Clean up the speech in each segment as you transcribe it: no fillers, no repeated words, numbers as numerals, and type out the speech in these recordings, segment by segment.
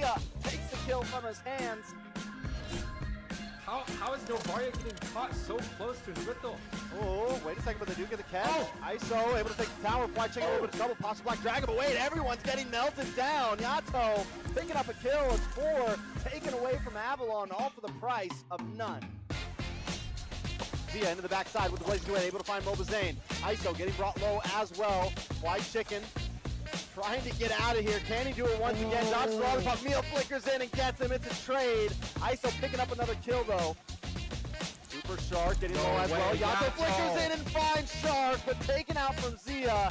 Zia takes the kill from his hands. How is Novaria getting caught so close to his Riddle? Oh, wait a second, but they do get the catch. ISO able to take the tower, Fly Chicken a little bit of trouble, possible Black Dragon, but wait, everyone's getting melted down. Yato picking up a kill, it's 4, taken away from Avalon, all for the price of none. Zia into the backside with the Blazing Duet, able to find Mobazane. ISO getting brought low as well. Fly Chicken trying to get out of here. Can he do it once again? Dodges the lollipop. Meal flickers in and gets him. It's a trade. ISO picking up another kill though. Super Shark getting low as well. Yato flickers in and finds Shark, but taken out from Zia.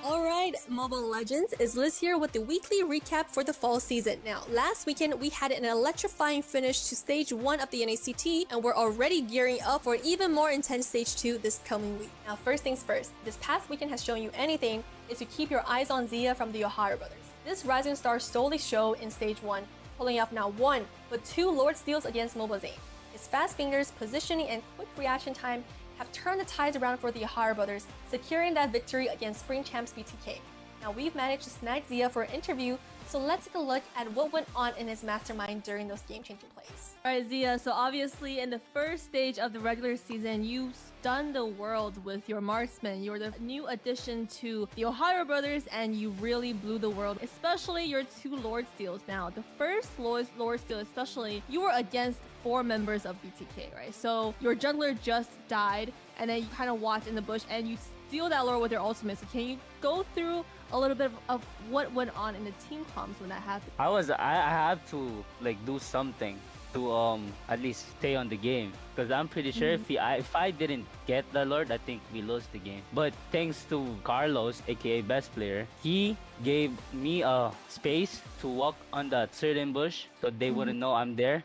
Alright, Mobile Legends, is Liz here with the weekly recap for the fall season. Now, last weekend we had an electrifying finish to Stage 1 of the NACT, and we're already gearing up for an even more intense Stage 2 this coming week. Now, first things first, this past weekend has shown you anything is to keep your eyes on Zia from the O'Hara brothers. This Rising Star stole the show in Stage 1, pulling off not one, but 2 Lord Steals against Mobazane. His fast fingers, positioning, and quick reaction time have turned the tides around for the O'Hara brothers, securing that victory against Spring Champs BTK. Now we've managed to snag Zia for an interview, so let's take a look at what went on in his mastermind during those game-changing plays. Alright Zia, so obviously in the first stage of the regular season, you stunned the world with your marksman. You're the new addition to the O'Hara brothers and you really blew the world, especially your 2 Lord Steals. Now, the first Lord Steal especially, you were against 4 members of BTK, right? So your jungler just died and then you kind of watch in the bush and you steal that Lord with your ultimate. So can you go through a little bit of what went on in the team comms when that happened? I had to like do something to at least stay on the game, because I'm pretty sure if I didn't get the Lord, I think we lost the game. But thanks to Carlos, aka best player, he gave me a space to walk on that certain bush so they wouldn't know I'm there,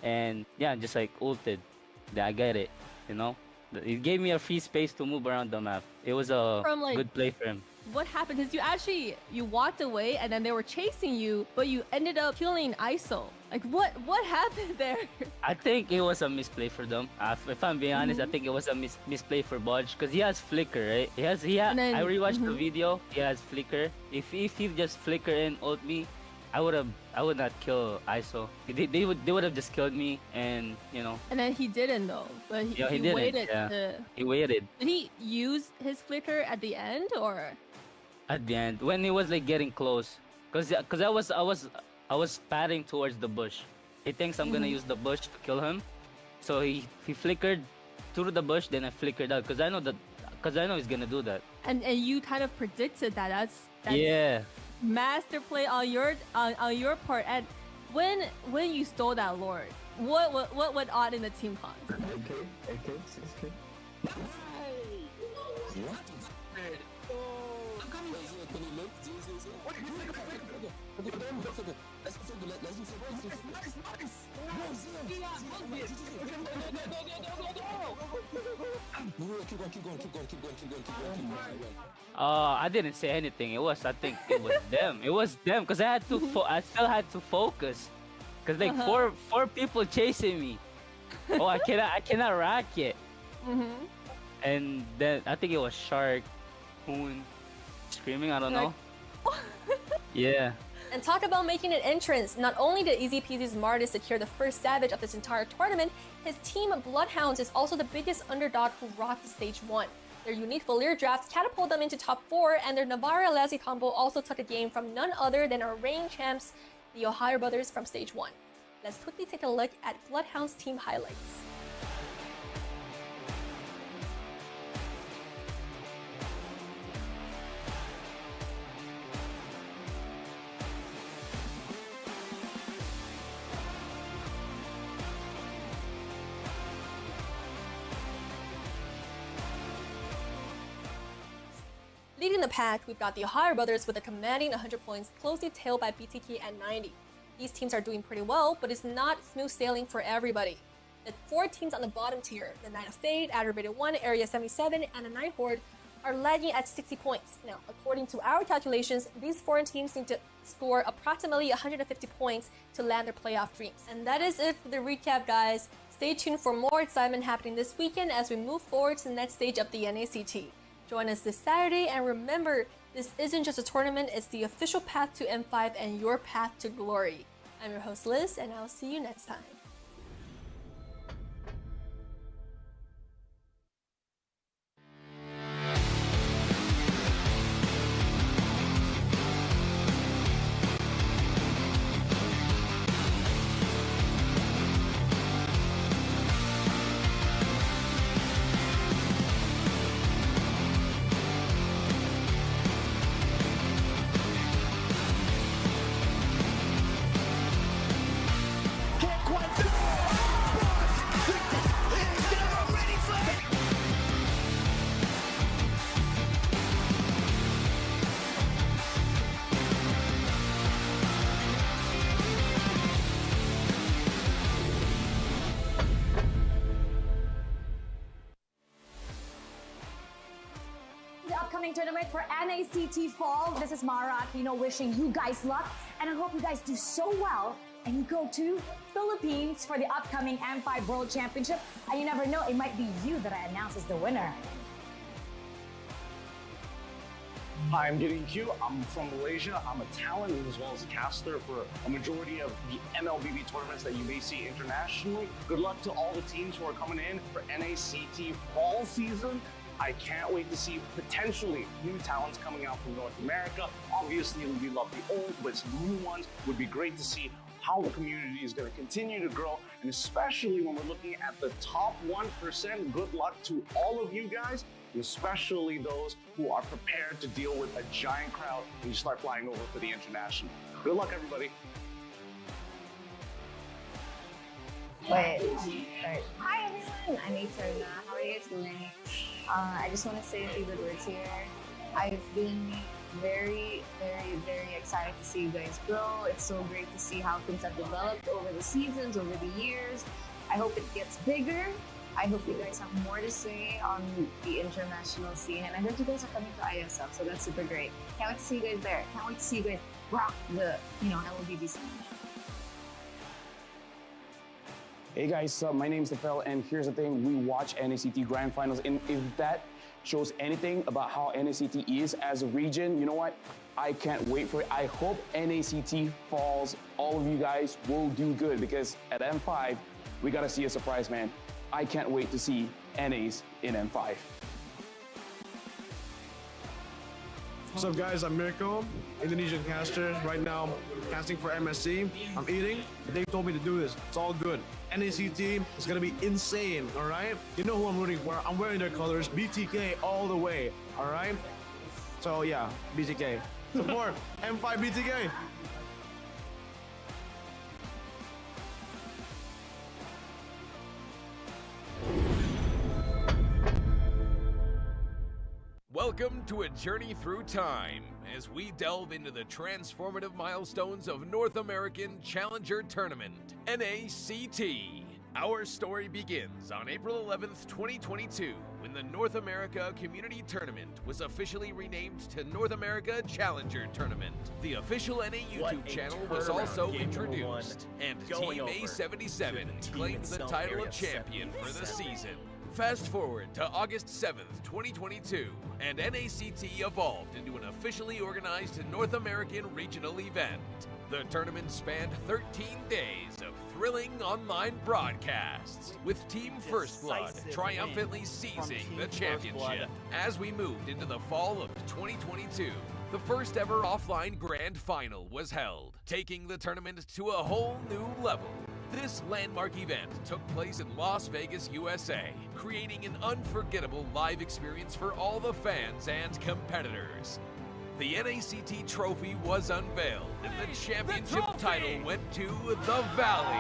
and yeah, just like ulted. I get it, you know. It gave me a free space to move around the map. It was a good play for him. What happened? Because you walked away and then they were chasing you, but you ended up killing ISO. Like what happened there? I think it was a misplay for them. If I'm being honest, I think it was a misplay for Bodge, because he has flicker, right? I rewatched the video. He has flicker. If he just flicker and ult me, I would not kill ISO. They would have just killed me, and you know. And then he didn't though. But he didn't. waited. Yeah. He waited. Did he use his flicker at the end or? At the end, when he was like getting close, cause I was padding towards the bush. He thinks I'm gonna use the bush to kill him, so he flickered through the bush. Then I flickered out, cause I know he's gonna do that. And you kind of predicted that. That's yeah. Master play on your part. And when you stole that Lord, what went on in the team con? Okay, 6K. What? I didn't say anything. I think it was them. It was them, because I still had to focus, because like four people chasing me. Oh, I cannot rack it. And then I think it was Shark, Hoon, screaming. I don't know. Yeah. And talk about making an entrance. Not only did Easy Peasy's Martis secure the first Savage of this entire tournament, his team Bloodhounds is also the biggest underdog who rocked Stage 1. Their unique Valir drafts catapult them into top 4, and their Navarra Lassie combo also took a game from none other than our reigning champs, the O'Hara brothers from Stage 1. Let's quickly take a look at Bloodhounds team highlights. Leading the pack, we've got the O'Hara brothers with a commanding 100 points, closely tailed by BTK at 90. These teams are doing pretty well, but it's not smooth sailing for everybody. The 4 teams on the bottom tier, the Knight of Fate, AggravateOne, Area 77, and the Night Horde, are lagging at 60 points. Now, according to our calculations, these foreign teams need to score approximately 150 points to land their playoff dreams. And that is it for the recap, guys. Stay tuned for more excitement happening this weekend as we move forward to the next stage of the NACT. Join us this Saturday, and remember, This isn't just a tournament, it's the official path to M5 and your path to glory. I'm your host Liz, and I'll see you next time. The upcoming tournament for NACT Fall. This is Mara Aquino wishing you guys luck, and I hope you guys do so well and you go to Philippines for the upcoming M5 World Championship. And you never know, it might be you that I announce as the winner. Hi, I'm Gideon Q. I'm from Malaysia. I'm a talent as well as a caster for a majority of the MLBB tournaments that you may see internationally. Good luck to all the teams who are coming in for NACT fall season. I can't wait to see potentially new talents coming out from North America. Obviously, we love the old, but some new ones would be great to see how the community is going to continue to grow, and especially when we're looking at the top 1%. Good luck to all of you guys, and especially those who are prepared to deal with a giant crowd when you start flying over for the international. Good luck, everybody. Wait, start. Hi everyone, I'm Eterna. How are you guys doing? I just want to say a few good words here. I've been very excited to see you guys grow. It's so great to see how things have developed over the seasons, over the years. I hope it gets bigger. I hope you guys have more to say on the international scene, and I heard you guys are coming to ISL, so that's super great. Can't wait to see you guys there. Can't wait to see you guys rock the, LBB scene. Hey guys, my name's Tefel, and here's the thing, we watch NACT Grand Finals, and if that shows anything about how NACT is as a region, you know what? I can't wait for it. I hope NACT falls. All of you guys will do good, because at M5, we gotta see a surprise, man. I can't wait to see NAs in M5. What's up guys, I'm Mirko, Indonesian caster. Right now, casting for MSC. I'm eating. They told me to do this. It's all good. NACT is gonna be insane, all right? You know who I'm rooting for. I'm wearing their colors. BTK all the way, all right? So yeah, BTK. Support M5 BTK. Welcome to a journey through time as we delve into the transformative milestones of North American Challenger Tournament, NACT. Our story begins on April 11th, 2022, when the North America Community Tournament was officially renamed to North America Challenger Tournament. The official NA YouTube channel was also introduced, and Team A77 claimed the title of champion for the season. Fast forward to August 7th, 2022, and NACT evolved into an officially organized North American regional event. The tournament spanned 13 days of thrilling online broadcasts, with Team First Blood triumphantly seizing the championship. As we moved into the fall of 2022, the first ever offline grand final was held, taking the tournament to a whole new level. This landmark event took place in Las Vegas, USA, creating an unforgettable live experience for all the fans and competitors. The NACT trophy was unveiled, and the championship title went to the Valley.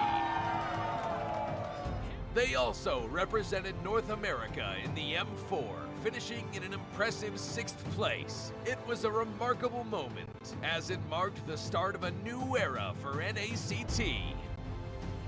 They also represented North America in the M4, finishing in an impressive 6th place. It was a remarkable moment, as it marked the start of a new era for NACT.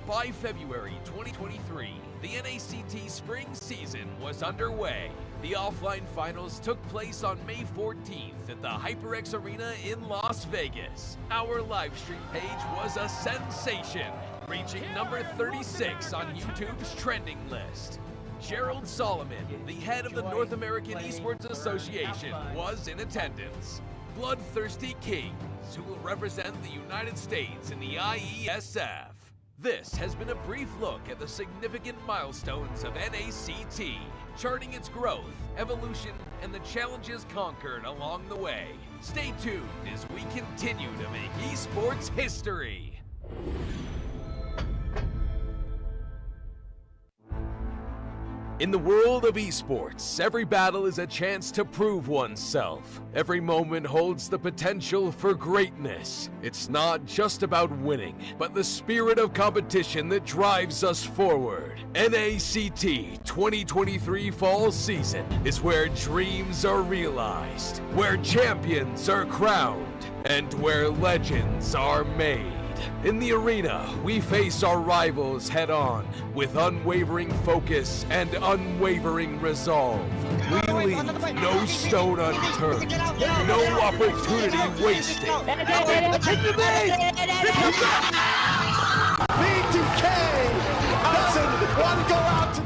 By February 2023, the NACT spring season was underway. The offline finals took place on May 14th at the HyperX Arena in Las Vegas. Our livestream page was a sensation, reaching number 36 on YouTube's trending list. Gerald Solomon, the head of the North American Esports Association, was in attendance. bloodthirsty kings who will represent the United States in the IESF. This has been a brief look at the significant milestones of NACT, charting its growth, evolution, and the challenges conquered along the way. Stay tuned as we continue to make esports history. In the world of esports, every battle is a chance to prove oneself. Every moment holds the potential for greatness. It's not just about winning, but the spirit of competition that drives us forward. NACT 2023 Fall Season is where dreams are realized, where champions are crowned, and where legends are made. In the arena, we face our rivals head-on with unwavering focus and unwavering resolve. We leave no stone unturned, no opportunity wasted.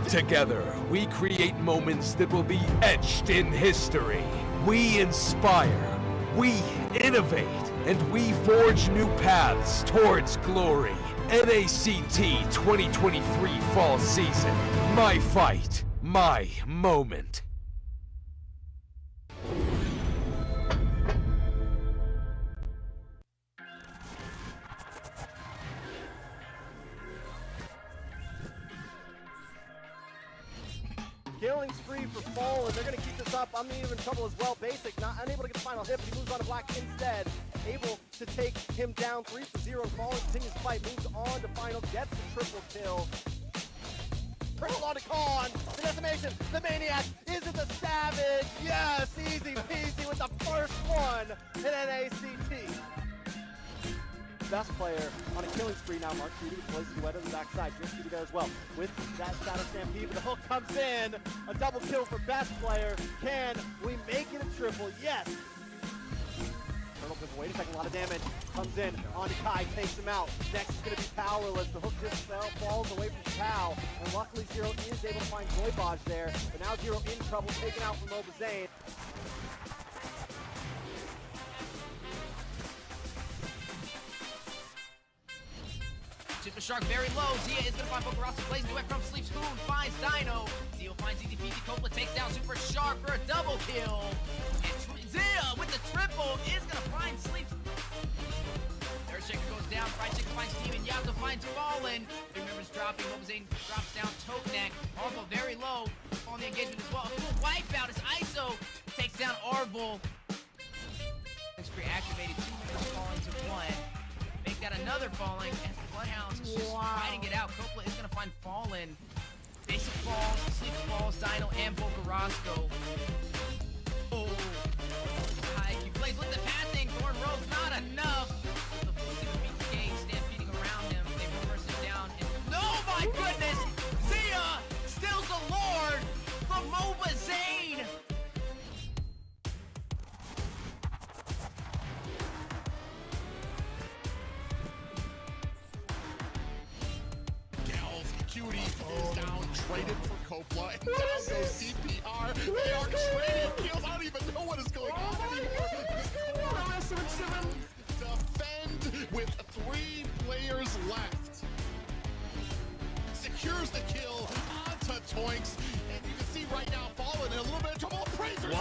Together, we create moments that will be etched in history. We inspire, we innovate, and we forge new paths towards glory. NACT 2023 Fall Season. My fight, my moment. Killing spree for Fall, and they're going to keep this up. I'm even in trouble as well. Basic, not unable to get the final hit, but he moves on to Black instead. Able to take him down 3-0. Fall continues to fight, moves on to final, gets the triple kill. Triple on to Khan. The decimation, the Maniac. Is it the Savage? Yes, easy peasy with the first one in NACT. Best player on a killing spree now. Mark Shooty plays Duet on the backside. Just Shooty there as well. With that Shadow Stampede, but the hook comes in. A double kill for best player. Can we make it a triple? Yes. Turtle just wait a second, a lot of damage. Comes in onto Kai, takes him out. Next is going to be powerless. The hook just falls away from Tao. And luckily Zero is able to find Zoibaj there. But now Zero in trouble, taken out from Nova Zane. Super Shark very low. Zia is going to find Bokarasa, plays duet from Sleep Spoon, finds Dino. Zio finds Easy Peasy. Coppola takes down Super Shark for a double kill. And Zia with the triple is going to find Sleep. Third Shaker goes down. Fried Chicken finds Steven. Yato finds Fallen. Big members dropping. Nova Zane drops down Tote Neck. Arvo very low on the engagement as well. A full wipeout as ISO takes down Arvo. Spree activated. 2 members falling to 1. Make that another falling as the Bloodhounds just fighting it out. Coppola is going to find Fallen. Basic falls, Sleep falls, Dino, and Bokarasco. Oh. He plays with the passing. Thorn Rose, not enough. The full team beat the game, stampeding around him. They reverse him down. And oh my goodness! Zia stills the Lord from Nova Zane. Cutie is down, traded for Coppola, and down goes CPR. They are trading kills. I don't even know what is going on anymore. Defend with 3 players left. Secures the kill onto Toinks, and you can see right now Fallen in a little bit of trouble. Appraiser's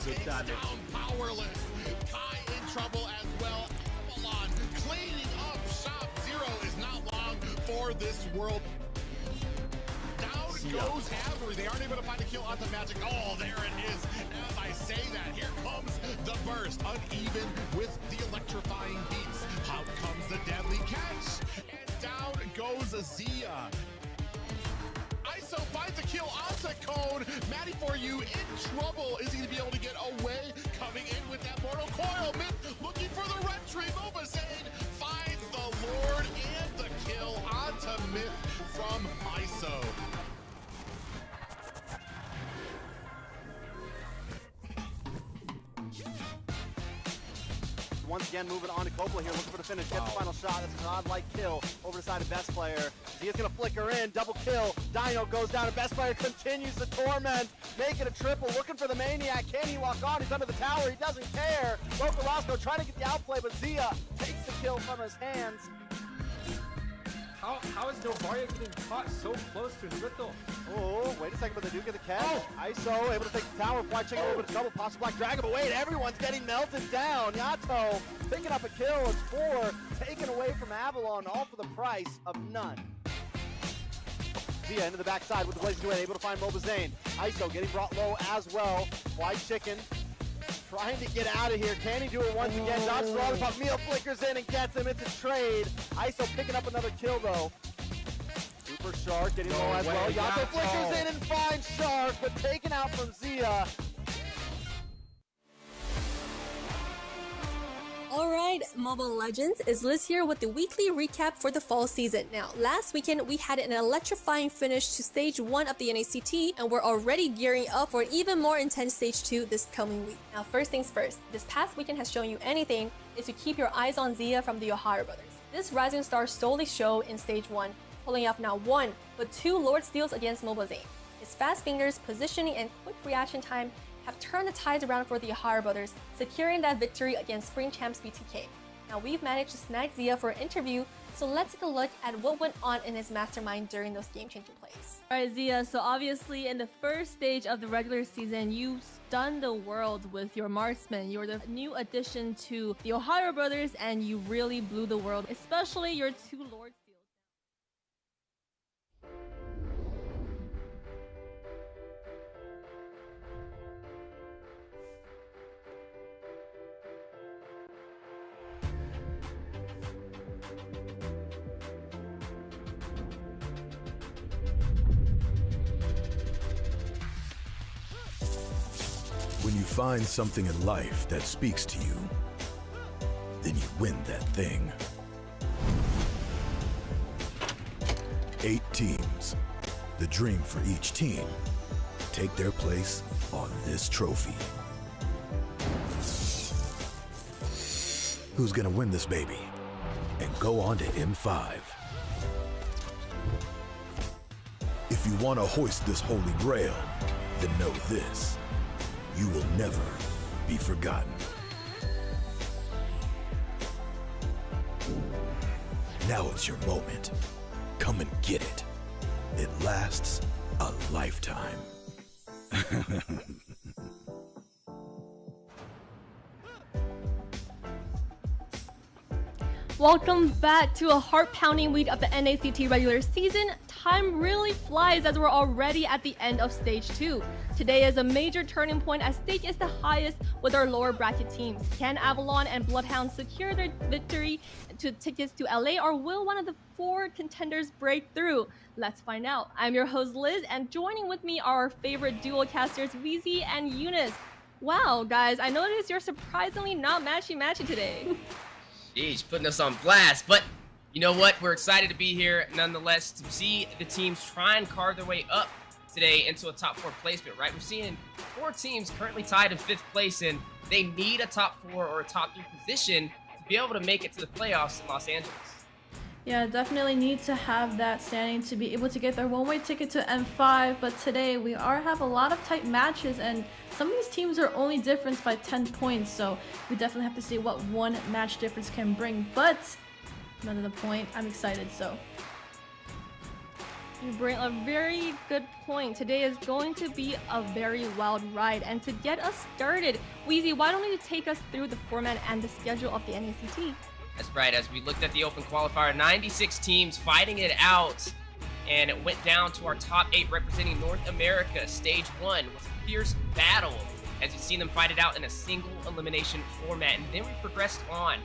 takes down Powerless. Kai in trouble as well. Avalon cleaning up shop. Zero is not long for this world. Goes Avery. They aren't able to find a kill onto Magic. Oh, there it is. As I say that, here comes the burst. Uneven with the electrifying beats. Out comes the deadly catch. And down goes Zia. ISO finds a kill onto Cone. Maddie for you in trouble. Is he going to be able to get away? Coming in with that mortal coil. Myth looking for the red tree. Nova Zane finds the Lord and the kill onto Myth from ISO. once again moving on to Coppola here, looking for the finish, gets the final shot. That's a godlike kill over the side of Best Player. Zia's gonna flicker in, double kill. Dino goes down, and Best Player continues the torment, making a triple, looking for the Maniac. Can he lock on? He's under the tower, he doesn't care. Loco Roscoe trying to get the outplay, but Zia takes the kill from his hands. How is Novaria getting caught so close to his Riddle? Oh, wait a second, but they do get the catch. ISO able to take the tower, fly chicken over to double, possible Black Dragon, but wait, everyone's getting melted down. Yato picking up a kill, it's 4, taken away from Avalon, all for the price of none. Zia into the backside with the Blaze 2 able to find Mobazane. ISO getting brought low as well. Fly chicken trying to get out of here. Can he do it once again? Dodges the lollipop. Meal flickers in and gets him. It's a trade. ISO picking up another kill though. Super Shark getting low as well. Yato flickers in and finds Shark, but taken out from Zia. Alright, Mobile Legends, is Liz here with the weekly recap for the fall season. Now, last weekend we had an electrifying finish to stage 1 of the NACT, and we're already gearing up for an even more intense stage 2 this coming week. Now, first things first, this past weekend has shown you anything is to keep your eyes on Zia from the O'Hara brothers. This rising star stole the show in stage 1, pulling off not 1, but 2 Lord Steals against Mobazane. His fast fingers, positioning, and quick reaction time have turned the tides around for the Horde brothers, securing that victory against Spring Champs BTK. Now we've managed to snag Zia for an interview, so let's take a look at what went on in his mastermind during those game-changing plays. Alright Zia, so obviously in the first stage of the regular season, you stunned the world with your marksman. You're the new addition to the O'Hara brothers, and you really blew the world, especially your 2 Lord Steals. When you find something in life that speaks to you, then you win that thing. 8 teams, the dream for each team, take their place on this trophy. Who's gonna win this baby and go on to M5? If you want to hoist this holy grail, then know this. You will never be forgotten. Now it's your moment. Come and get it. It lasts a lifetime. Welcome back to a heart-pounding week of the NACT regular season. Time really flies as we're already at the end of Stage 2. Today is a major turning point as stake is the highest with our lower bracket teams. Can Avalon and Bloodhounds secure their victory to tickets to LA, or will one of the 4 contenders break through? Let's find out. I'm your host Liz, and joining with me are our favorite duo casters Wheezy and Eunice. Wow, guys, I noticed you're surprisingly not matchy-matchy today. Jeez, putting us on blast, but you know what? We're excited to be here nonetheless to see the teams try and carve their way up today into a top 4 placement, right? We're seeing 4 teams currently tied in 5th place, and they need a top 4 or a top 3 position to be able to make it to the playoffs in Los Angeles. Yeah, definitely need to have that standing to be able to get their one-way ticket to M5, but today we have a lot of tight matches, and some of these teams are only different by 10 points, so we definitely have to see what one match difference can bring, but none of the point. I'm excited, so. You bring a very good point. Today is going to be a very wild ride, and to get us started, Wheezy, why don't you take us through the format and the schedule of the NACT? That's right, as we looked at the open qualifier, 96 teams fighting it out, and it went down to our top 8 representing North America. Stage 1 was a fierce battle, as you've seen them fight it out in a single elimination format, and then we progressed on.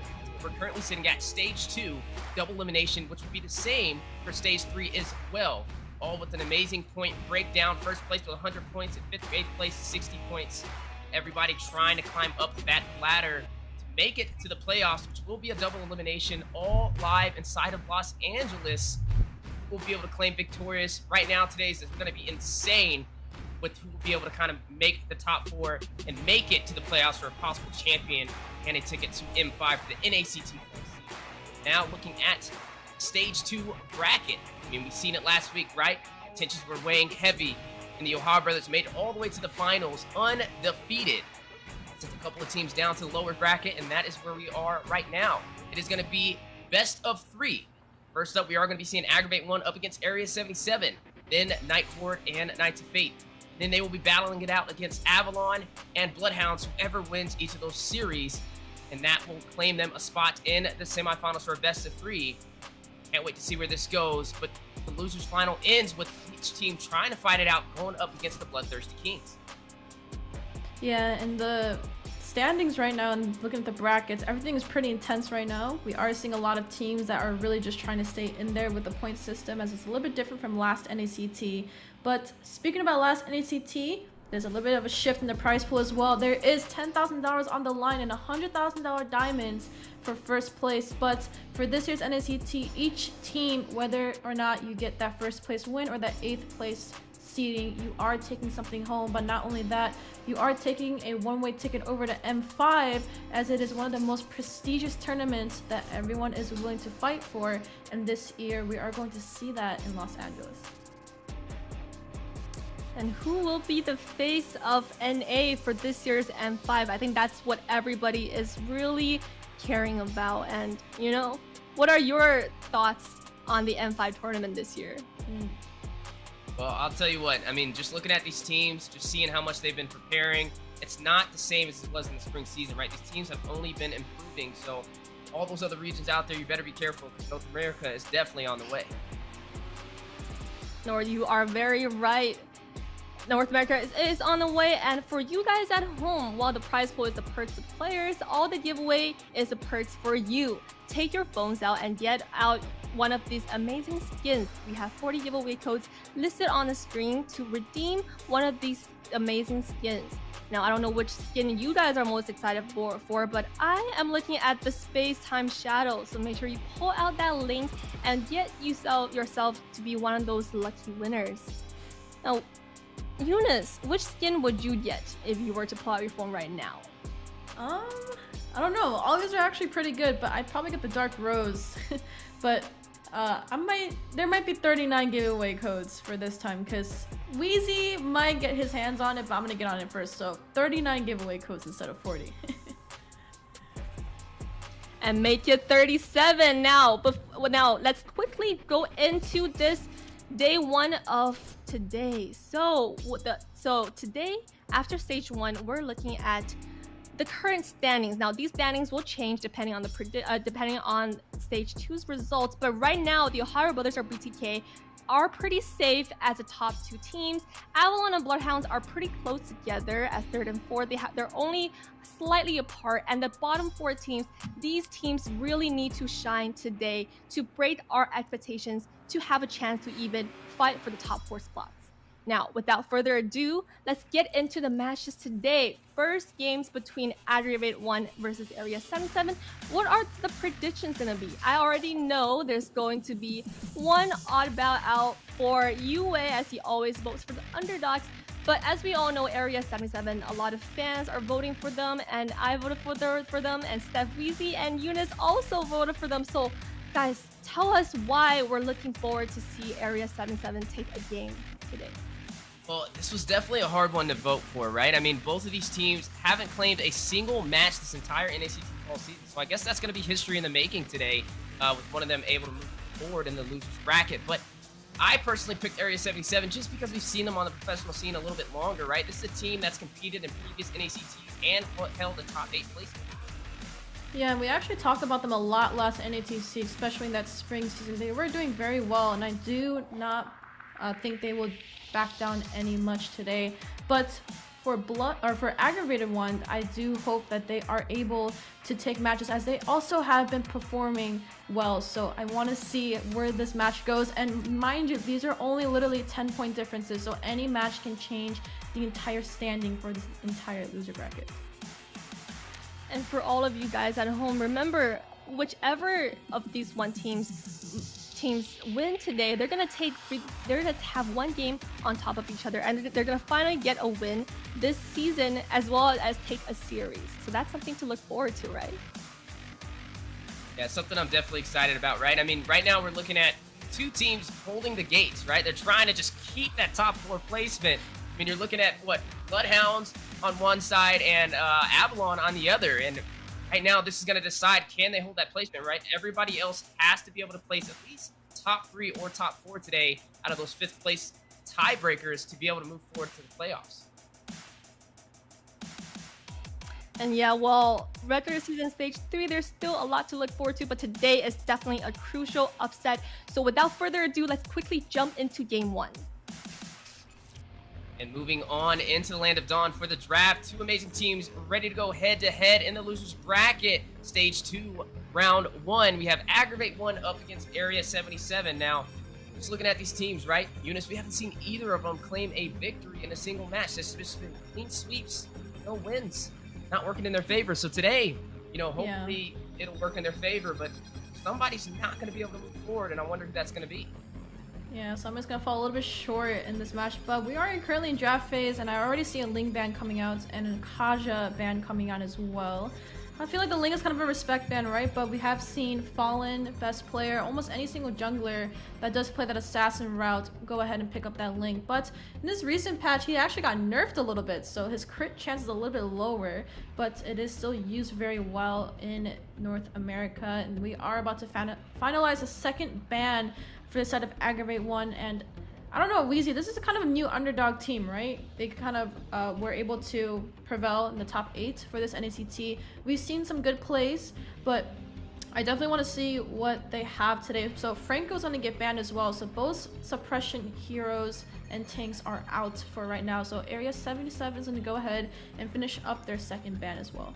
We're currently sitting at Stage 2, double elimination, which will be the same for Stage 3 as well. All with an amazing point breakdown. First place with 100 points, and 5th to 8th place 60 points. Everybody trying to climb up that ladder to make it to the playoffs, which will be a double elimination, all live inside of Los Angeles. We'll be able to claim victorious. Right now, today's is going to be insane. with who will be able to kind of make the top 4 and make it to the playoffs for a possible champion and a ticket to M5 for the NACT. Now looking at stage 2 bracket. I mean, we've seen it last week, right? Tensions were weighing heavy, and the Horde brothers made it all the way to the finals undefeated. Sent a couple of teams down to the lower bracket, and that is where we are right now. It is going to be best of 3. First up, we are going to be seeing AggravateOne up against Area 77, then Night Horde and Knights of Fate. Then they will be battling it out against Avalon and Bloodhounds, whoever wins each of those series, and that will claim them a spot in the semifinals for a best of 3. Can't wait to see where this goes, but the losers final ends with each team trying to fight it out, going up against the Bloodthirsty Kings. Yeah, and the standings right now, and looking at the brackets, everything is pretty intense right now. We are seeing a lot of teams that are really just trying to stay in there with the point system, as it's a little bit different from last NACT. But speaking about last NACT, there's a little bit of a shift in the prize pool as well. There is $10,000 on the line and $100,000 diamonds for first place. But for this year's NACT, each team, whether or not you get that first place win or that 8th place seeding, you are taking something home. But not only that, you are taking a one-way ticket over to M5, as it is one of the most prestigious tournaments that everyone is willing to fight for. And this year, we are going to see that in Los Angeles. And who will be the face of NA for this year's M5? I think that's what everybody is really caring about. And, you know, what are your thoughts on the M5 tournament this year? Well, I'll tell you what, I mean, just looking at these teams, just seeing how much they've been preparing, it's not the same as it was in the spring season, right? These teams have only been improving, so all those other regions out there, you better be careful, because North America is definitely on the way. Nord, you are very right. North America is on the way, and for you guys at home, while the prize pool is the perks of players, all the giveaway is the perks for you. Take your phones out and get out one of these amazing skins. We have 40 giveaway codes listed on the screen to redeem one of these amazing skins. Now, I don't know which skin you guys are most excited for, but I am looking at the Space-Time Shadow, so make sure you pull out that link and get yourself to be one of those lucky winners. Now, Eunice, which skin would you get if you were to pull out your phone right now? I don't know. All these are actually pretty good, but I'd probably get the Dark Rose. But there might be 39 giveaway codes for this time, because Wheezy might get his hands on it, but I'm gonna get on it first. So 39 giveaway codes instead of 40. And make it 37 now. But now let's quickly go into this day 1 of today. So today, after stage 1, we're looking at the current standings. Now, these standings will change depending on stage 2's results. But right now, the Ohio Brothers or BTK are pretty safe as the top 2 teams. Avalon and Bloodhounds are pretty close together as 3rd and 4th. They're only slightly apart, and the bottom 4 teams, these teams really need to shine today to break our expectations to have a chance to even fight for the top 4 spots. Now, without further ado, let's get into the matches today. First games between AggravateOne versus Area 77. What are the predictions going to be? I already know there's going to be one oddball out for UA, as he always votes for the underdogs. But as we all know, Area 77, a lot of fans are voting for them, and I voted for them, and Steph Weezy and Eunice also voted for them. So, guys, tell us why we're looking forward to see Area 77 take a game today. Well, this was definitely a hard one to vote for, right? I mean, both of these teams haven't claimed a single match this entire NACT fall season, so I guess that's going to be history in the making today, with one of them able to move forward in the losers bracket. But I personally picked Area 77 just because we've seen them on the professional scene a little bit longer, right? This is a team that's competed in previous NACTs and held the top 8 placement. Yeah, we actually talked about them a lot last NATC, especially in that spring season. They were doing very well, and I do not think they will back down any much today. But for AggravateOne, I do hope that they are able to take matches, as they also have been performing well. So I want to see where this match goes. And mind you, these are only literally 10-point differences, so any match can change the entire standing for this entire loser bracket. And for all of you guys at home, remember, whichever of these teams teams win today, they're gonna have one game on top of each other, and they're gonna finally get a win this season, as well as take a series. So that's something to look forward to, right? Yeah, something I'm definitely excited about, right? I mean, right now we're looking at two teams holding the gates, right? They're trying to just keep that top 4 placement. I mean, you're looking at what, Bloodhounds on one side and Avalon on the other, and right now, this is going to decide, can they hold that placement, right? Everybody else has to be able to place at least top 3 or top 4 today out of those 5th place tiebreakers to be able to move forward to the playoffs. And yeah, well, regular season stage 3, there's still a lot to look forward to, but today is definitely a crucial upset. So without further ado, let's quickly jump into game 1. And moving on into the Land of Dawn for the draft, 2 amazing teams ready to go head-to-head in the losers bracket. Stage 2, round 1. We have AggravateOne up against Area 77. Now, just looking at these teams, right? Eunice, we haven't seen either of them claim a victory in a single match. This has just been clean sweeps, no wins. Not working in their favor. So today, you know, hopefully it'll work in their favor, but somebody's not going to be able to move forward, and I wonder who that's going to be. Yeah, so I'm just gonna fall a little bit short in this match, but we are currently in draft phase, and I already see a Ling ban coming out and a Kaja ban coming out as well. I feel like the Ling is kind of a respect ban, right? But we have seen Fallen, best player, almost any single jungler that does play that assassin route go ahead and pick up that Ling. But in this recent patch, he actually got nerfed a little bit, so his crit chance is a little bit lower, but it is still used very well in North America, and we are about to finalize a second ban for the side of AggravateOne. And I don't know, Weezy, this is a kind of a new underdog team, right? They kind of were able to prevail in the top 8 for this NACT. We've seen some good plays, but I definitely want to see what they have today. So Franco's going to get banned as well. So both suppression heroes and tanks are out for right now. So Area 77 is going to go ahead and finish up their second ban as well.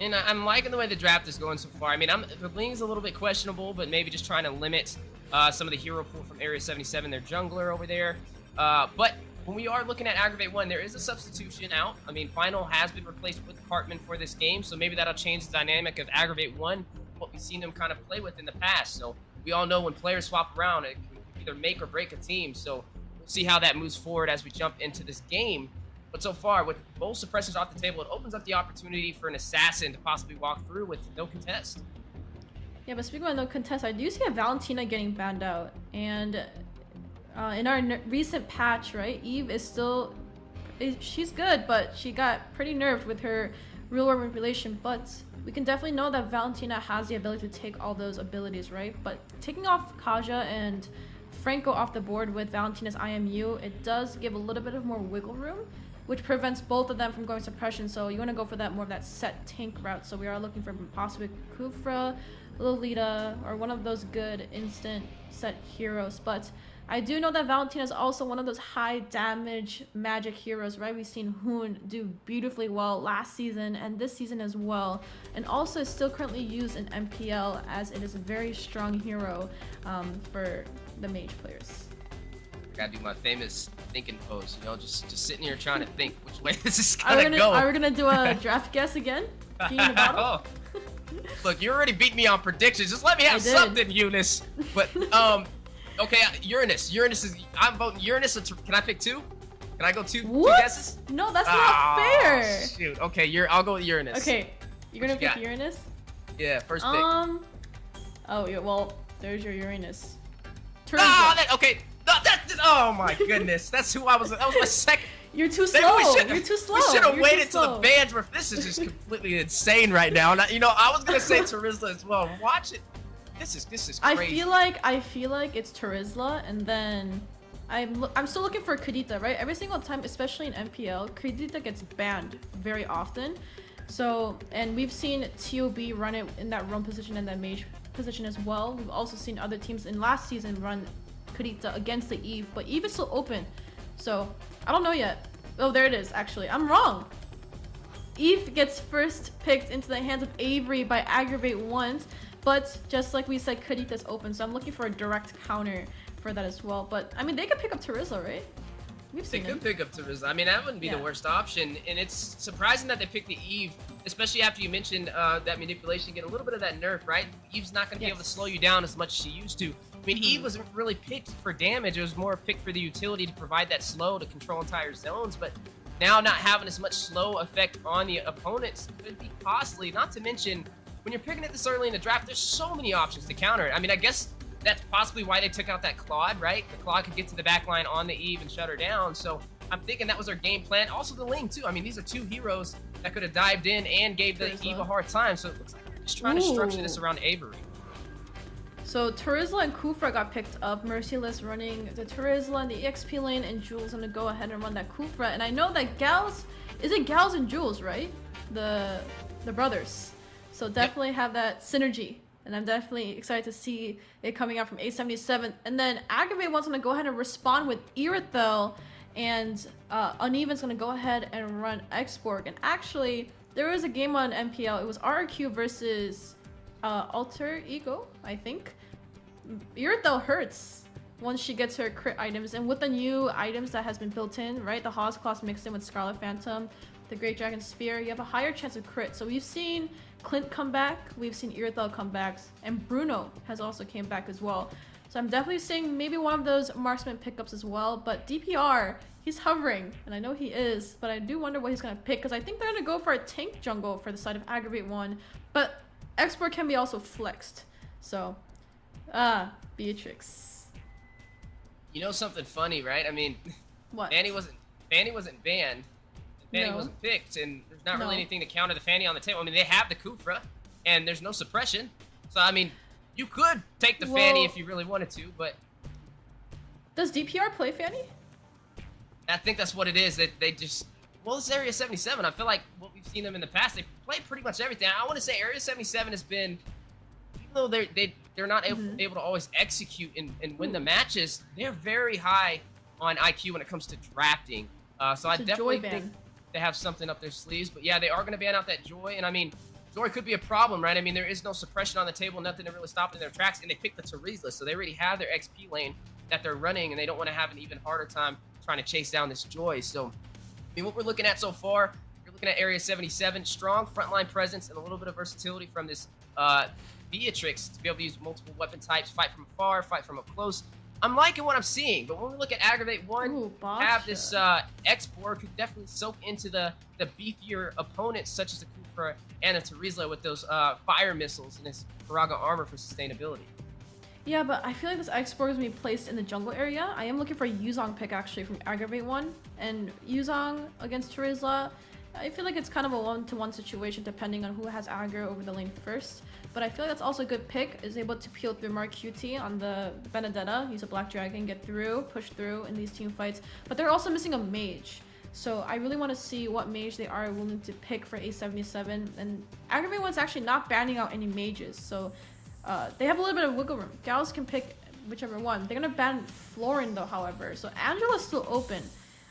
And I'm liking the way the draft is going so far. I mean, the Ling's a little bit questionable, but maybe just trying to limit some of the hero pool from Area 77, their jungler over there. But when we are looking at AggravateOne, there is a substitution out. I mean, Final has been replaced with Cartman for this game, so maybe that'll change the dynamic of AggravateOne, what we've seen them kind of play with in the past. So we all know when players swap around, it can either make or break a team. So we'll see how that moves forward as we jump into this game. But so far, with both suppressors off the table, it opens up the opportunity for an assassin to possibly walk through with no contest. Yeah, but speaking of no contest, I do see a Valentina getting banned out. And in our recent patch, right, Eve is still... she's good, but she got pretty nerfed with her real-world manipulation. But we can definitely know that Valentina has the ability to take all those abilities, right? But taking off Kaja and Franco off the board with Valentina's IMU, it does give a little bit of more wiggle room, which prevents both of them from going suppression. So you want to go for that more of that set tank route. So we are looking for possibly Kufra, Lolita, or one of those good instant set heroes. But I do know that Valentina is also one of those high damage magic heroes, right? We've seen Hoon do beautifully well last season and this season as well, and also is still currently used in MPL as it is a very strong hero for the mage players. I gotta do my famous thinking pose, you know, just sitting here trying to think which way this is gonna go. Are we gonna do a draft guess again? Being in the bottle? Look, you already beat me on predictions. Just let me have something, Eunice. But okay, Uranus is. I'm voting Uranus. Can I pick 2? Can I go two guesses? No, that's not fair. Shoot. Okay, I'll go with Uranus. Okay, you're gonna pick Uranus? Yeah, first pick. Oh yeah. Well, there's your Uranus. Okay. Oh my goodness. That's who I was. That was my second. You're too slow. You're too slow. We should have waited till the bands were. This is just completely insane right now. And I was gonna say Terizla as well. Watch it. This is crazy. I feel like it's Terizla, and then I'm still looking for Kadita, right? Every single time, especially in MPL, Kadita gets banned very often. So, and we've seen TOB run it in that roam position and that mage position as well. We've also seen other teams in last season run Kadita against the Eve, but Eve is still open. So, I don't know yet. Oh, there it is, actually. I'm wrong. Eve gets first picked into the hands of Avery by AggravateOne, but just like we said, Kadita's open, so I'm looking for a direct counter for that as well. But, I mean, they could pick up Terizla, right? They could pick up Terizla. I mean, that wouldn't be the worst option, and it's surprising that they picked the Eve, especially after you mentioned that manipulation, get a little bit of that nerf, right? Eve's not going to be able to slow you down as much as she used to. I mean, Eve wasn't really picked for damage. It was more picked for the utility to provide that slow to control entire zones. But now not having as much slow effect on the opponents could be costly. Not to mention, when you're picking it this early in the draft, there's so many options to counter it. I mean, I guess that's possibly why they took out that Claude, right? The Claude could get to the back line on the Eve and shut her down. So I'm thinking that was their game plan. Also the Ling, too. I mean, these are two heroes that could have dived in and gave the Eve a hard time. So it looks like they're just trying to structure this around Avery. So Terizla and Kufra got picked up. Merciless running the Terizla in the EXP lane, and Jules gonna go ahead and run that Kufra. And I know that Gals, is it Gals and Jules, right? The brothers. So definitely have that synergy. And I'm definitely excited to see it coming out from A77. And then AggravateOne's gonna go ahead and respond with Irithel, and Uneven's gonna go ahead and run Xborg. And actually, there was a game on MPL. It was RRQ versus Alter Ego, I think. Irithel hurts once she gets her crit items, and with the new items that has been built in, right? The Haas class mixed in with Scarlet Phantom, the Great Dragon Spear, you have a higher chance of crit. So we've seen Clint come back, we've seen Irithel come back, and Bruno has also came back as well. So I'm definitely seeing maybe one of those marksman pickups as well. But DPR, he's hovering, and I know he is, but I do wonder what he's gonna pick, because I think they're gonna go for a tank jungle for the side of AggravateOne, but Export can be also flexed. So Beatrix. You know something funny, right? I mean, what? Fanny wasn't banned. Fanny wasn't picked, and there's not really anything to counter the Fanny on the table. I mean, they have the Kufra, and there's no suppression. So I mean, you could take the Fanny if you really wanted to, but does DPR play Fanny? I think that's what it is. That they just, well, it's Area 77. I feel like what we've seen them in the past, they play pretty much everything. I want to say Area 77 has been, even though they're not able to always execute and win the matches, they're very high on IQ when it comes to drafting. So I definitely think they have something up their sleeves. But yeah, they are going to ban out that Joy, and I mean, Joy could be a problem, right? I mean, there is no suppression on the table, nothing to really stop in their tracks, and they picked the Terizla, so they already have their XP lane that they're running, and they don't want to have an even harder time trying to chase down this Joy. So, I mean, what we're looking at so far, you're looking at Area 77, strong frontline presence and a little bit of versatility from this Beatrix to be able to use multiple weapon types, fight from afar, fight from up close. I'm liking what I'm seeing, but when we look at AggravateOne, have this X-Borg who definitely soak into the beefier opponents such as the Kufra and the Terizla with those fire missiles and his Paraga armor for sustainability. Yeah, but I feel like this X-Borg is going to be placed in the jungle area. I am looking for a Yuzong pick actually from AggravateOne, and Yuzong against Terizla, I feel like it's kind of a one-to-one situation depending on who has aggro over the lane first. But I feel like that's also a good pick, is able to peel through Mark QT on the Benedetta, use a Black Dragon, get through, push through in these team fights. But they're also missing a mage. So I really want to see what mage they are willing to pick for A77. And AggravateOne's actually not banning out any mages. So they have a little bit of wiggle room. Gals can pick whichever one. They're going to ban Florin though, however. So Angela's still open.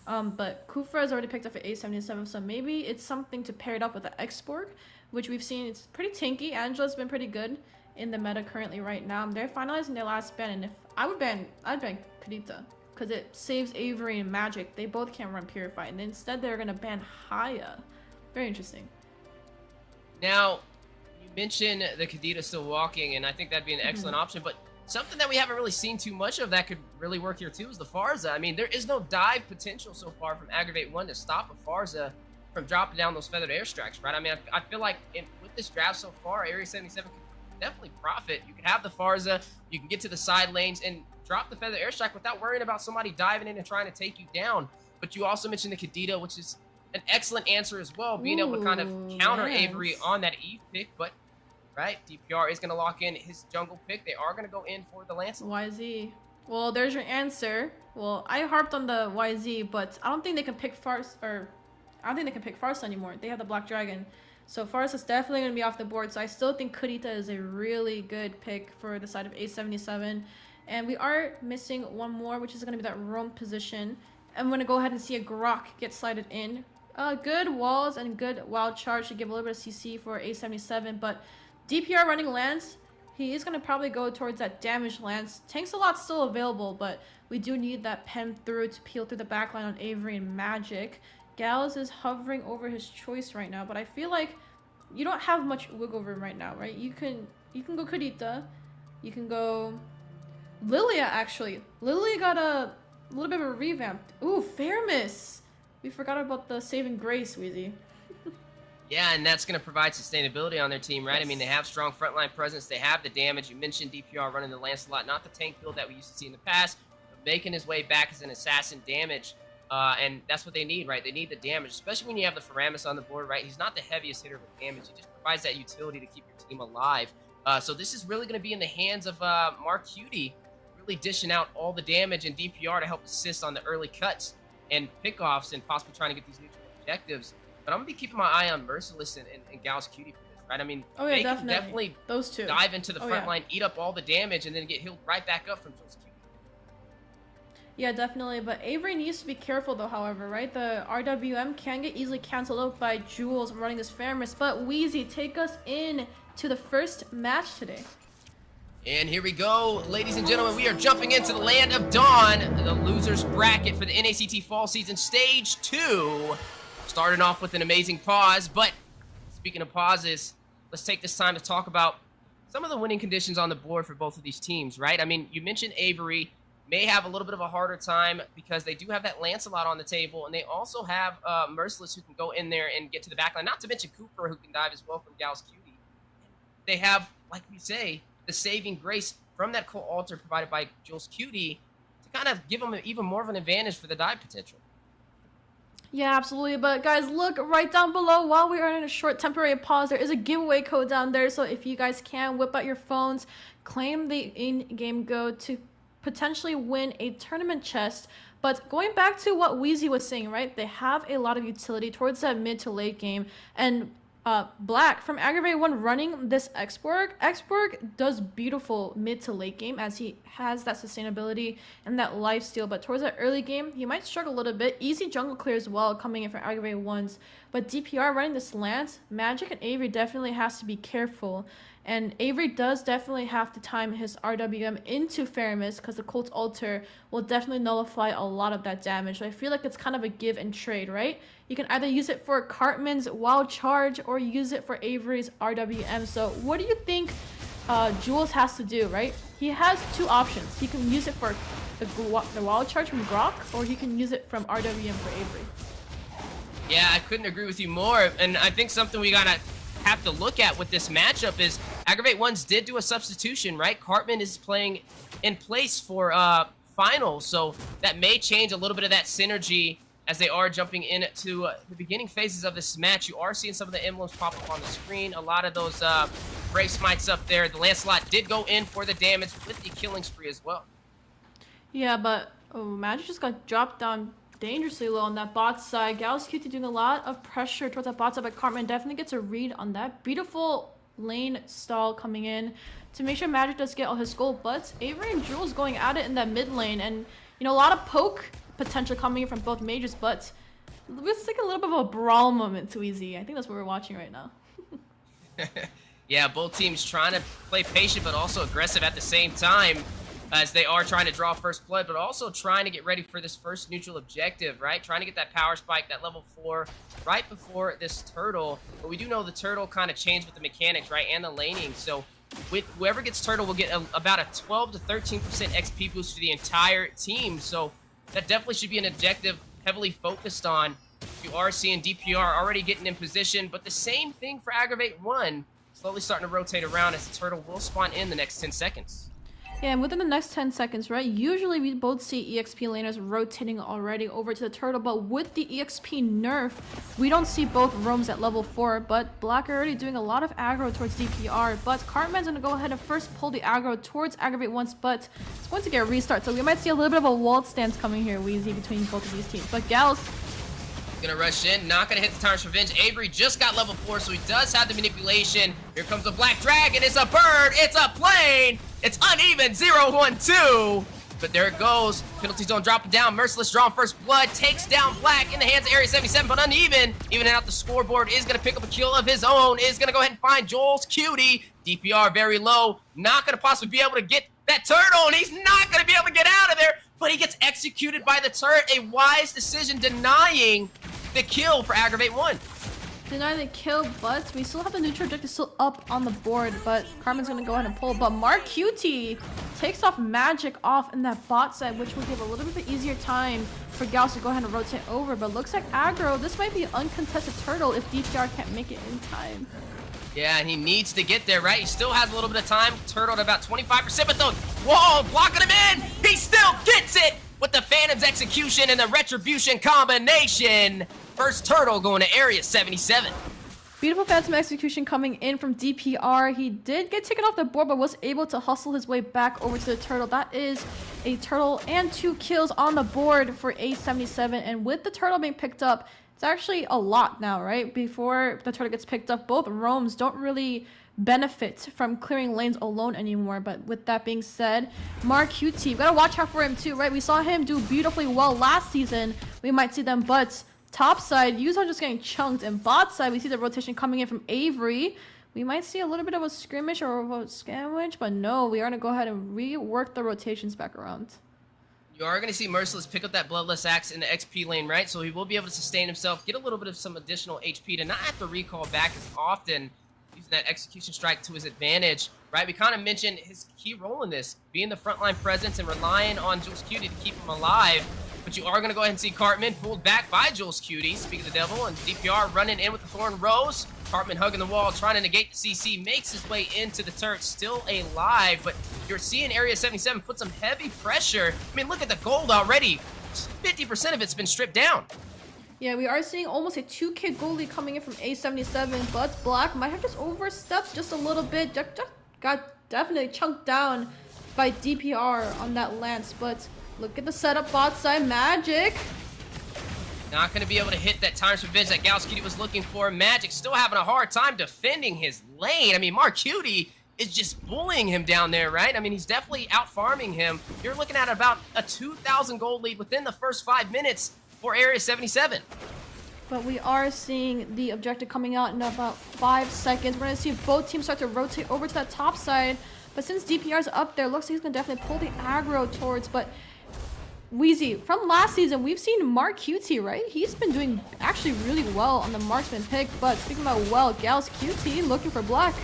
But Kufra has already picked up for A77, so maybe it's something to pair it up with the X-Borg, which we've seen it's pretty tanky. Angela's been pretty good in the meta currently right now. They're finalizing their last ban, and if I'd ban Kadita, because it saves Avery and Magic. They both can't run Purify, and instead they're gonna ban Haya. Very interesting. Now, you mentioned the Kadita still walking, and I think that'd be an excellent option, but something that we haven't really seen too much of that could really work here too is the Farza. I mean, there is no dive potential so far from AggravateOne to stop a Farza from dropping down those feathered airstrikes, right? I mean, I feel like with this draft so far, Area 77 could definitely profit. You can have the Farza, you can get to the side lanes and drop the feathered airstrike without worrying about somebody diving in and trying to take you down. But you also mentioned the Kadita, which is an excellent answer as well, being able to kind of counter Avery on that Eve pick, but right, DPR is going to lock in his jungle pick. They are going to go in for the Lance. YZ. Well, there's your answer. Well, I harped on the YZ, but I don't think they can pick Farce, or I don't think they can pick Farce anymore. They have the Black Dragon. So Farce is definitely going to be off the board. So I still think Kurita is a really good pick for the side of A77. And we are missing one more, which is going to be that roam position. I'm going to go ahead and see a Grok get slided in. Good walls and good wild charge to give a little bit of CC for A77, but DPR running Lance, he is going to probably go towards that damaged Lance. Tanks a lot still available, but we do need that pen through to peel through the backline on Avery and Magic. Gals is hovering over his choice right now, but I feel like you don't have much wiggle room right now, right? You can go Kurita, you can go Lilia, actually. Lilia got a little bit of a revamp. Ooh, fair miss. We forgot about the saving grace, Weezy. Yeah, and that's going to provide sustainability on their team, right? I mean, they have strong frontline presence. They have the damage. You mentioned DPR running the Lancelot, not the tank build that we used to see in the past, but making his way back as an assassin damage. And that's what they need, right? They need the damage, especially when you have the Faramis on the board, right? He's not the heaviest hitter with damage. He just provides that utility to keep your team alive. So this is really going to be in the hands of Mark Cutie, really dishing out all the damage and DPR to help assist on the early cuts and pickoffs and possibly trying to get these neutral objectives. But I'm going to be keeping my eye on Merciless and Gauss Cutie for this, right? I mean, they can definitely those two dive into the front line, eat up all the damage, and then get healed right back up from Jules Cutie. Yeah, definitely. But Avery needs to be careful, though, however, right? The RWM can get easily canceled out by Jules running this Faramis. But Wheezy, take us in to the first match today. And here we go, ladies and gentlemen. We are jumping into the land of Dawn, the losers bracket for the NACT Fall Season Stage 2. Starting off with an amazing pause, but speaking of pauses, let's take this time to talk about some of the winning conditions on the board for both of these teams, right? I mean, you mentioned Avery may have a little bit of a harder time because they do have that Lancelot on the table, and they also have Merciless who can go in there and get to the backline, not to mention Cooper who can dive as well from Gauss Cutie. They have, like we say, the saving grace from that Cold Altar provided by Jules Cutie to kind of give them even more of an advantage for the dive potential. Yeah, absolutely. But guys, look right down below. While we are in a short temporary pause, there is a giveaway code down there. So if you guys can, whip out your phones, claim the in-game go to potentially win a tournament chest. But going back to what Wheezy was saying, right? They have a lot of utility towards that mid to late game. And Black from AggravateOne running this Exborg. Exborg does beautiful mid to late game as he has that sustainability and that lifesteal, but towards that early game, he might struggle a little bit. Easy jungle clear as well coming in from AggravateOnes, but DPR running this Lance, Magic and Avery definitely has to be careful. And Avery does definitely have to time his RWM into Faramis because the Cold Altar will definitely nullify a lot of that damage. So I feel like it's kind of a give and trade, right? You can either use it for Cartman's Wild Charge or use it for Avery's RWM. So what do you think Jules has to do, right? He has two options. He can use it for the Wild Charge from Grok, or he can use it from RWM for Avery. Yeah, I couldn't agree with you more. And I think something we gotta have to look at with this matchup is AggravateOnes did do a substitution, right? Cartman is playing in place for finals, so that may change a little bit of that synergy as they are jumping into the beginning phases of this match. You are seeing some of the emblems pop up on the screen. A lot of those Brave Smites up there. The Lancelot did go in for the damage with the killing spree as well. Yeah, but Magic just got dropped down dangerously low on that bot side. Gauss Cutie doing a lot of pressure towards that bot side, but Cartman definitely gets a read on that. Beautiful lane stall coming in to make sure Magic does get all his gold, but Avery and Jules going at it in that mid lane, and you know, a lot of poke potential coming in from both majors, but it's like a little bit of a brawl moment to Easy. I think that's what we're watching right now. Yeah, both teams trying to play patient but also aggressive at the same time as they are trying to draw first blood, but also trying to get ready for this first neutral objective, right? Trying to get that power spike, that level 4, right before this turtle. But we do know the turtle kind of changed with the mechanics, right? And the laning. So with whoever gets turtle will get about a 12 to 13% XP boost for the entire team. So that definitely should be an objective heavily focused on. You are seeing DPR already getting in position, but the same thing for AggravateOne, slowly starting to rotate around as the turtle will spawn in the next 10 seconds. Yeah, and within the next 10 seconds, right, usually we both see EXP laners rotating already over to the turtle, but with the EXP nerf, we don't see both roams at level 4, but Black are already doing a lot of aggro towards DPR, but Cartman's going to go ahead and first pull the aggro towards AggravateOne, but it's going to get a restart, so we might see a little bit of a walled stance coming here, Wheezy, between both of these teams. But Gauss gonna rush in, not gonna hit the Timer's Revenge. Avery just got level 4, so he does have the manipulation. Here comes the Black Dragon. It's a bird, it's a plane, it's uneven, 0-1-2. But there it goes. Penalty zone dropping down. Merciless drawing first blood, takes down Black in the hands of Area 77, but uneven. Even out the scoreboard, is gonna pick up a kill of his own, is gonna go ahead and find Joel's Cutie. DPR very low, not gonna possibly be able to get that turtle, and he's not gonna be able to get out of there, but he gets executed by the turret. A wise decision denying the kill for AggravateOne. deny the kill, but we still have the neutral objective still up on the board, but Carmen's gonna go ahead and pull. But Mark QT takes off Magic off in that bot side, which will give a little bit of an easier time for Gauss to go ahead and rotate over. But looks like aggro, this might be an uncontested turtle if DPR can't make it in time. Yeah, and he needs to get there, right? He still has a little bit of time. Turtle at about 25%, but the wall blocking him in. He still gets it with the Phantom's execution and the Retribution combination. First turtle going to area 77. Beautiful Phantom execution coming in from DPR. He did get taken off the board, but was able to hustle his way back over to the turtle. That is a turtle and 2 kills on the board for A77. And with the turtle being picked up, it's actually a lot now, right? Before the turtle gets picked up, both roams don't really benefit from clearing lanes alone anymore. But with that being said, Mark QT, we gotta watch out for him too, right? We saw him do beautifully well last season. We might see them, but top side, Yuzo just getting chunked, and bot side, we see the rotation coming in from Avery. We might see a little bit of a skirmish or a sandwich, but no, we are gonna go ahead and rework the rotations back around. You are going to see Merciless pick up that Bloodless Axe in the XP lane, right? So he will be able to sustain himself, get a little bit of some additional HP to not have to recall back as often, using that Execution Strike to his advantage, right? We kind of mentioned his key role in this, being the frontline presence and relying on Jules Cutie to keep him alive. But you are going to go ahead and see Cartman pulled back by Jules Cutie, speak of the devil, and DPR running in with the Thorn Rose. Cartman hugging the wall, trying to negate the CC, makes his way into the turret, still alive, but you're seeing Area 77 put some heavy pressure. I mean, look at the gold already. 50% of it's been stripped down. Yeah, we are seeing almost a 2K goalie coming in from A77, but Black might have just overstepped just a little bit. Just got definitely chunked down by DPR on that lance, but look at the setup bot side. Magic not going to be able to hit that Time's Revenge that Gauss Cutie was looking for. Magic still having a hard time defending his lane. I mean, Mark Cutie is just bullying him down there, right? I mean, he's definitely out-farming him. You're looking at about a 2,000 gold lead within the first 5 minutes for Area 77. But we are seeing the objective coming out in about 5 seconds. We're going to see both teams start to rotate over to that top side. But since DPR's up there, looks like he's going to definitely pull the aggro towards, but Wheezy, from last season, we've seen Mark QT, right? He's been doing actually really well on the marksman pick, but speaking about well, Gauss QT looking for Black.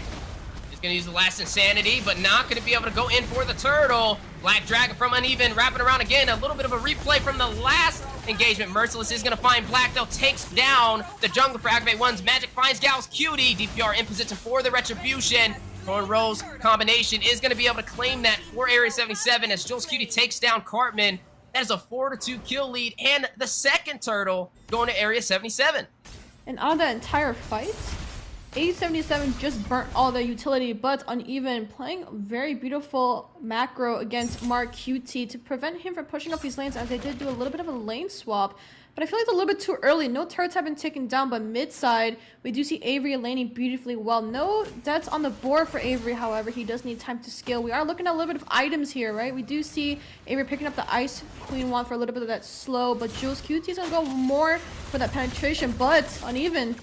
He's going to use the last Insanity, but not going to be able to go in for the turtle. Black Dragon from Uneven, wrapping around again. A little bit of a replay from the last engagement. Merciless is going to find Black, though, takes down the jungle for AggravateOne's. Magic finds Gauss Cutie. DPR in position for the Retribution. Thorn Rose combination is going to be able to claim that for Area 77 as Jules Cutie takes down Cartman. That is a 4-2 kill lead, and the second turtle going to Area 77. And out of that entire fight, A77 just burnt all their utility, but Uneven playing very beautiful macro against Mark QT to prevent him from pushing up these lanes, as they did do a little bit of a lane swap. But I feel like it's a little bit too early. No turrets have been taken down, but mid-side, we do see Avery laning beautifully well. No deaths on the board for Avery, however. He does need time to scale. We are looking at a little bit of items here, right? We do see Avery picking up the Ice Queen wand for a little bit of that slow, but Jules QT is going to go more for that penetration, but Uneven.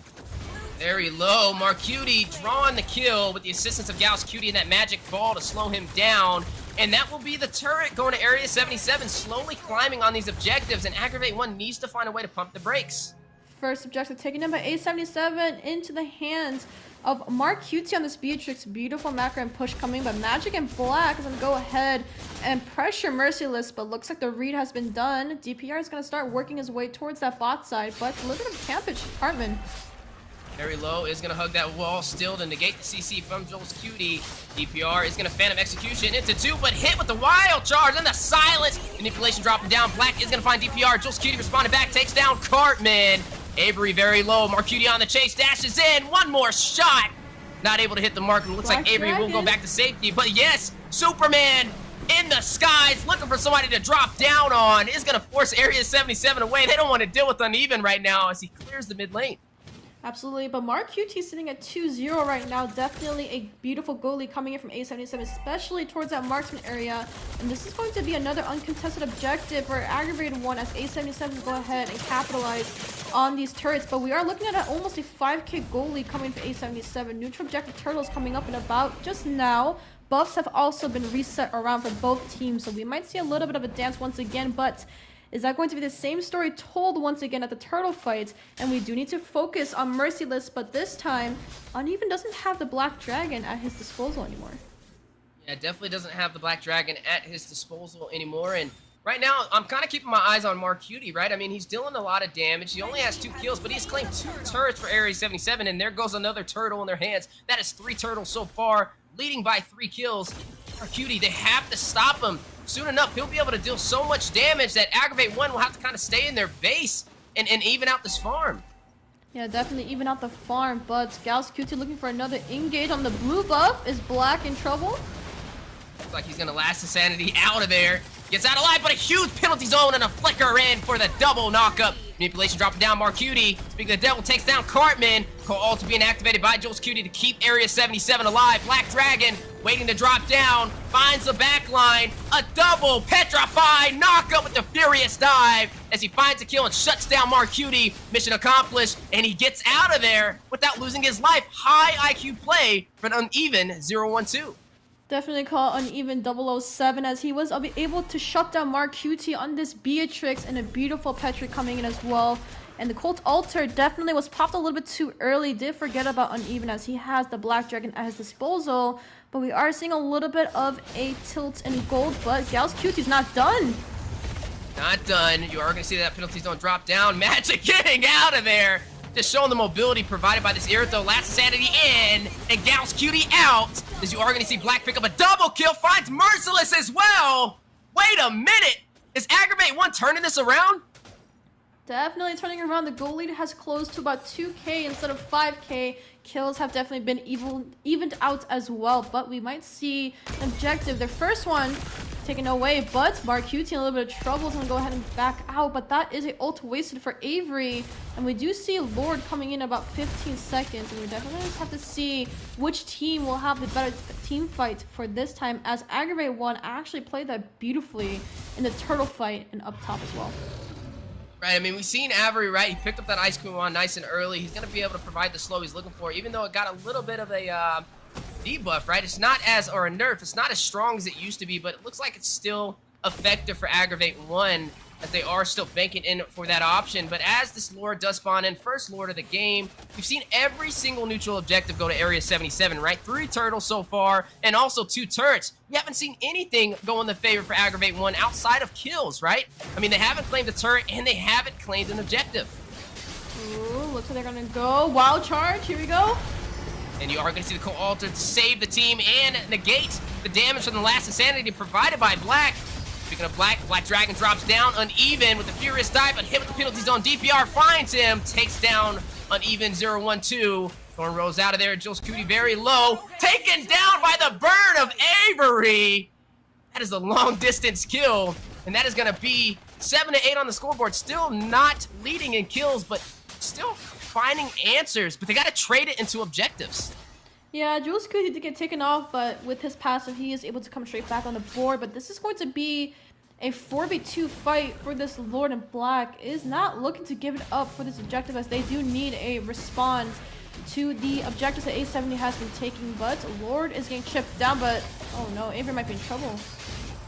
Very low. Mark Cutie drawing the kill with the assistance of Gauss Cutie and that magic ball to slow him down. And that will be the turret going to Area 77, slowly climbing on these objectives, and AggravateOne needs to find a way to pump the brakes. First objective taken in by A77 into the hands of Mark QT on this Beatrix. Beautiful macro and push coming, but Magic and Black is going to go ahead and pressure Merciless, but looks like the read has been done. DPR is going to start working his way towards that bot side, but look at the campage, Hartman. Very low is going to hug that wall still to negate the CC from Jules Cutie. DPR is going to Phantom Execution into 2, but hit with the wild charge and the silence. Manipulation dropping down. Black is going to find DPR. Jules Cutie responding back, takes down Cartman. Avery very low. Mark Cutie on the chase, dashes in. One more shot. Not able to hit the mark. It looks like Avery will go back to safety. But yes, Superman in the skies, looking for somebody to drop down on, is going to force Area 77 away. They don't want to deal with Uneven right now as he clears the mid lane. Absolutely, but Mark QT sitting at 2-0 right now. Definitely a beautiful goalie coming in from A77, especially towards that marksman area. And this is going to be another uncontested objective for AggravateOne as A77 go ahead and capitalize on these turrets. But we are looking at almost a 5K goalie coming from A77. Neutral objective turtles coming up in about just now. Buffs have also been reset around for both teams, so we might see a little bit of a dance once again, but Is that going to be the same story told once again at the turtle fight? And we do need to focus on Merciless, but this time, Uneven doesn't have the Black Dragon at his disposal anymore. Yeah, definitely doesn't have the Black Dragon at his disposal anymore. And right now, I'm kind of keeping my eyes on Marcutie, right? I mean, he's dealing a lot of damage. He only has 2 kills, but he's claimed 2 turrets for Area 77, and there goes another turtle in their hands. That is 3 turtles so far, leading by 3 kills. Marcutie, they have to stop him. Soon enough, he'll be able to deal so much damage that AggravateOne will have to kind of stay in their base and even out this farm. Yeah, definitely even out the farm, but Gauss QT looking for another engage on the blue buff. Is Black in trouble? Looks like he's going to last his sanity out of there. Gets out alive, but a huge penalty zone and a flicker in for the double knockup. Manipulation dropping down Marcutie. Speaking of the devil, takes down Cartman. Co-alter being activated by Jules Cutie to keep Area 77 alive. Black Dragon waiting to drop down. Finds the back line. A double petrify knockup with the furious dive as he finds a kill and shuts down Marcutie. Mission accomplished, and he gets out of there without losing his life. High IQ play for an Uneven 0-1-2. Definitely call Uneven 007 as he was able to shut down Marcutie on this Beatrix and a beautiful Petri coming in as well. And the Cult Altar definitely was popped a little bit too early. Did forget about Uneven as he has the Black Dragon at his disposal. But we are seeing a little bit of a tilt in gold, but Gauss Cutie's not done. Not done. You are going to see that penalties don't drop down. Magic getting out of there. Just showing the mobility provided by this Irithel. Last Sanity in, and Gauss Cutie out. As you are going to see Black pick up a double kill, finds Merciless as well. Wait a minute. Is AggravateOne turning this around? Definitely turning around. The goal lead has closed to about 2k instead of 5k. Kills have definitely been evened out as well, but we might see an objective. Their first one taken away, but Marcutie in a little bit of trouble is going to go ahead and back out, but that is an ult wasted for Avery, and we do see Lord coming in about 15 seconds, and we definitely just have to see which team will have the better team fight for this time, as AggravateOne actually played that beautifully in the turtle fight and up top as well. Right, I mean, we've seen Avery, right? He picked up that Ice Cream on nice and early. He's going to be able to provide the slow he's looking for, even though it got a little bit of a debuff, right? It's not as, or a nerf, it's not as strong as it used to be, but it looks like it's still effective for AggravateOne, as they are still banking in for that option. But as this Lord does spawn in, first Lord of the game, we've seen every single neutral objective go to Area 77, right? 3 turtles so far, and also 2 turrets. We haven't seen anything go in the favor for AggravateOne outside of kills, right? I mean, they haven't claimed a turret, and they haven't claimed an objective. Ooh, looks like they're gonna go. Wild charge, here we go. And you are going to see the Co-Alter to save the team and negate the damage from the last Insanity provided by Black. Speaking of Black, Black Dragon drops down Uneven with the Furious Dive, but hit with the penalty zone. DPR finds him, takes down Uneven 0-1-2. Thorn rolls out of there. Jules Cutie very low, taken down by the burn of Avery. That is a long distance kill, and that is going to be 7-8 on the scoreboard. Still not leading in kills, but still finding answers, but they got to trade it into objectives. Yeah, Jules Cutie did get taken off, but with his passive, he is able to come straight back on the board. But this is going to be a 4v2 fight for this Lord in Black. Is not looking to give it up for this objective, as they do need a response to the objectives that A70 has been taking. But Lord is getting chipped down, but oh no, Avery might be in trouble.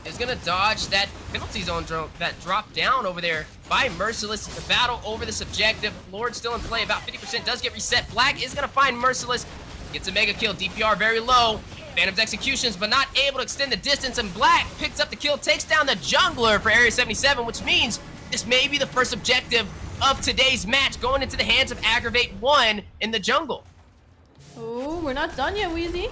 Is going to dodge that penalty zone that dropped down over there by Merciless. The battle over this objective. Lord still in play, about 50%, does get reset. Black is going to find Merciless. Gets a mega kill. DPR very low. Phantom's executions, but not able to extend the distance. And Black picks up the kill, takes down the jungler for Area 77, which means this may be the first objective of today's match, going into the hands of AggravateOne in the jungle. Oh, we're not done yet, Wheezy.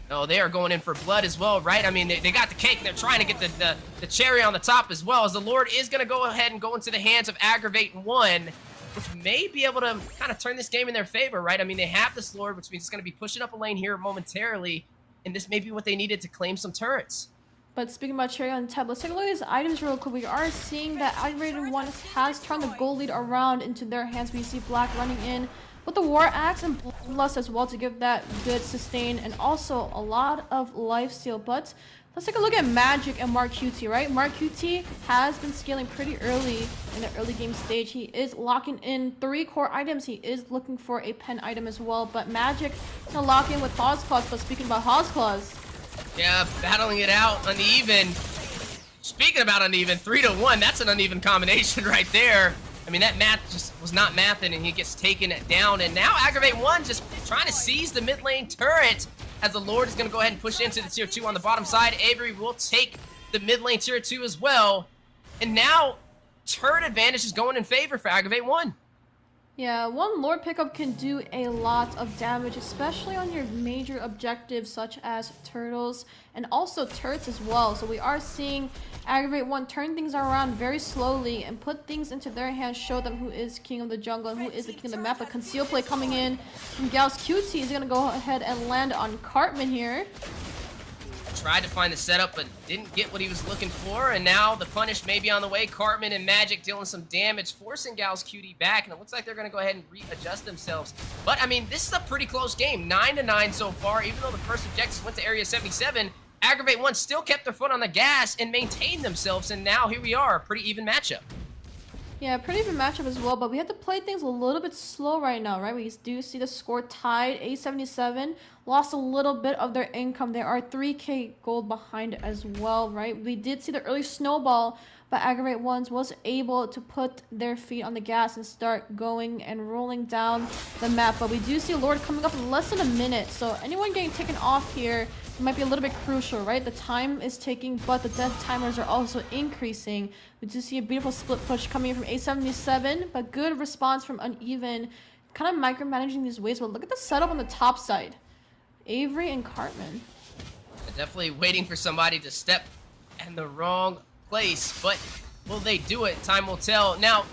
No, they are going in for blood as well, right? I mean, they got the cake, and they're trying to get the cherry on the top as well, as the Lord is going to go ahead and go into the hands of AggravateOne, which may be able to kind of turn this game in their favor, right? I mean, they have this Lord, which means it's going to be pushing up a lane here momentarily, and this may be what they needed to claim some turrets. But speaking about cherry on the tab, let's take a look at his items real quick. We are seeing that AggravateOne has turned the gold lead around into their hands. We see Black running in with the War Axe and Bloodlust as well to give that good sustain, and also a lot of lifesteal. But let's take a look at Magic and Marcutie, right? Marcutie has been scaling pretty early in the early game stage. He is locking in 3 core items. He is looking for a pen item as well. But Magic is gonna lock in with Hawes Claws. But speaking about Hawes Claws, yeah, battling it out Uneven. Speaking about uneven, 3-1, that's an uneven combination right there. I mean, that math just was not mathing, and he gets taken down. And now AggravateOne just trying to seize the mid lane turret, as the Lord is going to go ahead and push into the tier 2 on the bottom side. Avery will take the mid lane tier 2 as well. And now, turret advantage is going in favor for AggravateOne. Yeah, one Lord pickup can do a lot of damage, especially on your major objectives such as turtles and also turrets as well. So we are seeing AggravateOne turn things around very slowly and put things into their hands, show them who is king of the jungle and who is the king of the map. A conceal play coming in from Gauss QT is going to go ahead and land on Cartman here. Tried to find the setup, but didn't get what he was looking for, and now the punish may be on the way. Cartman and Magic dealing some damage, forcing Gauss QT back, and it looks like they're going to go ahead and readjust themselves. But, I mean, this is a pretty close game. 9-9 so far, even though the first objectives went to Area 77. AggravateOne still kept their foot on the gas and maintained themselves, and now here we are, a pretty even matchup. Yeah, pretty even matchup as well, but we have to play things a little bit slow right now, right? We do see the score tied. A77 lost a little bit of their income. They are 3k gold behind as well, right? We did see the early snowball, but AggravateOne was able to put their feet on the gas and start going and rolling down the map. But we do see Lord coming up in less than a minute, so anyone getting taken off here might be a little bit crucial, right? The time is ticking, but the death timers are also increasing. We do see a beautiful split push coming in from A77, but good response from Uneven, kind of micromanaging these waves. But look at the setup on the top side. Avery and Cartman. Definitely waiting for somebody to step in the wrong place, but will they do it? Time will tell. Now,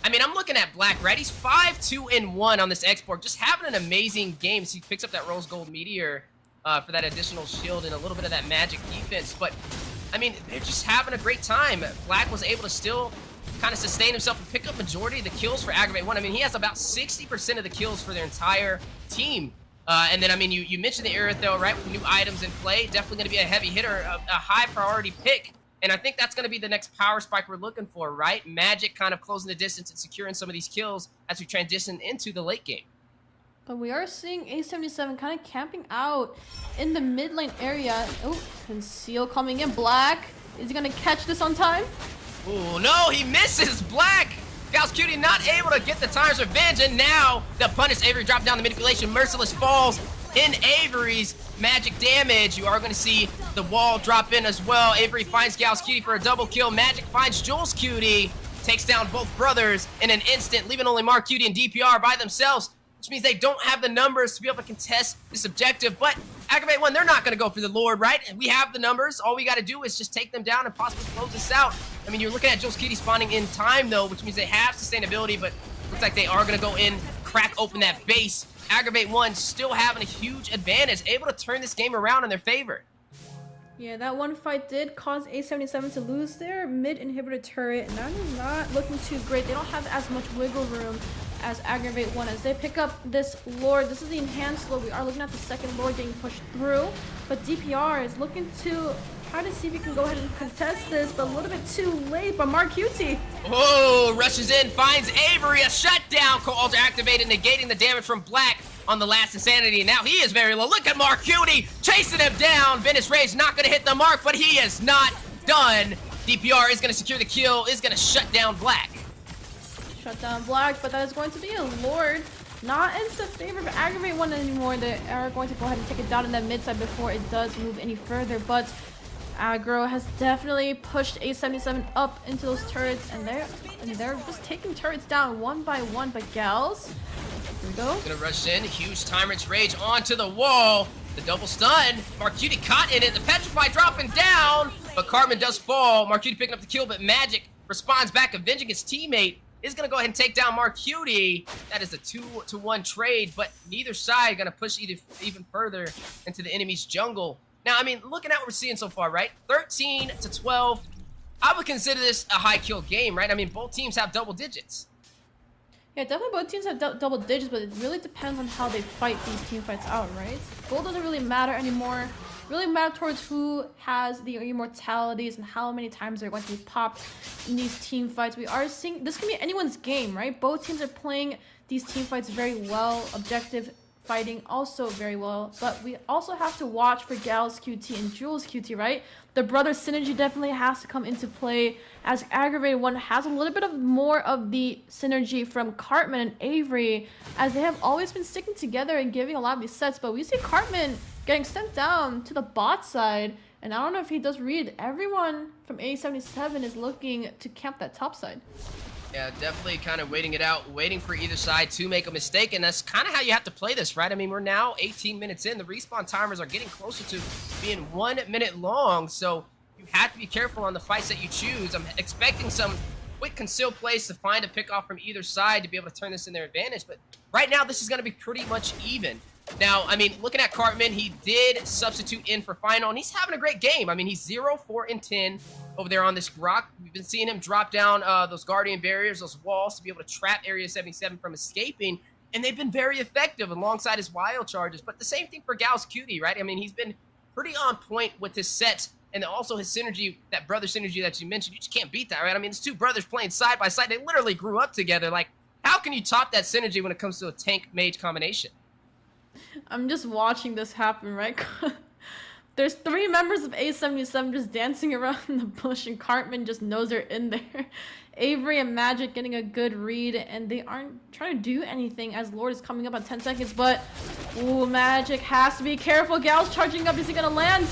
I mean, I'm looking at Black, right? He's 5-2-1 on this export, just having an amazing game. So he picks up that Rose Gold Meteor for that additional shield and a little bit of that magic defense. But, I mean, they're just having a great time. Black was able to still kind of sustain himself and pick up majority of the kills for AggravateOne. I mean, he has about 60% of the kills for their entire team. And then, I mean, you mentioned the Aerithel, right, with new items in play. Definitely going to be a heavy hitter, a high priority pick. And I think that's going to be the next power spike we're looking for, right? Magic kind of closing the distance and securing some of these kills as we transition into the late game. But we are seeing A77 kind of camping out in the mid lane area. Oh, conceal coming in. Black, is he going to catch this on time? Oh, no, he misses. Black. Gauss QT not able to get the time's revenge, and now the punish. Avery dropped down the manipulation. Merciless falls in Avery's magic damage. You are going to see the wall drop in as well. Avery finds Gauss QT for a double kill. Magic finds Jules QT, takes down both brothers in an instant, leaving only Mark QT and DPR by themselves, which means they don't have the numbers to be able to contest this objective. But AggravateOne, they're not going to go for the Lord, right? We have the numbers. All we got to do is just take them down and possibly close this out. I mean, you're looking at Jules QT spawning in time, though, which means they have sustainability, but looks like they are going to go in, crack open that base. AggravateOne still having a huge advantage, able to turn this game around in their favor. Yeah, that one fight did cause A77 to lose their mid-inhibitor turret, and that is not looking too great. They don't have as much wiggle room as AggravateOne as they pick up this Lord. This is the enhanced Lord. We are looking at the second Lord getting pushed through, but DPR is looking to try to see if he can go ahead and contest this, but a little bit too late. But Mark QT. Oh, rushes in, finds Avery, a shutdown. Co-alter activated, negating the damage from Black on the last Insanity. Now he is very low. Look at Mark QT chasing him down. Venice Ray's not going to hit the mark, but he is not done. DPR is going to secure the kill, is going to shut down Black. Shut down Black, but that is going to be a Lord. Not in the favor of AggravateOne anymore. They are going to go ahead and take it down in that mid side before it does move any further, but Aggro has definitely pushed A77 up into those turrets, and they're just taking turrets down one by one. But Gals, here we go. Gonna rush in, huge Tyrant's Rage onto the wall. The double stun. Mark QT caught in it. The Petrify dropping down, but Cartman does fall. Mark QT picking up the kill, but Magic responds back, avenging his teammate. Is gonna go ahead and take down Mark QT. That is a 2-to-1 trade, but neither side gonna push even further into the enemy's jungle. Now, I mean, looking at what we're seeing so far, right? 13-12. I would consider this a high kill game, right? I mean, both teams have double digits. Yeah, definitely both teams have double digits, but it really depends on how they fight these team fights out, right? Gold doesn't really matter anymore. Really matter towards who has the immortalities and how many times they're going to be popped in these team fights. We are seeing, this can be anyone's game, right? Both teams are playing these team fights very well. Objective fighting also very well. But we also have to watch for Gal's QT and Jules QT, right? The brother synergy definitely has to come into play, as AggravateOne has a little bit of more of the synergy from Cartman and Avery, as they have always been sticking together and giving a lot of these sets. But we see Cartman getting sent down to the bot side, and I don't know if he does read. Everyone from A77 is looking to camp that top side. Yeah, definitely kind of waiting it out, waiting for either side to make a mistake, and that's kind of how you have to play this, right? I mean, we're now 18 minutes in. The respawn timers are getting closer to being 1 minute long, so you have to be careful on the fights that you choose. I'm expecting some quick concealed plays to find a pick off from either side to be able to turn this in their advantage, but right now this is going to be pretty much even. Now, I mean, looking at Cartman, he did substitute in for Final, and he's having a great game. I mean, he's 0, 4, and 10 over there on this rock. We've been seeing him drop down those Guardian barriers, those walls, to be able to trap Area 77 from escaping, and they've been very effective alongside his wild charges. But the same thing for Gal's Cutie, right? I mean, he's been pretty on point with his sets, and also his synergy, that brother synergy that you mentioned. You just can't beat that, right? I mean, it's two brothers playing side by side. They literally grew up together. Like, how can you top that synergy when it comes to a tank-mage combination? I'm just watching this happen, right? There's 3 members of A77 just dancing around in the bush, and Cartman just knows they're in there. Avery and Magic getting a good read, and they aren't trying to do anything as Lord is coming up on 10 seconds, but ooh, Magic has to be careful. Gal's charging up. Is he gonna land?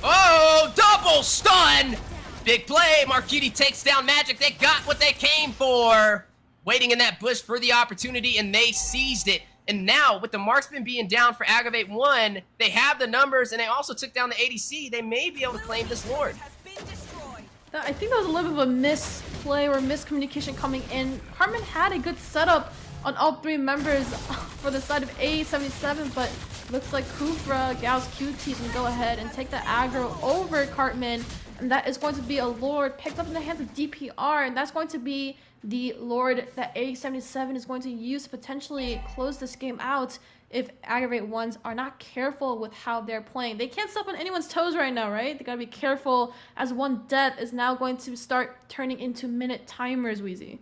Oh, double stun! Big play. Marquiti takes down Magic. They got what they came for. Waiting in that bush for the opportunity, and they seized it. And now, with the marksman being down for AggravateOne, they have the numbers, and they also took down the ADC. They may be able to claim this Lord. I think that was a little bit of a misplay or miscommunication coming in. Cartman had a good setup on all 3 members for the side of A77, but looks like Kufra, Gal's QT can go ahead and take the aggro over Cartman, and that is going to be a Lord picked up in the hands of DPR, and that's going to be the Lord that A77 is going to use to potentially close this game out if AggravateOnes are not careful with how they're playing. They can't step on anyone's toes right now, right? They gotta be careful, as one death is now going to start turning into minute timers, Wheezy.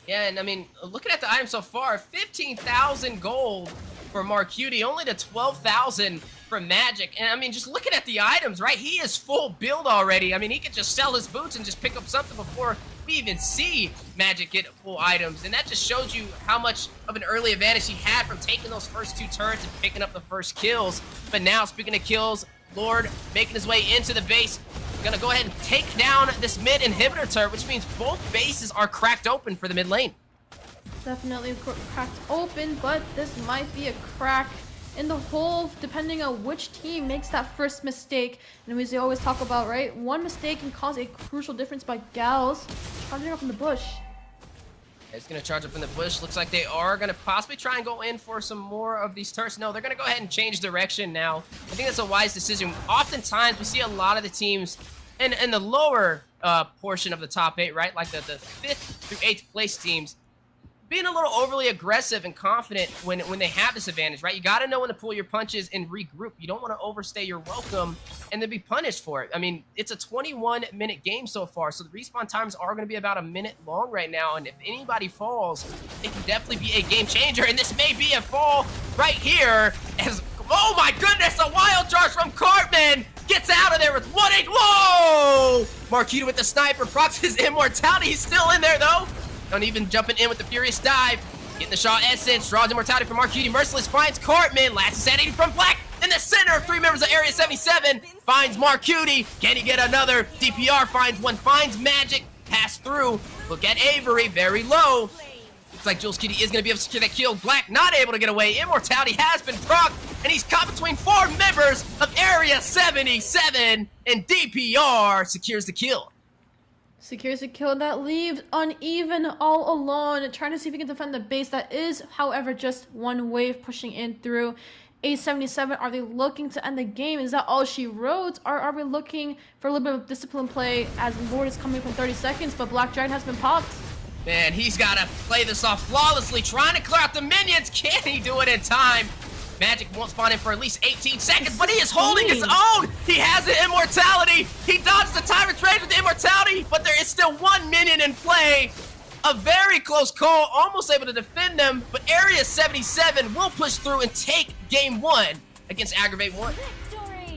Yeah, and I mean, looking at the items so far, 15,000 gold for Marquiti, only to 12,000 for Magic. And I mean, just looking at the items, right? He is full build already. I mean, he could just sell his boots and just pick up something before we even see Magic get full items. And that just shows you how much of an early advantage he had from taking those first 2 turrets and picking up the first kills. But now, speaking of kills, Lord making his way into the base. Gonna go ahead and take down this mid inhibitor turret, which means both bases are cracked open for the mid lane. Definitely cracked open, but this might be a crack in the hole, depending on which team makes that first mistake. And as we always talk about, right? One mistake can cause a crucial difference by Gals charging up in the bush. It's going to charge up in the bush. Looks like they are going to possibly try and go in for some more of these turrets. No, they're going to go ahead and change direction now. I think that's a wise decision. Oftentimes, we see a lot of the teams in the lower portion of the top 8, right? Like the 5th through 8th place teams, being a little overly aggressive and confident when they have this advantage, right? You got to know when to pull your punches and regroup. You don't want to overstay your welcome and then be punished for it. I mean, it's a 21-minute game so far, so the respawn times are going to be about a minute long right now, and if anybody falls, it can definitely be a game changer, and this may be a fall right here as, oh my goodness, a wild charge from Cartman gets out of there with 1-8. Whoa! Marquita with the sniper procs his immortality. He's still in there, though. Uneven jumping in with the furious dive. Getting the shot essence. Draws immortality from Marquiti. Merciless finds Cartman. Last insanity from Black. In the center, 3 members of Area 77. Finds Marquiti. Can he get another? DPR finds one. Finds Magic. Pass through. Look at Avery. Very low. Looks like Jules Kitty is going to be able to secure that kill. Black not able to get away. Immortality has been procced. And he's caught between 4 members of Area 77. And DPR secures the kill. Secures a kill that leaves Uneven all alone, trying to see if he can defend the base. That is, however, just one wave pushing in through. A77, are they looking to end the game? Is that all she wrote? Or are we looking for a little bit of discipline play as Lord is coming from 30 seconds, but Black Dragon has been popped? Man, he's got to play this off flawlessly, trying to clear out the minions. Can he do it in time? Magic won't spawn in for at least 18 seconds, but he is holding his own. He has the immortality. He dodged the timer trade with the immortality, but there is still 1 minion in play. A very close call, almost able to defend them, but Area 77 will push through and take game 1 against AggravateOne.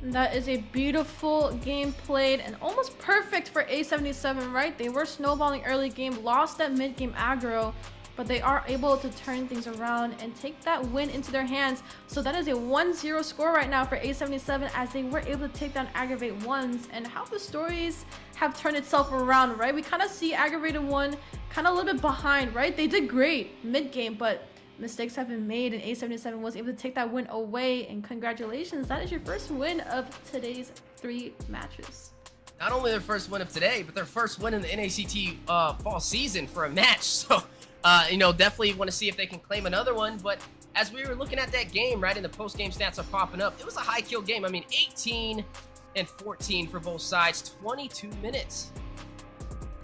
That is a beautiful game played and almost perfect for A77, right? They were snowballing early game, lost that mid game aggro, but they are able to turn things around and take that win into their hands. So that is a 1-0 score right now for A77 as they were able to take down AggravateOne, and how the stories have turned itself around, right? We kind of see AggravateOne kind of a little bit behind, right? They did great mid game, but mistakes have been made, and A77 was able to take that win away. And congratulations, that is your first win of today's 3 matches. Not only their first win of today, but their first win in the NACT fall season for a match. So, you know, definitely want to see if they can claim another one. But as we were looking at that game, right, and the post-game stats are popping up, it was a high kill game. I mean, 18 and 14 for both sides, 22 minutes.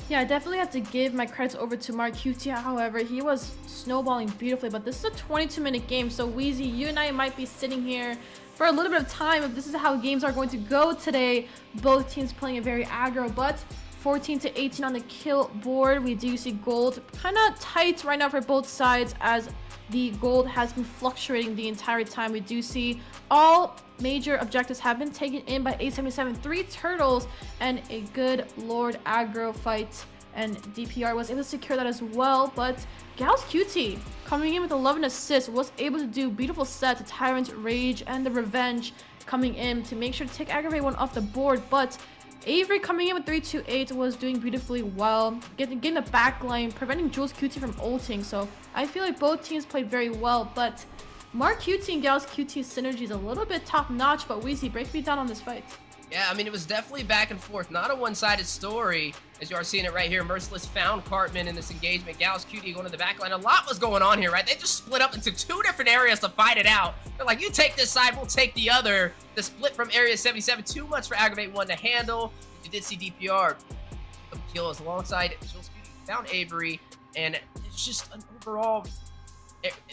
Yeah, I definitely have to give my credits over to Mark Cutia. However, he was snowballing beautifully, but this is a 22-minute game. So Wheezy, you and I might be sitting here for a little bit of time if this is how games are going to go today. Both teams playing a very aggro, but 14 to 18 on the kill board. We do see gold kind of tight right now for both sides, as the gold has been fluctuating the entire time. We do see all major objectives have been taken in by A77, 3 turtles, and a good Lord aggro fight, and DPR was able to secure that as well. But Gals QT coming in with 11 assists was able to do beautiful set to Tyrant's Rage and the Revenge coming in to make sure to take AggravateOne off the board. But Avery coming in with 328 was doing beautifully well, getting the back line, preventing Jules QT from ulting. So I feel like both teams played very well, but Mark QT and Gals QT's synergy is a little bit top notch. But Weezy, break me down on this fight. Yeah, I mean, it was definitely back and forth, not a one-sided story, as you are seeing it right here. Merciless found Cartman in this engagement. Gals QT going to the back line. A lot was going on here, right? They just split up into 2 different areas to fight it out. They're like, you take this side, we'll take the other. The split from Area 77, too much for AggravateOne to handle. You did see DPR kills alongside Jules QT, found Avery, and it's just an overall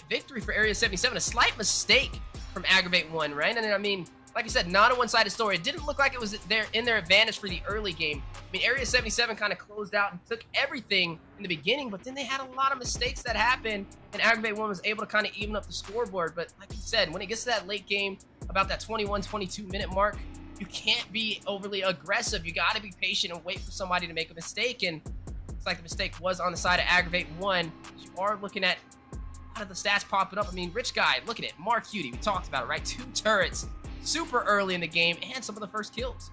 victory for Area 77. A slight mistake from AggravateOne, right? And I mean, like I said, not a one-sided story. It didn't look like it was in their advantage for the early game. I mean, Area 77 kind of closed out and took everything in the beginning, but then they had a lot of mistakes that happened, and AggravateOne was able to kind of even up the scoreboard. But like you said, when it gets to that late game, about that 21, 22-minute mark, you can't be overly aggressive. You got to be patient and wait for somebody to make a mistake, and it's like the mistake was on the side of AggravateOne. You are looking at a lot of the stats popping up. I mean, Rich Guy, look at it. Mark Cutie, we talked about it, right? 2 turrets super early in the game and some of the first kills.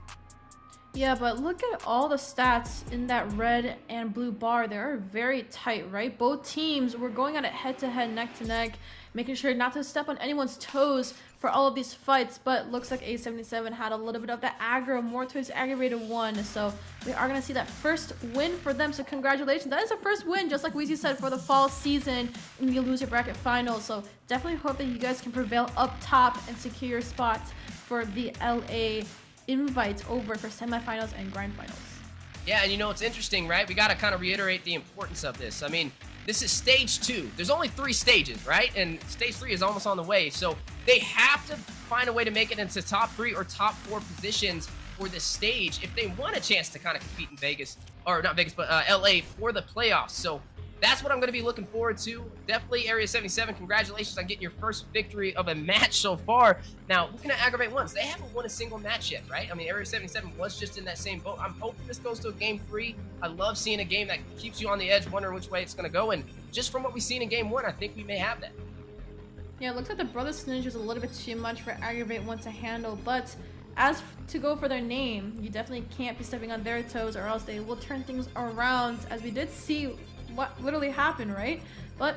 Yeah, but look at all the stats in that red and blue bar. They are very tight, right? Both teams were going at it head-to-head, neck-to-neck, making sure not to step on anyone's toes for all of these fights. But looks like A77 had a little bit of that aggro more towards AggravateOne. So we are going to see that first win for them. So congratulations. That is a first win, just like Weezy said, for the fall season in the loser bracket finals. So definitely hope that you guys can prevail up top and secure your spot for the LA invite over for semifinals and grind finals. Yeah, and you know, it's interesting, right? We got to kind of reiterate the importance of this. I mean, this is stage 2. There's only 3 stages, right? And stage 3 is almost on the way. So they have to find a way to make it into top 3 or top 4 positions for this stage if they want a chance to kind of compete in Vegas, or not Vegas, but LA for the playoffs. So that's what I'm going to be looking forward to. Definitely Area 77, congratulations on getting your first victory of a match so far. Now, looking at AggravateOne, they haven't won a single match yet, right? I mean, Area 77 was just in that same boat. I'm hoping this goes to a game 3. I love seeing a game that keeps you on the edge, wondering which way it's going to go. And just from what we've seen in game 1, I think we may have that. Yeah, it looks like the Brothers Synergy is a little bit too much for AggravateOne to handle, but as to go for their name, you definitely can't be stepping on their toes, or else they will turn things around, as we did see what literally happened, right? But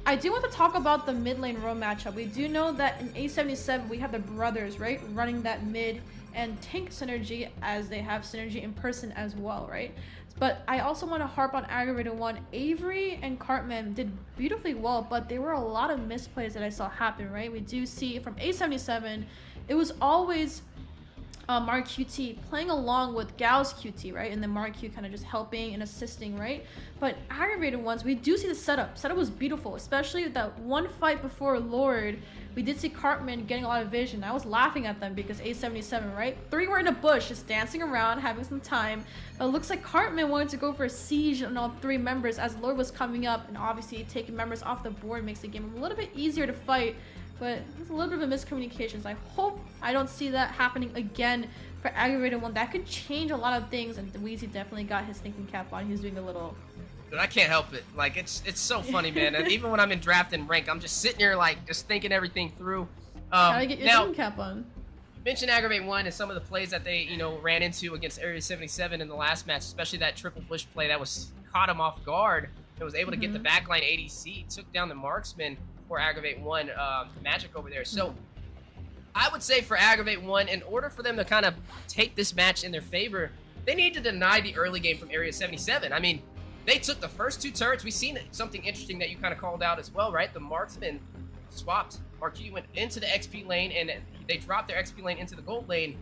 I do want to talk about the mid lane roam matchup. We do know that in A77 we have the brothers, right, running that mid and tank synergy, as they have synergy in person as well, right? But I also want to harp on AggravateOne. Avery and Cartman did beautifully well, but there were a lot of misplays that I saw happen, right? We do see from A77, it was always Mark QT playing along with Gal's QT, right? And then Mark Q kind of just helping and assisting, right? But aggravated ones, we do see the setup. Setup was beautiful, especially that one fight before Lord. We did see Cartman getting a lot of vision. I was laughing at them because A77, right? 3 were in a bush, just dancing around, having some time. But it looks like Cartman wanted to go for a siege on all 3 members as Lord was coming up, and obviously taking members off the board makes the game a little bit easier to fight. But it's a little bit of a miscommunication. So I hope I don't see that happening again for aggravated one. That could change a lot of things, and Weezy definitely got his thinking cap on. He's doing a little... Dude, I can't help it. Like, it's so funny, man. And even when I'm in draft and rank, I'm just sitting here, like, just thinking everything through. Gotta get your thinking cap on. You mentioned AggravateOne and some of the plays that they, you know, ran into against Area 77 in the last match, especially that triple push play that was caught him off guard and was able to get the backline ADC, took down the marksman for AggravateOne, Magic over there. So I would say for AggravateOne, in order for them to kind of take this match in their favor, they need to deny the early game from Area 77. I mean, they took the first 2 turrets. We've seen something interesting that you kind of called out as well, right? The marksman swapped. Marquis went into the XP lane, and they dropped their XP lane into the gold lane,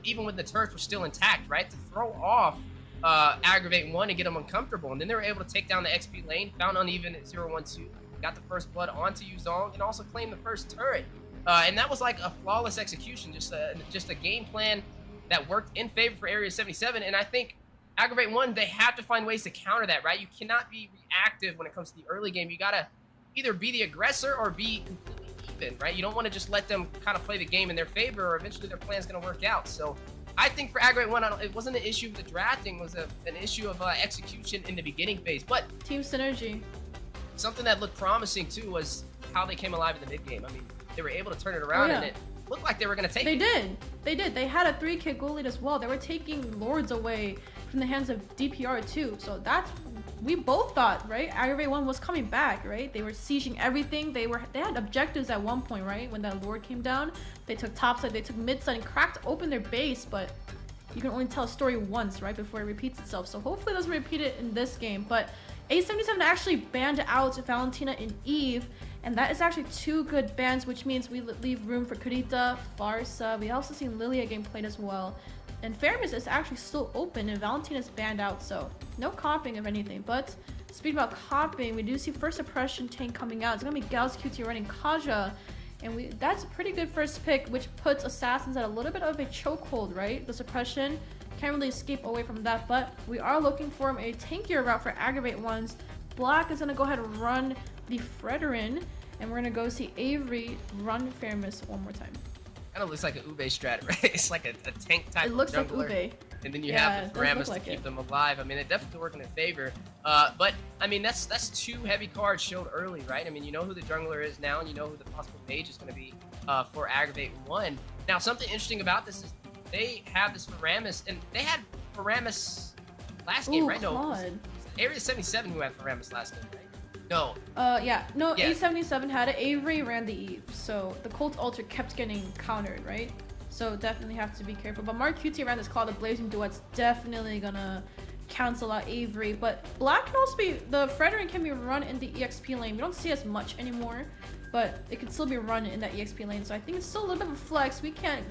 even when the turrets were still intact, right? To throw off AggravateOne and get them uncomfortable. And then they were able to take down the XP lane, found uneven at 0-1-2, got the first blood onto Yuzong, and also claimed the first turret. And that was like a flawless execution, just a game plan that worked in favor for Area 77. And I think AggravateOne, they have to find ways to counter that, right? You cannot be reactive when it comes to the early game. You gotta either be the aggressor or be completely even, right? You don't want to just let them kind of play the game in their favor, or eventually their plan's gonna work out. So I think for AggravateOne, it wasn't an issue of the drafting, it was an issue of execution in the beginning phase. But team synergy. Something that looked promising too was how they came alive in the mid game. I mean, they were able to turn it around, and it looked like they were gonna take it. They did. They had a 3-kill goal lead as well. They were taking Lords away from the hands of DPR too. So that's, we both thought, right? AggravateOne was coming back, right? They were sieging everything. They had objectives at one point, right? When that Lord came down, they took topside, they took midside, and cracked open their base. But you can only tell a story once, right? Before it repeats itself. So hopefully it doesn't repeat it in this game. But A77 actually banned out Valentina and Eve, and that is actually 2 good bans, which means we leave room for Kurita, Farsa. We also seen Lilia getting played as well. And Fairness is actually still open, and Valentina's banned out, so no copying of anything. But speaking about copying, we do see first suppression tank coming out. It's gonna be Gal's QT running Kaja, and that's a pretty good first pick, which puts Assassins at a little bit of a chokehold, right? The suppression can't really escape away from that, but we are looking for a tankier route for AggravateOnes. Black is gonna go ahead and run the Fredrin, and we're gonna go see Avery run Fairness one more time. Kind of looks like an Ube strat, right? It's like a tank type. It looks jungler, like Ube. And then you have the Paramus to keep them alive. I mean, it definitely working in favor. But I mean, that's 2 heavy cards showed early, right? I mean, you know who the jungler is now, and you know who the possible mage is going to be for AggravateOne. Now, something interesting about this is they have this Paramus, and they had Paramus last game, right? No, Area 77 who had Paramus last game, right? No. No, A77 had it. Avery ran the Eve, so the Colt Altar kept getting countered, right? So definitely have to be careful. But Mark QT ran this called the Blazing Duet's definitely gonna cancel out Avery. But Black can also be, the Fredrin can be run in the EXP lane. We don't see as much anymore, but it can still be run in that EXP lane. So I think it's still a little bit of a flex. We can't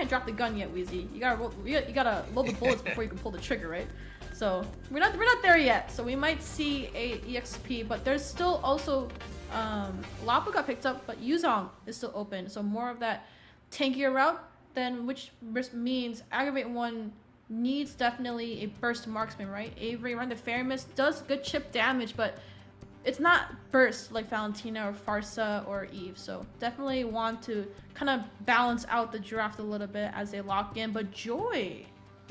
drop the gun yet, Weezy. You gotta load the bullets before you can pull the trigger, right? So we're not there yet. So we might see a EXP, but there's still also Lapu got picked up, but Yuzong is still open. So more of that tankier route, then which means AggravateOne needs definitely a burst marksman, right? Avery run the Fairness does good chip damage, but it's not burst like Valentina or Farsa or Eve. So definitely want to kind of balance out the draft a little bit as they lock in. But Joy,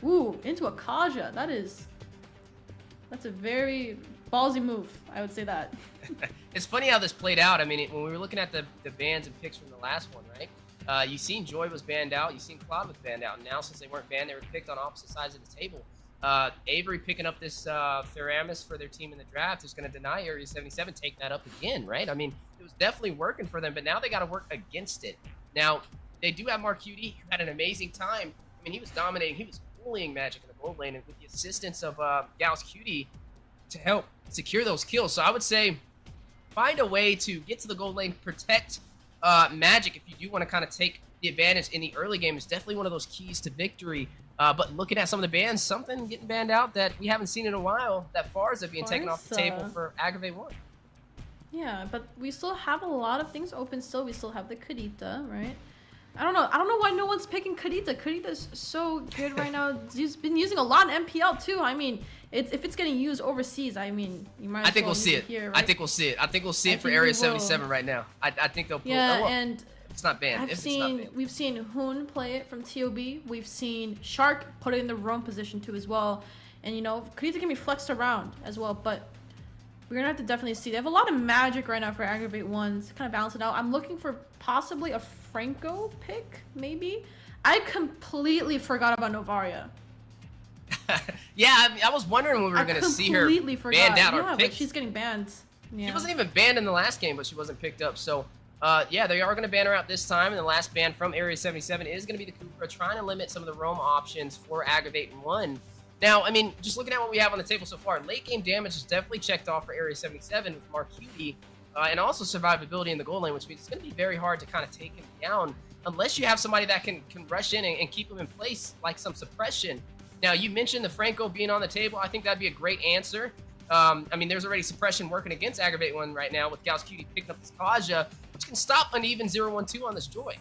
ooh, into a Kaja, that's a very ballsy move, I would say that. It's funny how this played out. I mean, when we were looking at the bans and picks from the last one, right? You seen Joy was banned out, you seen Cloud was banned out, and now since they weren't banned, they were picked on opposite sides of the table. Avery picking up this Theramis for their team in the draft is going to deny Area 77 taking that up again, right? I mean, it was definitely working for them, but now they got to work against it. Now, they do have Mark QT, who had an amazing time. I mean, he was dominating, he was bullying Magic in the gold lane, and with the assistance of Gal's QT to help secure those kills. So I would say find a way to get to the gold lane, protect Magic if you do want to kind of take the advantage in the early game is definitely one of those keys to victory. But looking at some of the bans, something getting banned out that we haven't seen in a while, that Farza being taken off the table for AggravateOne. Yeah, but we still have a lot of things open still. We still have the Kadita, right? I don't know why no one's picking Kadita. Kadita's so good right now. He's been using a lot in MPL too. I mean, if it's getting used overseas, I mean, you might as well. I think we'll see it. Here, right? I think we'll see it. I think we'll see it for Area 77 right now. I think they'll pull it. Yeah, and it's not banned. we've seen Hoon play it from TOB. We've seen Shark put it in the roam position too as well. And you know, Kadita can be flexed around as well, but we're gonna have to definitely see. They have a lot of magic right now for AggravateOne to kind of balance it out. I'm looking for possibly a Franco pick, maybe. I completely forgot about Novaria. Yeah, I was wondering when we were going to see her banned out. Yeah, but she's getting banned. Yeah. She wasn't even banned in the last game, but she wasn't picked up. So, yeah, they are going to ban her out this time. And the last ban from Area 77 is going to be the Cooper, trying to limit some of the roam options for AggravateOne. Now, I mean, just looking at what we have on the table so far, late game damage is definitely checked off for Area 77 with Marcuti, and also survivability in the goal lane, which means it's going to be very hard to kind of take him down unless you have somebody that can rush in and keep him in place, like some suppression. Now, you mentioned the Franco being on the table. I think that'd be a great answer. I mean, there's already suppression working against AggravateOne right now with Gauss Cutie picking up this Kaja, which can stop an even 0-1-2 on this Joy.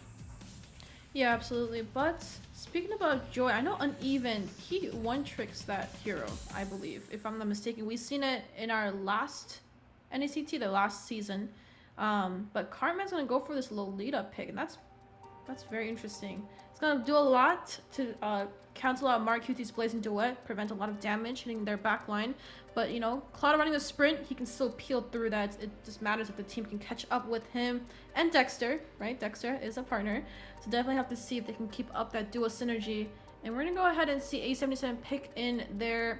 Yeah, absolutely. But speaking about Joy, I know Uneven, he one-tricks that hero, I believe, if I'm not mistaken. We've seen it in our last NACT, the last season. But Cartman's going to go for this Lolita pick, and that's very interesting. It's going to do a lot to cancel out Mark Cutie's Blazing Duet, prevent a lot of damage hitting their back line. But, you know, Cloud running a sprint, he can still peel through that. It just matters if the team can catch up with him. And Dexter, right? Dexter is a partner. So definitely have to see if they can keep up that duo synergy. And we're going to go ahead and see A77 pick in their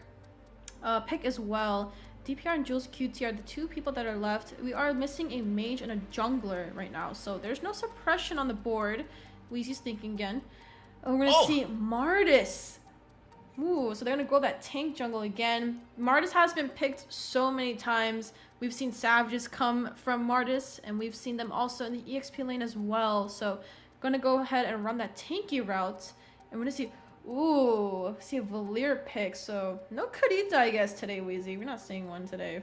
pick as well. DPR and Jules QT are the two people that are left. We are missing a mage and a jungler right now. So there's no suppression on the board. Weezy's thinking again. And we're going to see Mardis. Ooh, so they're going to go that tank jungle again. Mardis has been picked so many times. We've seen Savages come from Mardis, and we've seen them also in the EXP lane as well. So going to go ahead and run that tanky route. And we're going to see, ooh, see a Valir pick. So no Kadita, I guess, today, Weezy. We're not seeing one today.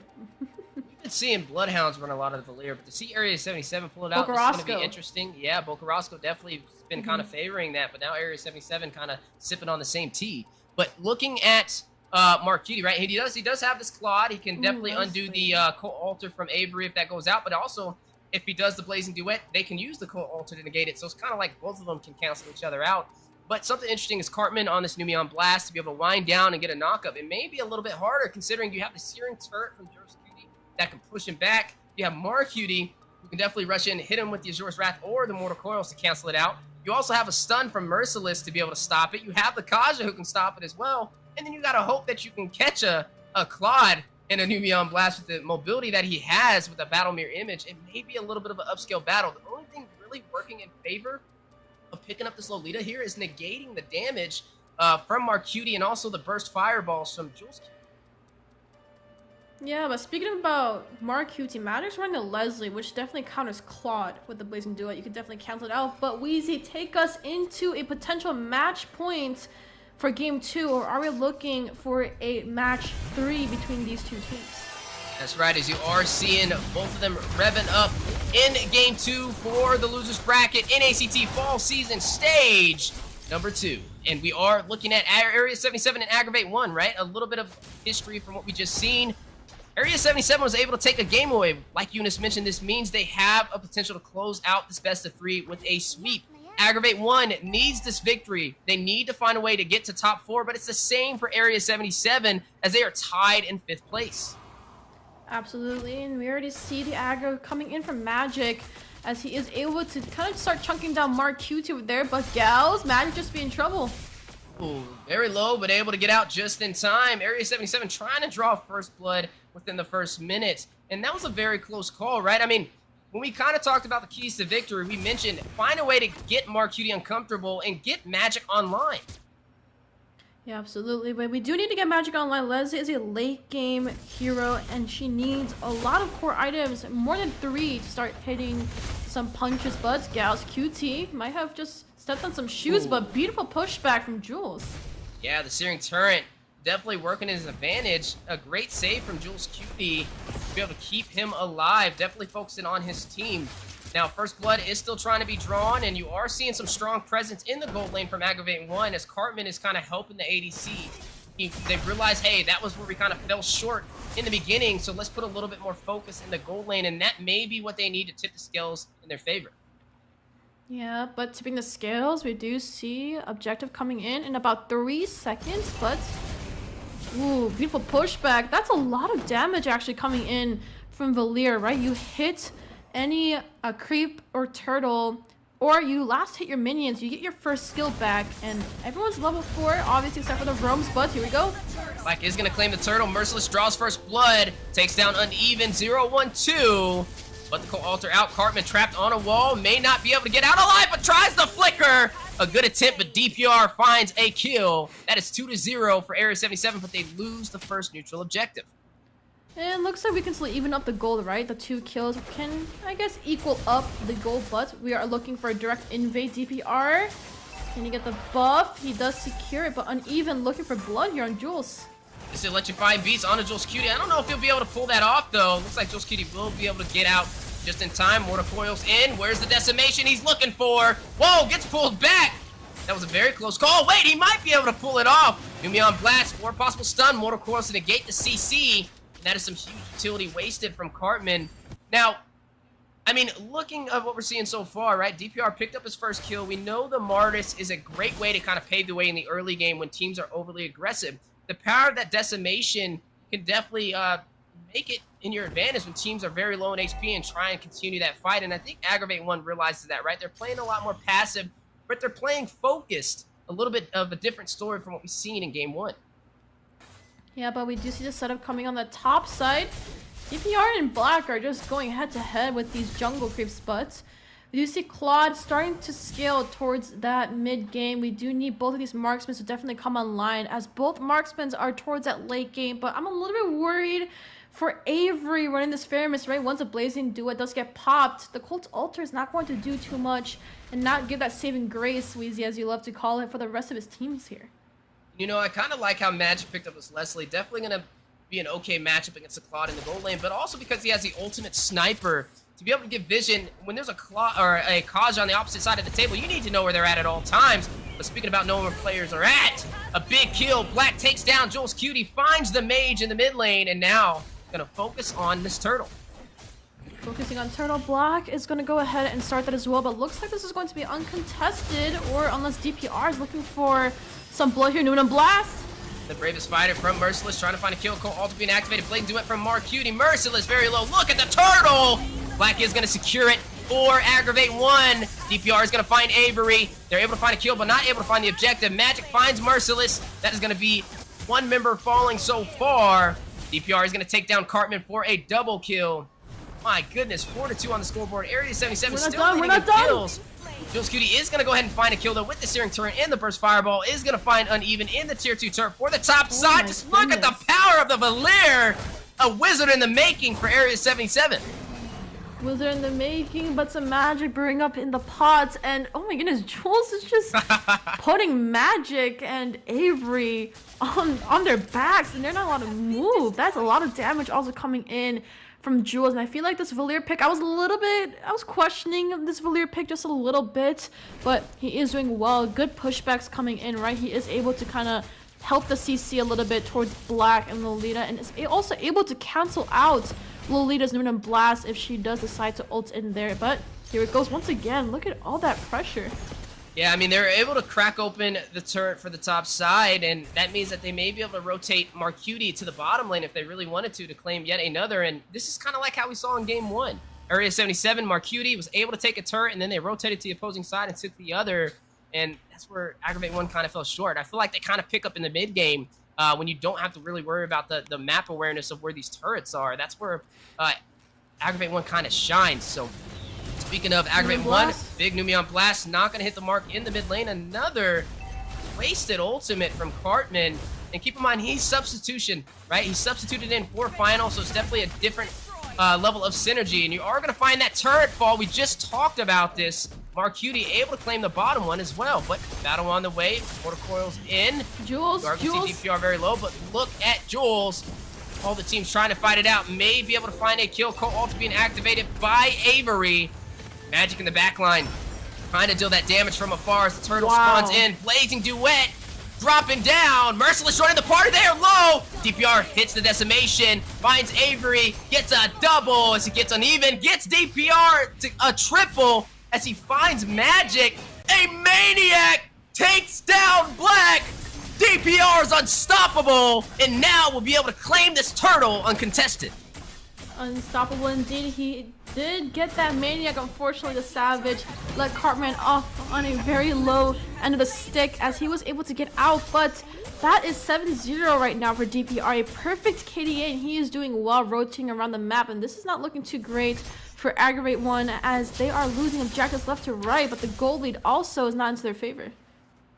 We've been seeing Bloodhounds run a lot of the Valir, but to see Area 77 pull it out is going to be interesting. Yeah, Bocarasco definitely been kind of favoring that, but now Area 77 kind of sipping on the same tea. But looking at Mark Cutie, right? He does have this Claude. He can definitely undo the Cult Altar from Avery if that goes out, but also if he does the Blazing Duet, they can use the Cult Altar to negate it. So it's kind of like both of them can cancel each other out. But something interesting is Cartman on this Numeon Blast to be able to wind down and get a knockup. It may be a little bit harder considering you have the Searing Turret from Joris Cutie that can push him back. You have Mark Cutie who can definitely rush in and hit him with the Azura's Wrath or the Mortal Coils to cancel it out. You also have a stun from Merciless to be able to stop it. You have the Kaja who can stop it as well. And then you got to hope that you can catch a Claude in a Numeon Blast with the mobility that he has with a Battle Mirror Image. It may be a little bit of an upscale battle. The only thing really working in favor of picking up this Lolita here is negating the damage from Marcuti and also the burst fireballs from Jules. Yeah, but speaking about Marcuti, Maddox running a Leslie, which definitely counters Claude with the Blazing Duet. You could definitely cancel it out. But Weezy, take us into a potential match point for Game 2, or are we looking for a match 3 between these two teams? That's right, as you are seeing both of them revving up in Game 2 for the losers bracket NACT Fall Season Stage number 2. And we are looking at Area 77 and AggravateOne, right? A little bit of history from what we just seen. Area 77 was able to take a game away. Like Eunice mentioned, this means they have a potential to close out this best of 3 with a sweep. AggravateOne needs this victory. They need to find a way to get to top 4, but it's the same for Area 77 as they are tied in 5th place. Absolutely, and we already see the aggro coming in from Magic as he is able to kind of start chunking down Mark Q2 over there, but Gals, Magic just be in trouble. Ooh, very low, but able to get out just in time. Area 77 trying to draw first blood within the first minute, and that was a very close call, right? I mean, when we kind of talked about the keys to victory, we mentioned find a way to get Mark Cutie uncomfortable and get Magic online. Yeah, absolutely. But we do need to get Magic online. Leslie is a late game hero, and she needs a lot of core items, more than 3, to start hitting some punches. But Gals QT might have just stepped on some shoes, but beautiful pushback from Jules. Yeah, the Searing Turret definitely working his advantage. A great save from Jules QT to be able to keep him alive. Definitely focusing on his team. Now, First Blood is still trying to be drawn, and you are seeing some strong presence in the gold lane from AggravateOne as Cartman is kind of helping the ADC. They realize, hey, that was where we kind of fell short in the beginning, so let's put a little bit more focus in the gold lane, and that may be what they need to tip the scales in their favor. Yeah, but tipping the scales, we do see objective coming in about 3 seconds, but ooh, beautiful pushback. That's a lot of damage actually coming in from Valier, right? You hit any creep or turtle, or you last hit your minions, you get your first skill back, and everyone's level 4, obviously except for the roams, but here we go. Black is going to claim the turtle. Merciless draws First Blood, takes down Uneven 0-1-2, but the co-alter out. Cartman trapped on a wall, may not be able to get out alive, but tries the flicker. A good attempt, but DPR finds a kill. That is 2-0 for Area 77, but they lose the first neutral objective. And looks like we can still even up the gold, right? The 2 kills can, I guess, equal up the gold, but we are looking for a direct invade DPR. Can you get the buff? He does secure it, but Uneven looking for blood here on Jules. This electrifying beats onto Jules Cutie. I don't know if he'll be able to pull that off, though. Looks like Jules Cutie will be able to get out just in time. Mortar coils in. Where's the decimation he's looking for? Whoa, gets pulled back. That was a very close call. Wait, he might be able to pull it off. Numion Blast, 4 possible stun. Mortar coils to negate the CC. That is some huge utility wasted from Cartman. Now, I mean, looking at what we're seeing so far, right? DPR picked up his first kill. We know the Martis is a great way to kind of pave the way in the early game when teams are overly aggressive. The power of that decimation can definitely make it in your advantage when teams are very low in HP and try and continue that fight. And I think AggravateOne realizes that, right? They're playing a lot more passive, but they're playing focused. A little bit of a different story from what we've seen in Game 1. Yeah, but we do see the setup coming on the top side. DPR and Black are just going head-to-head with these jungle creeps, but we do see Claude starting to scale towards that mid-game. We do need both of these marksmen to definitely come online, as both marksmen are towards that late game, but I'm a little bit worried for Avery running this Faramis, right? Once a Blazing Duet does get popped, the Colt's Altar is not going to do too much and not give that saving grace, Weezy, as you love to call it, for the rest of his teams here. You know, I kind of like how Magic picked up this Leslie. Definitely going to be an okay matchup against the Claude in the gold lane, but also because he has the ultimate sniper to be able to give vision when there's a Claude or a Kaj on the opposite side of the table. You need to know where they're at all times. But speaking about knowing where players are at, a big kill. Black takes down Jules Cutie, finds the mage in the mid lane, and now going to focus on this turtle. Focusing on Turtle. Black is going to go ahead and start that as well, but looks like this is going to be uncontested, or unless DPR is looking for some blood here. Numion Blast. The bravest fighter from Merciless trying to find a kill. Alter being activated. Blade Duet from Mark Cutie. Merciless very low. Look at the turtle. Black is going to secure it for AggravateOne. DPR is going to find Avery. They're able to find a kill, but not able to find the objective. Magic finds Merciless. That is going to be 1 member falling so far. DPR is going to take down Cartman for a double kill. My goodness, 4-2 on the scoreboard. Area 77 still leading in kills. Jules Cutie is going to go ahead and find a kill, though, with the Searing Turret and the Burst Fireball. Is going to find Uneven in the Tier 2 turret for the top side. Just look at the power of the Valier. A wizard in the making for Area 77. Wizard in the making, but some magic brewing up in the pots. And, oh my goodness, Jules is just putting Magic and Avery on their backs, and they're not allowed to move. That's a lot of damage also coming in from Jules, and I feel like this Valier pick, I was questioning this Valier pick just a little bit, but he is doing well. Good pushbacks coming in, right? He is able to kind of help the CC a little bit towards Black and Lolita, and is also able to cancel out Lolita's Numion Blast if she does decide to ult in there. But here it goes once again. Look at all that pressure. Yeah, I mean, they're able to crack open the turret for the top side, and that means that they may be able to rotate Marcuti to the bottom lane if they really wanted to claim yet another, and this is kind of like how we saw in Game 1. Area 77, Marcuti was able to take a turret, and then they rotated to the opposing side and took the other, and that's where AggravateOne kind of fell short. I feel like they kind of pick up in the mid-game when you don't have to really worry about the map awareness of where these turrets are. That's where AggravateOne kind of shines, so... Speaking of AggravateOne, big Numion Blast, not going to hit the mark in the mid lane. Another wasted ultimate from Cartman. And keep in mind, he's substitution, right? He's substituted in for final, so it's definitely a different level of synergy. And you are going to find that turret fall. We just talked about this. Marcuti able to claim the bottom one as well, but battle on the way. Mortar coils in. Jules, You are going to see DPR very low, but look at Jules. All the teams trying to fight it out. May be able to find a kill. Co-ult being activated by Avery. Magic in the back line. Trying to deal that damage from afar as the turtle spawns in. Blazing Duet. Dropping down. Merciless joining the party there. Low. DPR hits the decimation. Finds Avery. Gets a double as he gets uneven. Gets DPR to a triple as he finds Magic. A Maniac takes down Black. DPR is unstoppable. And now we'll be able to claim this turtle uncontested. Unstoppable indeed. He did get that Maniac. Unfortunately, the Savage let Cartman off on a very low end of the stick as he was able to get out, but that is 7-0 right now for DPR. A perfect KDA, and he is doing well rotating around the map, and this is not looking too great for AggravateOne as they are losing objectives left to right, but the gold lead also is not into their favor.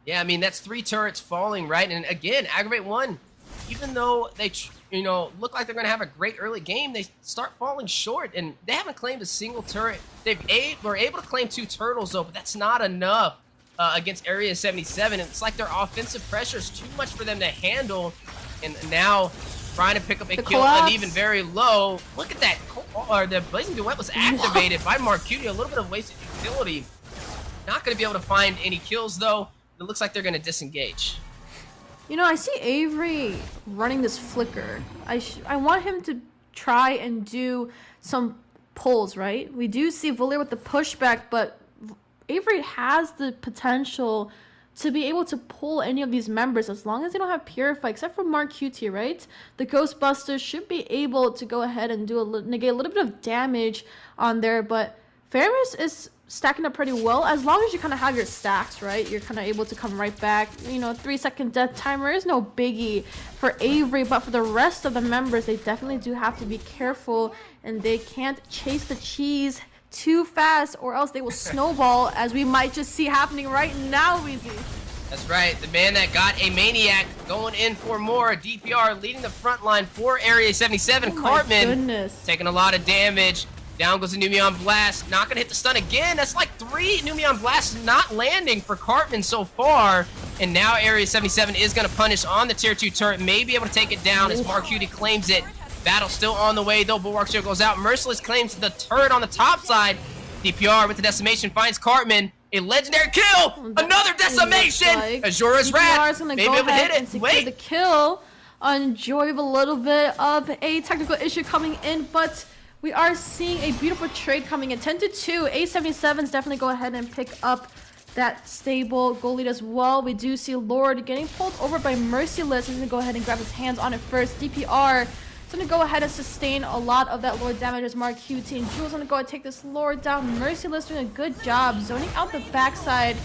Yeah, I mean, that's 3 turrets falling, right? And again, AggravateOne, even though they look like they're going to have a great early game, they start falling short, and they haven't claimed a single turret. Were able to claim 2 turtles, though, but that's not enough against Area 77. It's like their offensive pressure is too much for them to handle, and now trying to pick up a kill uneven very low. Look at that. The Blazing Duet was activated by Marcuti. A little bit of wasted utility. Not going to be able to find any kills, though. It looks like they're going to disengage. You know, I see Avery running this flicker. I want him to try and do some pulls, right? We do see Volir with the pushback, but Avery has the potential to be able to pull any of these members as long as they don't have Purify, except for Marcuti, right? The Ghostbusters should be able to go ahead and negate a little bit of damage on there, but Ferris is stacking up pretty well as long as you kind of have your stacks, right? You're kind of able to come right back. You know, 3-second death timer is no biggie for Avery, but for the rest of the members, they definitely do have to be careful, and they can't chase the cheese too fast or else they will snowball, as we might just see happening right now, Weezy. That's right, the man that got a Maniac going in for more. DPR leading the front line for Area 77. Oh Cartman taking a lot of damage. Down goes the Numeon Blast. Not going to hit the stun again. That's like 3 Numeon Blasts not landing for Cartman so far. And now Area 77 is going to punish on the Tier 2 turret. May be able to take it down as Marcuti claims it. Battle still on the way, though. Bulwark Shield goes out. Merciless claims the turret on the top side. DPR with the decimation finds Cartman. A legendary kill! Another decimation! Azura's Wrath. Maybe able to hit it. Wait! The kill on Joy with a little bit of a technical issue coming in, but we are seeing a beautiful trade coming in. 10-2. A77s definitely go ahead and pick up that stable goal lead as well. We do see Lord getting pulled over by Merciless. He's going to go ahead and grab his hands on it first. DPR is going to go ahead and sustain a lot of that Lord damage as Marcuti. And Jules going to go and take this Lord down. Merciless doing a good job zoning out the backside.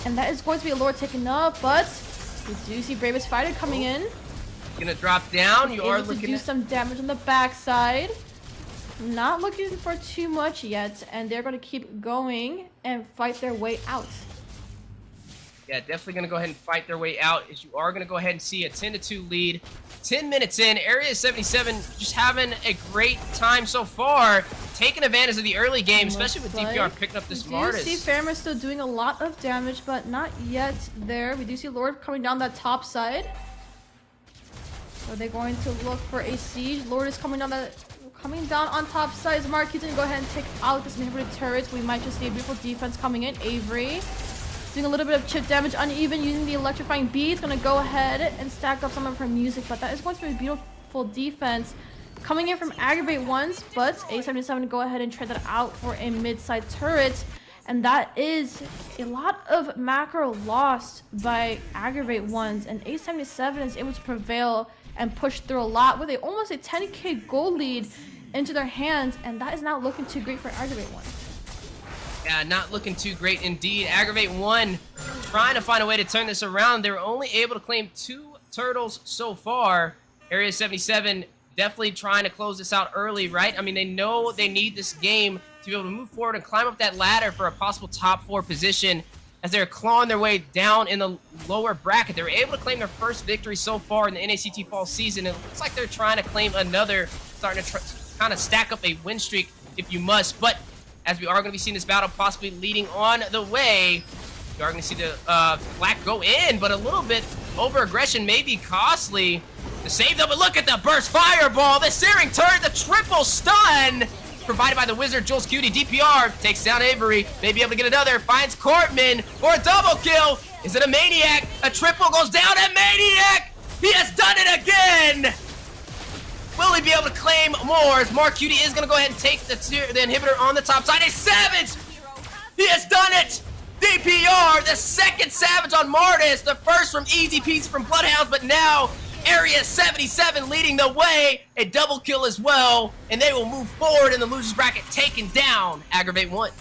And that is going to be a Lord taken up, but we do see Bravest Fighter coming in. Gonna drop down. You are able to looking do at some damage on the backside. Not looking for too much yet, and they're going to keep going and fight their way out. Yeah, definitely going to go ahead and fight their way out, as you are going to go ahead and see a 10-2 lead. 10 minutes in, Area 77 just having a great time so far, taking advantage of the early game, especially with DPR picking up this Martis. We do see Fairmere still doing a lot of damage, but not yet there. We do see Lord coming down that top side. Are they going to look for a siege? Lord is coming down on top side. Marquis going to go ahead and take out this inhibited turrets. We might just see a beautiful defense coming in. Avery doing a little bit of chip damage, uneven, using the electrifying beads. Going to go ahead and stack up some of her music, but that is going to be a beautiful defense coming in from AggravateOne. But A77 go ahead and trade that out for a mid-side turret, and that is a lot of macro lost by AggravateOne, and A77 is able to prevail and push through a lot with almost a 10k gold lead into their hands, and that is not looking too great for AggravateOne. Yeah, not looking too great indeed. AggravateOne trying to find a way to turn this around. They were only able to claim 2 turtles so far. Area 77 definitely trying to close this out early, right? I mean, they know they need this game to be able to move forward and climb up that ladder for a possible top 4 position. as they're clawing their way down in the lower bracket. They were able to claim their first victory so far in the NACT fall season. It looks like they're trying to claim another, starting to kind of stack up a win streak if you must. But as we are going to be seeing this battle possibly leading on the way, we are going to see the Black go in, but a little bit over-aggression may be costly to save them. But look at the burst fireball, the searing turret, the triple stun provided by the Wizard. Jules Cutie, DPR, takes down Avery, may be able to get another, finds Cartman for a double kill. Is it a Maniac? A triple goes down, and Maniac, he has done it again! Will he be able to claim more? As Mark Cutie is going to go ahead and take the inhibitor on the top side. A Savage! He has done it! DPR, the second Savage on Martis, the first from Easy Peasy from Bloodhounds, but now Area 77 leading the way, a double kill as well, and they will move forward in the losers bracket, taking down AggravateOne.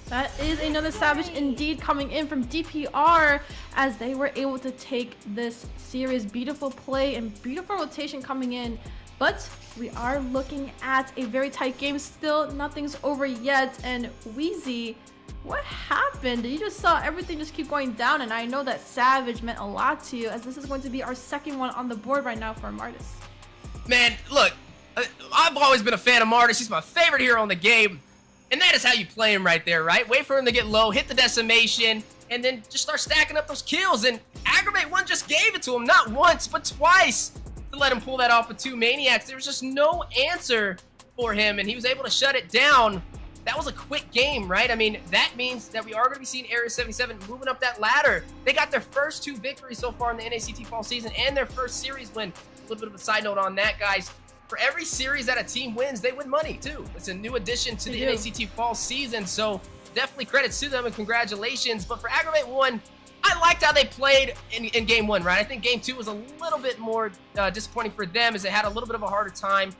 That is another Savage indeed coming in from DPR as they were able to take this series. Beautiful play and beautiful rotation coming in, but we are looking at a very tight game still. Nothing's over yet, and Wheezy, what happened? You just saw everything just keep going down, and I know that Savage meant a lot to you, as this is going to be our second one on the board right now for Martis. Man, look, I've always been a fan of Martis. He's my favorite hero in the game, and that is how you play him right there, right? Wait for him to get low, hit the decimation, and then just start stacking up those kills, and AggravateOne just gave it to him, not once, but twice, to let him pull that off with two Maniacs. There was just no answer for him, and he was able to shut it down. That was a quick game, right? I mean, that means that we are going to be seeing Area 77 moving up that ladder. They got their first two victories so far in the NACT fall season and their first series win. A little bit of a side note on that, guys. For every series that a team wins, they win money, too. It's a new addition to the NACT fall season, so definitely credits to them and congratulations. But for AggravateOne, I liked how they played in game one, right? I think game two was a little bit more disappointing for them, as they had a little bit of a harder time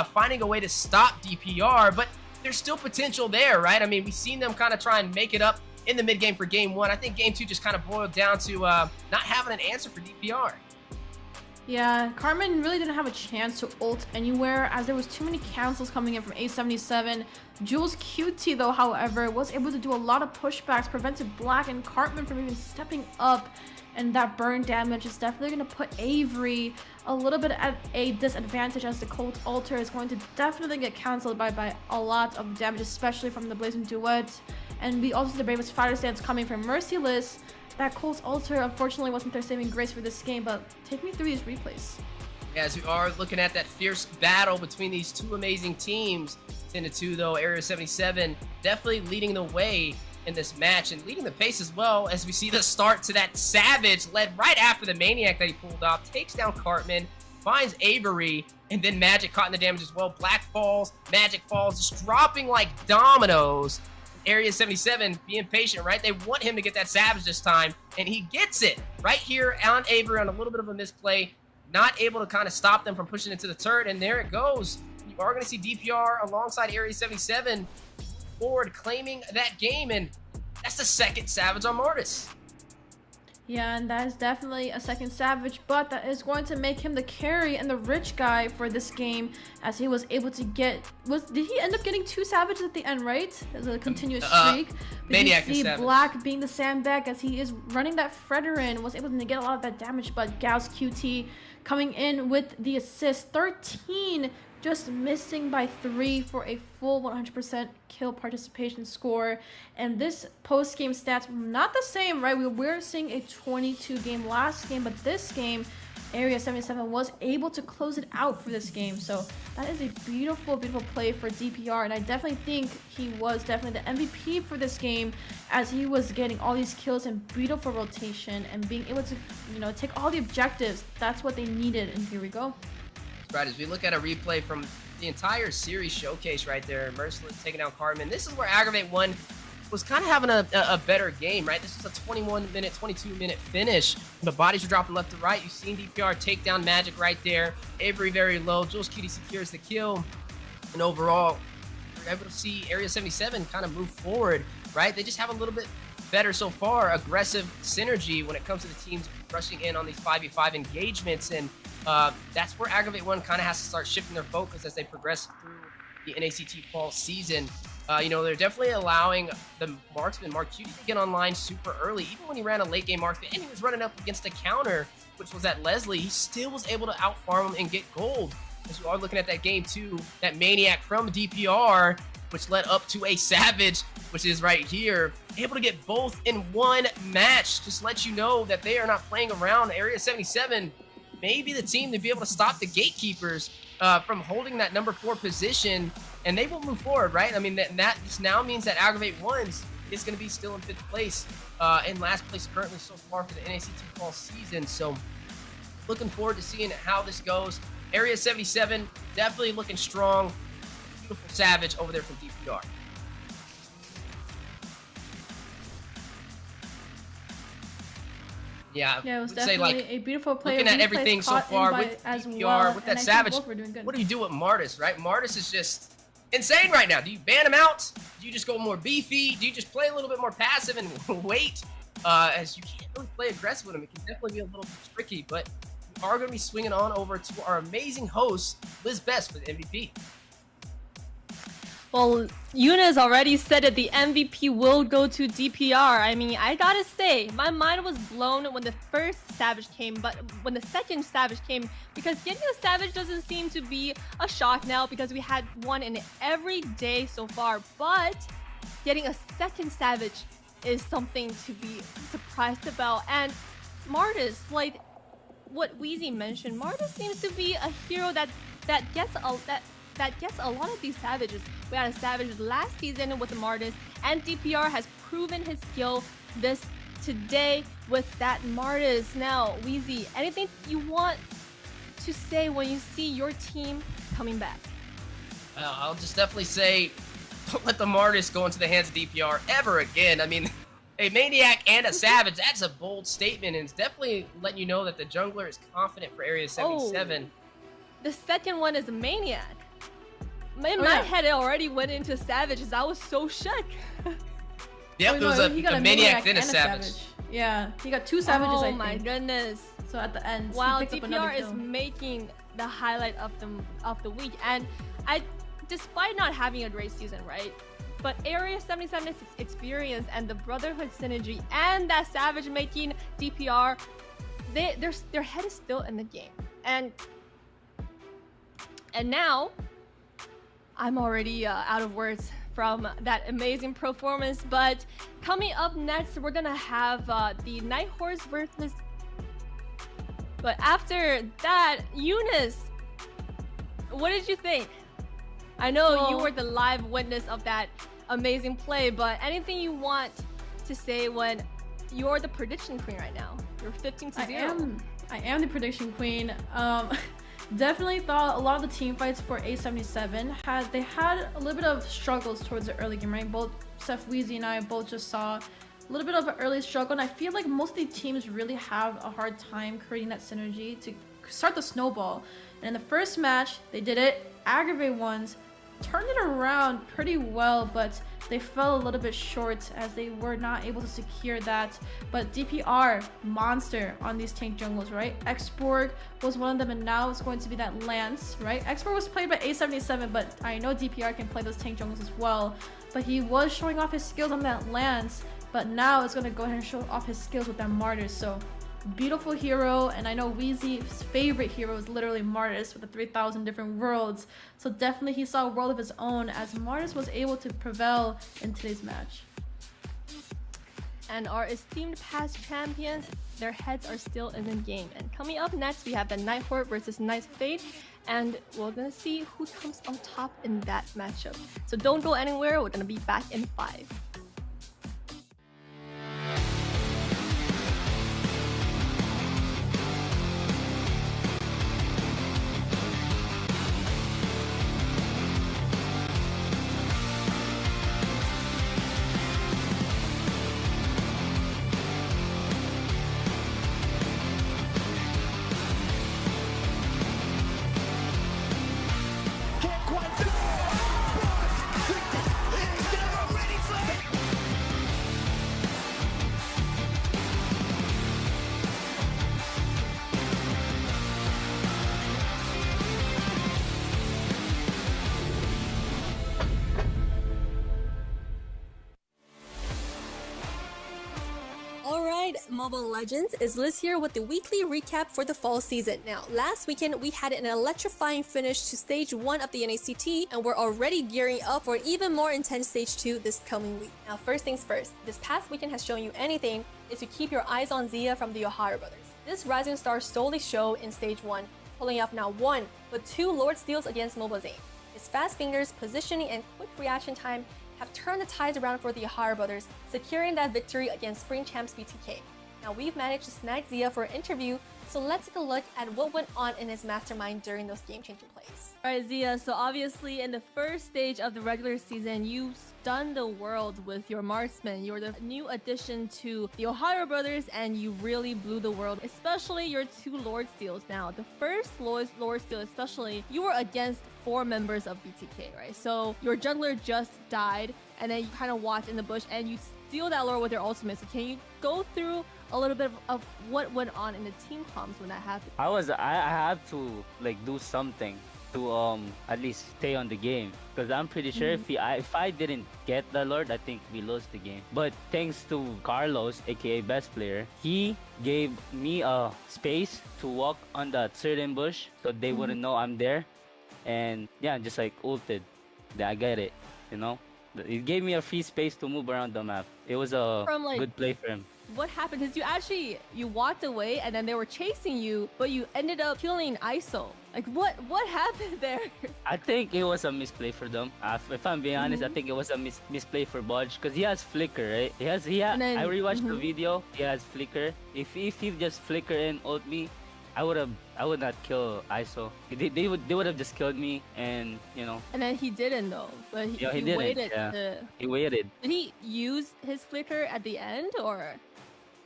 finding a way to stop DPR, but there's still potential there, right? I mean, we've seen them kind of try and make it up in the mid-game for game one. I think game two just kind of boiled down to not having an answer for DPR. Yeah, Cartman really didn't have a chance to ult anywhere, as there was too many cancels coming in from A77. Jules QT, though, however, was able to do a lot of pushbacks, prevented Black and Cartman from even stepping up, and that burn damage is definitely going to put Avery a little bit at a disadvantage, as the Colt Altar is going to definitely get cancelled by a lot of damage, especially from the Blazing Duet. And we also see the Bravest Fighter stance coming from Merciless. That Colt Altar unfortunately wasn't their saving grace for this game, but take me through these replays. As we are looking at that fierce battle between these two amazing teams, 10-2 though, Area 77 definitely leading the way in this match and leading the pace as well, as we see the start to that Savage led right after the Maniac that he pulled off, takes down Cartman, finds Avery, and then Magic caught in the damage as well. Black falls, Magic falls, just dropping like dominoes. Area 77 being patient, right? They want him to get that Savage this time, and he gets it right here on Avery on a little bit of a misplay, not able to kind of stop them from pushing into the turret, and there it goes. You are going to see DPR alongside Area 77 forward claiming that game, and that's the second Savage on Martis. Yeah, and that is definitely a second Savage, but that is going to make him the carry and the rich guy for this game, as he was able to get... Did he end up getting two Savages at the end, right? As a continuous streak. Maniac you see Savage. Black being the sandbag, as he is running that Fredderin, was able to get a lot of that damage, but Gauss QT coming in with the assist. 13, just missing by 3 for a full 100% kill participation score. And this post-game stats, not the same, right? We were seeing a 22 game last game, but this game, Area 77 was able to close it out for this game. So that is a beautiful, beautiful play for DPR. And I definitely think he was definitely the MVP for this game, as he was getting all these kills and beautiful rotation and being able to, you know, take all the objectives. That's what they needed. And here we go. Right, as we look at a replay from the entire series showcase right there, Merciless taking down Cartman. This is where AggravateOne was kind of having a better game, right? This was a 21-minute, 22-minute finish. The bodies were dropping left to right. You've seen DPR take down Magic right there. Avery very low. Jules Cutie secures the kill. And overall, we're able to see Area 77 kind of move forward, right? They just have a little bit better so far aggressive synergy when it comes to the teams rushing in on these 5v5 engagements, and that's where AggravateOne kind of has to start shifting their focus as they progress through the NACT fall season. You know, they're definitely allowing the marksman, Mark Cutie, to get online super early. Even when he ran a late game marksman and he was running up against a counter, which was at Leslie, he still was able to outfarm him and get gold. As you are looking at that game too, that Maniac from DPR, which led up to a Savage, which is right here, able to get both in one match. Just let you know that they are not playing around. Area 77 may be the team to be able to stop the Gatekeepers from holding that number 4 position, and they will move forward, right? I mean, that just now means that AggravateOne is going to be still in 5th place, in last place currently so far for the NACT fall season. So looking forward to seeing how this goes. Area 77 definitely looking strong. Beautiful Savage over there from DPR. Yeah, it was would say, definitely like, a beautiful play. looking at everything so far with as DPR, well, with and that I think Savage, both were doing good. what do you do with Martis, right? Martis is just insane right now. Do you ban him out? Do you just go more beefy? Do you just play a little bit more passive and wait? As you can't really play aggressive with him. It can definitely be a little bit tricky, but we are going to be swinging on over to our amazing host, Liz Best, for the MVP. Well, Eunice already said that the MVP will go to DPR. I mean, I gotta say, my mind was blown when the first Savage came, but when the second Savage came, because getting a Savage doesn't seem to be a shock now because we had one in every day so far, but getting a second Savage is something to be surprised about. And Martis, like what Wheezy mentioned, Martis seems to be a hero that gets a lot of these Savages. We had a Savage last season with the Martis, and DPR has proven his skill today with that Martis. Now, Wheezy, anything you want to say when you see your team coming back? I'll just definitely say, don't let the Martis go into the hands of DPR ever again. I mean, a Maniac and a Savage, that's a bold statement, and it's definitely letting you know that the jungler is confident for Area 77. The second one is a Maniac. In my head, it already went into Savages. I was so shook. Yep, there was a Maniac then a and Savage. Yeah, he got 2 Savages, I think. Oh my goodness. So at the end, wow, he picked up another DPR is kill. making the highlight of the week. And despite not having a great season, right? But Area 77's experience and the Brotherhood synergy and that Savage making DPR, their head is still in the game. And now, I'm already out of words from that amazing performance. But coming up next, we're gonna have the Night Horse versus. But after that, Eunice, what did you think? I know you were the live witness of that amazing play, but anything you want to say when you're the prediction queen right now? You're 15-0. I am the prediction queen. Definitely thought a lot of the team fights for A77 had a little bit of struggles towards the early game, right? Both Seth, Wheezy, and I both just saw a little bit of an early struggle, and I feel like most of the teams really have a hard time creating that synergy to start the snowball. And in the first match, they did it. AggravateOne turned it around pretty well, but they fell a little bit short as they were not able to secure that. But DPR, monster on these tank jungles, right? Xborg was one of them, and now it's going to be that Lance, right? Xborg was played by A77, but I know DPR can play those tank jungles as well. But he was showing off his skills on that Lance, but now it's going to go ahead and show off his skills with that Martyrs. So beautiful hero, and I know Wheezy's favorite hero is literally Martis with the 3,000 different worlds. So definitely he saw a world of his own as Martis was able to prevail in today's match. And our esteemed past champions, their heads are still in the game. And coming up next, we have the Night Horde versus Night Fate, and we're gonna see who comes on top in that matchup. So don't go anywhere. We're gonna be back in 5. Mobile Legends? Is Liz here with the weekly recap for the fall season. Now, last weekend we had an electrifying finish to stage 1 of the NACT, and we're already gearing up for even more intense stage 2 this coming week. Now, first things first, this past weekend has shown you anything is to keep your eyes on Zia from the O'Hara brothers. This rising star stole the show in stage 1, pulling off not one, but 2 Lord Steals against Mobile Zane. His fast fingers, positioning, and quick reaction time have turned the tides around for the O'Hara brothers, securing that victory against Spring Champs BTK. Now we've managed to snag Zia for an interview, so let's take a look at what went on in his mastermind during those game-changing plays. Alright Zia, so obviously in the first stage of the regular season, you stunned the world with your marksman. You're the new addition to the O'Hara brothers, and you really blew the world, especially your 2 Lord Steals. Now, the first Lord Steal especially, you were against 4 members of BTK, right? So your jungler just died, and then you kind of watch in the bush, and you steal that Lord with your ultimate. So can you go through a little bit of what went on in the team comms when that happened? I had to like do something to at least stay on the game, because I'm pretty sure if I didn't get the Lord, I think we lost the game. But thanks to Carlos, aka best player, he gave me a space to walk on that certain bush so they wouldn't know I'm there, and yeah, just like ulted. I get it, you know. It gave me a free space to move around the map. It was a good play for him. What happened? Because you walked away and then they were chasing you, but you ended up killing ISO. Like what happened there? I think it was a misplay for them. If I'm being honest, I think it was a misplay for Bodge, because he has flicker, right? I rewatched the video. He has flicker. If he just flicker and ult me, I would not kill ISO. They would have just killed me, and you know. And then he didn't though. But he didn't. Waited. He waited. Did he use his flicker at the end or?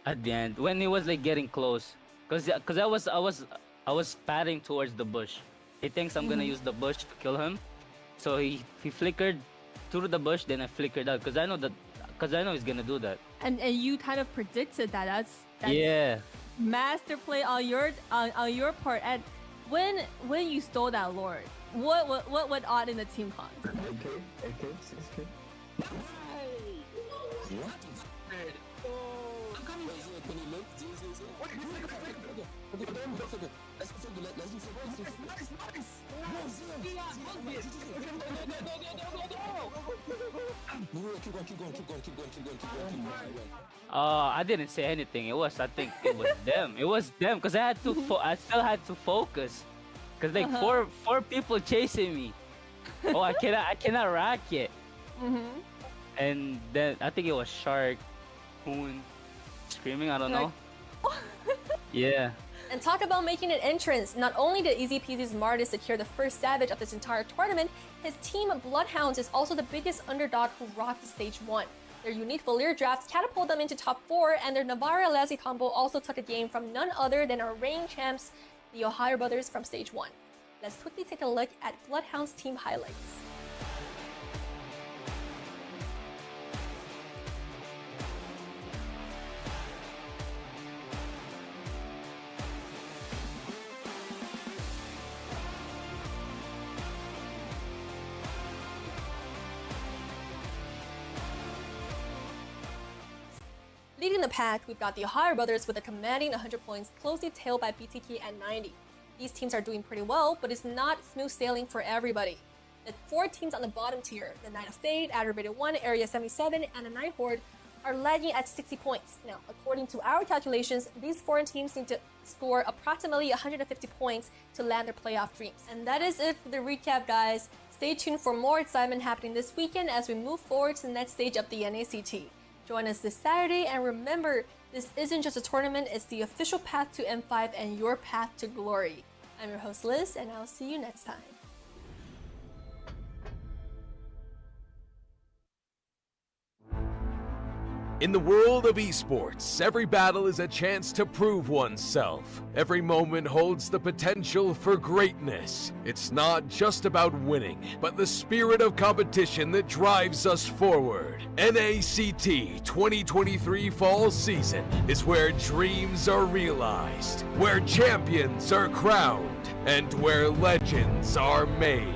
At the end, when he was like getting close, cause I was padding towards the bush. He thinks I'm gonna use the bush to kill him, so he flickered through the bush. Then I flickered out, cause I know he's gonna do that. And you kind of predicted that. That's yeah. Master play on your part. And when you stole that Lord, what went on in the team con? AK, 6K. I didn't say anything. I think it was them. It was them, because I still had to focus, because like four people chasing me. Oh, I cannot rack it. And then I think it was Shark, Hoon, screaming. I don't know. Yeah. And talk about making an entrance. Not only did Easy Peasy's Martis secure the first Savage of this entire tournament, his team Bloodhounds is also the biggest underdog who rocked stage 1. Their unique Valir drafts catapulted them into top 4, and their Navarra Lassie combo also took a game from none other than our reigning champs, the O'Hara brothers from stage 1. Let's quickly take a look at Bloodhounds team highlights. Leading the pack, we've got the O'Hara brothers with a commanding 100 points, closely tailed by BTK at 90. These teams are doing pretty well, but it's not smooth sailing for everybody. The 4 teams on the bottom tier, the Knight of Fate, AggravateOne, Area 77, and the Night Horde, are lagging at 60 points. Now, according to our calculations, these foreign teams need to score approximately 150 points to land their playoff dreams. And that is it for the recap, guys. Stay tuned for more excitement happening this weekend as we move forward to the next stage of the NACT. Join us this Saturday, and remember, this isn't just a tournament, it's the official path to M5 and your path to glory. I'm your host Liz, and I'll see you next time. In the world of esports, every battle is a chance to prove oneself. Every moment holds the potential for greatness. It's not just about winning, but the spirit of competition that drives us forward. NACT 2023 Fall Season is where dreams are realized, where champions are crowned, and where legends are made.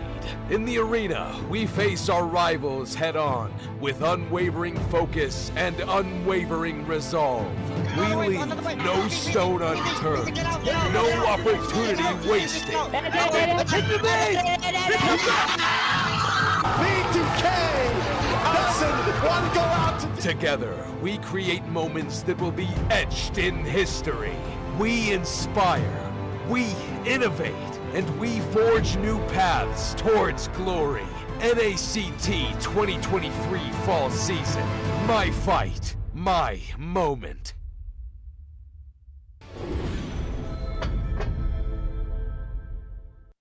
In the arena, we face our rivals head on with unwavering focus and unwavering resolve. We leave no stone unturned, no opportunity wasted. Together, we create moments that will be etched in history. We inspire, we innovate, and we forge new paths towards glory. NACT 2023 Fall Season. My fight, my moment.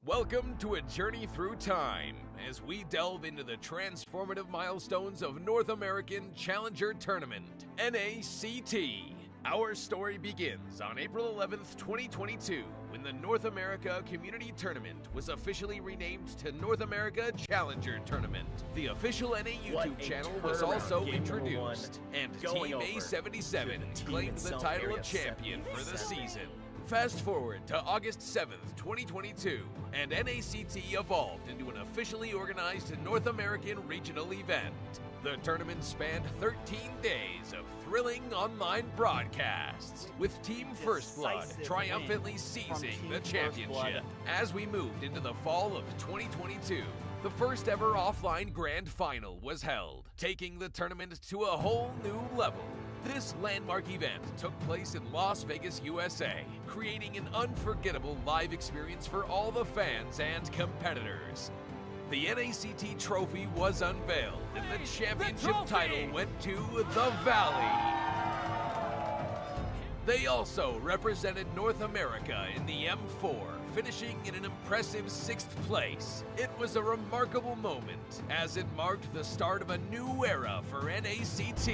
Welcome to a journey through time as we delve into the transformative milestones of North American Challenger Tournament, NACT. Our story begins on April 11th, 2022, when the North America Community Tournament was officially renamed to North America Challenger Tournament. The official NA YouTube channel was also introduced, and Team A77 claimed the title of champion for the season. Fast forward to August 7th, 2022, and NACT evolved into an officially organized North American regional event. The tournament spanned 13 days of thrilling online broadcasts, with Team First Blood triumphantly seizing the championship. As we moved into the fall of 2022, the first ever offline grand final was held, taking the tournament to a whole new level. This landmark event took place in Las Vegas, USA, creating an unforgettable live experience for all the fans and competitors. The NACT trophy was unveiled, and the championship title went to the Valley. They also represented North America in the M4, finishing in an impressive 6th place. It was a remarkable moment, as it marked the start of a new era for NACT.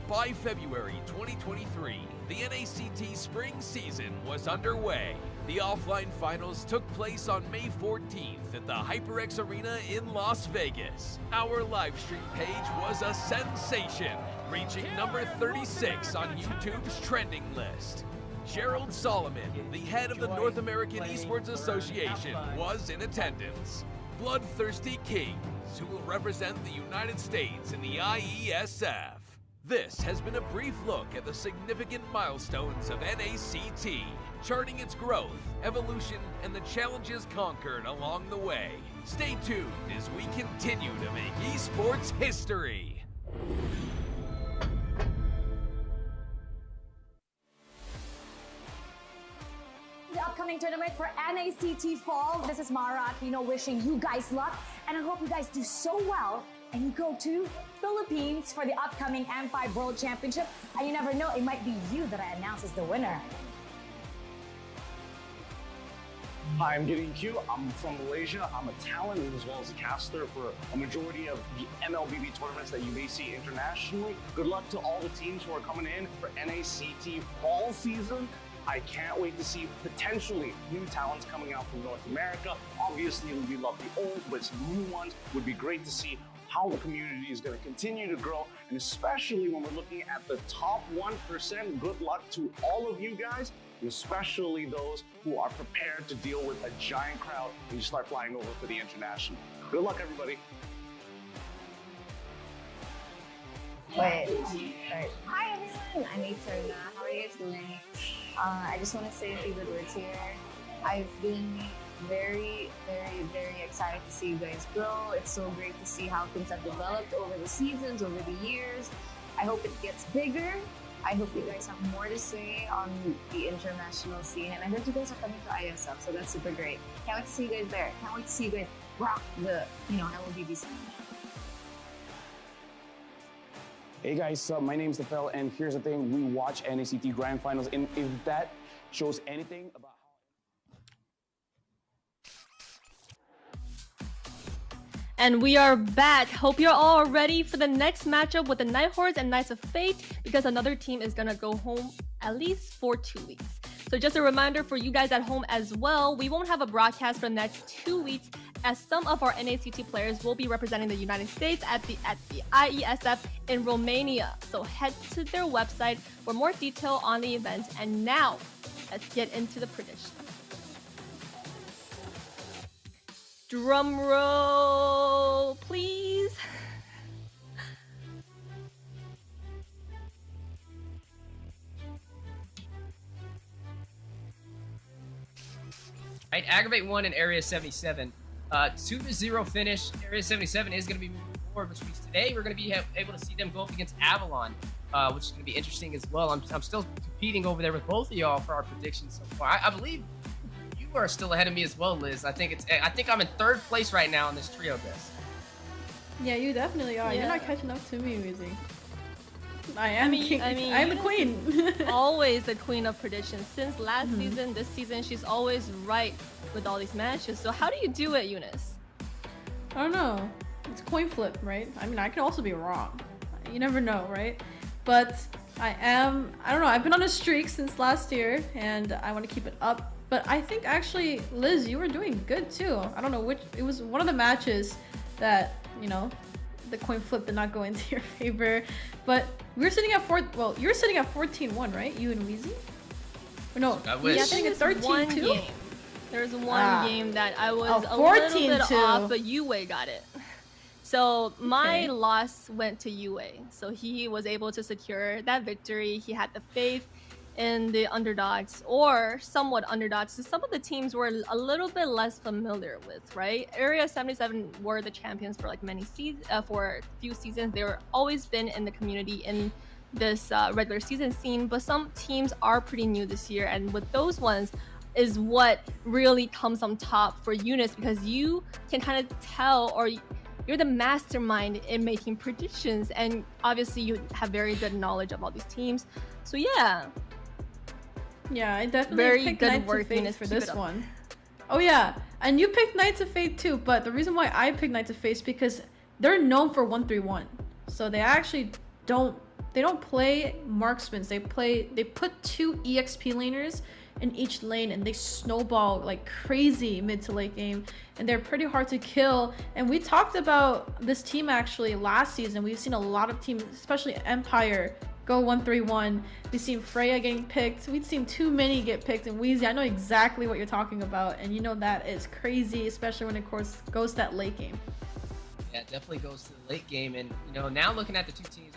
By February 2023, the NACT spring season was underway. The offline finals took place on May 14th at the HyperX Arena in Las Vegas. Our livestream page was a sensation, reaching number 36 on YouTube's trending list. Gerald Solomon, the head of the North American Esports Association, was in attendance. Bloodthirsty Kings, who will represent the United States in the IESF. This has been a brief look at the significant milestones of NACT, charting its growth, evolution, and the challenges conquered along the way. Stay tuned as we continue to make esports history. The upcoming tournament for NACT Fall. This is Mara Aquino wishing you guys luck, and I hope you guys do so well and you go to Philippines for the upcoming M5 World Championship, and you never know, it might be you that I announce as the winner. Hi, I'm Gideon Q. I'm from Malaysia. I'm a talent as well as a caster for a majority of the MLBB tournaments that you may see internationally. Good luck to all the teams who are coming in for NACT Fall Season. I can't wait to see potentially new talents coming out from North America. Obviously, we love the old, but some new ones would be great to see how the community is going to continue to grow, and especially when we're looking at the top 1%, good luck to all of you guys, and especially those who are prepared to deal with a giant crowd when you start flying over for the international. Good luck, everybody. Wait, sorry. Hi everyone, I'm Eterna. How are you guys doing? I just want to say a few good words here. I've been very excited to see you guys grow. It's so great to see how things have developed over the seasons, over the years. I hope it gets bigger. I hope you guys have more to say on the international scene. And I heard you guys are coming to ISF, so that's super great. Can't wait to see you guys there. Can't wait to see you guys rock the, LBB scene. Hey guys, my name's Tefel, and here's the thing, we watch NACT Grand Finals, and if that shows anything about And we are back. Hope you're all ready for the next matchup with the Night Hordes and Knights of Fate, because another team is gonna go home at least for 2 weeks. So just a reminder for you guys at home as well, we won't have a broadcast for the next 2 weeks, as some of our NACT players will be representing the United States at the IESF in Romania. So head to their website for more detail on the event. And now, let's get into the predictions. Drum roll, please. Right, AggravateOne in Area 77. 2-0 finish. Area 77 is going to be moving forward, which means today we're going to be able to see them go up against Avalon, which is going to be interesting as well. I'm still competing over there with both of y'all for our predictions so far. I believe you are still ahead of me as well, Liz. I think I'm in 3rd place right now in this trio best. Yeah, you definitely are. Yeah. You're not catching up to me, Wheezy. I am king. I mean, I'm the queen. Always the queen of predictions. Since last season, this season, she's always right with all these matches. So how do you do it, Eunice? I don't know. It's coin flip, right? I mean, I could also be wrong. You never know, right? But I don't know. I've been on a streak since last year, and I want to keep it up. But I think actually, Liz, you were doing good too. I don't know which. It was one of the matches that, you know, the coin flip did not go into your favor. But we were sitting at well, you were sitting at 14-1, right? You and Wheezy? Or no, I wish. yeah, I think it's 13-2. There's one game that I was a 14-2. little bit off, but Yue got it. So my loss went to Yue. So he was able to secure that victory. He had the faith in the underdogs, or somewhat underdogs. So some of the teams were a little bit less familiar with, right? Area 77 were the champions for like many seasons, for a few seasons. They were always been in the community in this regular season scene, but some teams are pretty new this year, and with those ones is what really comes on top for Eunice, because you can kind of tell, or you're the mastermind in making predictions, and obviously you have very good knowledge of all these teams. So yeah. Yeah, I definitely picked Knights of Fate for this one. Oh yeah, and you picked Knights of Fate too, but the reason why I picked Knights of Fate is because they're known for 1-3-1. So they actually don't play marksmen. They put 2 EXP laners in each lane, and they snowball like crazy mid to late game, and they're pretty hard to kill. And we talked about this team actually last season. We've seen a lot of teams, especially Empire, go 1-3-1. We've seen Freya getting picked. We've seen too many get picked. And Wheezy, I know exactly what you're talking about, and you know that is crazy, especially when it goes to that late game. Yeah, it definitely goes to the late game. And you know, now looking at the two teams,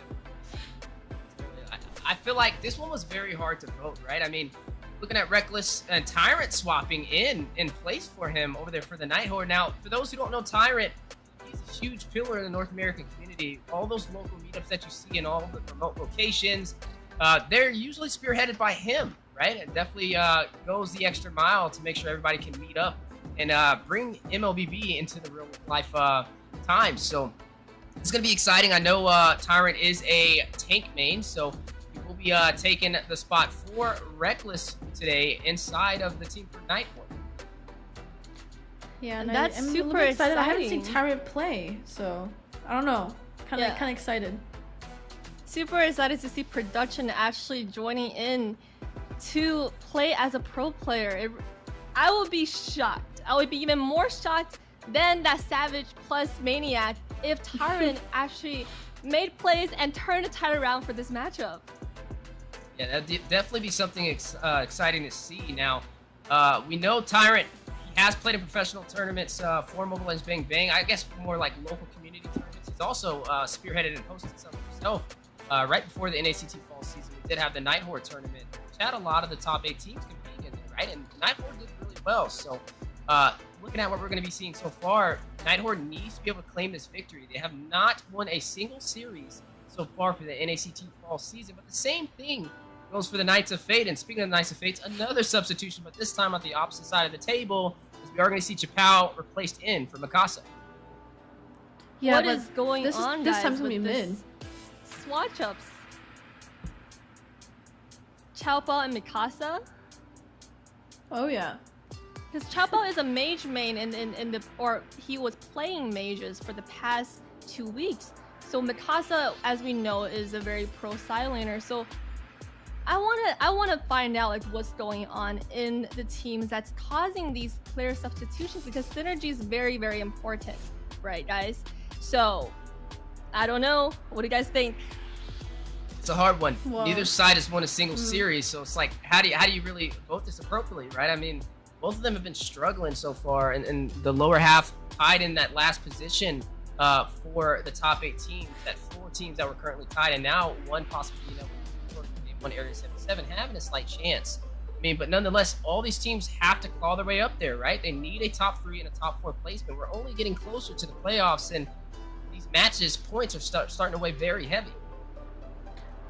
I feel like this one was very hard to vote, right? I mean, looking at Reckless and Tyrant swapping in place for him over there for the Night Horde. Now, for those who don't know Tyrant, he's a huge pillar in the North American community. All those local meetups that you see in all the remote locations, they're usually spearheaded by him, right? It definitely goes the extra mile to make sure everybody can meet up and bring MLBB into the real life times. So it's going to be exciting. I know Tyrant is a tank main, so he will be taking the spot for Reckless today inside of the team for Night Horde. Yeah, and that's I'm super excited. I haven't exciting. seen Tyrant play, so I don't know. Kind of excited. Super excited to see production actually joining in to play as a pro player. I would be shocked. I would be even more shocked than that Savage plus Maniac if Tyrant actually made plays and turned the tide around for this matchup. Yeah, that'd definitely be something exciting to see. Now, we know Tyrant, he has played in professional tournaments for Mobile Legends Bang Bang. I guess more like local community tournaments. He's also spearheaded and hosted some himself. Right before the NACT fall season, we did have the Night Horde tournament, which had a lot of the top 8 teams competing in there, right? And Night Horde did really well. So, looking at what we're going to be seeing so far, Night Horde needs to be able to claim this victory. They have not won a single series so far for the NACT fall season, but the same thing goes for the Knights of Fate. And speaking of the Knights of Fate, another substitution, but this time on the opposite side of the table, as we are going to see Chappelle replaced in for Mikasa. Yeah, what but is going this on, this guys, time's gonna be with mid. this swatch ups? Chaopao and Mikasa? Oh yeah. Because Chaopao is a mage main or he was playing mages for the past 2 weeks. So Mikasa, as we know, is a very pro side laner. So I wanna find out like what's going on in the teams that's causing these player substitutions, because synergy is very, very important, right, guys? So I don't know. What do you guys think? It's a hard one. Well, Neither side has won a single series, so it's like, how do you really vote this appropriately, right? I mean, both of them have been struggling so far, and the lower half tied in that last position for the top 8 teams, that 4 teams that were currently tied, and now one possibly, one Area 77 having a slight chance. I mean, but nonetheless, all these teams have to claw their way up there, right? They need a top 3 and a top 4 placement. We're only getting closer to the playoffs, and these matches, points are starting to weigh very heavy.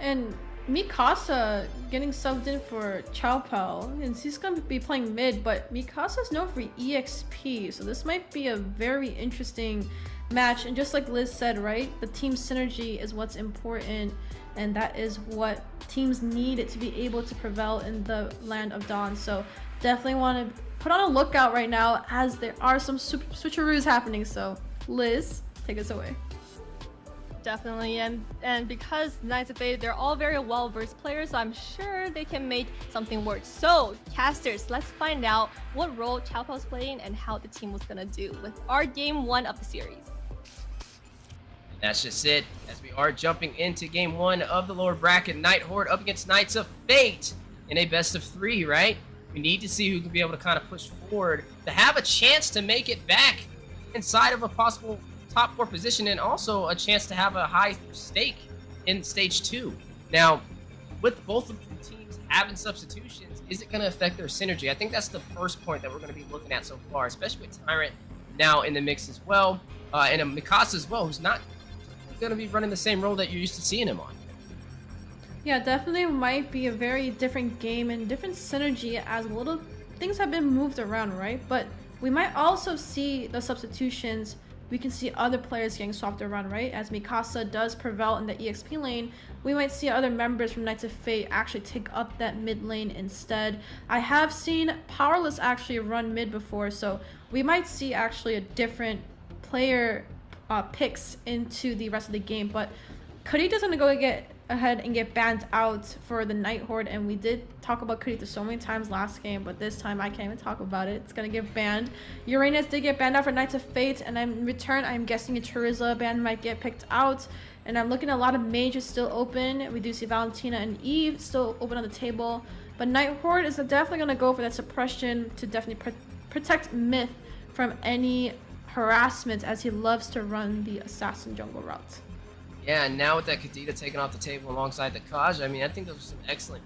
And Mikasa getting subbed in for Chow Pao, and he's going to be playing mid, but Mikasa's known for EXP, so this might be a very interesting match. And just like Liz said, right, the team synergy is what's important, and that is what teams need to be able to prevail in the Land of Dawn. So definitely want to put on a lookout right now, as there are some switcheroos happening. So Liz, take us away. Definitely, and because Knights of Fate, they're all very well-versed players, so I'm sure they can make something work. So, casters, let's find out what role Chow Pao's playing and how the team was gonna do with our game 1 of the series. That's just it, as we are jumping into game 1 of the lower bracket. Night Horde up against Knights of Fate in a best of 3, right? We need to see who can be able to kind of push forward to have a chance to make it back inside of a possible top 4 position, and also a chance to have a high stake in stage 2. Now, with both of the teams having substitutions, is it going to affect their synergy? I think that's the first point that we're going to be looking at so far, especially with Tyrant now in the mix as well, and a Mikasa as well, who's not going to be running the same role that you're used to seeing him on. Yeah, definitely might be a very different game and different synergy, as little things have been moved around, right? But we might also see the substitutions. We can see other players getting swapped around, right? As Mikasa does prevail in the EXP lane, we might see other members from Knights of Fate actually take up that mid lane instead. I have seen Powerless actually run mid before, so we might see actually a different player picks into the rest of the game. But Kurita's gonna go get ahead and get banned out for the Night Horde, and we did talk about Kurita so many times last game, but this time I can't even talk about it. It's gonna get banned. Uranus did get banned out for Knights of Fate, and in return I'm guessing a Charizard ban might get picked out. And I'm looking at a lot of mages still open. We do see Valentina and Eve still open on the table, but Night Horde is definitely gonna go for that suppression to definitely protect Myth from any harassment, as he loves to run the assassin jungle route. Yeah, and now with that Kadita taken off the table alongside the Kaj, I mean, I think those are some excellent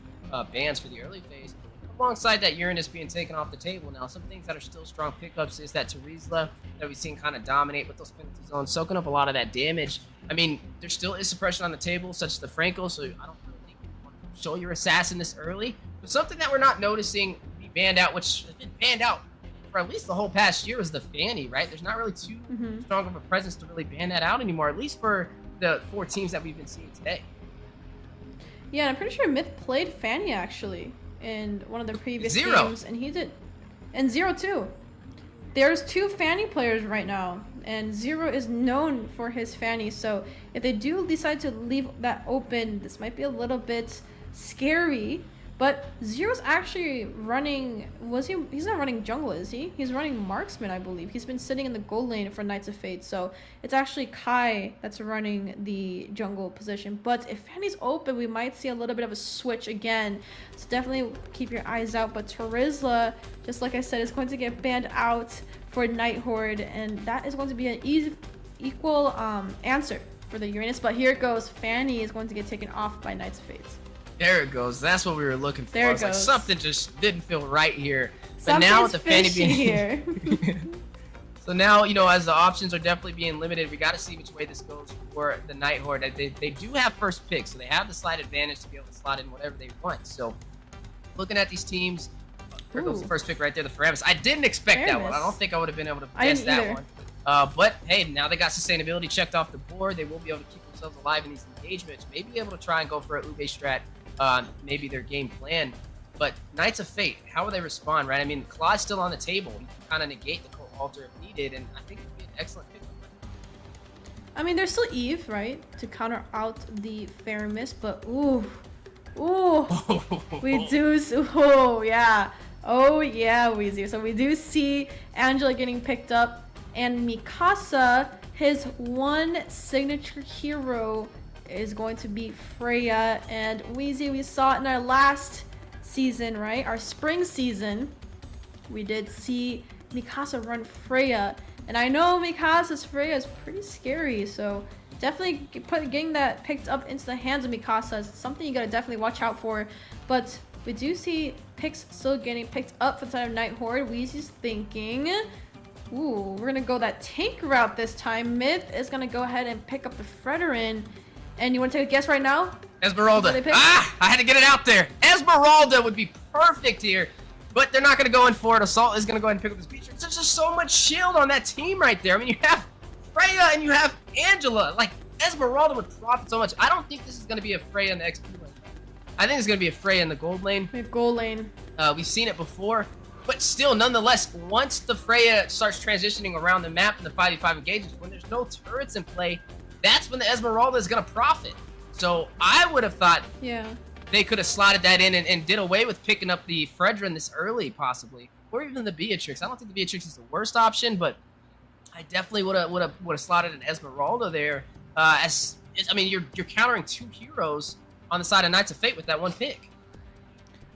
bans for the early phase. Alongside that Uranus being taken off the table now, some things that are still strong pickups is that Terizla that we've seen kind of dominate with those penalty zones, soaking up a lot of that damage. I mean, there still is suppression on the table, such as the Franco, so I don't really think you want to show your assassin this early. But something that we're not noticing be banned out, which has been banned out for at least the whole past year, is the Fanny, right? There's not really too strong of a presence to really ban that out anymore, at least for the 4 teams that we've been seeing today. Yeah, I'm pretty sure Myth played Fanny actually in one of the previous Zero. games, and he did. And Zero too. There's 2 Fanny players right now, and Zero is known for his Fanny, so if they do decide to leave that open, this might be a little bit scary. But Zero's actually running, he's not running jungle, is he? He's running marksman, I believe. He's been sitting in the gold lane for Knights of Fate, so it's actually Kai that's running the jungle position. But if Fanny's open, we might see a little bit of a switch again, so definitely keep your eyes out. But Terizla, just like I said, is going to get banned out for Night Horde, and that is going to be an equal answer for the Uranus. But here it goes, Fanny is going to get taken off by Knights of Fate. There it goes. That's what we were looking for. There it It's like goes. something just didn't feel right here. But now with the Fanny being here. So now, you know, as the options are definitely being limited, we got to see which way this goes for the Night Horde. They do have first pick, so they have the slight advantage to be able to slot in whatever they want. So looking at these teams, there goes the first pick right there, the Faramis. I didn't expect that one. I don't think I would have been able to guess that one. But hey, now they got sustainability checked off the board. They will be able to keep themselves alive in these engagements. Maybe be able to try and go for a Ube strat. Maybe their game plan. But Knights of Fate, how will they respond, right? I mean, Claw's still on the table. You can kind of negate the Cold Altar if needed, and I think it would be an excellent pick. I mean, there's still Eve, right, to counter out the Faramis, but we do, oh yeah, Weezy. So we do see Angela getting picked up, and Mikasa, his one signature hero is going to be Freya. And Weezy, we saw it in our last season, right? Our spring season. we did see Mikasa run Freya. And I know Mikasa's Freya is pretty scary, so definitely getting that picked up into the hands of Mikasa is something you gotta definitely watch out for. But we do see picks still getting picked up for the side of Night Horde. Weezy's thinking, ooh, we're gonna go that tank route this time. Myth is gonna go ahead and pick up the Fredrin. And you wanna take a guess right now? Esmeralda. Ah, I had to get it out there. Esmeralda would be perfect here, but they're not gonna go in for it. Assault is gonna go ahead and pick up this Beatrix. There's just so much shield on that team right there. I mean, you have Freya and you have Angela. Like, Esmeralda would profit so much. I don't think this is gonna be a Freya in the XP lane. I think it's gonna be a Freya in the gold lane. We have gold lane. We've seen it before, but still, nonetheless, once the Freya starts transitioning around the map in the 5v5 engagements, when there's no turrets in play, that's when the Esmeralda is gonna profit. So I would have thought they could have slotted that in and did away with picking up the Fredrin this early, possibly, or even the Beatrix. I don't think the Beatrix is the worst option, but I definitely would have slotted an Esmeralda there. I mean, you're countering 2 heroes on the side of Knights of Fate with that one pick.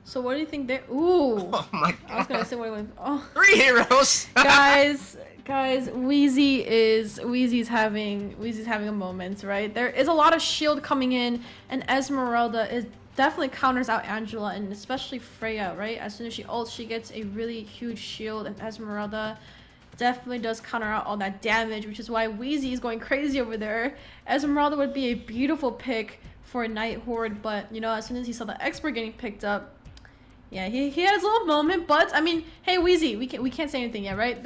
So what do you think there? Ooh. Oh my god. I was gonna say what. Oh. 3 heroes. Guys, Weezy's having a moment, right? There is a lot of shield coming in, and Esmeralda is definitely counters out Angela and especially Freya, right? As soon as she ults, she gets a really huge shield, and Esmeralda definitely does counter out all that damage, which is why Weezy is going crazy over there. Esmeralda would be a beautiful pick for Night Horde, but you know, as soon as he saw the expert getting picked up, yeah, he had his little moment. But I mean, hey Weezy, we can't say anything yet, right?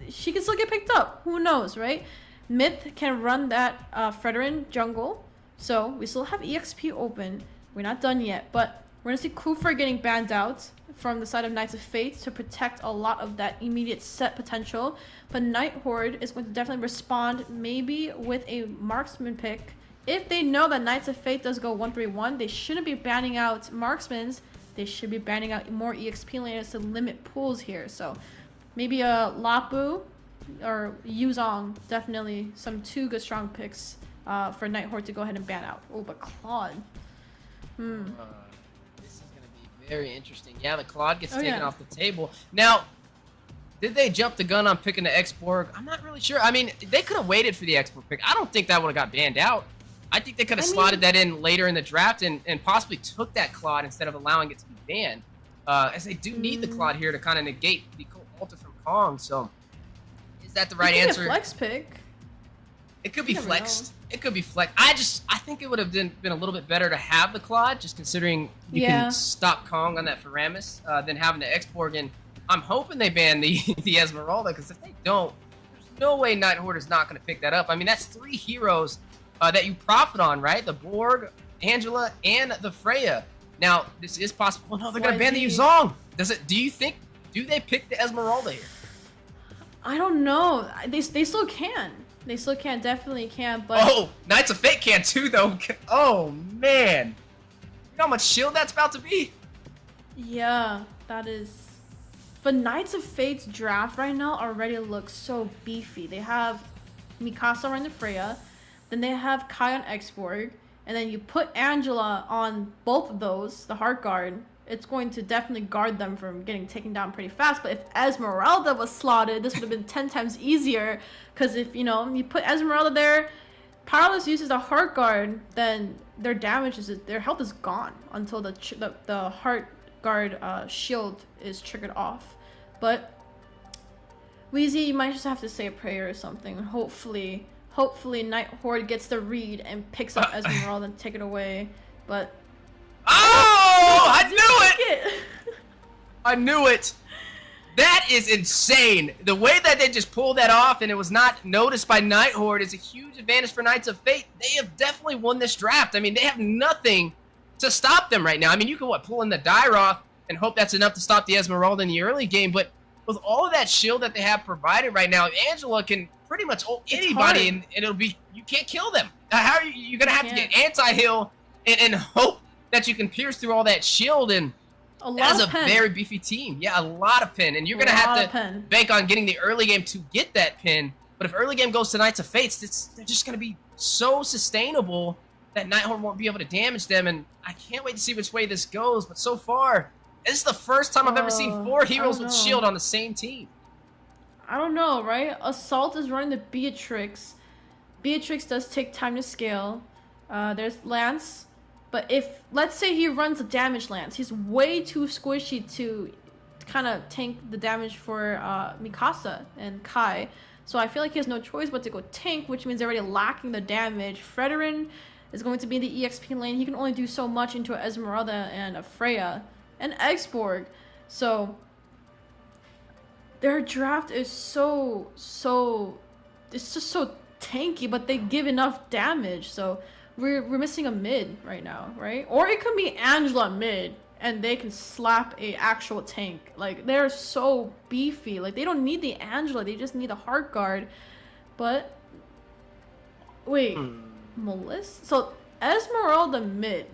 She can still get picked up. Who knows, right? Myth can run that Fredrin jungle, so we still have EXP open. We're not done yet, but we're gonna see Kufer getting banned out from the side of Knights of Fate to protect a lot of that immediate set potential. But Night Horde is going to definitely respond, maybe with a marksman pick. If they know that Knights of Fate does go 1-3-1, they shouldn't be banning out marksmans. They should be banning out more EXP laners to limit pools here. So maybe a Lapu or Yuzong, definitely some 2 good strong picks for Night Horde to go ahead and ban out. Oh, but Claude. This is going to be very interesting. Yeah, the Claude gets taken off the table. Now, did they jump the gun on picking the X-Borg? I'm not really sure. I mean, they could have waited for the X-Borg pick. I don't think that would have got banned out. I think they could have slotted that in later in the draft and possibly took that Claude instead of allowing it to be banned. As they do need the Claude here to kind of negate the ulti from Kong. So, is that the right answer? It could be a flex pick. It could be flexed. It could be flexed. I think it would have been a little bit better to have the Claude, just considering you can stop Kong on that Faramis, than having the X-Borg. And I'm hoping they ban the Esmeralda, because if they don't, there's no way Night Horde is not going to pick that up. I mean, that's 3 heroes that you profit on, right? The Borg, Angela, and the Freya. Now, this is possible. Oh, no, they're going to ban the Yuzong. Do they pick the Esmeralda here? I don't know. They still can. They still can, definitely can, but... Oh, Knights of Fate can too, though. Oh, man. You know how much shield that's about to be? Yeah, that is... But Knights of Fate's draft right now already looks so beefy. They have Mikasa running the Freya, then they have Kai on X-Borg, and then you put Angela on both of those, the Heart Guard. It's going to definitely guard them from getting taken down pretty fast. But if Esmeralda was slotted, this would have been 10 times easier. Because if, you know, you put Esmeralda there, Powerless uses a Heart Guard, then their health is gone until the Heart Guard shield is triggered off. But Weezy, you might just have to say a prayer or something. Hopefully Night Horde gets the read and picks up Esmeralda and take it away. But... Oh! I knew it! I knew it! That is insane. The way that they just pulled that off and it was not noticed by Night Horde is a huge advantage for Knights of Fate. They have definitely won this draft. I mean, they have nothing to stop them right now. I mean, you can, pull in the Dyroth and hope that's enough to stop the Esmeralda in the early game, but with all of that shield that they have provided right now, Angela can pretty much ult anybody and it'll be, you can't kill them. How are you're going to have to get anti-heal and hope that you can pierce through all that shield, and that's a very beefy team. Yeah, a lot of pin, and you're going to have to bank on getting the early game to get that pin. But if early game goes to Knights of Fates, they're just going to be so sustainable that Night Horde won't be able to damage them, and I can't wait to see which way this goes. But so far, This is the first time I've ever seen 4 heroes with shield on the same team. I don't know, right? Assault is running the Beatrix. Beatrix does take time to scale. There's Lance. But if, let's say he runs a damage Lance, he's way too squishy to kind of tank the damage for Mikasa and Kai. So I feel like he has no choice but to go tank, which means they're already lacking the damage. Fredrin is going to be in the EXP lane. He can only do so much into a Esmeralda and a Freya and Exborg. So their draft is it's just so tanky, but they give enough damage. So we're missing a mid right now, right? Or it could be Angela mid and they can slap a actual tank. Like, they're so beefy. Like, they don't need the Angela, they just need a Heart Guard. But wait, Melissa? So Esmeralda mid.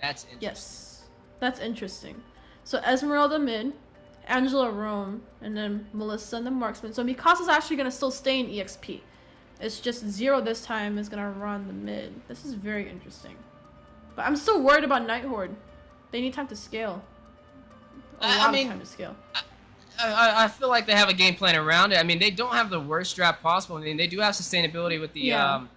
That's interesting. Yes, that's interesting. So Esmeralda mid, Angela roam, and then Melissa and the marksman. So Mikasa's actually gonna still stay in EXP. It's just Zero this time is gonna run the mid. This is very interesting. But I'm still worried about Night Horde. They need time to scale. I mean, time to scale. I feel like they have a game plan around it. I mean, they don't have the worst draft possible. I mean, they do have sustainability with the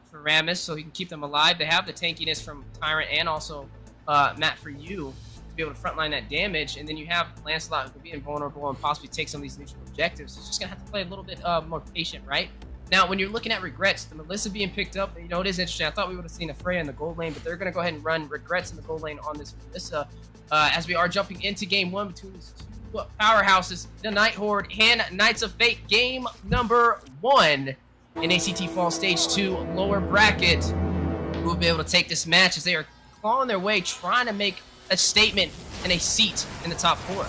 for Rammus, so he can keep them alive. They have the tankiness from Tyrant and also Matt for you to be able to frontline that damage. And then you have Lancelot who can be invulnerable and possibly take some of these neutral objectives. He's just gonna have to play a little bit more patient, right? Now, when you're looking at Regrets, the Melissa being picked up, you know, it is interesting. I thought we would have seen a Freya in the gold lane, but they're going to go ahead and run Regrets in the gold lane on this Melissa as we are jumping into game 1 between these two powerhouses, the Night Horde and Knights of Fate. Game number 1 in ACT Fall Stage 2 lower bracket. Who will be able to take this match as they are clawing their way, trying to make a statement and a seat in the top 4.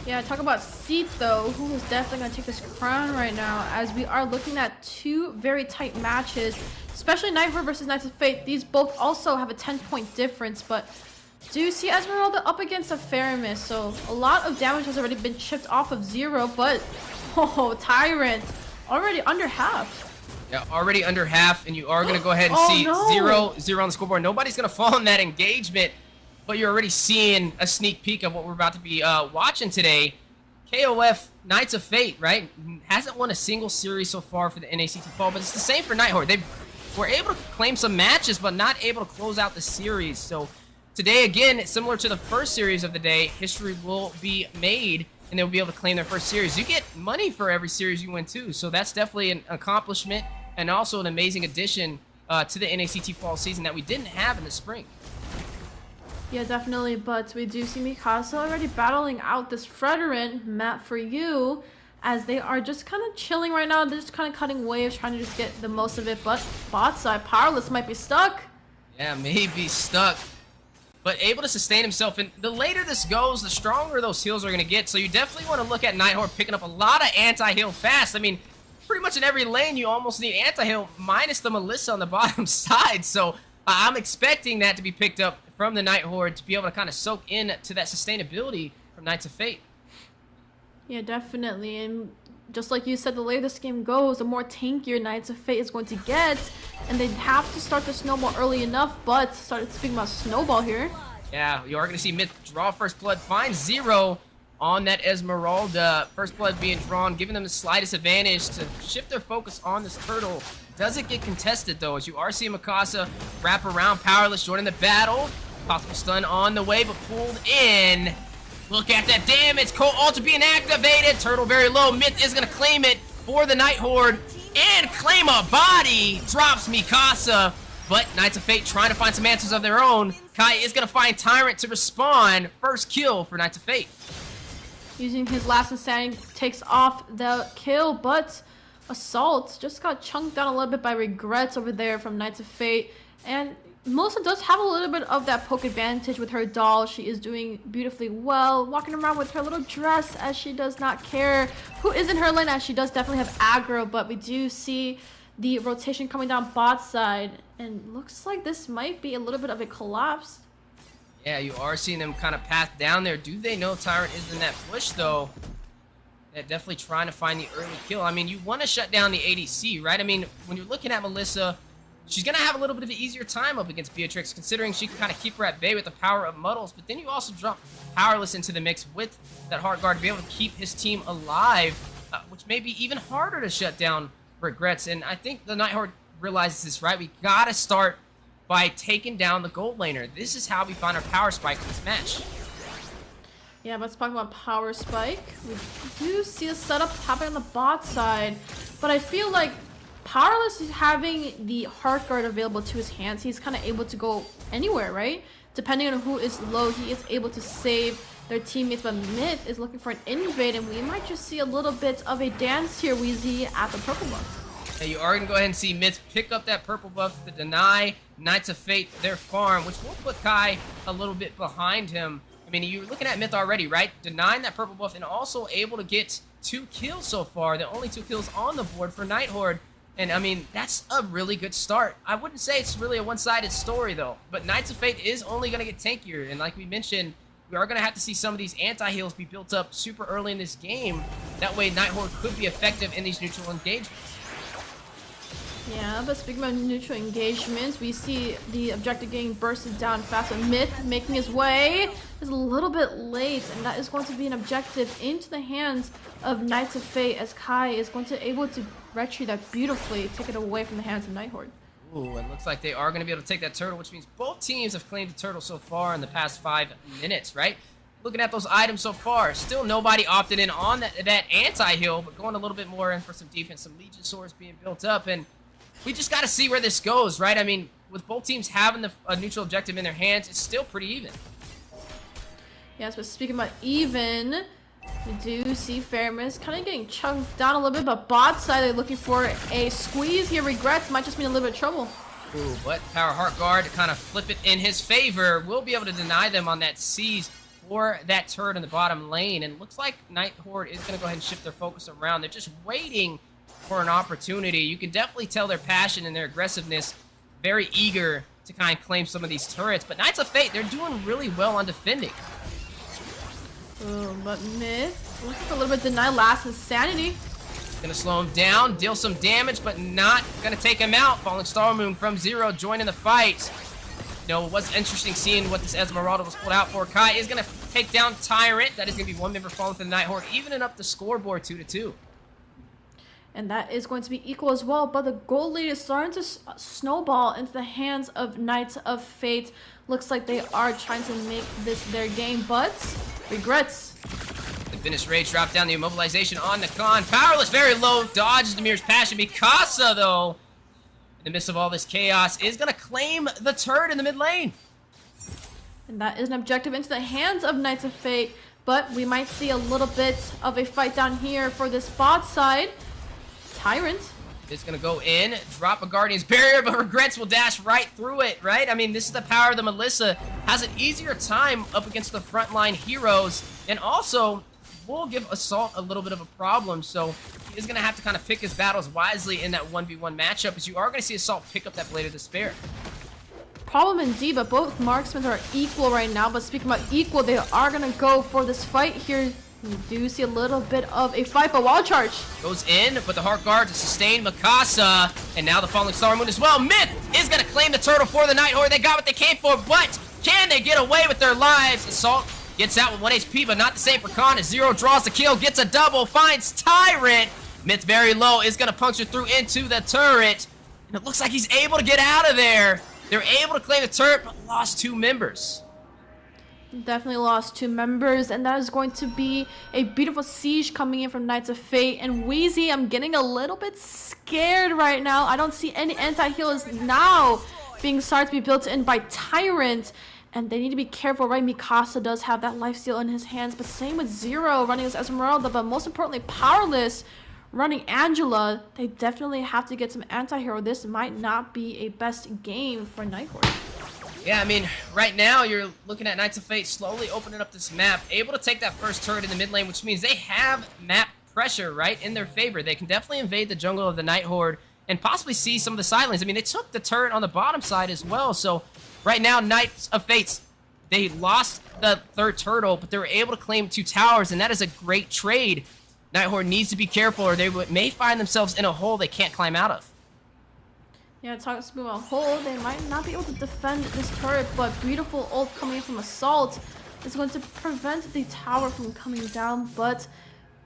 Yeah, talk about seat though. Who is definitely going to take this crown right now, as we are looking at 2 very tight matches, especially Night Horde versus Knights of Fate. These both also have a 10-point difference, but do you see Esmeralda up against a Faramis? So a lot of damage has already been chipped off of Zero, but Tyrant already under half. Yeah, already under half, and you are going to go ahead and see zero on the scoreboard. Nobody's going to fall in that engagement. But you're already seeing a sneak peek of what we're about to be watching today. KOF Knights of Fate, right? Hasn't won a single series so far for the NACT Fall, but it's the same for Night Horde. They were able to claim some matches, but not able to close out the series. So today, again, similar to the first series of the day, history will be made, and they'll be able to claim their first series. You get money for every series you win, too. So that's definitely an accomplishment and also an amazing addition to the NACT Fall season that we didn't have in the spring. Yeah, definitely, but we do see Mikasa already battling out this Fredrin, Matt for you, as they are just kind of chilling right now. They're just kind of cutting waves, trying to just get the most of it, but bot side, Powerless might be stuck. Yeah, maybe stuck, but able to sustain himself, and the later this goes, the stronger those heals are going to get, so you definitely want to look at Night Horde picking up a lot of anti-heal fast. I mean, pretty much in every lane, you almost need anti-heal, minus the Melissa on the bottom side, so I'm expecting that to be picked up from the Night Horde to be able to kind of soak in to that sustainability from Knights of Fate. Yeah, definitely. And just like you said, the later this game goes, the more tankier Knights of Fate is going to get. And they have to start the snowball early enough, but started speaking about snowball here. Yeah, you are going to see Myth draw First Blood, find Zero on that Esmeralda. First Blood being drawn, giving them the slightest advantage to shift their focus on this turtle. Doesn't get contested though, as you are seeing Mikasa wrap around. Powerless joining the battle. Possible stun on the way, but pulled in. Look at that damage. Cold Ultra being activated. Turtle very low. Myth is going to claim it for the Night Horde and claim a body. Drops Mikasa, but Knights of Fate trying to find some answers of their own. Kai is going to find Tyrant to respond. First kill for Knights of Fate. Using his last insanity, takes off the kill, but Assault just got chunked down a little bit by Regrets over there from Knights of Fate. And Melissa does have a little bit of that poke advantage with her doll. She is doing beautifully well, walking around with her little dress as she does not care who is in her lane, as she does definitely have aggro, but we do see the rotation coming down bot side, and looks like this might be a little bit of a collapse. Yeah, you are seeing them kind of path down there. Do they know Tyrant is in that push, though? They're definitely trying to find the early kill. I mean, you want to shut down the ADC, right? I mean, when you're looking at Melissa, she's going to have a little bit of an easier time up against Beatrix, considering she can kind of keep her at bay with the power of Muddles. But then you also drop Powerless into the mix with that Hard Guard to be able to keep his team alive, which may be even harder to shut down Regrets. And I think the Night Horde realizes this, right? We got to start by taking down the gold laner. This is how we find our power spike in this match. Yeah, let's talk about power spike. We do see a setup happening on the bot side, but I feel like Powerless is having the Heart Guard available to his hands. He's kind of able to go anywhere, right? Depending on who is low, he is able to save their teammates, but Myth is looking for an invade, and we might just see a little bit of a dance here, Wheezy, at the purple buff. Yeah, you are going to go ahead and see Myth pick up that purple buff to deny Knights of Fate their farm, which will put Kai a little bit behind him. I mean, you're looking at Myth already, right? Denying that purple buff and also able to get 2 kills so far. The only 2 kills on the board for Night Horde. And, I mean, that's a really good start. I wouldn't say it's really a one-sided story, though. But Knights of Fate is only going to get tankier. And like we mentioned, we are going to have to see some of these anti-heals be built up super early in this game. That way, Night Horde could be effective in these neutral engagements. Yeah, but speaking about neutral engagements, we see the objective getting bursted down fast. And Myth making his way is a little bit late, and that is going to be an objective into the hands of Knights of Fate, as Kai is going to able to retrieve that beautifully, take it away from the hands of Night Horde. Ooh, it looks like they are going to be able to take that turtle, which means both teams have claimed the turtle so far in the past 5 minutes, right? Looking at those items so far, still nobody opted in on that anti-heal, but going a little bit more in for some defense, some Legion swords being built up, and we just got to see where this goes, right? I mean, with both teams having a neutral objective in their hands, it's still pretty even. Yes, but speaking about even, we do see Fairness kind of getting chunked down a little bit, but bot side, they're looking for a squeeze here. Regrets might just mean a little bit of trouble. Ooh, but Power Heart Guard to kind of flip it in his favor will be able to deny them on that seize for that turret in the bottom lane. And it looks like Night Horde is going to go ahead and shift their focus around. They're just waiting for an opportunity. You can definitely tell their passion and their aggressiveness, very eager to kind of claim some of these turrets. But Knights of Fate, they're doing really well on defending. Ooh, but Myth looking for a little bit deny last insanity. Gonna slow him down, deal some damage, but not gonna take him out. Falling Star Moon from Zero joining the fight. You know, what's interesting seeing what this Esmeralda was pulled out for. Kai is gonna take down Tyrant. That is gonna be 1 member falling for the Night Horde, evening up the scoreboard 2-2. And that is going to be equal as well, but the gold lead is starting to snowball into the hands of Knights of Fate. Looks like they are trying to make this their game, but Regrets. The Finish Rage drop down the immobilization on Nakan. Powerless, very low, dodges Demir's passion. Mikasa, though, in the midst of all this chaos, is going to claim the turret in the mid lane. And that is an objective into the hands of Knights of Fate, but we might see a little bit of a fight down here for this bot side. Tyrant is going to go in, drop a Guardian's Barrier, but Regrets will dash right through it, right? I mean, this is the power of the Melissa. Has an easier time up against the frontline heroes, and also will give Assault a little bit of a problem, so he is going to have to kind of pick his battles wisely in that 1v1 matchup, as you are going to see Assault pick up that Blade of Despair. Problem indeed, but both marksmen are equal right now. But speaking about equal, they are going to go for this fight here. We do see a little bit of a fight, but wall charge goes in, but the Heart Guard to sustain Mikasa, and now the Falling Star Moon as well. Myth is going to claim the turtle for the Night Horde. They got what they came for, but can they get away with their lives? Assault gets out with 1 HP, but not the same for Khan. As Zero draws the kill, gets a double, finds Tyrant. Myth very low, is going to puncture through into the turret, and it looks like he's able to get out of there. They're able to claim the turret, but lost 2 members. Definitely lost 2 members, and that is going to be a beautiful siege coming in from Knights of Fate. And Wheezy, I'm getting a little bit scared right now. I don't see any anti-healers now being started to be built in by Tyrant, and they need to be careful, right? Mikasa does have that lifesteal in his hands, but same with Zero running as Esmeralda, but most importantly, Powerless running Angela. They definitely have to get some anti-hero. This might not be a best game for Night Horde. Yeah, I mean, right now you're looking at Knights of Fate slowly opening up this map, able to take that first turret in the mid lane, which means they have map pressure, right, in their favor. They can definitely invade the jungle of the Night Horde and possibly see some of the side lanes. I mean, they took the turret on the bottom side as well, so right now, Knights of Fate, they lost the 3rd turtle, but they were able to claim 2 towers, and that is a great trade. Night Horde needs to be careful, or they may find themselves in a hole they can't climb out of. Yeah, talking about Hold, they might not be able to defend this turret, but beautiful ult coming from Assault is going to prevent the tower from coming down, but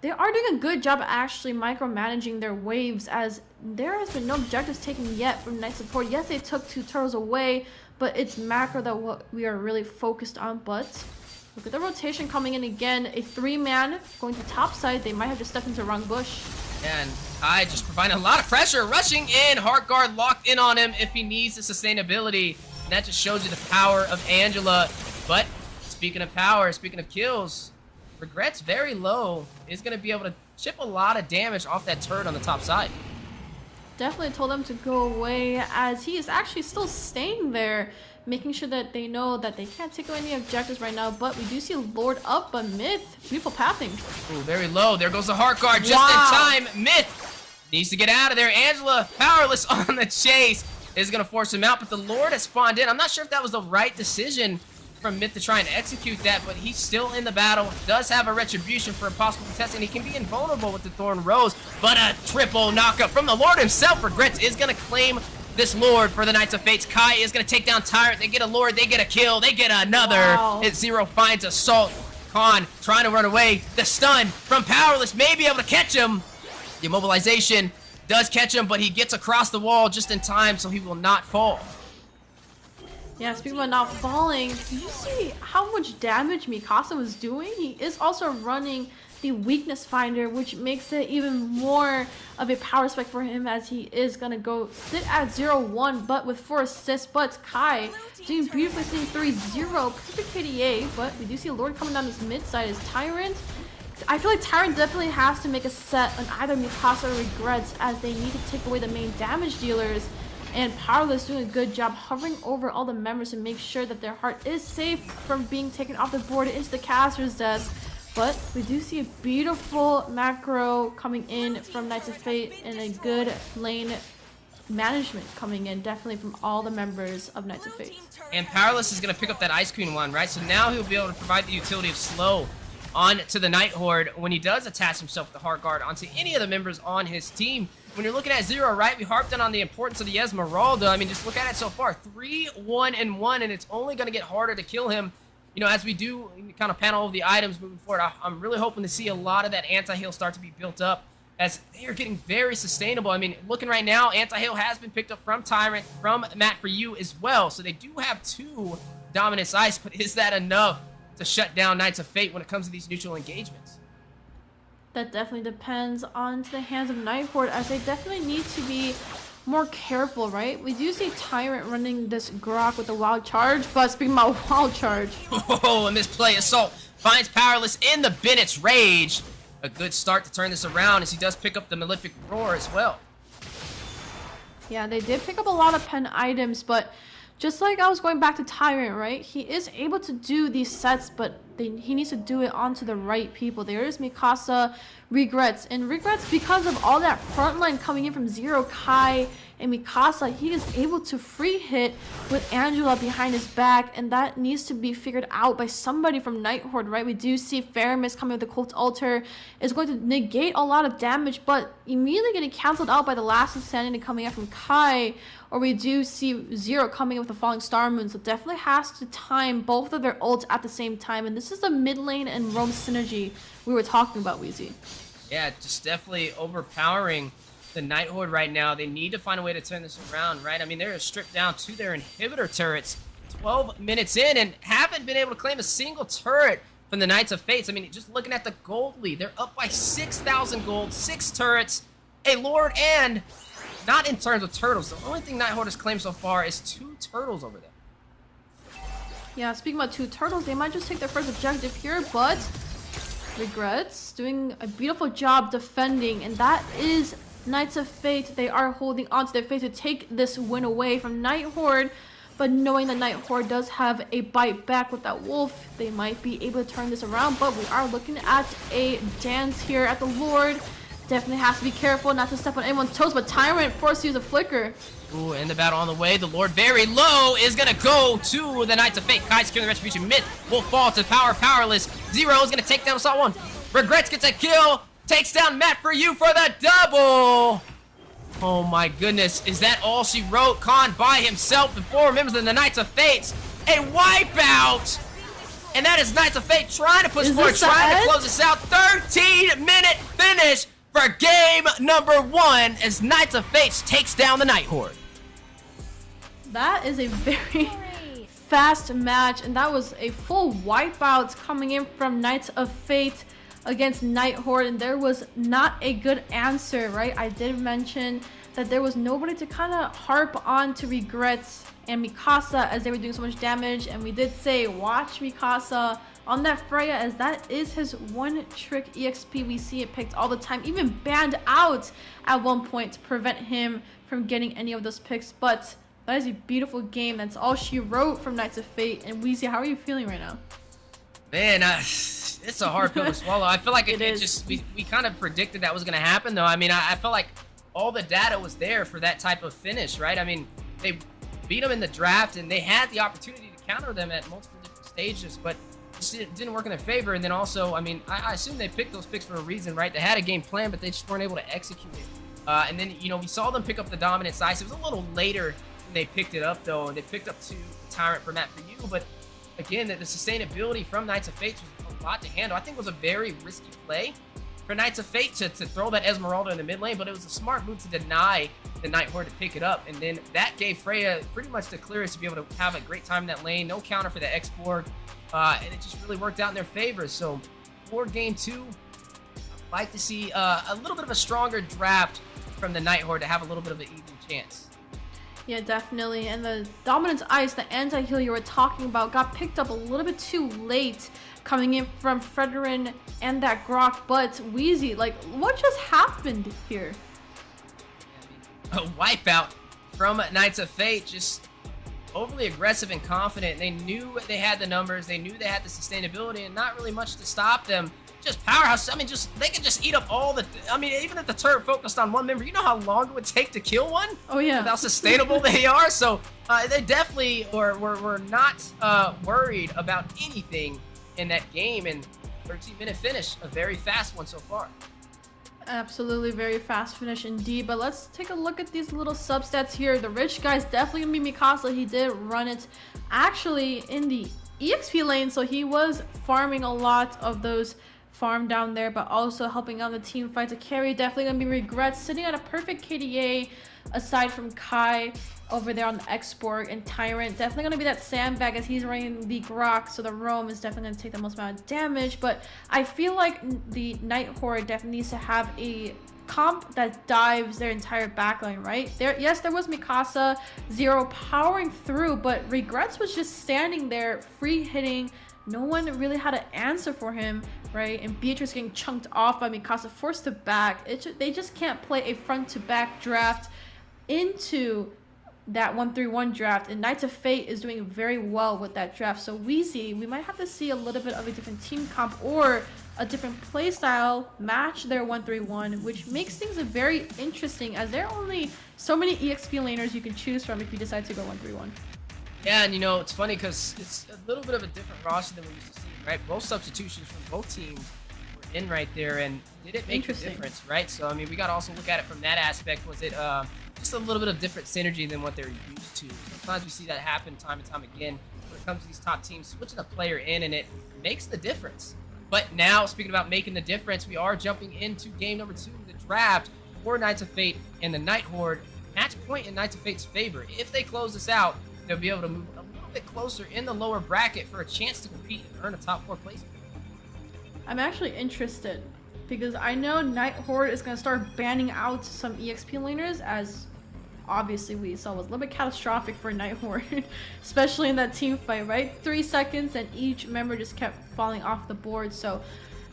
they are doing a good job actually micromanaging their waves, as there has been no objectives taken yet from Knight Support. Yes, they took 2 turtles away, but it's macro that what we are really focused on. But look at the rotation coming in again. A 3-man going to top side. They might have just stepped into the wrong bush. And I just providing a lot of pressure, rushing in. Heart Guard locked in on him if he needs the sustainability. And that just shows you the power of Angela. But speaking of power, speaking of kills, Regret's very low. Is going to be able to chip a lot of damage off that turret on the top side. Definitely told them to go away, as he is actually still staying there, making sure that they know that they can't take away any objectives right now. But we do see Lord up, but Myth, beautiful pathing. Ooh, very low. There goes the Heart Guard just in time. Myth needs to get out of there. Angela, powerless on the chase, is going to force him out, but the Lord has spawned in. I'm not sure if that was the right decision from Myth to try and execute that, but he's still in the battle, does have a retribution for a possible contest, and he can be invulnerable with the Thorn Rose, but a triple knockup from the Lord himself. Regrets is going to claim this Lord for the Knights of Fates. Kai is going to take down Tyrant. They get a Lord, they get a kill, they get another. Wow. Hit Zero finds Assault. Khan trying to run away. The stun from Powerless may be able to catch him. The immobilization does catch him, but he gets across the wall just in time, so he will not fall. Yeah, speaking about not falling, did you see how much damage Mikasa was doing? He is also running the weakness finder, which makes it even more of a power spike for him, as he is gonna go sit at 0-1, but with 4 assists. But Kai doing beautifully, seeing 3-0, perfect KDA. But we do see Lord coming down this mid side as Tyrant. I feel like Tyrant definitely has to make a set on either Mikasa or Regrets, as they need to take away the main damage dealers. And Powerless doing a good job hovering over all the members to make sure that their heart is safe from being taken off the board into the caster's desk. But we do see a beautiful macro coming in from Knights of Fate, and a good lane management coming in, definitely from all the members of Knights of Fate. And Powerless is going to pick up that Ice Queen one, right? So now he'll be able to provide the utility of slow on to the Night Horde when he does attach himself with the Heart Guard onto any of the members on his team. When you're looking at Zero, right, we harped on the importance of the Esmeralda. I mean, just look at it so far. 3-1-1, and it's only going to get harder to kill him. You know, as we do kind of panel over the items moving forward, I'm really hoping to see a lot of that anti-heal start to be built up, as they are getting very sustainable. I mean, looking right now, anti-heal has been picked up from Tyrant, from Matt for you as well. So they do have 2 Dominance Ice, but is that enough to shut down Knights of Fate when it comes to these neutral engagements? That definitely depends on the hands of Night Horde, as they definitely need to be more careful, right? We do see Tyrant running this Grok with a wild charge, but speaking about wild charge. Oh, a misplay. Assault finds Powerless in the Bennett's Rage. A good start to turn this around, as he does pick up the Malefic Roar as well. Yeah, they did pick up a lot of pen items, but just like I was going back to Tyrant, right? He is able to do these sets, but he needs to do it onto the right people. There is Mikasa, Regrets, and Regrets, because of all that frontline coming in from Zero, Kai, and Mikasa, he is able to free hit with Angela behind his back, and that needs to be figured out by somebody from Night Horde, right? We do see Faramis coming with the Cult Altar, is going to negate a lot of damage, but immediately getting cancelled out by the Last Insanity coming out from Kai, or we do see Zero coming in with the Falling Star Moon, so definitely has to time both of their ults at the same time, and this is the mid lane and roam synergy we were talking about, Weezy. Yeah, just definitely overpowering the Night Horde right now. They need to find a way to turn this around, right? I mean, they're stripped down to their inhibitor turrets 12 minutes in and haven't been able to claim a single turret from the Knights of Fates. I mean, just looking at the gold lead, they're up by 6,000 gold, 6 turrets, a Lord, and not in terms of turtles. The only thing Night Horde has claimed so far is 2 turtles over there. Yeah, speaking about 2 turtles, they might just take their first objective here, but Regrets doing a beautiful job defending, and that is Knights of Fate. They are holding on to their fate to take this win away from Night Horde, but knowing that Night Horde does have a bite back with that wolf, they might be able to turn this around. But we are looking at a dance here at the Lord. Definitely has to be careful not to step on anyone's toes, but Tyrant forced to use a flicker. Ooh, and the battle on the way. The Lord very low is gonna go to the Knights of Fate. Kai securing the Retribution. Myth will fall to Powerless. Zero is gonna take down Assault 1. Regrets gets a kill. Takes down Matt for you for the double. Oh my goodness, is that all she wrote? Khan by himself and 4 members of the Knights of Fates. A wipeout! And that is Knights of Fate trying to push forward, trying to close this out. 13-minute finish for game number 1 as Knights of Fates takes down the Night Horde. That is a very fast match, and that was a full wipeout coming in from Knights of Fate against Night Horde, and there was not a good answer, right? I did mention that there was nobody to kind of harp on to Regrets and Mikasa as they were doing so much damage, and we did say watch Mikasa on that Freya as that is his one trick EXP. We see it picked all the time, even banned out at one point to prevent him from getting any of those picks. But that is a beautiful game. That's all she wrote from Knights of Fate. And Weezy, how are you feeling right now? Man, it's a hard pill to swallow. I feel like it just we kind of predicted that was going to happen, though. I mean, I felt like all the data was there for that type of finish, right? I mean, they beat them in the draft, and they had the opportunity to counter them at multiple different stages, but it didn't work in their favor. And then also, I mean, I assume they picked those picks for a reason, right? They had a game plan, but they just weren't able to execute it. And then, you know, we saw them pick up the dominant size. It was a little later when they picked it up, though, and they picked up 2 Tyrant for Matt for you. But again, the sustainability from Knights of Fate was a lot to handle. I think it was a very risky play for Knights of Fate to throw that Esmeralda in the mid lane, but it was a smart move to deny the Night Horde to pick it up. And then that gave Freya pretty much the clearance to be able to have a great time in that lane. No counter for the X-Borg, and it just really worked out in their favor. So for game 2, I'd like to see a little bit of a stronger draft from the Night Horde to have a little bit of an even chance. Yeah, definitely. And the Dominance Ice, the anti-heal you were talking about, got picked up a little bit too late coming in from Fredrin and that Grok. But Weezy, like, what just happened here? A wipeout from Knights of Fate, just overly aggressive and confident. They knew they had the numbers, they knew they had the sustainability, and not really much to stop them. Just powerhouse. I mean, they can just eat up all the. I mean, even if the turret focused on one member, you know how long it would take to kill one? Oh, yeah. With how sustainable they are. So they definitely were not worried about anything in that game. And 13-minute finish, a very fast one so far. Absolutely, very fast finish indeed. But let's take a look at these little substats here. The rich guy's definitely gonna be Mikasa. He did run it actually in the EXP lane, so he was farming a lot of those farm down there, but also helping out the team fight to carry. Definitely gonna be Regrets sitting at a perfect KDA aside from Kai over there on the X-Borg, and Tyrant definitely gonna be that sandbag as he's running the Grok, so the Roam is definitely gonna take the most amount of damage. But I feel like the Night Horde definitely needs to have a comp that dives their entire backline, right? Yes, there was Mikasa Zero powering through, but Regrets was just standing there free hitting. No one really had an answer for him, right? And Beatrice getting chunked off by Mikasa, forced to back. They just can't play a front-to-back draft into that 1-3-1 draft, and Knights of Fate is doing very well with that draft. So Weezy, we might have to see a little bit of a different team comp or a different playstyle match their 1-3-1, which makes things very interesting as there are only so many EXP laners you can choose from if you decide to go 1-3-1. Yeah, and you know, it's funny because it's a little bit of a different roster than we used to see, right? Both substitutions from both teams were in right there, and did it make a difference, right? So, I mean, we got to also look at it from that aspect. Was it just a little bit of different synergy than what they're used to? Sometimes we see that happen time and time again when it comes to these top teams, switching a player in, and it makes the difference. But now, speaking about making the difference, we are jumping into game number 2, the draft for Knights of Fate and the Night Horde. Match point in Knights of Fate's favor. If they close this out, they'll be able to move a little bit closer in the lower bracket for a chance to compete and earn a top 4 placement. I'm actually interested because I know Night Horde is going to start banning out some EXP laners, as obviously we saw was a little bit catastrophic for Night Horde, especially in that team fight, right? 3 seconds and each member just kept falling off the board. So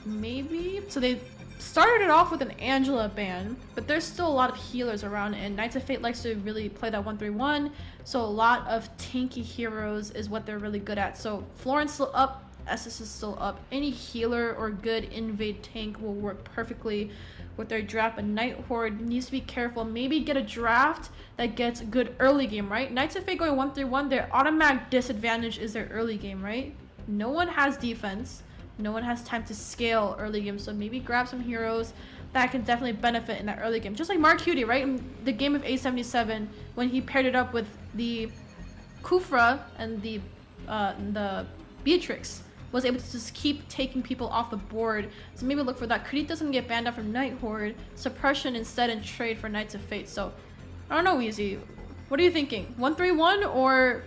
maybe, so they started it off with an Angela ban, but there's still a lot of healers around, and Knights of Fate likes to really play that 1-3-1, so a lot of tanky heroes is what they're really good at. So Florence still up, SS is still up. Any healer or good invade tank will work perfectly with their draft, but Night Horde needs to be careful. Maybe get a draft that gets good early game, right? Knights of Fate going 1-3-1, their automatic disadvantage is their early game, right? No one has defense. No one has time to scale early game, so maybe grab some heroes that can definitely benefit in that early game. Just like Mark Cutie, right? In the game of A77, when he paired it up with the Kufra and the Beatrix, was able to just keep taking people off the board. So maybe look for that. Krit doesn't get banned out from Night Horde. Suppression instead and trade for Knights of Fate. So, I don't know, Easy. What are you thinking? 1-3-1 or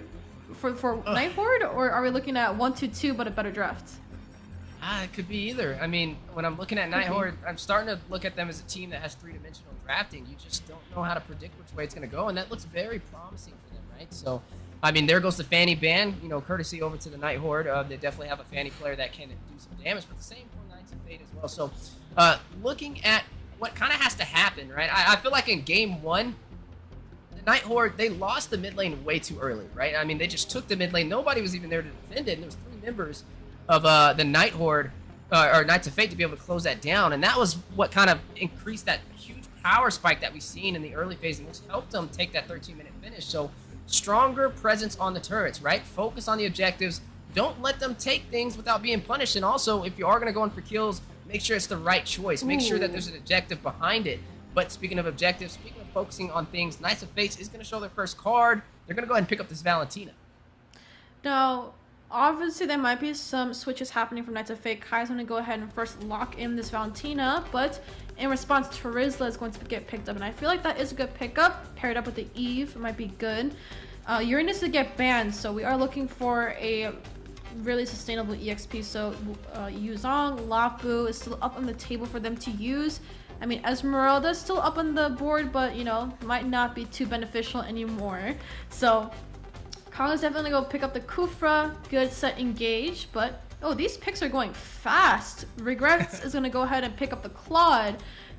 for Night Horde? Or are we looking at 1-2-2 but a better draft? It could be either. I mean, when I'm looking at Night Horde, I'm starting to look at them as a team that has three-dimensional drafting. You just don't know how to predict which way it's going to go, and that looks very promising for them, right? So, I mean, there goes the Fanny ban, you know, courtesy over to the Night Horde. They definitely have a Fanny player that can do some damage, but the same for Knights of Fate as well. So, looking at what kind of has to happen, right? I feel like in Game 1, the Night Horde, they lost the mid lane way too early, right? I mean, they just took the mid lane. Nobody was even there to defend it, and there was 3 members of the Night Horde, or Knights of Fate, to be able to close that down, and that was what kind of increased that huge power spike that we seen in the early phase, and which helped them take that 13-minute finish. So, stronger presence on the turrets, right? Focus on the objectives. Don't let them take things without being punished, and also, if you are going to go in for kills, make sure it's the right choice. Make sure that there's an objective behind it. But speaking of objectives, speaking of focusing on things, Knights of Fate is going to show their first card. They're going to go ahead and pick up this Valentina. Now, obviously, there might be some switches happening from Knights of Fate. Kai's going to go ahead and first lock in this Valentina, but in response, Terizla is going to get picked up, and I feel like that is a good pickup. Paired up with the Eve, it might be good. Uranus to get banned, so we are looking for a really sustainable EXP. So Yuzong, Lapu is still up on the table for them to use. I mean, Esmeralda is still up on the board, but, you know, might not be too beneficial anymore. So Carlos definitely go pick up the Kufra. Good set engage, but oh, these picks are going fast. Regrets is going to go ahead and pick up the Claude.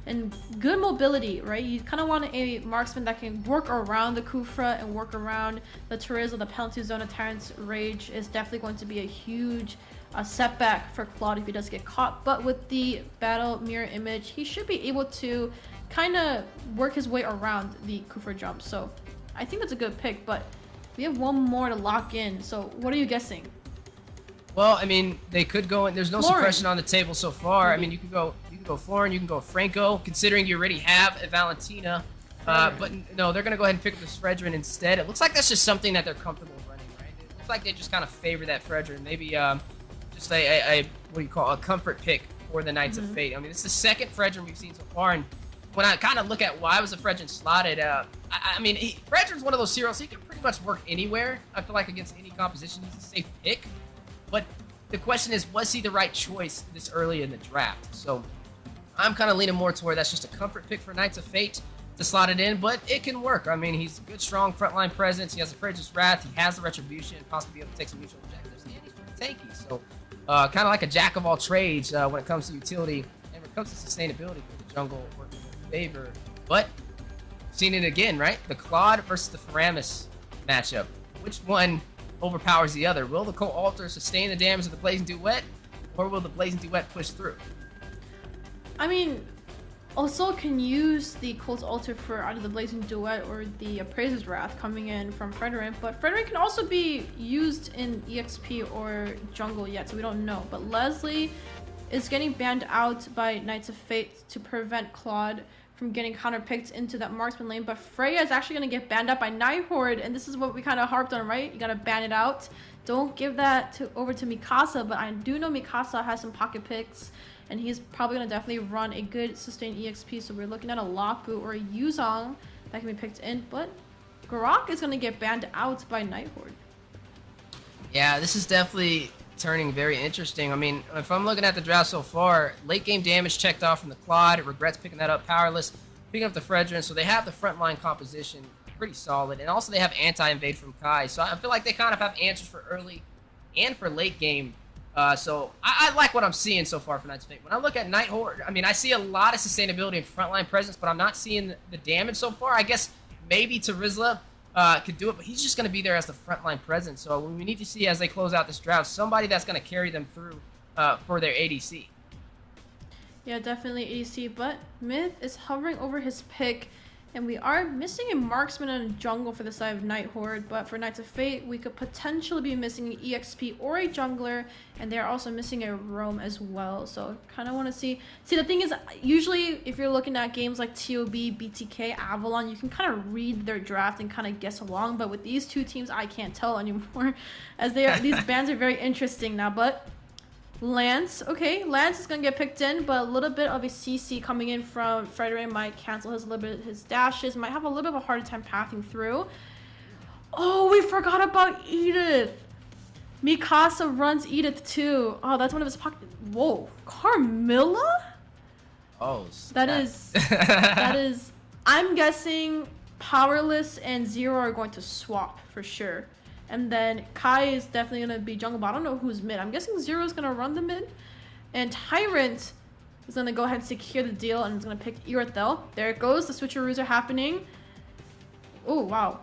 And good mobility, right? You kind of want a marksman that can work around the Kufra and work around the Terizla. The penalty zone of Tyrant's Rage is definitely going to be a huge setback for Claude if he does get caught. But with the battle mirror image, he should be able to kind of work his way around the Kufra jump. So I think that's a good pick, but we have one more to lock in. So what are you guessing? Well, I mean, they could go in. There's no suppression on the table so far. I mean, you can go Florin, you can go Franco, considering you already have a Valentina. But no, they're going to go ahead and pick up this Fredrin instead. It looks like that's just something that they're comfortable running, right? It looks like they just kind of favor that Fredrin. Maybe just a what do you call, a comfort pick for the Knights of Fate. I mean, it's the second Fredrin we've seen so far, and when I kind of look at why was the Fredrin slotted, I mean, Fredrin's one of those heroes, he can pretty much work anywhere. I feel like against any composition, he's a safe pick. But the question is, was he the right choice this early in the draft? So I'm kind of leaning more toward that's just a comfort pick for Knights of Fate to slot it in, but it can work. I mean, he's a good, strong frontline presence. He has the Praetor's Wrath. He has the Retribution, possibly be able to take some neutral objectives. And he's pretty tanky. So kind of like a jack of all trades when it comes to utility and when it comes to sustainability for the jungle working in favor. But seen it again, right? The Claude versus the Faramis matchup. Which one overpowers the other? Will the Co-Alter sustain the damage of the Blazing Duet, or will the Blazing Duet push through? I mean, also can use the Cold Altar for either the Blazing Duet or the Appraiser's Wrath coming in from Fredrin, but Fredrin can also be used in EXP or jungle yet, so we don't know. But Leslie is getting banned out by Knights of Fate to prevent Claude from getting counterpicked into that marksman lane, but Freya is actually going to get banned out by Night Horde, and this is what we kind of harped on, right? You got to ban it out. Don't give that over to Mikasa, but I do know Mikasa has some pocket picks, and he's probably going to definitely run a good sustained EXP, so we're looking at a Lapu or a Yuzong that can be picked in, but Garok is going to get banned out by Night Horde. Yeah, this is definitely turning very interesting. I mean, if I'm looking at the draft so far, late game damage checked off from the Claude. It regrets picking that up. Powerless picking up the Fredrin, so they have the frontline composition pretty solid, and also they have anti-invade from Kai, so I feel like they kind of have answers for early and for late game. So I like what I'm seeing so far for Knights of Fate. When I look at Night Horde, I mean, I see a lot of sustainability and frontline presence, but I'm not seeing the damage so far. I guess maybe Terizla could do it, but he's just going to be there as the frontline presence. So we need to see as they close out this draft, somebody that's going to carry them through for their ADC. Yeah, definitely ADC, but Myth is hovering over his pick, And we are missing a marksman and a jungle for the side of Night Horde, but for Knights of Fate, we could potentially be missing an EXP or a jungler, and they're also missing a roam as well. So kind of want to see. The thing is, usually if you're looking at games like TOB, BTK, Avalon, you can kind of read their draft and kind of guess along, but with these two teams, I can't tell anymore, as they are, these bans are very interesting now. But Lance, okay, Lance is gonna get picked in, but a little bit of a CC coming in from Frederick might cancel his dashes, might have a little bit of a harder time pathing through. Oh, we forgot about Edith. Mikasa runs Edith too. Oh, that's one of his pocket. Whoa, Carmilla? Oh, that is. I'm guessing Powerless and Zero are going to swap for sure. And then Kai is definitely going to be jungle, but I don't know who's mid. I'm guessing Zero is going to run the mid. And Tyrant is going to go ahead and secure the deal and is going to pick Irithel. There it goes. The switcheroos are happening. Oh, wow.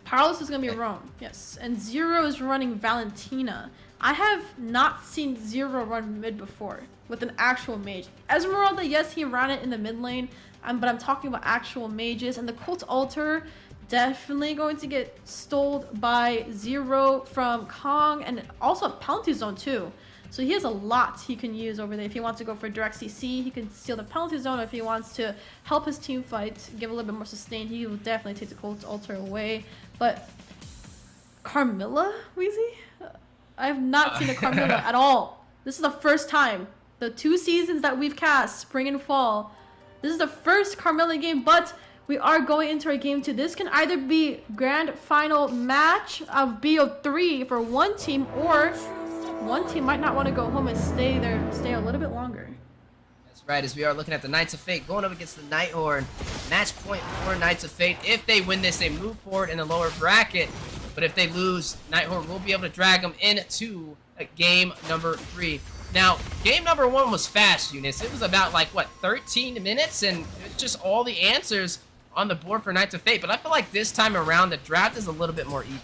Powerless is going to be Roam. Yes. And Zero is running Valentina. I have not seen Zero run mid before with an actual mage. Esmeralda, yes, he ran it in the mid lane. But I'm talking about actual mages. And the Cult Altar definitely going to get stole by Zero from Kong, and also penalty zone too. So he has a lot he can use over there. If he wants to go for direct CC, he can steal the penalty zone. Or if he wants to help his team fight, give a little bit more sustain, he will definitely take the Cold Altar away. But Carmilla, Weezy? I have not seen a Carmilla at all. This is the first time. The 2 seasons that we've cast, spring and fall, this is the first Carmilla game, but we are going into our game 2. This can either be grand final match of BO3 for one team, or one team might not want to go home and stay a little bit longer. That's right, as we are looking at the Knights of Fate going up against the Night Horde. Match point for Knights of Fate. If they win this, they move forward in the lower bracket. But if they lose, Night Horde will be able to drag them into game number 3. Now, game number 1 was fast, Eunice. It was about, like, what, 13 minutes? And it's just all the answers on the board for Knights of Fate. But I feel like this time around, the draft is a little bit more even.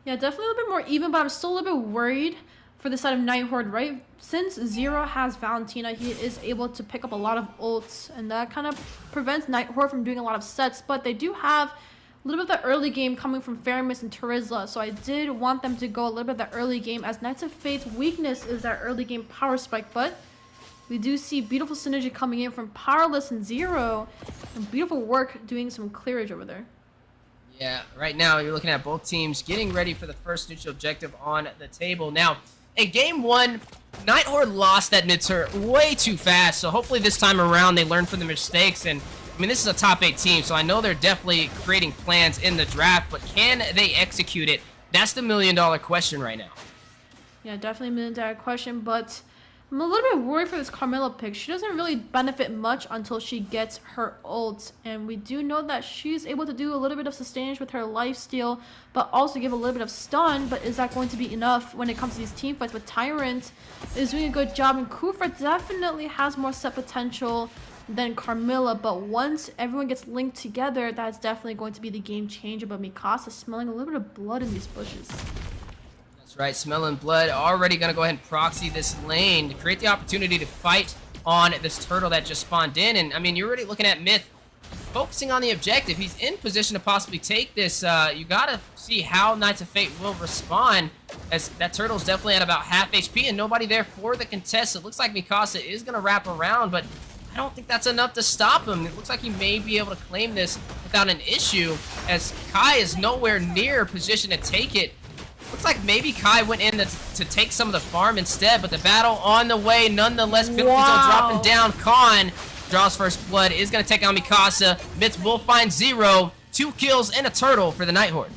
Yeah, definitely a little bit more even, but I'm still a little bit worried for the side of Night Horde, right? Since Zero has Valentina, he is able to pick up a lot of ults, and that kind of prevents Night Horde from doing a lot of sets. But they do have a little bit of the early game coming from Faramis and Terizla, so I did want them to go a little bit of the early game, as Knights of Fate's weakness is that early game power spike. But we do see beautiful synergy coming in from Powerless and Zero, and beautiful work doing some clearage over there. Yeah, right now you're looking at both teams getting ready for the first neutral objective on the table. Now, in game 1, Night Horde lost that mid turret way too fast, so hopefully this time around they learn from the mistakes. And I mean, this is a top 8 team, so I know they're definitely creating plans in the draft, but can they execute it? That's the million-dollar question right now. Yeah, definitely a million-dollar question, but I'm a little bit worried for this Carmilla pick. She doesn't really benefit much until she gets her ult, and we do know that she's able to do a little bit of sustainage with her lifesteal, but also give a little bit of stun. But is that going to be enough when it comes to these team fights? With Tyrant is doing a good job, and Kufra definitely has more set potential than Carmilla, but once everyone gets linked together, that's definitely going to be the game changer. But Mikasa smelling a little bit of blood in these bushes. Right, smelling blood, already gonna go ahead and proxy this lane to create the opportunity to fight on this turtle that just spawned in. And I mean, you're already looking at Myth focusing on the objective. He's in position to possibly take this. You gotta see how Knights of Fate will respond, as that turtle's definitely at about half HP and nobody there for the contest. It looks like Mikasa is gonna wrap around, but I don't think that's enough to stop him. It looks like he may be able to claim this without an issue, as Kai is nowhere near position to take it. Looks like maybe Kai went in to take some of the farm instead, but the battle on the way nonetheless. Penalty zone dropping down. Khan draws first blood, is going to take on Mikasa. Myth will find Zero. 2 kills and a turtle for the Night Horde.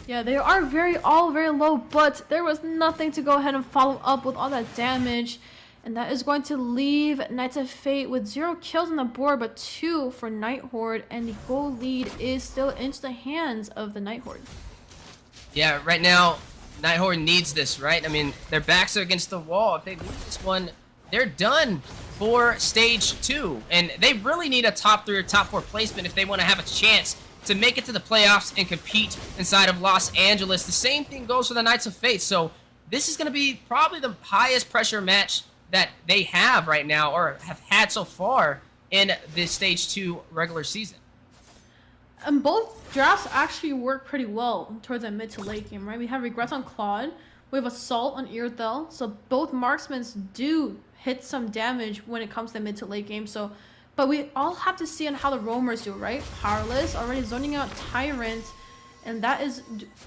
Yeah, they are all very low, but there was nothing to go ahead and follow up with all that damage. And that is going to leave Knights of Fate with 0 kills on the board, but 2 for Night Horde, and the goal lead is still into the hands of the Night Horde. Yeah, right now, Night Horde needs this, right? I mean, their backs are against the wall. If they lose this one, they're done for stage 2. And they really need a top 3 or top 4 placement if they want to have a chance to make it to the playoffs and compete inside of Los Angeles. The same thing goes for the Knights of Fate. So this is going to be probably the highest pressure match that they have right now, or have had so far. in the Stage 2 regular season. And both drafts actually work pretty well towards that mid to late game, right? We have Regrets on Claude, we have Assault on Earthel, so both marksmen do hit some damage when it comes to the mid to late game. So, but we all have to see on how the roamers do, right? Powerless already zoning out Tyrant, and that is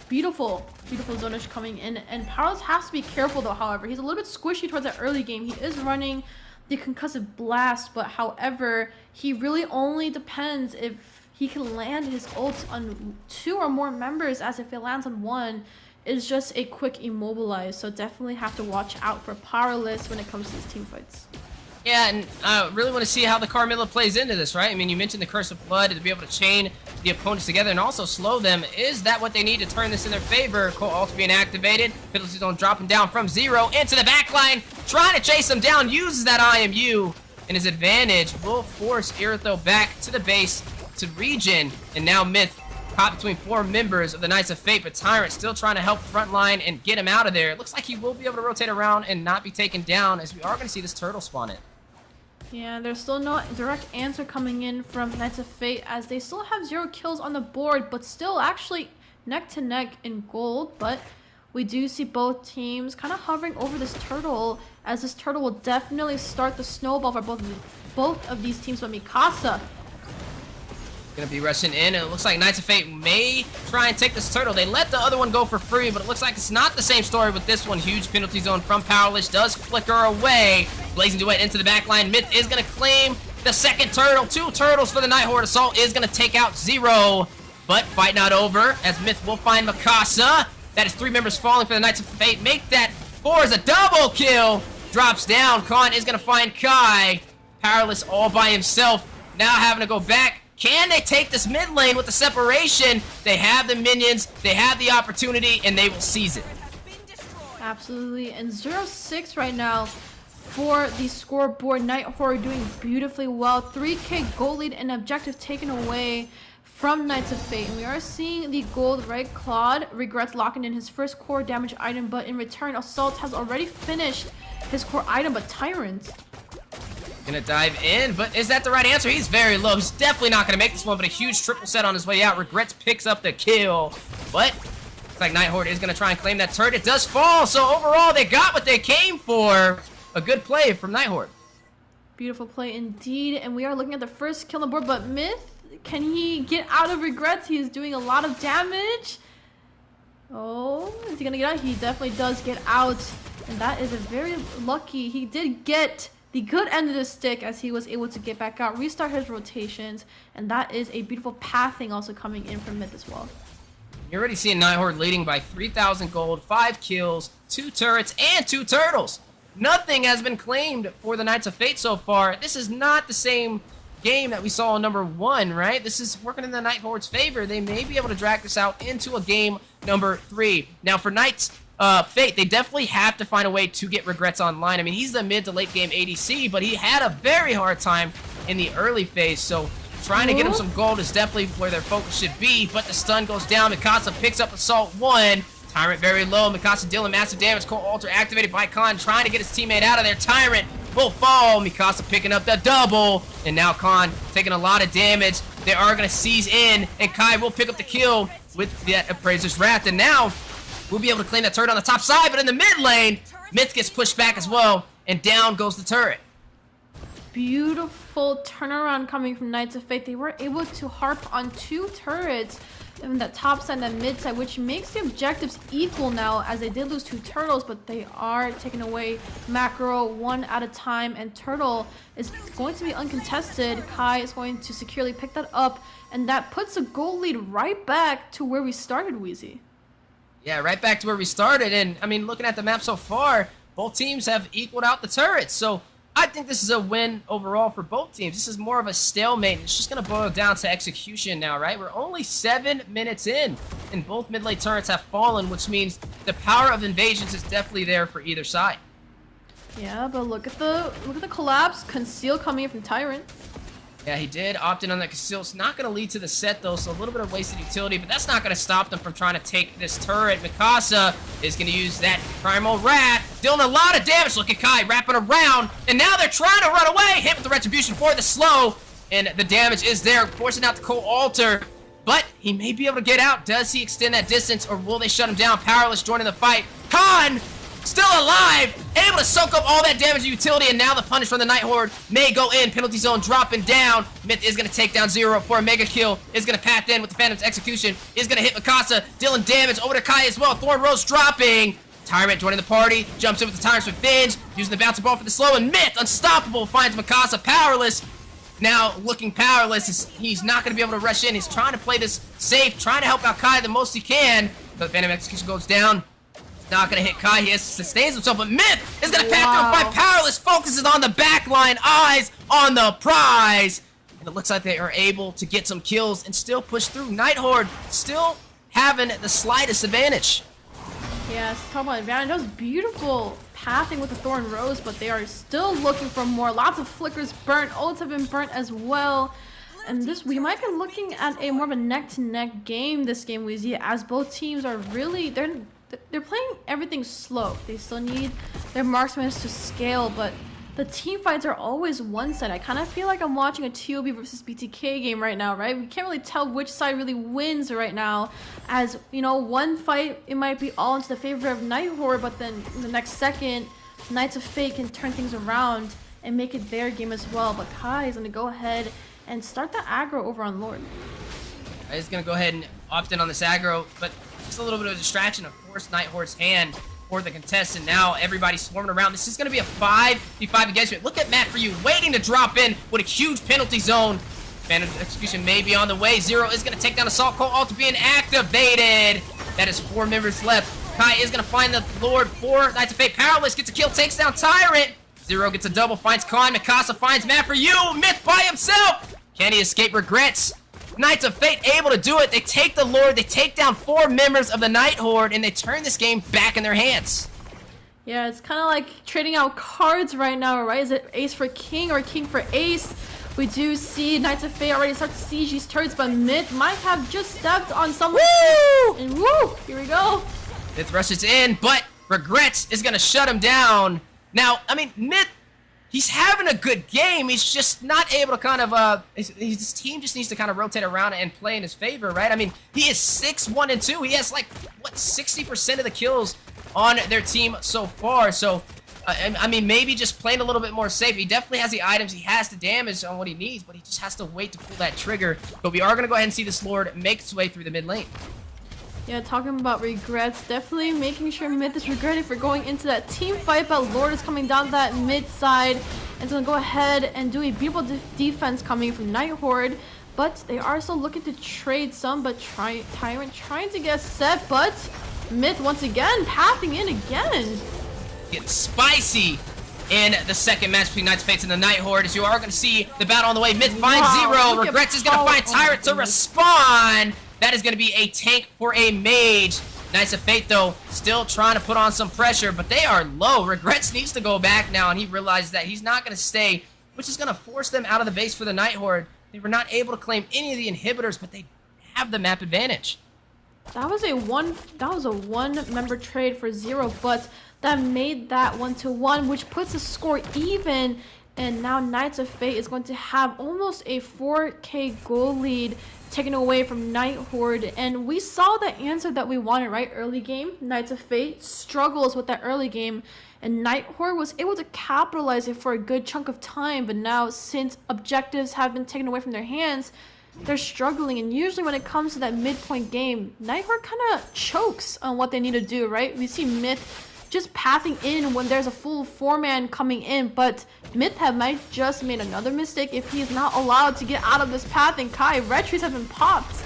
beautiful zonage coming in. And Powerless has to be careful though, however. He's a little bit squishy towards that early game. He is running the concussive blast, but however, he really only depends if he can land his ult on 2 or more members, as if it lands on 1, it's just a quick immobilize. So definitely have to watch out for Powerless when it comes to these team fights. Yeah, and I really want to see how the Carmilla plays into this, right? I mean, you mentioned the Curse of Blood to be able to chain the opponents together and also slow them. Is that what they need to turn this in their favor? Cole ult being activated. Penalty zone dropping down from 0 into the backline, trying to chase them down, uses that IMU, and his advantage will force Iritho back to the base to regen. And now Myth caught between 4 members of the Knights of Fate, but Tyrant still trying to help frontline and get him out of there. It looks like he will be able to rotate around and not be taken down, as we are going to see this turtle spawn in. Yeah, there's still no direct answer coming in from Knights of Fate, as they still have 0 kills on the board, but still actually neck to neck in gold. But we do see both teams kind of hovering over this turtle, as this turtle will definitely start the snowball for both of these teams. But Mikasa gonna be rushing in, and it looks like Knights of Fate may try and take this turtle. They let the other one go for free, but it looks like it's not the same story with this one. Huge penalty zone from Powerless does flicker away. Blazing Duet into the back line. Myth is gonna claim the second turtle. 2 turtles for the Night Horde. Assault is gonna take out 0, but fight not over, as Myth will find Mikasa. That is 3 members falling for the Knights of Fate. Make that 4 as a double kill. Drops down. Khan is gonna find Kai. Powerless all by himself. Now having to go back. Can they take this mid lane with the separation? They have the minions, they have the opportunity, and they will seize it. Absolutely. And 0-6 right now for the scoreboard. Night Horde doing beautifully well. 3k gold lead and objective taken away from Knights of Fate. And we are seeing the gold, right? Claude regrets locking in his first core damage item, but in return, Assault has already finished his core item, but Tyrant gonna dive in, but is that the right answer? He's very low. He's definitely not gonna make this one, but a huge triple set on his way out. Regrets picks up the kill, but looks like Night Horde is gonna try and claim that turret. It does fall, so overall they got what they came for. A good play from Night Horde. Beautiful play indeed, and we are looking at the first kill on the board, but Myth, can he get out of Regrets? He is doing a lot of damage. Oh, is he gonna get out? He definitely does get out, and that is a very lucky. He did get the good end of the stick, as he was able to get back out, restart his rotations, and that is a beautiful pathing also coming in from Myth as well. You're already seeing Night Horde leading by 3,000 gold, 5 kills, 2 turrets, and 2 turtles. Nothing has been claimed for the Knights of Fate so far. This is not the same game that we saw in number 1, right? This is working in the Night Horde's favor. They may be able to drag this out into a game number 3. Now for Knights Fate, they definitely have to find a way to get Regrets online. I mean, he's the mid to late game ADC, but he had a very hard time in the early phase, so trying to get him some gold is definitely where their focus should be. But the stun goes down. Mikasa picks up Assault 1. Tyrant very low. Mikasa dealing massive damage. Core Alter activated by Khan, trying to get his teammate out of there. Tyrant will fall. Mikasa picking up the double, and now Khan taking a lot of damage. They are going to seize in, and Kai will pick up the kill with that Appraiser's Wrath, and now we'll be able to claim that turret on the top side, but in the mid lane, Myth gets pushed back as well, and down goes the turret. Beautiful turnaround coming from Knights of Fate. They were able to harp on 2 turrets in the top side and the mid side, which makes the objectives equal now, as they did lose 2 turtles, but they are taking away macro 1 at a time, and turtle is going to be uncontested. Kai is going to securely pick that up, and that puts a goal lead right back to where we started, Wheezy. Yeah, right back to where we started, and I mean, looking at the map so far, both teams have equaled out the turrets, so I think this is a win overall for both teams. This is more of a stalemate. It's just going to boil down to execution now, right? We're only 7 minutes in, and both mid-lane turrets have fallen, which means the power of invasions is definitely there for either side. Yeah, but look at the collapse. Conceal coming in from Tyrant. Yeah, he did opt in on that conceal. It's not going to lead to the set, though, so a little bit of wasted utility, but that's not going to stop them from trying to take this turret. Mikasa is going to use that Primal Rat dealing a lot of damage. Look at Kai wrapping around, and now they're trying to run away. Hit with the retribution for the slow, and the damage is there, forcing out the Cold Altar. But he may be able to get out. Does he extend that distance, or will they shut him down? Powerless joining the fight. Khan still alive, able to soak up all that damage and utility, and now the punish from the Night Horde may go in. Penalty zone dropping down. Myth is going to take down Zero for a mega kill. Is going to path in with the Phantom's execution. Is going to hit Mikasa, dealing damage over to Kai as well. Thorn Rose dropping. Tyrant joining the party, jumps in with the Tyrant's Revenge, using the bouncer ball for the slow, and Myth, unstoppable, finds Mikasa powerless. Now, looking powerless, he's not going to be able to rush in. He's trying to play this safe, trying to help out Kai the most he can. But Phantom Execution goes down. Not going to hit Kai. He sustains himself, but Myth is going to path through and fight powerless. Focuses on the backline, eyes on the prize. And it looks like they are able to get some kills and still push through. Night Horde still having the slightest advantage. Yes, talk about advantage. That was beautiful pathing with the Thorn Rose, but they are still looking for more. Lots of flickers burnt. Ults have been burnt as well. And this, we might be looking at a more of a neck-to-neck game this game, Weezy, as both teams are really, they're playing everything slow. They still need their marksmen to scale, but the team fights are always one side. I kind of feel like I'm watching a TOB versus BTK game right now, right? We can't really tell which side really wins right now. As, you know, one fight, it might be all into the favor of Night Horde, but then in the next second, Knights of Fate can turn things around and make it their game as well. But Kai is going to go ahead and start the aggro over on Lord. He's going to go ahead and opt in on this aggro, but just a little bit of a distraction to force Night Horde's hand for the contestant. Now everybody's swarming around. This is going to be a 5v5 engagement. Look at Matt for you, waiting to drop in with a huge penalty zone. Phantom Execution may be on the way. Zero is going to take down Assault Cold Altar being activated. That is 4 members left. Kai is going to find the Lord for Knights of Fate. Powerless gets a kill, takes down Tyrant. Zero gets a double, finds Khan. Mikasa finds Matt for you. Myth by himself. Can he escape regrets? Knights of Fate able to do it. They take the Lord, they take down 4 members of the Night Horde, and they turn this game back in their hands. Yeah, it's kind of like trading out cards right now, right? Is it Ace for King or King for Ace? We do see Knights of Fate already start to siege these turrets, but Myth might have just stepped on someone. Woo! And woo! Here we go. Myth rushes in, but Regrets is going to shut him down. Now, I mean, Myth, he's having a good game. He's just not able to kind of, his team just needs to kind of rotate around and play in his favor, right? I mean, he is 6-1-2. He has like, what, 60% of the kills on their team so far. So, I mean, maybe just playing a little bit more safe. He definitely has the items. He has the damage on what he needs, but he just has to wait to pull that trigger. But we are going to go ahead and see this Lord make its way through the mid lane. Yeah, talking about regrets, definitely making sure Myth is regretting for going into that team fight, but Lord is coming down that mid side and going to go ahead and do a beautiful defense coming from Night Horde, but they are still looking to trade some, but Tyrant trying to get set, but Myth once again pathing in again. Getting spicy in the second match between Knights of Fate and the Night Horde, as you are going to see the battle on the way. Myth finds Zero, Regrets is going to find Tyrant to respond. That is going to be a tank for a mage. Knights of Fate, though, still trying to put on some pressure, but they are low. Regrets needs to go back now, and he realizes that he's not going to stay, which is going to force them out of the base for the Night Horde. They were not able to claim any of the inhibitors, but they have the map advantage. That was a one member trade for Zero, but that made that 1-1, which puts the score even. And now Knights of Fate is going to have almost a 4K goal lead taken away from Night Horde, and we saw the answer that we wanted, right? Early game, Knights of Fate struggles with that early game, and Night Horde was able to capitalize it for a good chunk of time, but now since objectives have been taken away from their hands, they're struggling. And usually when it comes to that midpoint game, Night Horde kind of chokes on what they need to do, right? We see Myth just pathing in when there's a full 4-man coming in, but Myth might just made another mistake if he's not allowed to get out of this path, and Kai, retries have been popped.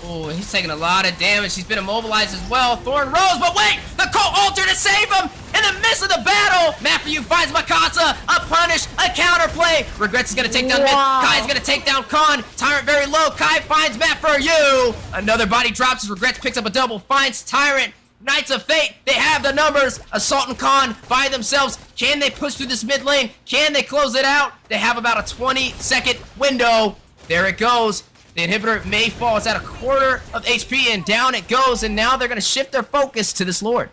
Oh, he's taking a lot of damage. He's been immobilized as well. Thorn Rose, but wait! The Cold Altar to save him! In the midst of the battle! Matthew finds Mikasa, a punish, a counterplay! Regrets is gonna take down Myth. Kai's gonna take down Khan. Tyrant very low. Kai finds Matt for you! Another body drops as Regrets picks up a double, finds Tyrant. Knights of Fate, they have the numbers. Assault and Khan by themselves. Can they push through this mid lane? Can they close it out? They have about a 20-second window. There it goes. The inhibitor may fall. It's at a quarter of HP, and down it goes. And now they're going to shift their focus to this Lord.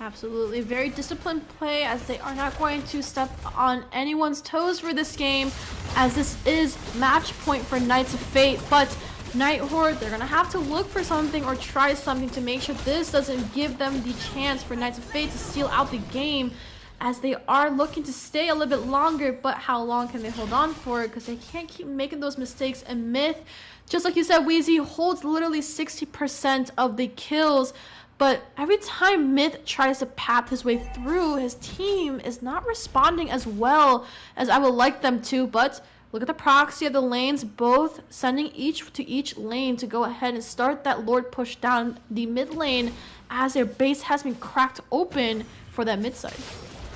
Absolutely. Very disciplined play, as they are not going to step on anyone's toes for this game, as this is match point for Knights of Fate. But Night Horde, they're going to have to look for something or try something to make sure this doesn't give them the chance for Knights of Fate to steal out the game, as they are looking to stay a little bit longer. But how long can they hold on for? Because they can't keep making those mistakes. And Myth, just like you said, Wheezy, holds literally 60% of the kills. But every time Myth tries to path his way through, his team is not responding as well as I would like them to. But look at the proxy of the lanes, both sending each to each lane to go ahead and start that Lord push down the mid lane, as their base has been cracked open for that mid side.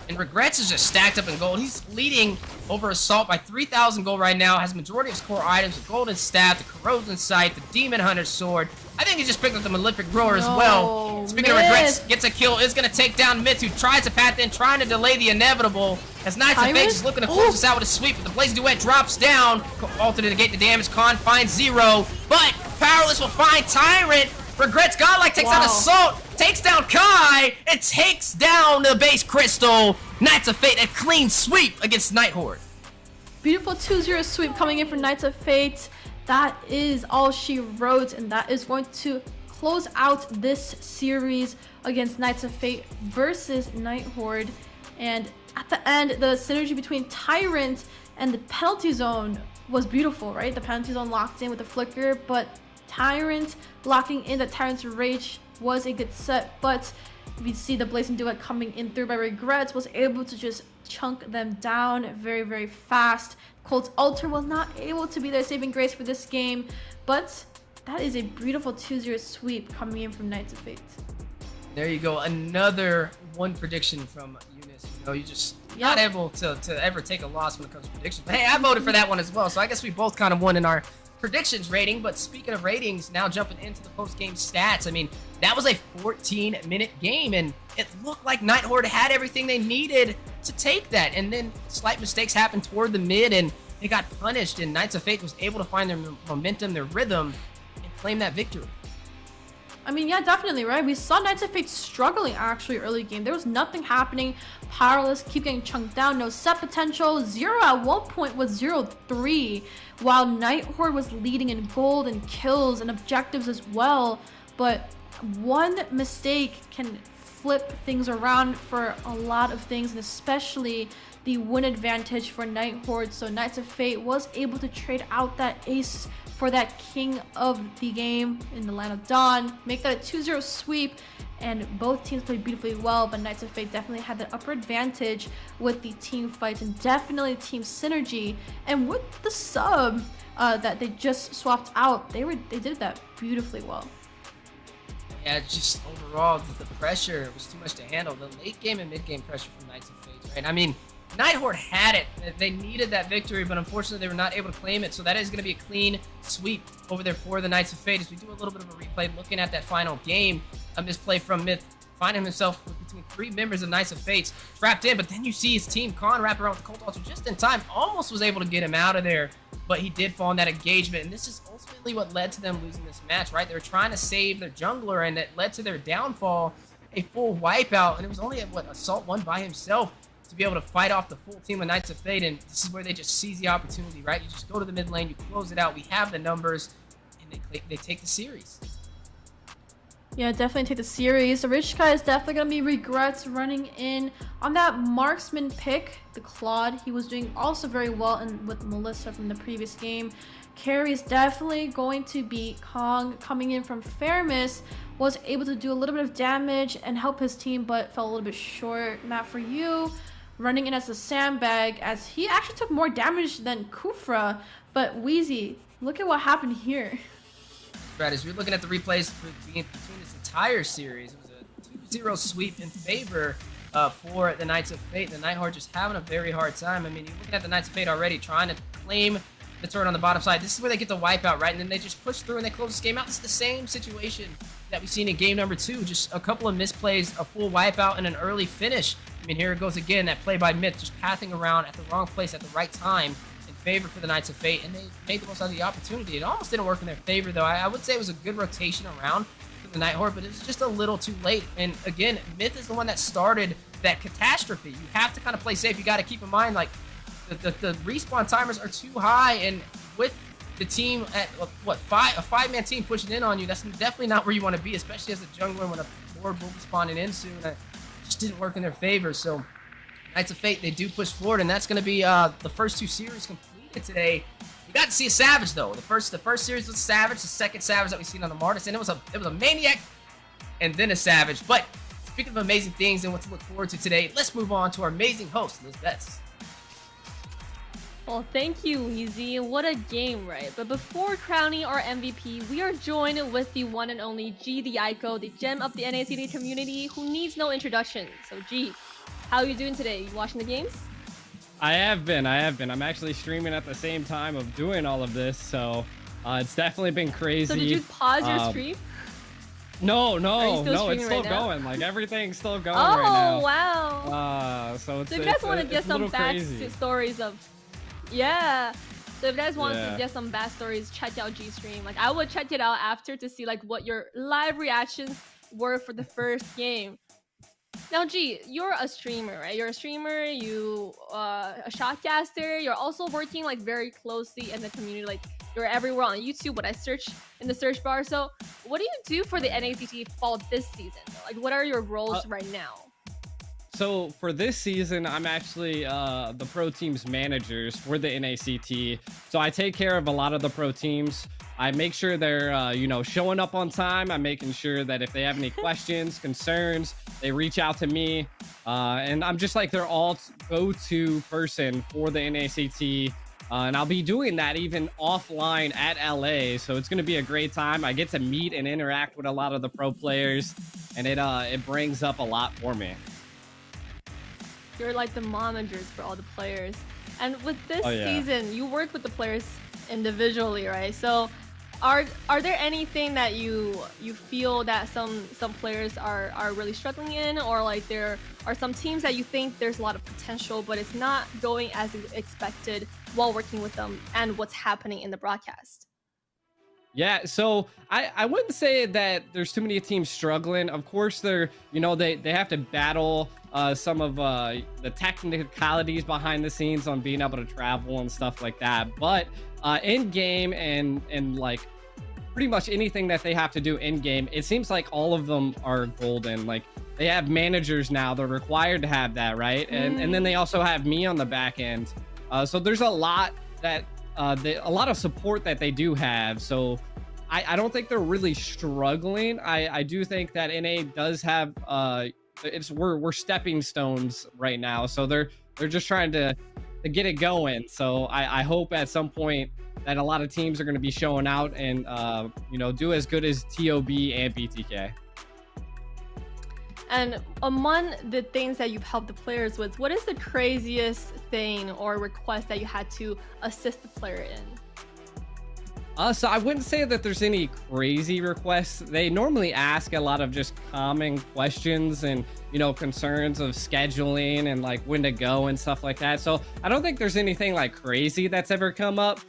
And Regrets is just stacked up in gold. He's leading over Assault by 3,000 gold right now. Has majority of his core items, the Golden Staff, the Corrosion Sight, the Demon Hunter's Sword. I think he just picked up the Malefic Roar as well. Speaking of Regrets, gets a kill, is going to take down Myth, who tries to path in, trying to delay the inevitable. As Knights of Fate is looking to close this out with a sweep, but the Blaze Duet drops down. Alter to negate the damage, Khan finds 0, but Powerless will find Tyrant. Regrets Godlike takes out Assault, takes down Kai, and takes down the base Crystal. Knights of Fate, a clean sweep against Night Horde. Beautiful 2-0 sweep coming in for Knights of Fate. That is all she wrote, and that is going to close out this series against Knights of Fate versus Night Horde. And at the end, the synergy between Tyrant and the penalty zone was beautiful, right? The penalty zone locked in with the flicker, but Tyrant locking in the Tyrant's Rage was a good set. But we see the Blazing Duet coming in through by Regrets, was able to just chunk them down very, very fast. Colt's Altar was not able to be their saving grace for this game, but that is a beautiful 2-0 sweep coming in from Knights of Fate. There you go, another one prediction from Eunice. You know, you just not able to ever take a loss when it comes to predictions. But hey, I voted for that one as well, so I guess we both kind of won in our predictions rating. But speaking of ratings, now jumping into the post-game stats, I mean, that was a 14-minute game, and it looked like Night Horde had everything they needed to take that, and then slight mistakes happened toward the mid, and they got punished, and Knights of Fate was able to find their momentum, their rhythm, and claim that victory. I mean, yeah, definitely, right? We saw Knights of Fate struggling actually early game. There was nothing happening. Powerless, keep getting chunked down, no set potential. 0 at one point was 0-3, while Night Horde was leading in gold and kills and objectives as well. But one mistake can flip things around for a lot of things, and especially the win advantage for Night Horde. So Knights of Fate was able to trade out that ace for that king of the game in the Land of Dawn, make that a 2-0 sweep, and both teams played beautifully well, but Knights of Fate definitely had the upper advantage with the team fights and definitely team synergy. And with the sub that they just swapped out, they did that beautifully well. Yeah, just overall, the pressure was too much to handle. The late game and mid game pressure from Knights of Fate, right? I mean, Night Horde had it. They needed that victory, but unfortunately they were not able to claim it. So that is going to be a clean sweep over there for the Knights of Fate. As we do a little bit of a replay, looking at that final game, a misplay from Myth, finding himself between 3 members of Knights of Fate trapped in, but then you see his team, Khan, wrap around with the Cold Altar just in time, almost was able to get him out of there, but he did fall in that engagement, and this is ultimately what led to them losing this match, right? They were trying to save their jungler, and it led to their downfall, a full wipeout, and it was only Assault won by himself to be able to fight off the full team of Knights of Fate, and this is where they just seize the opportunity, right? You just go to the mid lane, you close it out, we have the numbers, and they take the series. Yeah, definitely take the series. The Rich Guy is definitely going to be Regrets running in on that marksman pick, the Claude. He was doing also very well with Melissa from the previous game. Carry is definitely going to be Kong, coming in from Fairness, was able to do a little bit of damage and help his team, but fell a little bit short. Matt, for you, running in as a sandbag, as he actually took more damage than Kufra. But Wheezy, look at what happened here. Right, as we're looking at the replays between this entire series, it was a 2-0 sweep in favor for the Knights of Fate. The Night Horde just having a very hard time. I mean, you're looking at the Knights of Fate already trying to claim the turret on the bottom side. This is where they get the wipeout, right? And then they just push through and they close this game out. This is the same situation that we've seen in game number 2. Just a couple of misplays, a full wipeout, and an early finish. I mean, here it goes again, that play by Myth, just pathing around at the wrong place at the right time in favor for the Knights of Fate, and they made the most out of the opportunity. It almost didn't work in their favor, though. I would say it was a good rotation around for the Night Horde, but it was just a little too late. And again, Myth is the one that started that catastrophe. You have to kind of play safe. You got to keep in mind, like, the respawn timers are too high, and with the team at, what, a five-man team pushing in on you, that's definitely not where you want to be, especially as a jungler when a Horde will be spawning in soon. That just didn't work in their favor. So Knights of Fate, they do push forward, and that's going to be the first 2 series completed today. You got to see a Savage, though. The first series was Savage, the second Savage that we've seen on the Martis, and it was a Maniac and then a Savage. But speaking of amazing things and what to look forward to today, let's move on to our amazing host, Liz Betts. Well, thank you, Weezy. What a game, right? But before crowning our MVP, we are joined with the one and only G the Ico, the gem of the NACT community, who needs no introduction. So, G, how are you doing today? You watching the games? I have been. I'm actually streaming at the same time of doing all of this, so it's definitely been crazy. So did you pause your stream? No, it's still right now? going. Like, everything's still going right now. Oh, wow. So if you guys want to get some back stories of... Yeah. So if you guys want to get some bad stories, check out G stream. Like, I would check it out after to see like what your live reactions were for the first game. Now, G, you're a streamer, right? You're a streamer, you a shotcaster. You're also working like very closely in the community. Like, you're everywhere on YouTube. What I search in the search bar. So, what do you do for the NACT fall this season? Like, what are your roles right now? So for this season, I'm actually the pro teams managers for the NACT. So I take care of a lot of the pro teams. I make sure they're, showing up on time. I'm making sure that if they have any questions, concerns, they reach out to me. And I'm just like their all go-to person for the NACT. And I'll be doing that even offline at LA. So it's going to be a great time. I get to meet and interact with a lot of the pro players, and it brings up a lot for me. You're like the momagers for all the players. And with this season, you work with the players individually, right? So are there anything that you feel that some players are really struggling in, or like there are some teams that you think there's a lot of potential but it's not going as expected while working with them and what's happening in the broadcast? Yeah, so I wouldn't say that there's too many teams struggling. Of course, they have to battle some of the technicalities behind the scenes on being able to travel and stuff like that. But in game and like pretty much anything that they have to do in game, it seems like all of them are golden. Like, they have managers now; they're required to have that, right? And then they also have me on the back end. So there's a lot that. A lot of support that they do have, so I don't think they're really struggling. I do think that NA does have we're stepping stones right now, so they're just trying to get it going. So I hope at some point that a lot of teams are going to be showing out and do as good as TOB and BTK. And among the things that you've helped the players with, what is the craziest thing or request that you had to assist the player in? So I wouldn't say that there's any crazy requests. They normally ask a lot of just common questions and, concerns of scheduling and like when to go and stuff like that. So I don't think there's anything like crazy that's ever come up.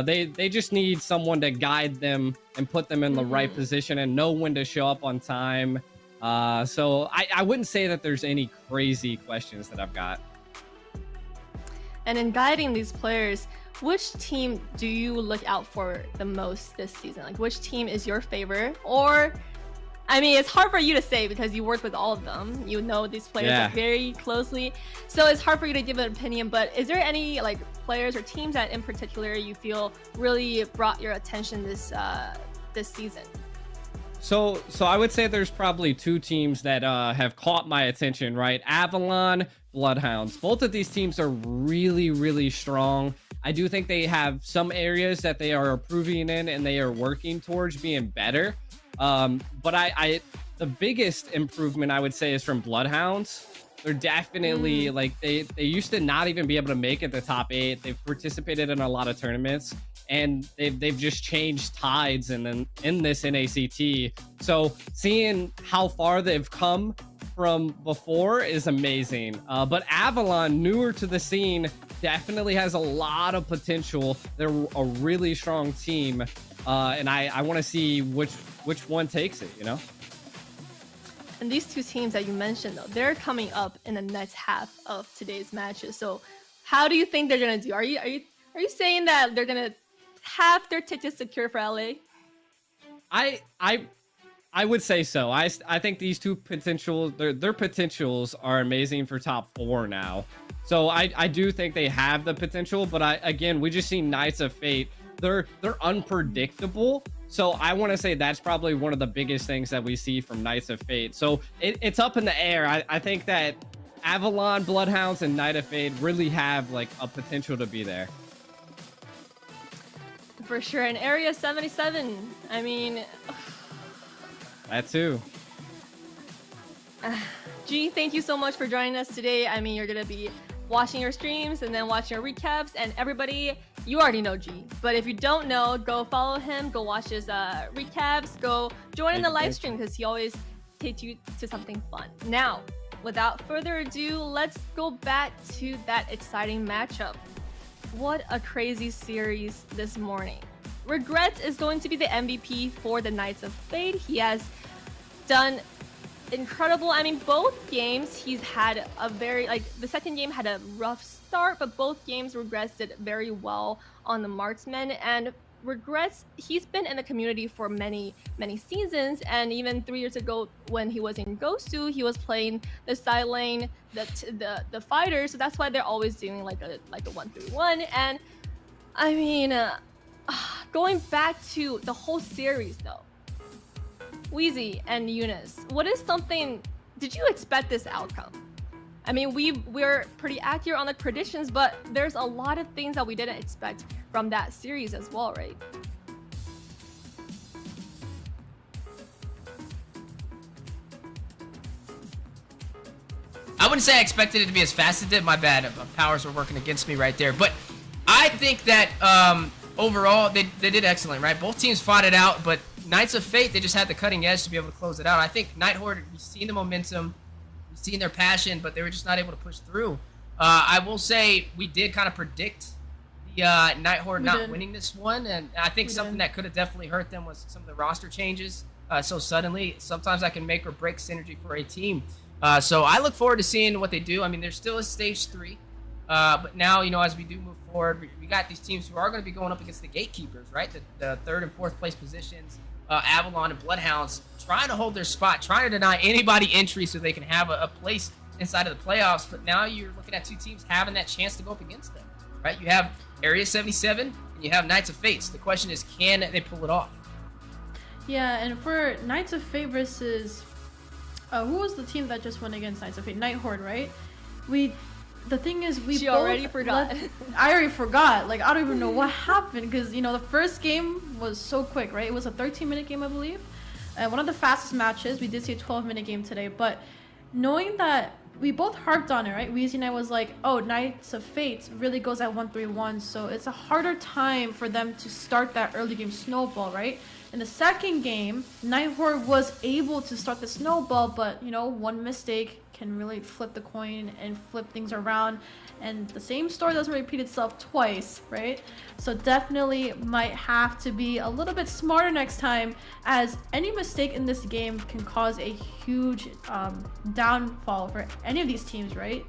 They just need someone to guide them and put them in the right position and know when to show up on time. So I wouldn't say that there's any crazy questions that I've got. And in guiding these players, which team do you look out for the most this season? Like, which team is your favorite? Or, I mean, it's hard for you to say because you work with all of them. You know these players like, very closely. So it's hard for you to give an opinion, but is there any like players or teams that in particular you feel really brought your attention this season? So I would say there's probably two teams that have caught my attention, right? Avalon, Bloodhounds. Both of these teams are really, really strong. I do think they have some areas that they are improving in and they are working towards being better. But the biggest improvement I would say is from Bloodhounds. They're definitely like they used to not even be able to make it the top 8. They've participated in a lot of tournaments. And they've just changed tides in this NACT. So seeing how far they've come from before is amazing. But Avalon, newer to the scene, definitely has a lot of potential. They're a really strong team. And I want to see which which one takes it, you know? And these two teams that you mentioned, though, they're coming up in the next half of today's matches. So how do you think they're gonna do? Are you saying that they're gonna have their tickets secure for LA? I would say so. I think these two their potentials are amazing for top 4 now. So I do think they have the potential, but again, we just see Knights of Fate. They're unpredictable. So I want to say that's probably one of the biggest things that we see from Knights of Fate. So it's up in the air. I think that Avalon, Bloodhounds, and Knight of Fate really have like a potential to be there. For sure. In Area 77, I mean... That too. G, thank you so much for joining us today. I mean, you're going to be watching your streams and then watching your recaps. And everybody, you already know G. But if you don't know, go follow him. Go watch his recaps. Go join in the live stream because he always takes you to something fun. Now, without further ado, let's go back to that exciting matchup. What a crazy series this morning. Regrets is going to be the MVP for the Knights of Fate. He has done incredible. I mean, both games he's had a very, the second game had a rough start, but both games Regrets did very well on the marksman. And Regrets, he's been in the community for many seasons, and even 3 years ago when he was in Gosu, he was playing the side lane, the fighter, so that's why they're always doing like a 1-3-1. And I mean, going back to the whole series though, Wheezy and Eunice, what is something, did you expect this outcome? I mean, we're pretty accurate on the predictions, but there's a lot of things that we didn't expect from that series as well, right? I wouldn't say I expected it to be as fast as it did. My bad. My powers were working against me right there. But I think that overall, they did excellent, right? Both teams fought it out, but Knights of Fate, they just had the cutting edge to be able to close it out. I think Night Horde, we've seen the momentum, we've seen their passion, but they were just not able to push through. I will say we did kind of predict the Night Horde not winning this one, and I think something that could have definitely hurt them was some of the roster changes so suddenly. Sometimes that can make or break synergy for a team. So I look forward to seeing what they do. I mean, there's still a stage 3, but now, you know, as we do move forward, we got these teams who are going to be going up against the gatekeepers, right? The 3rd and 4th place positions, Avalon and Bloodhounds, trying to hold their spot, trying to deny anybody entry so they can have a place inside of the playoffs. But now you're looking at two teams having that chance to go up against them, right? You have Area 77 and you have Knights of Fates. The question is, can they pull it off? Yeah, and for Knights of Fate versus who was the team that just went against Knights of Fate? Night Horde, right? The thing is, she already forgot. I already forgot. Like, I don't even know what happened because, you know, the first game was so quick, right? It was a 13-minute game, I believe. One of the fastest matches. We did see a 12-minute game today, but knowing that we both harped on it, right? Weezy and I was like, oh, Knights of Fate really goes at 1-3-1, so it's a harder time for them to start that early game snowball, right? In the second game, Night Horde was able to start the snowball, but, you know, one mistake can really flip the coin and flip things around, and the same story doesn't repeat itself twice, right? So definitely might have to be a little bit smarter next time, as any mistake in this game can cause a huge downfall for any of these teams, right?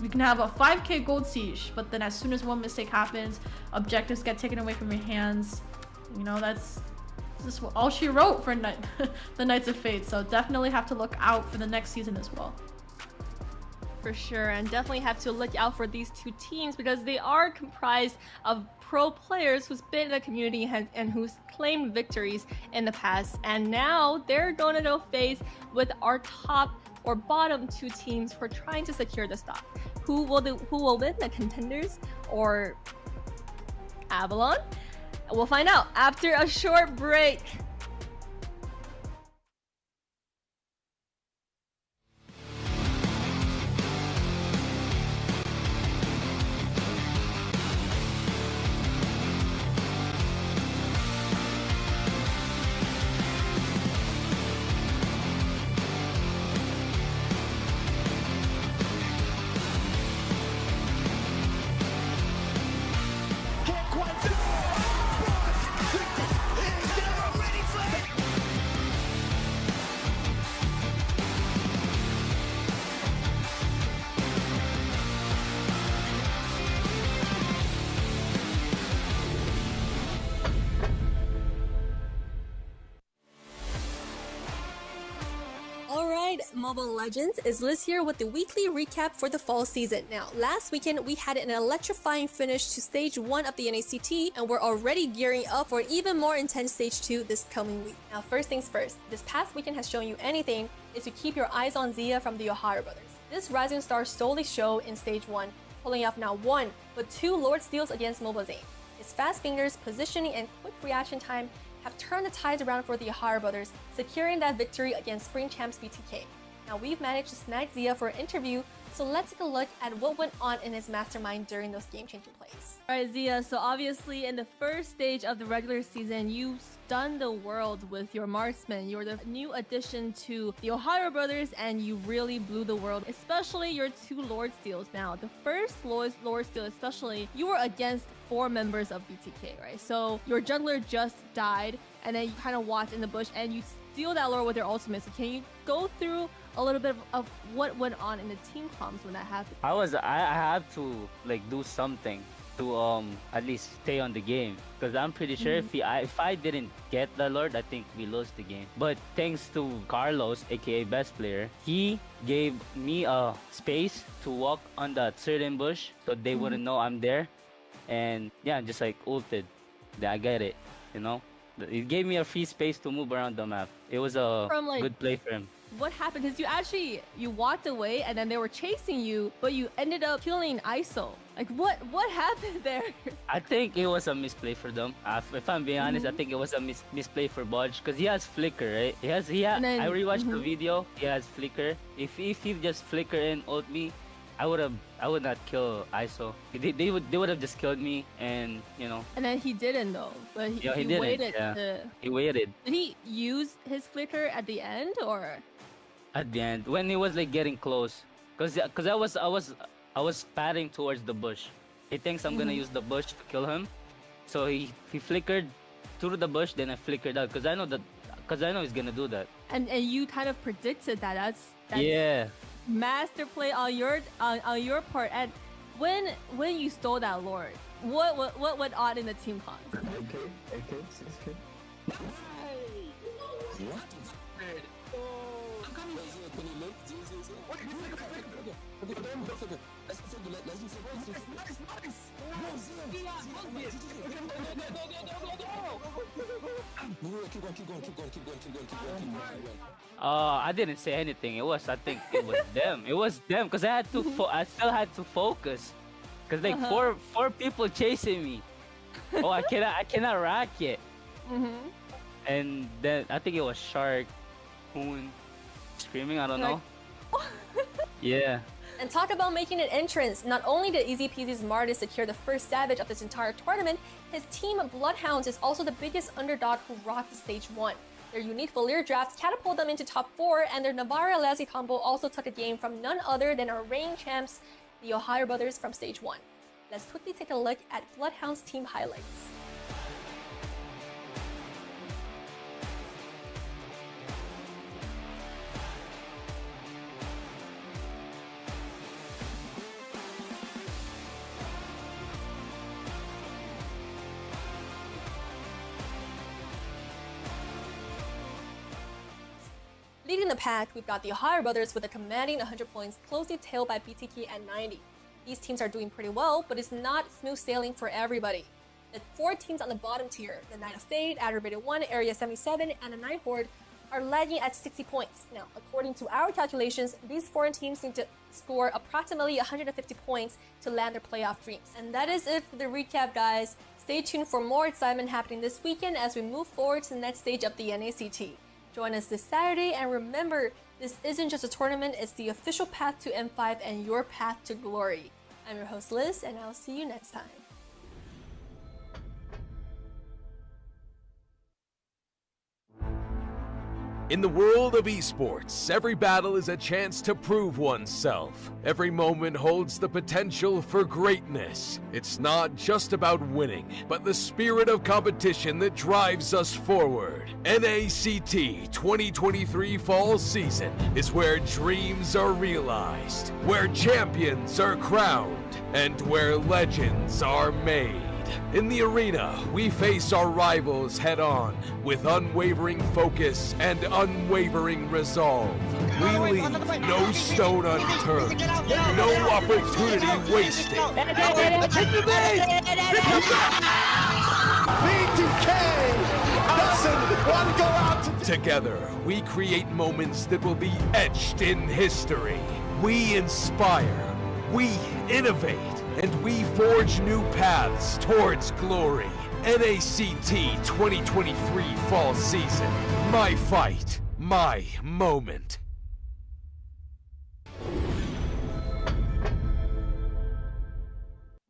We can have a 5k gold siege, but then as soon as one mistake happens, objectives get taken away from your hands. You know, that's just all she wrote for the Knights of Fate. So definitely have to look out for the next season as well. For sure, and definitely have to look out for these two teams because they are comprised of pro players who's been in the community and who's claimed victories in the past, and now they're going to go face with our top or bottom two teams who are trying to secure the stock. Who will win, the Contenders or Avalon? We'll find out after a short break. Can't quite do it. But is there already Mobile Legends? Is Liz here with the weekly recap for the fall season. Now, last weekend we had an electrifying finish to stage 1 of the NACT, and we're already gearing up for an even more intense stage 2 this coming week. Now, first things first, this past weekend has shown you anything is to keep your eyes on Zia from the O'Hara brothers. This rising star stole the show in stage 1, pulling off not 1, but 2 Lord Steals against Mobile Zane. His fast fingers, positioning, and quick reaction time have turned the tides around for the O'Hara brothers, securing that victory against Spring Champs BTK. Now we've managed to snag Zia for an interview, so let's take a look at what went on in his mastermind during those game-changing plays. Alright Zia, so obviously in the first stage of the regular season, you stunned the world with your marksman. You're the new addition to the O'Hara brothers and you really blew the world, especially your 2 Lord Steals. Now, the first Lord Steal especially, you were against 4 members of BTK, right? So your jungler just died and then you kind of watch in the bush and you steal that Lord with your ultimate. So can you go through a little bit of what went on in the team comms when that happened? I had to like do something to at least stay on the game, because I'm pretty sure if I didn't get the Lord, I think we lost the game. But thanks to Carlos, aka best player, he gave me a space to walk on that certain bush so they wouldn't know I'm there, and yeah, just like ulted. I get it, you know. It gave me a free space to move around the map. It was a good play for him. What happened? Because you walked away and then they were chasing you, but you ended up killing ISO. Like what happened there? I think it was a misplay for them. If I'm being honest, I think it was a misplay for Bodge, because he has flicker, right? I rewatched the video. He has flicker. If he just flicker and ult me, I would not kill ISO. They would have just killed me, and you know. And then he didn't though. But he didn't. waited. He waited. Did he use his flicker at the end or? At the end, when he was like getting close, cause I was padding towards the bush. He thinks I'm gonna use the bush to kill him, so he flickered through the bush. Then I flickered out, cause I know he's gonna do that. And you kind of predicted that. That's yeah. Master play on your part. And when you stole that Lord, what went on in the team con? AK, 6K. I didn't say anything. I think it was them. It was them, because I still had to focus, because like four people chasing me. Oh, I cannot rack it. And then I think it was Shark, Hoon, screaming. I don't know. Yeah. And talk about making an entrance. Not only did Easy Peasy's Martis secure the first Savage of this entire tournament, his team Bloodhounds is also the biggest underdog who rocked stage 1. Their unique Valir drafts catapult them into top 4, and their Navarra Lassie combo also took a game from none other than our reigning champs, the O'Hara brothers from stage 1. Let's quickly take a look at Bloodhounds team highlights. Leading the pack, we've got the O'Hara brothers with a commanding 100 points, closely tailed by BTK at 90. These teams are doing pretty well, but it's not smooth sailing for everybody. The 4 teams on the bottom tier, the Knight of Fate, AggravateOne, Area 77, and the Night Horde, are lagging at 60 points. Now, according to our calculations, these 4 teams need to score approximately 150 points to land their playoff dreams. And that is it for the recap, guys. Stay tuned for more excitement happening this weekend as we move forward to the next stage of the NACT. Join us this Saturday, and remember, this isn't just a tournament, it's the official path to M5 and your path to glory. I'm your host Liz, and I'll see you next time. In the world of esports, every battle is a chance to prove oneself. Every moment holds the potential for greatness. It's not just about winning, but the spirit of competition that drives us forward. NACT 2023 Fall Season is where dreams are realized, where champions are crowned, and where legends are made. In the arena, we face our rivals head-on with unwavering focus and unwavering resolve. We leave no stone unturned, no opportunity wasted. doesn't want to go out Together, we create moments that will be etched in history. We inspire, we innovate, and we forge new paths towards glory. NACT 2023 Fall Season. My fight, my moment.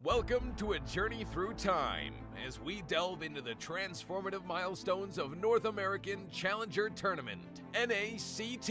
Welcome to a journey through time as we delve into the transformative milestones of North American Challenger Tournament, NACT.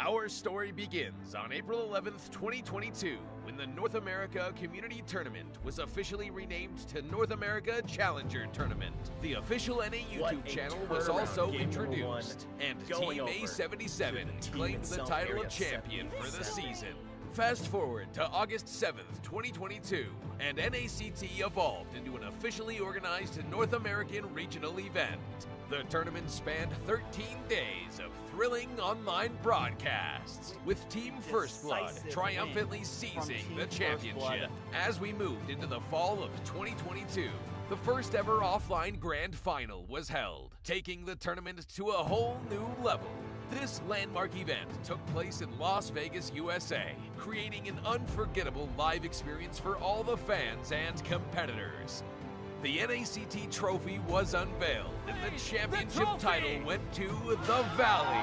Our story begins on April 11th, 2022, when the North America Community Tournament was officially renamed to North America Challenger Tournament. The official NA YouTube channel was also introduced, and Team A77 claimed the title of champion for the season. Fast forward to August 7th, 2022, and NACT evolved into an officially organized North American regional event. The tournament spanned 13 days of thrilling online broadcasts, with Team First Blood triumphantly seizing the championship. As we moved into the fall of 2022, the first ever offline grand final was held, taking the tournament to a whole new level. This landmark event took place in Las Vegas, USA, creating an unforgettable live experience for all the fans and competitors. The NACT trophy was unveiled, and the championship title went to the Valley.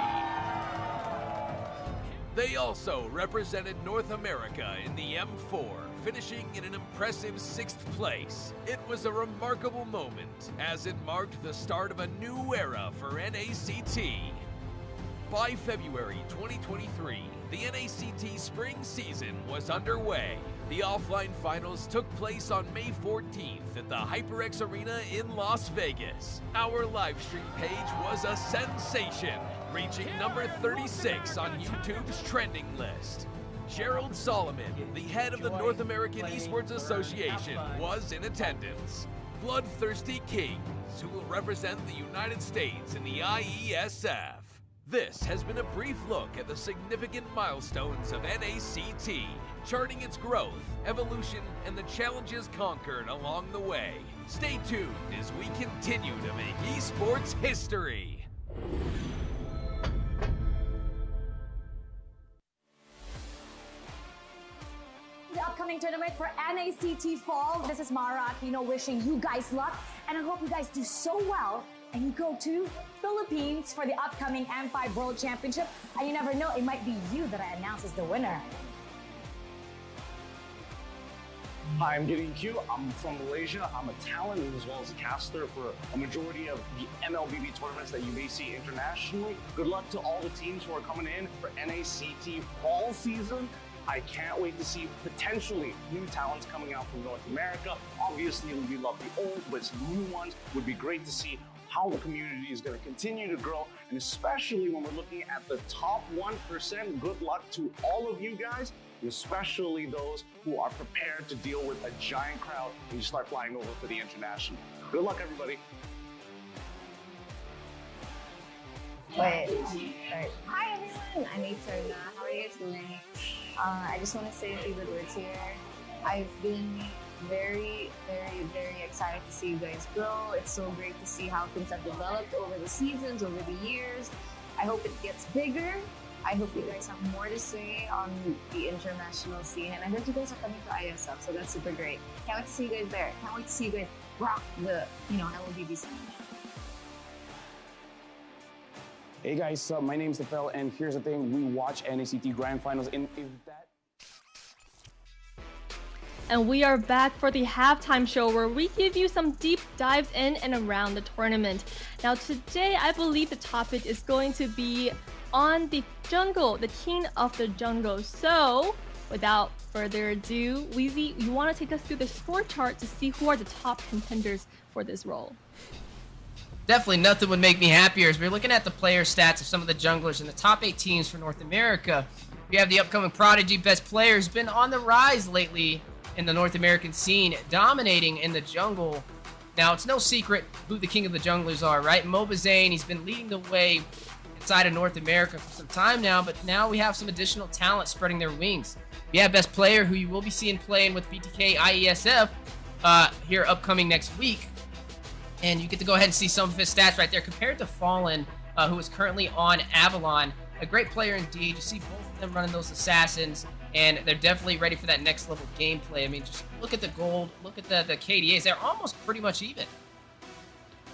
They also represented North America in the M4, finishing in an impressive 6th place. It was a remarkable moment, as it marked the start of a new era for NACT. By February 2023, the NACT spring season was underway. The offline finals took place on May 14th at the HyperX Arena in Las Vegas. Our livestream page was a sensation, reaching number 36 on YouTube's trending list. Gerald Solomon, the head of the North American Esports Association, was in attendance. Bloodthirsty Kings, who will represent the United States in the IESF. This has been a brief look at the significant milestones of NACT, charting its growth, evolution, and the challenges conquered along the way. Stay tuned as we continue to make esports history. The upcoming tournament for NACT Fall. This is Mara Aquino wishing you guys luck, and I hope you guys do so well and you go to Philippines for the upcoming M5 World Championship. And you never know, it might be you that I announce as the winner. Hi, I'm Gideon Q. I'm from Malaysia. I'm a talent as well as a caster for a majority of the MLBB tournaments that you may see internationally. Good luck to all the teams who are coming in for NACT Fall Season. I can't wait to see potentially new talents coming out from North America. Obviously, we love the old, but some new ones would be great to see how the community is going to continue to grow, and especially when we're looking at the top 1%, good luck to all of you guys, especially those who are prepared to deal with a giant crowd when you start flying over for the international. Good luck, everybody. Wait, sorry. Hi everyone, I'm Eterna. How are you guys doing? I just want to say a few good words here. I've been very excited to see you guys grow. It's so great to see how things have developed over the seasons, over the years. I hope it gets bigger. I hope you guys have more to say on the international scene, and I heard you guys are coming to ISF, so that's super great. Can't wait to see you guys there. Can't wait to see you guys rock the, LBB scene. Hey guys, my name's Tefel, and here's the thing: we watch NACT Grand Finals in that. And we are back for the halftime show where we give you some deep dives in and around the tournament. Now today, I believe the topic is going to be on the jungle, the king of the jungle. So, without further ado, Weezy, you want to take us through the score chart to see who are the top contenders for this role? Definitely nothing would make me happier as we're looking at the player stats of some of the junglers in the top 8 teams for North America. We have the upcoming Prodigy best players, been on the rise lately in the North American scene, dominating in the jungle. Now, it's no secret who the king of the junglers are, right? Mobazane, he's been leading the way in inside of North America for some time now, but now we have some additional talent spreading their wings. We have Best Player, who you will be seeing playing with BTK IESF here upcoming next week. And you get to go ahead and see some of his stats right there compared to Fallen, who is currently on Avalon. A great player indeed. You see both of them running those assassins, and they're definitely ready for that next level gameplay. I mean, just look at the gold, look at the KDAs. They're almost pretty much even.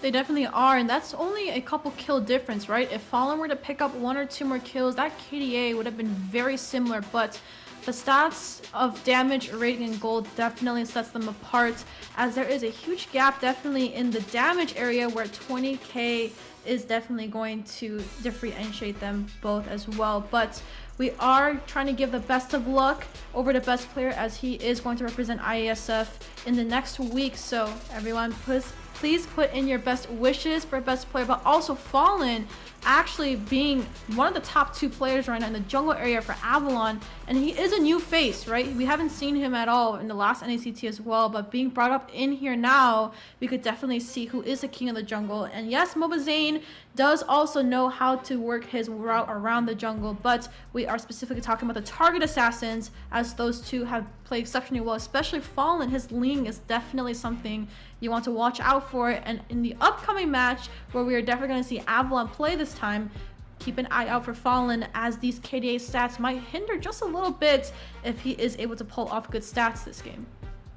They definitely are, and that's only a couple kill difference, right? If Fallen were to pick up 1 or 2 more kills, that KDA would have been very similar, but the stats of damage, rating, and gold definitely sets them apart, as there is a huge gap definitely in the damage area where 20k is definitely going to differentiate them both as well. But we are trying to give the best of luck over to Best Player, as he is going to represent IESF in the next week. So everyone, please put in your best wishes for Best Player, but also Fallen actually being one of the top 2 players right now in the jungle area for Avalon, and he is a new face, right? We haven't seen him at all in the last NACT as well, but being brought up in here now, we could definitely see who is the king of the jungle. And yes, Mobazane does also know how to work his route around the jungle, but we are specifically talking about the target assassins, as those two have played exceptionally well, especially Fallen. His lean is definitely something you want to watch out for. And in the upcoming match, where we are definitely going to see Avalon play this time, keep an eye out for Fallen, as these KDA stats might hinder just a little bit if he is able to pull off good stats this game.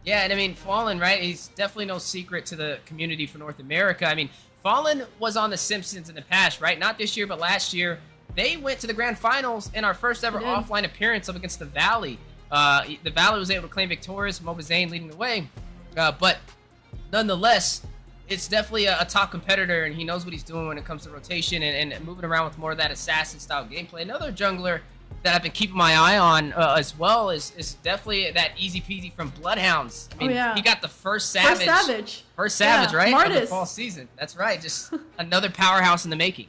Yeah, and I mean, Fallen, right? He's definitely no secret to the community for North America. I mean, Fallen was on The Simpsons in the past, right? Not this year, but last year. They went to the grand finals in our first ever offline appearance up against the Valley. The Valley was able to claim victorious, Mobazane leading the way. But nonetheless, it's definitely a top competitor, and he knows what he's doing when it comes to rotation and moving around with more of that assassin-style gameplay. Another jungler that I've been keeping my eye on as well is definitely that Easy Peasy from Bloodhounds. I mean, he got the first Savage. First Savage, right? Martis. Of the fall season. That's right. Just another powerhouse in the making.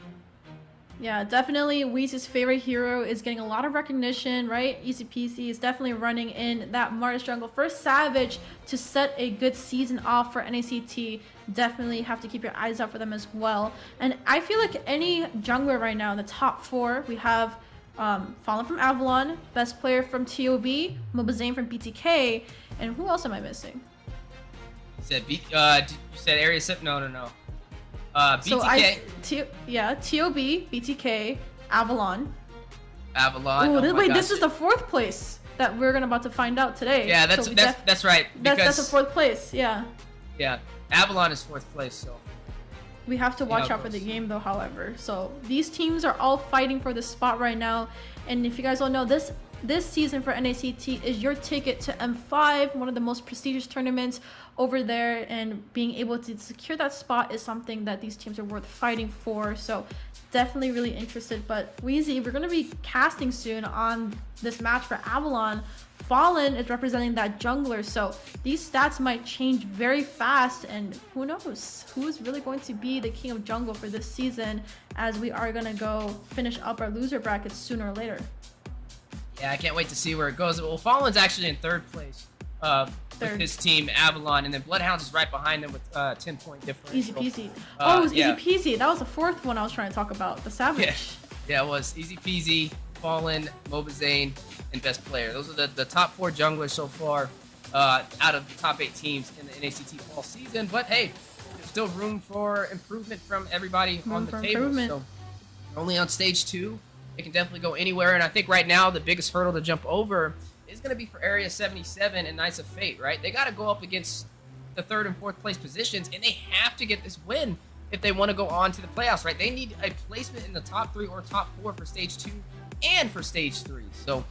Yeah, definitely Weezy's favorite hero is getting a lot of recognition, right? Easy Peasy is definitely running in that Martis jungle. First Savage to set a good season off for NACT. Definitely have to keep your eyes out for them as well. And I feel like any jungler right now in the top 4, we have Fallen from Avalon, Best Player from TOB, Mobazane from BTK, and who else am I missing? You said Area 7? No. BTK. TOB, BTK, Avalon. Avalon. Ooh, wait, this is the 4th place that we're about to find out today. Yeah, that's right. That's the 4th place. Yeah. Yeah, Avalon is 4th place, so we have to watch out for the game though, however. So these teams are all fighting for this spot right now. And if you guys don't know, this season for NACT is your ticket to M5, one of the most prestigious tournaments over there, and being able to secure that spot is something that these teams are worth fighting for. So definitely really interested. But Weezy, we're going to be casting soon on this match for Avalon. Fallen is representing that jungler, so these stats might change very fast, and who knows who's really going to be the king of jungle for this season, as we are going to go finish up our loser brackets sooner or later. Yeah, I can't wait to see where it goes. Well, Fallen's actually in 3rd place with his team, Avalon, and then Bloodhounds is right behind them with 10-point differential. Easy Peasy. It was Easy Peasy. That was the 4th one I was trying to talk about, the Savage. Yeah, it was Easy Peasy, Fallen, Mobazane, and Best Player. Those are the top 4 junglers so far out of the top 8 teams in the NACT fall season. But hey, there's still room for improvement from everybody on the table. So only on stage 2. It can definitely go anywhere, and I think right now the biggest hurdle to jump over is going to be for Area 77 and Knights of Fate, right? They got to go up against the 3rd and 4th place positions, and they have to get this win if they want to go on to the playoffs, right? They need a placement in the top 3 or top 4 for stage 2 and for stage 3. So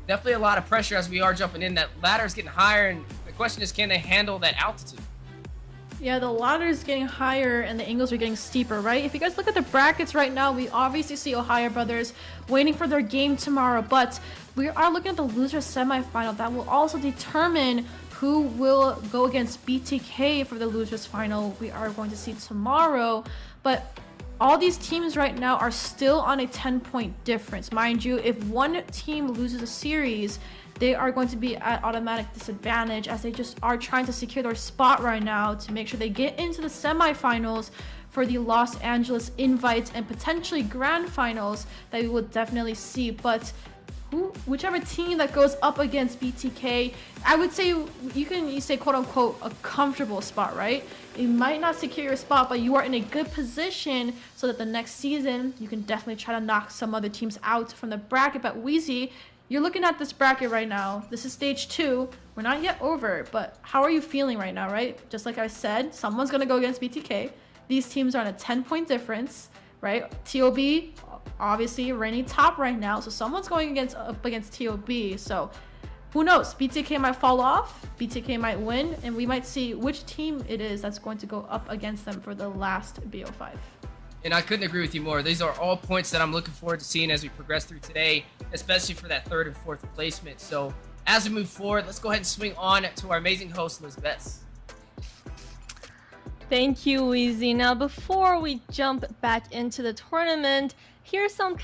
definitely a lot of pressure as we are jumping in. That ladder is getting higher, and the question is, can they handle that altitude? Yeah, the ladder is getting higher and the angles are getting steeper, right? If you guys look at the brackets right now, we obviously see Ohio Brothers waiting for their game tomorrow, but we are looking at the loser semifinal. That will also determine who will go against BTK for the losers final. We are going to see tomorrow, but all these teams right now are still on a 10-point difference. Mind you, if one team loses a series, they are going to be at automatic disadvantage as they just are trying to secure their spot right now to make sure they get into the semifinals for the Los Angeles invites and potentially grand finals that we will definitely see. But whichever team that goes up against BTK, I would say you say quote unquote a comfortable spot, right? You might not secure your spot, but you are in a good position so that the next season you can definitely try to knock some other teams out from the bracket. But Wheezy, you're looking at this bracket right now. This is stage 2. We're not yet over, but how are you feeling right now, right? Just like I said, someone's gonna go against BTK. These teams are on a 10-point difference, right? TOB obviously reigning top right now, so someone's going up against TOB. So who knows? BTK might fall off, BTK might win, and we might see which team it is that's going to go up against them for the last BO5. And I couldn't agree with you more. These are all points that I'm looking forward to seeing as we progress through today, especially for that 3rd and 4th placement. So as we move forward, let's go ahead and swing on to our amazing host, Liz Bess. Thank you, Weezy. Now, before we jump back into the tournament, here's some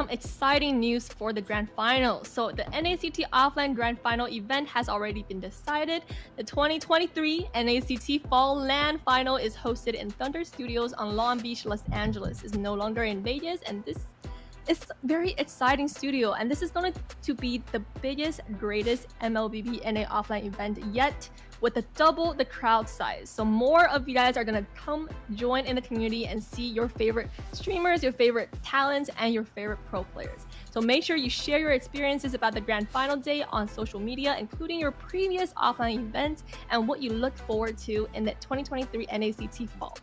exciting news for the Grand Final. So the NACT Offline Grand Final event has already been decided. The 2023 NACT Fall LAN Final is hosted in Thunder Studios on Long Beach, Los Angeles. It's no longer in Vegas, and this is a very exciting studio, and this is going to be the biggest, greatest MLBB NA offline event yet, with double the crowd size. So more of you guys are gonna come join in the community and see your favorite streamers, your favorite talents, and your favorite pro players. So make sure you share your experiences about the grand final day on social media, including your previous offline events and what you look forward to in the 2023 NACT Fall.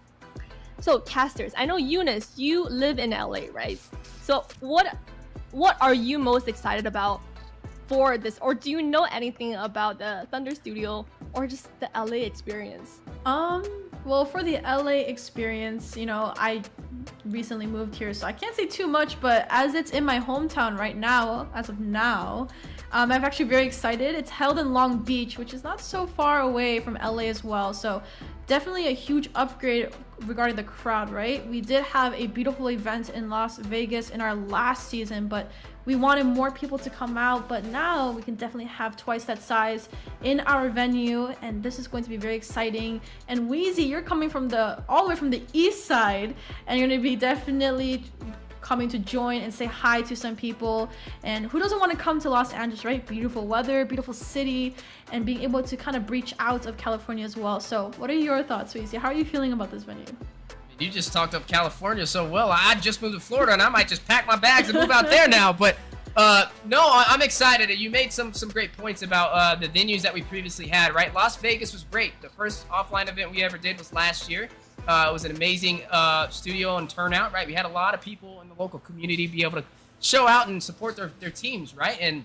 So casters, I know Eunice, you live in LA, right? So what are you most excited about for this, or do you know anything about the Thunder Studio or just the LA experience? Well, for the LA experience, you know, I recently moved here, so I can't say too much, but as it's in my hometown right now, as of now, I'm actually very excited. It's held in Long Beach, which is not so far away from LA as well, so definitely a huge upgrade regarding the crowd, right? We did have a beautiful event in Las Vegas in our last season, but we wanted more people to come out, but now we can definitely have twice that size in our venue, and this is going to be very exciting. And Wheezy, you're coming from all the way from the east side, and you're going to be definitely coming to join and say hi to some people. And who doesn't want to come to Los Angeles, right? Beautiful weather, beautiful city, and being able to kind of breach out of California as well. So what are your thoughts, Wheezy? How are you feeling about this venue? You just talked up California so well. I just moved to Florida, and I might just pack my bags and move out there now. But no, I'm excited. You made some great points about the venues that we previously had, right? Las Vegas was great. The first offline event we ever did was last year. It was an amazing studio and turnout, right? We had a lot of people in the local community be able to show out and support their teams, right? And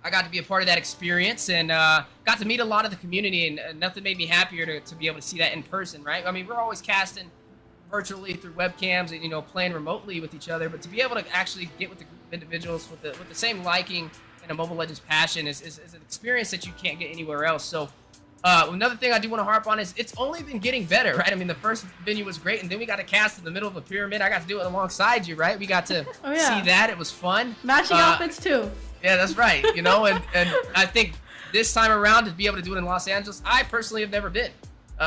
I got to be a part of that experience and got to meet a lot of the community, and nothing made me happier to be able to see that in person, right? I mean, we're always casting virtually through webcams and, you know, playing remotely with each other, but to be able to actually get with the group of individuals with the same liking and a Mobile Legends passion is an experience that you can't get anywhere else. So another thing I do want to harp on is it's only been getting better, right? I mean, the first venue was great, and then we got to cast in the middle of a pyramid. I got to do it alongside you, right? We got to see that. It was fun. Matching outfits too. Yeah, that's right. You know, and I think this time around to be able to do it in Los Angeles, I personally have never been.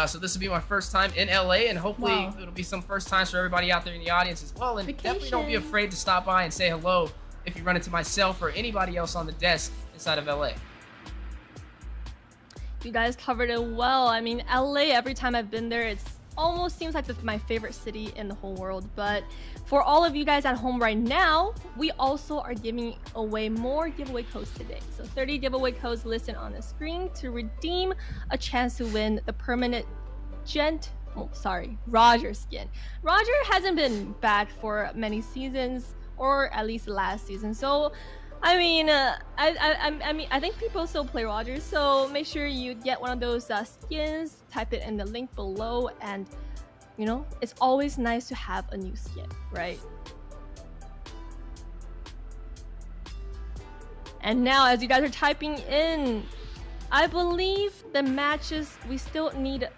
So this will be my first time in LA, and hopefully it'll be some first times for everybody out there in the audience as well. And definitely don't be afraid to stop by and say hello if you run into myself or anybody else on the desk inside of LA. You guys covered it well. I mean, LA, every time I've been there, it's almost seems like my favorite city in the whole world. But for all of you guys at home right now, we also are giving away more giveaway codes today. So 30 giveaway codes listed on the screen to redeem a chance to win the permanent Roger skin. Roger hasn't been back for many seasons, or at least last season. So I mean, I think people still play Roger, so make sure you get one of those skins. Type it in the link below, and you know, it's always nice to have a new skin, right? And now, as you guys are typing in, I believe the matches we still need.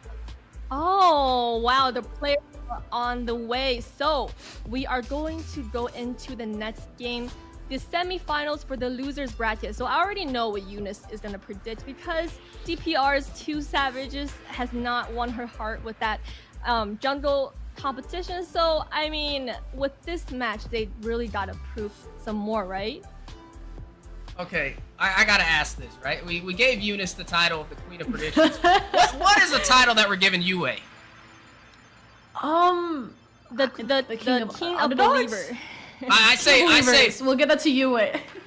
Oh wow, the players are on the way. So we are going to go into the next game the semifinals for the losers bracket. So I already know what Eunice is gonna predict because DPR's Two Savages has not won her heart with that jungle competition. So I mean, with this match, they really gotta prove some more, right? Okay, I gotta ask this, right? We gave Eunice the title of the Queen of Predictions. what is the title that we're giving Yue? The King of Underdogs? Believer. I say We'll get that to you.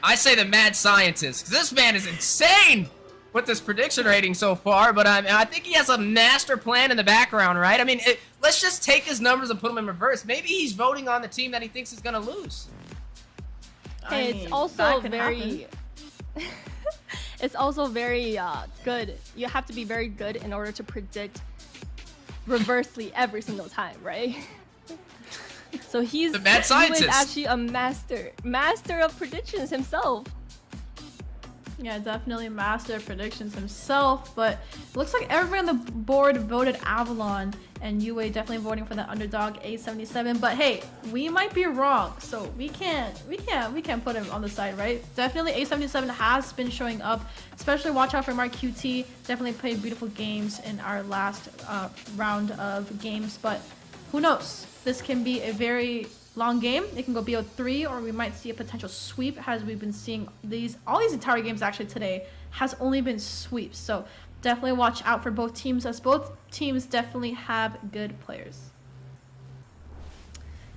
I say the mad scientist, 'cause this man is insane with this prediction rating so far. But I think he has a master plan in the background, right? I mean, let's just take his numbers and put them in reverse. Maybe he's voting on the team that he thinks is gonna lose. Hey, it's also very it's also very good. You have to be very good in order to predict reversely every single time, right? So he's the mad scientist. He was actually a master of predictions himself. Yeah, definitely master of predictions himself, but looks like everybody on the board voted Avalon, and Yue definitely voting for the underdog A77. But hey, we might be wrong, so we can't put him on the side, right? Definitely A77 has been showing up, especially watch out for Mark QT. Definitely played beautiful games in our last round of games, but who knows? This can be a very long game. It can go BO3, or we might see a potential sweep, as we've been seeing all these entire games actually today has only been sweeps. So definitely watch out for both teams, as both teams definitely have good players.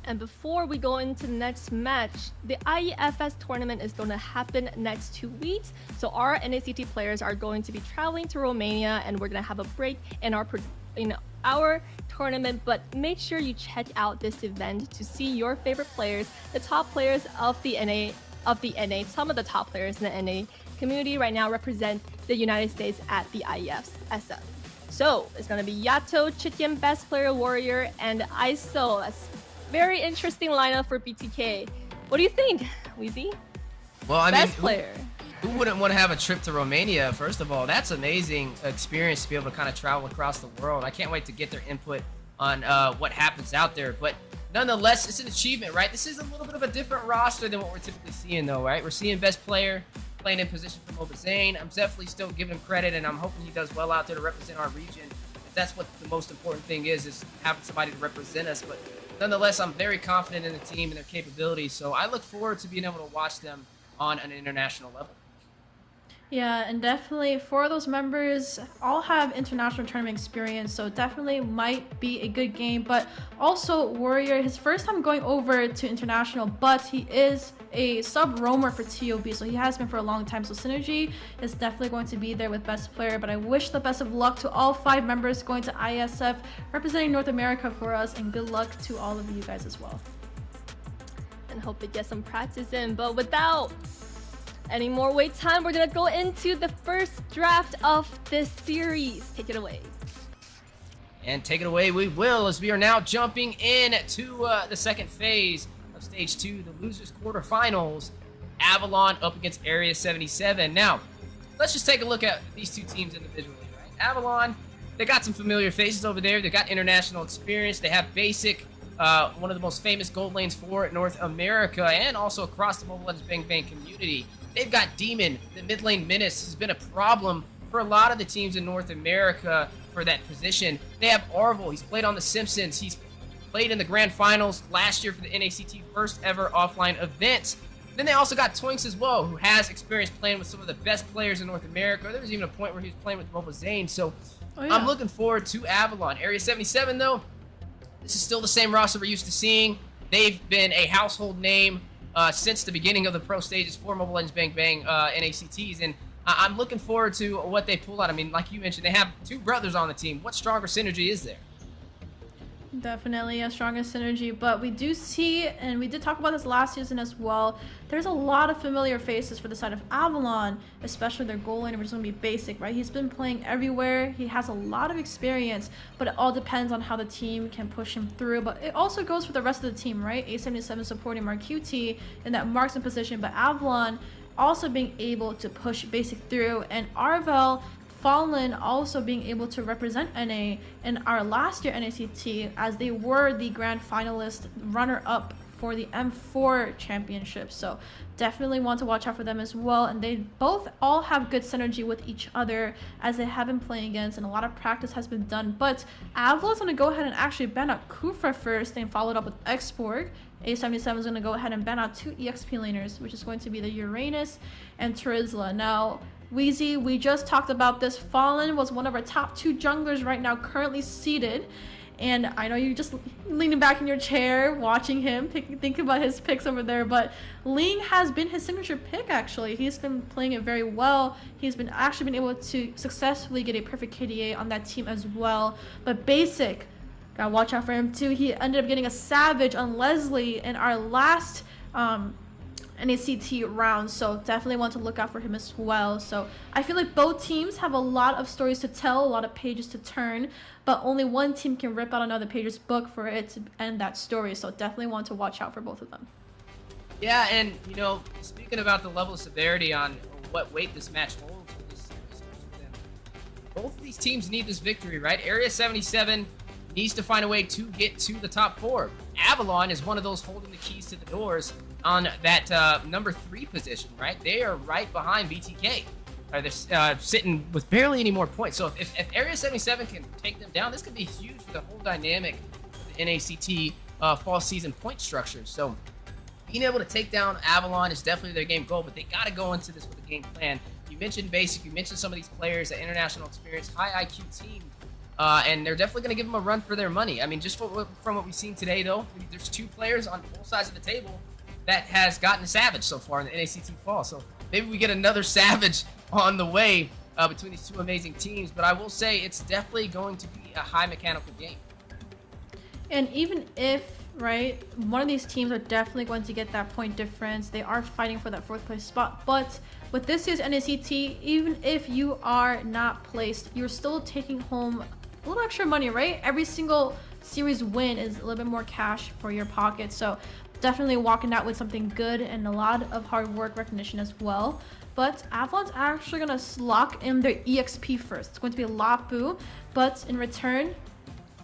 And before we go into the next match, the IEFS tournament is going to happen next 2 weeks. So our NACT players are going to be traveling to Romania, and we're going to have a break in our tournament. But make sure you check out this event to see your favorite players, the top players of the NA. Some of the top players in the NA community right now represent the United States at the IEFSF. So it's going to be Yato, Chityan, Best Player Warrior, and ISO. That's very interesting lineup for BTK. What do you think, Weezy? Well, I Best mean, player. Who wouldn't want to have a trip to Romania? First of all, that's amazing experience to be able to kind of travel across the world. I can't wait to get their input on what happens out there. But nonetheless, it's an achievement, right? This is a little bit of a different roster than what we're typically seeing, though, right? We're seeing Best Player playing in position for Mobile Zane. I'm definitely still giving him credit, and I'm hoping he does well out there to represent our region. That's what the most important thing is having somebody to represent us. But nonetheless, I'm very confident in the team and their capabilities. So I look forward to being able to watch them on an international level. Yeah, and definitely for those members, all have international tournament experience, so definitely might be a good game. But also Warrior, his first time going over to international, but he is a sub roamer for TOB, so he has been for a long time. So synergy is definitely going to be there with Best Player. But I wish the best of luck to all 5 members going to ISF representing North America for us, and good luck to all of you guys as well. And hope to get some practice in. But without any more wait time, we're gonna go into the first draft of this series. Take it away. And take it away we will, as we are now jumping in to the second phase of Stage 2, the losers quarterfinals. Avalon up against Area 77. Now, let's just take a look at these two teams individually, right? Avalon, they got some familiar faces over there. They got international experience. They have Basic, one of the most famous gold lanes for North America, and also across the Mobile Legends Bang Bang community. They've got Demon, the mid lane menace, has been a problem for a lot of the teams in North America for that position. They have Arvel, he's played on The Simpsons, he's played in the grand finals last year for the NACT first ever offline event. Then they also got Twinks as well, who has experience playing with some of the best players in North America. There was even a point where he was playing with Mobile Zane, so I'm looking forward to Avalon. Area 77 though, this is still the same roster we're used to seeing. They've been a household name since the beginning of the pro stages for Mobile Legends Bang Bang NACTs, and I'm looking forward to what they pull out. I mean, like you mentioned, they have 2 brothers on the team. What stronger synergy is there? Definitely a stronger synergy, but we do see, and we did talk about this last season as well, there's a lot of familiar faces for the side of Avalon, especially their goal laner, which is going to be Basic, right? He's been playing everywhere, he has a lot of experience, but it all depends on how the team can push him through. But it also goes for the rest of the team, right? A77 supporting Mark QT in that marksman position, but Avalon also being able to push Basic through, and Arvel Fallen also being able to represent NA in our last year NACT, as they were the grand finalist runner-up for the M4 championship. So definitely want to watch out for them as well. And they both all have good synergy with each other as they have been playing against, and a lot of practice has been done. But Avalon's going to go ahead and actually ban out Kufra first, then followed up with Xborg. A77 is going to go ahead and ban out 2 EXP laners, which is going to be the Uranus and Terizla. Now, Wheezy, we just talked about this. Fallen was one of our top 2 junglers right now, currently seeded. And I know you're just leaning back in your chair, watching him, thinking about his picks over there. But Ling has been his signature pick, actually. He's been playing it very well. He's been actually been able to successfully get a perfect KDA on that team as well. But Basic, gotta watch out for him too. He ended up getting a Savage on Leslie in our last NACT round, so definitely want to look out for him as well. So I feel like both teams have a lot of stories to tell, a lot of pages to turn, but only one team can rip out another page's book for it to end that story. So definitely want to watch out for both of them. Yeah, and you know, speaking about the level of severity on what weight this match holds for this series, both of these teams need this victory, right? Area 77 needs to find a way to get to the top 4. Avalon is one of those holding the keys to the doors on that number 3 position, right? They are right behind BTK. They're sitting with barely any more points. So if Area 77 can take them down, this could be huge for the whole dynamic of the NACT fall season point structure. So being able to take down Avalon is definitely their game goal, but they got to go into this with a game plan. You mentioned Basic, you mentioned some of these players, the international experience, high IQ team. And they're definitely going to give them a run for their money. I mean, just from what we've seen today, though, there's 2 players on both sides of the table that has gotten a Savage so far in the NACT fall. So maybe we get another Savage on the way between these 2 amazing teams. But I will say it's definitely going to be a high mechanical game. And even if, right, one of these teams are definitely going to get that point difference, they are fighting for that 4th place spot. But with this year's NACT, even if you are not placed, you're still taking home a little extra money, right? Every single series win is a little bit more cash for your pocket. So definitely walking out with something good and a lot of hard work recognition as well. But Avalon's actually going to lock in their EXP first. It's going to be Lapu, but in return,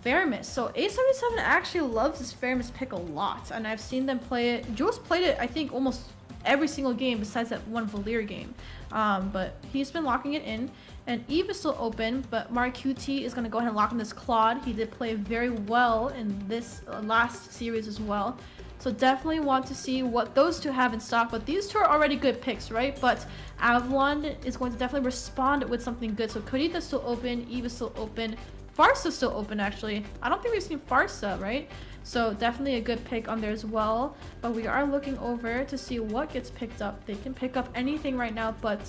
Faramis. So A77 actually loves this Faramis pick a lot, and I've seen them play it. Jules played it, I think, almost every single game besides that one Valir game. But he's been locking it in. And Eve is still open, but Mark QT is going to go ahead and lock in this Claude. He did play very well in this last series as well. So definitely want to see what those 2 have in stock. But these 2 are already good picks, right? But Avalon is going to definitely respond with something good. So Kodita's still open, Eve is still open, Farsa's still open actually. I don't think we've seen Farsa, right? So definitely a good pick on there as well. But we are looking over to see what gets picked up. They can pick up anything right now, but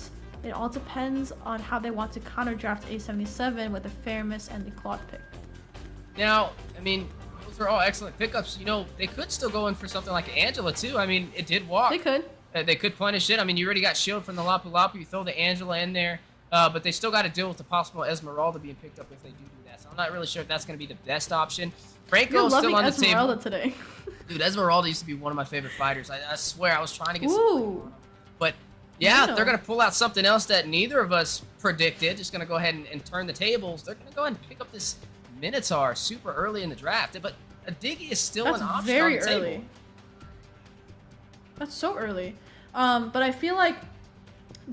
it all depends on how they want to counter draft A77 with the Faramis and the Claude pick. Now, I mean, those are all excellent pickups. You know, they could still go in for something like Angela too. I mean, it did walk. They could. They could punish it. I mean, you already got shield from the Lapu Lapu. You throw the Angela in there, but they still got to deal with the possible Esmeralda being picked up if they do that. So I'm not really sure if that's going to be the best option. Franco's still on the Esmeralda table today. Dude, Esmeralda used to be one of my favorite fighters. I swear, I was trying to get Ooh. But yeah, they're going to pull out something else that neither of us predicted. Just going to go ahead and turn the tables. They're going to go ahead and pick up this Minotaur super early in the draft. But a Diggy is still an option very on the early. table. That's so early. But I feel like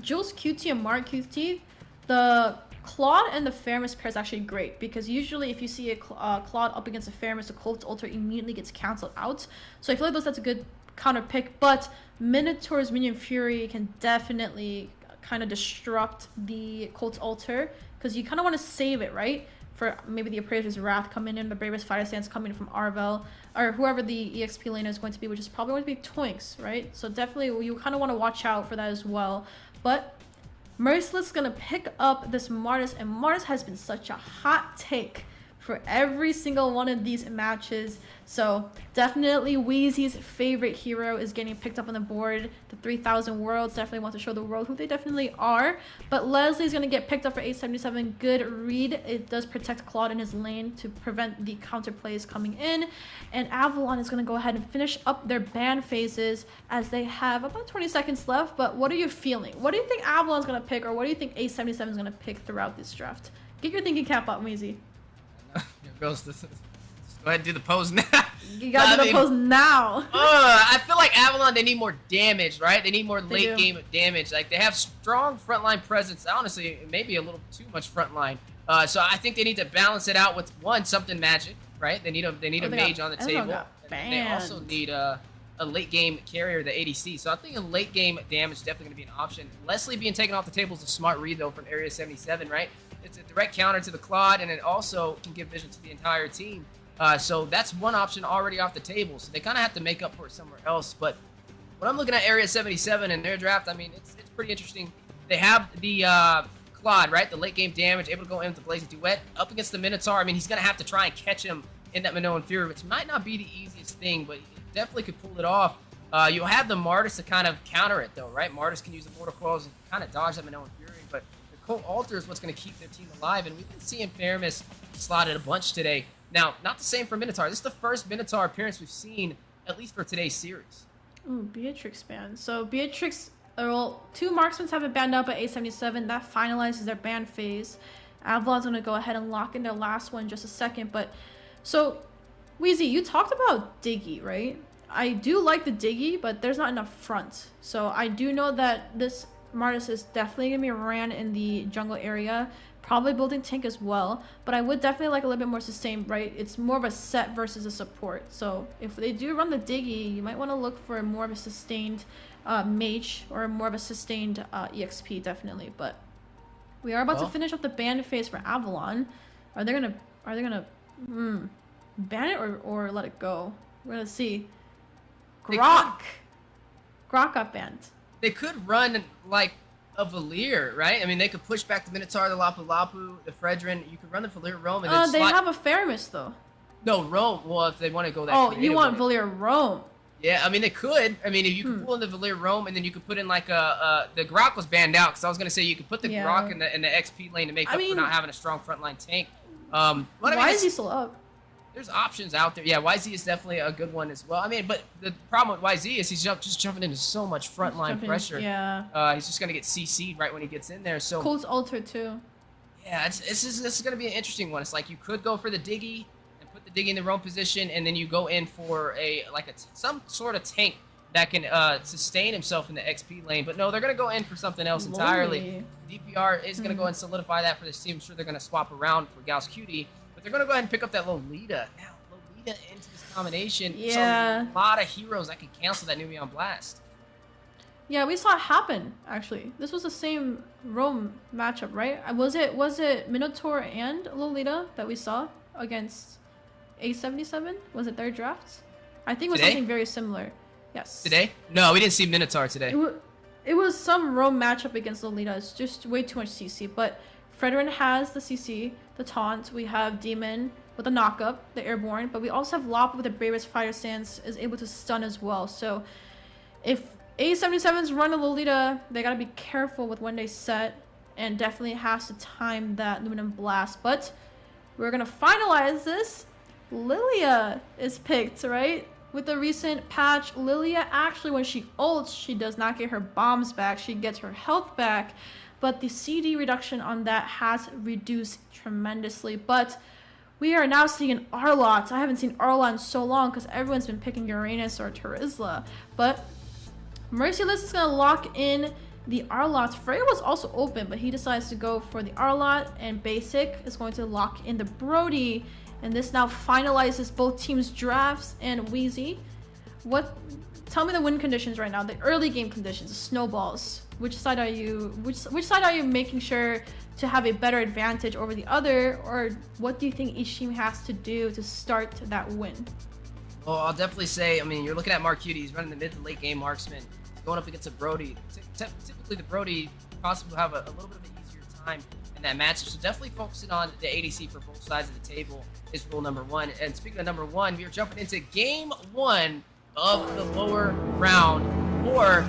Jules QT and Mark QT, the Claude and the Faramis pair is actually great, because usually if you see a Claude up against a Faramis, the Colt's Altar immediately gets cancelled out. So I feel like that's a good counter pick, but Minotaur's Minion Fury can definitely kind of disrupt the Colt's Altar, because you kind of want to save it, right? For maybe the Appraiser's Wrath coming in, the Bravest Fire Stance coming from Arvel, or whoever the EXP laner is going to be, which is probably going to be Twinks, right? So definitely you kind of want to watch out for that as well. But Merciless is going to pick up this Martis, and Martis has been such a hot take for every single one of these matches. So definitely Wheezy's favorite hero is getting picked up on the board. The 3000 Worlds definitely want to show the world who they definitely are. But Leslie's going to get picked up for 877. Good read. It does protect Claude in his lane to prevent the counter plays coming in. And Avalon is going to go ahead and finish up their ban phases as they have about 20 seconds left. But what are you feeling? What do you think Avalon's going to pick, or what do you think 877 is going to pick throughout this draft? Get your thinking cap up, Wheezy. Here goes Go ahead and do the pose now. You gotta do the pose now. I feel like Avalon, they need more damage, right? They need more late do. game damage. Like, they have strong frontline presence. Honestly, maybe a little too much frontline. So I think they need to balance it out with, one, something magic, right? They need a mage on the table. And they also need a late game carrier, the ADC. So I think a late game damage is definitely going to be an option. Leslie being taken off the table is a smart read, though, from Area 77, right? It's a direct counter to the Claude, and it also can give vision to the entire team. So that's one option already off the table. So they kind of have to make up for it somewhere else. But when I'm looking at Area 77 and their draft, I mean, it's pretty interesting. They have the Claude, right? The late game damage, able to go in with the Blazing Duet. Up against the Minotaur, I mean, he's going to have to try and catch him in that Minoan Fury, which might not be the easiest thing, but he definitely could pull it off. You'll have the Martis to kind of counter it, though, right? Martis can use the Mortal Coils and kind of dodge that Minoan Fury, but the Cult Altar is what's going to keep their team alive, and we've been seeing Paramus slotted a bunch today. Now, not the same for Minotaur. This is the first Minotaur appearance we've seen, at least for today's series. Ooh, Beatrix ban. So Beatrix, well, 2 marksmen have been banned out by A77. That finalizes their ban phase. Avalon's going to go ahead and lock in their last one in just a second. But, so, Wheezy, you talked about Diggy, right? I do like the Diggy, but there's not enough front. So I do know that this Martis is definitely going to be ran in the jungle area. Probably building tank as well, but I would definitely like a little bit more sustained, right? It's more of a set versus a support. So if they do run the Diggy, you might want to look for more of a sustained mage or more of a sustained EXP, definitely. But we are about to finish up the ban phase for Avalon. Are they gonna ban it or let it go? We're gonna see. Grok got banned. They could run like a Valir, right? I mean, they could push back the Minotaur, the Lapu Lapu, the Fredrin. You could run the Valir Rome and then they have a Faramis though. No, Rome. Well, if they want to go that. Oh, you want Valir Rome? Yeah, I mean they could. I mean, if you could pull in the Valir Rome and then you could put in like the Grok was banned out because I was gonna say you could put the Grok in the XP lane to make up for not having a strong frontline tank. Why is he still up? There's options out there. Yeah, YZ is definitely a good one as well. I mean, but the problem with YZ is he's just jumping into so much frontline pressure. Yeah. He's just gonna get CC'd right when he gets in there. So Colt's Altar too. Yeah, this is gonna be an interesting one. It's like you could go for the Diggy and put the Diggy in the Rome position, and then you go in for some sort of tank that can sustain himself in the XP lane. But no, they're gonna go in for something else entirely. DPR is gonna go and solidify that for this team. I'm sure they're gonna swap around for Gauss Cutie. They're going to go ahead and pick up that Lolita. Now, Lolita into this combination. Yeah. So a lot of heroes that can cancel that Nubian Blast. Yeah, we saw it happen, actually. This was the same Rome matchup, right? Was it Minotaur and Lolita that we saw against A77? Was it their drafts? I think it was something very similar. Yes. Today? No, we didn't see Minotaur today. It was some Rome matchup against Lolita. It's just way too much CC, but Fredrin has the CC, the taunt. We have Demon with the knockup, the airborne, but we also have Lop with the bravest fire stance is able to stun as well. So if A77's run a Lolita, they gotta be careful with when they set and definitely has to time that Luminum Blast. But we're gonna finalize this. Lilia is picked, right? With the recent patch, Lilia actually, when she ults, she does not get her bombs back. She gets her health back. But the CD reduction on that has reduced tremendously. But we are now seeing Arlott. I haven't seen Arlott in so long because everyone's been picking Uranus or Terizla. But Merciless is going to lock in the Arlott. Freya was also open, but he decides to go for the Arlott. And Basic is going to lock in the Brody. And this now finalizes both teams' drafts. And Wheezy, tell me the win conditions right now, the early game conditions, the snowballs. Which side are you making sure to have a better advantage over the other, or what do you think each team has to do to start that win? Well, I'll definitely say, I mean, you're looking at Mark Cutie. He's running the mid to late game marksman, going up against a Brody. Typically, the Brody possibly will have a little bit of an easier time in that matchup. So definitely focusing on the ADC for both sides of the table is rule number one. And speaking of number one, we are jumping into game one of the lower round for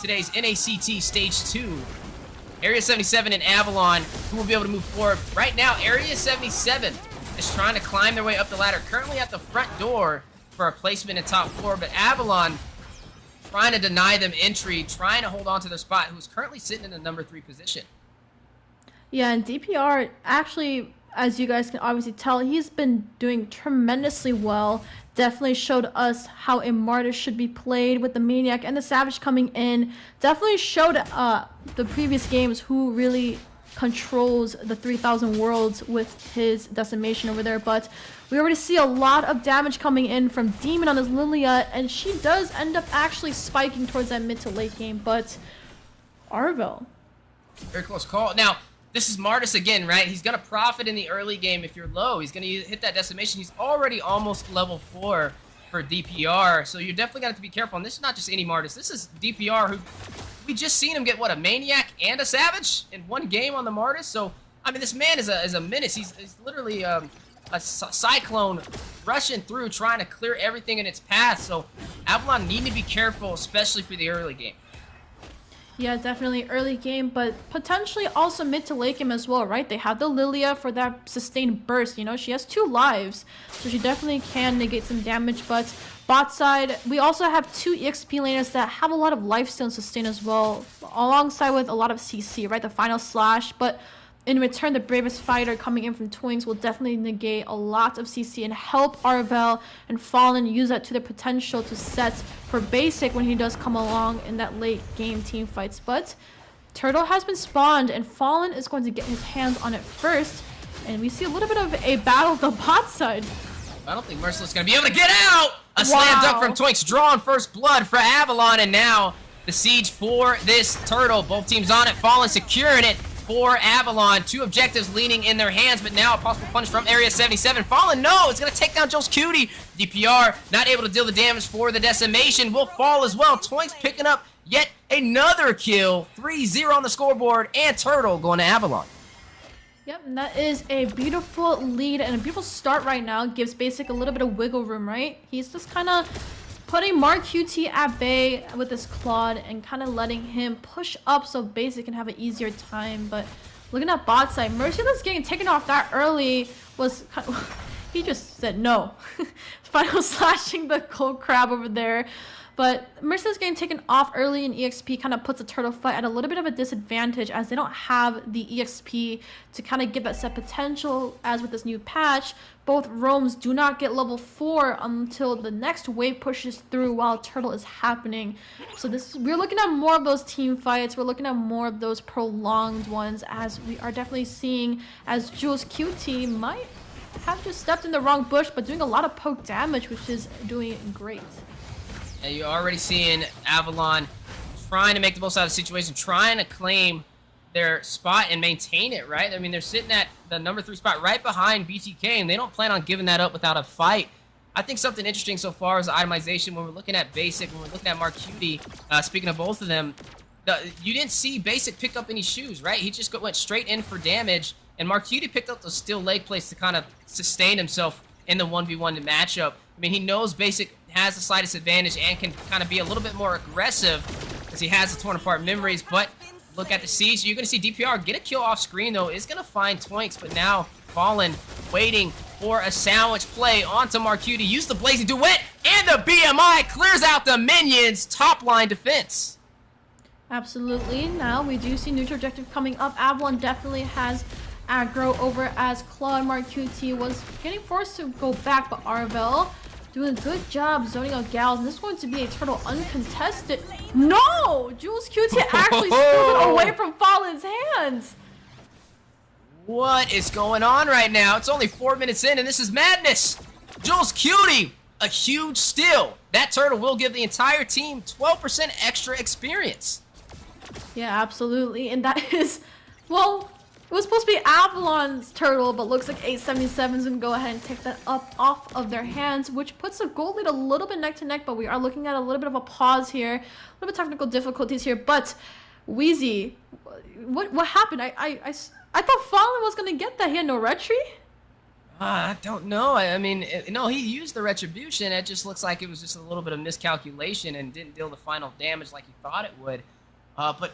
today's NACT Stage 2. Area 77 and Avalon, who will be able to move forward. Right now, Area 77 is trying to climb their way up the ladder. Currently at the front door for a placement in top 4, but Avalon trying to deny them entry, trying to hold on to their spot, who's currently sitting in the number 3 position. Yeah, and DPR actually as you guys can obviously tell, he's been doing tremendously well. Definitely showed us how a Martyr should be played with the Maniac and the Savage coming in. Definitely showed the previous games who really controls the 3000 worlds with his decimation over there. But we already see a lot of damage coming in from Demon on his Lilia, and she does end up actually spiking towards that mid to late game. But Arvel, very close call. Now, this is Martis again, right? He's going to profit in the early game if you're low. He's going to hit that decimation. He's already almost level 4 for DPR, so you're definitely going to have to be careful. And this is not just any Martis. This is DPR, who we just seen him get, what, a Maniac and a Savage in one game on the Martis? So, I mean, this man is a menace. He's literally a cyclone rushing through, trying to clear everything in its path. So, Avalon need to be careful, especially for the early game. yeah, definitely early game, but potentially also mid to late game as well, right? They have the Lilia for that sustained burst. You know, she has 2 lives, so she definitely can negate some damage. But bot side, we also have 2 EXP laners that have a lot of lifesteal and sustain as well, alongside with a lot of CC, right? The final slash, but in return, the bravest fighter coming in from Twinks will definitely negate a lot of CC and help Arvel and Fallen use that to their potential to set for basic when he does come along in that late game team fights. But Turtle has been spawned and Fallen is going to get his hands on it first. And we see a little bit of a battle of the bot side. I don't think Merciless going to be able to get out! A slam dunk from Twinks, drawing first blood for Avalon, and now the siege for this Turtle. Both teams on it, Fallen securing it for Avalon. 2 objectives leaning in their hands, but now a possible punish from Area 77. Fallen, no, it's going to take down Joel's Cutie. DPR not able to deal the damage for the decimation. Will fall as well. Twinks picking up yet another kill. 3-0 on the scoreboard, and Turtle going to Avalon. Yep, and that is a beautiful lead and a beautiful start right now. Gives Basic a little bit of wiggle room, right? He's just kind of putting Mark QT at bay with this Claude and kind of letting him push up so Basic can have an easier time. But looking at bot side, Merciless getting taken off that early was kind of, he just said no. Final slashing the cold crab over there. But Merciless getting taken off early in EXP kind of puts the Turtle fight at a little bit of a disadvantage, as they don't have the EXP to kind of give that set potential. As with this new patch, both roams do not get level 4 until the next wave pushes through while Turtle is happening. So we're looking at more of those team fights. We're looking at more of those prolonged ones, as we are definitely seeing as Jules QT might have just stepped in the wrong bush, but doing a lot of poke damage, which is doing great. And you're already seeing Avalon trying to make the most out of the situation, trying to claim their spot and maintain it, right? I mean, they're sitting at the number 3 spot right behind BTK, and they don't plan on giving that up without a fight. I think something interesting so far is the itemization. When we're looking at Basic, when we're looking at Mark Cutie, speaking of both of them, you didn't see Basic pick up any shoes, right? He just went straight in for damage, and Mark Cutie picked up those steel leg plates to kind of sustain himself in the 1v1 matchup. I mean, he knows Basic has the slightest advantage and can kind of be a little bit more aggressive because he has the torn apart memories. But look at the siege. You're going to see DPR get a kill off screen, though. Is going to find Twinks, but now Fallen waiting for a sandwich play onto Marcuti. Use the Blazing Duet, and the BMI clears out the minions. Top line defense. Absolutely. Now we do see neutral objective coming up. Avalon definitely has aggro over, as Claude Marcuti was getting forced to go back, but Arvel doing a good job zoning out Gals, and this is going to be a Turtle uncontested. No! Jules QT actually steals it away from Fallen's hands. What is going on right now? It's only 4 minutes in, and this is madness. Jules Cutie, a huge steal. That Turtle will give the entire team 12% extra experience. Yeah, absolutely. And that is, well, it was supposed to be Avalon's Turtle, but looks like 877's gonna go ahead and take that up off of their hands, which puts the gold lead a little bit neck to neck, but we are looking at a little bit of a pause here, a little bit of technical difficulties here. But Wheezy, what happened? I thought Fallen was gonna get that. He had no retry? I don't know. I mean, no, he used the retribution. It just looks like it was just a little bit of miscalculation and didn't deal the final damage like he thought it would. But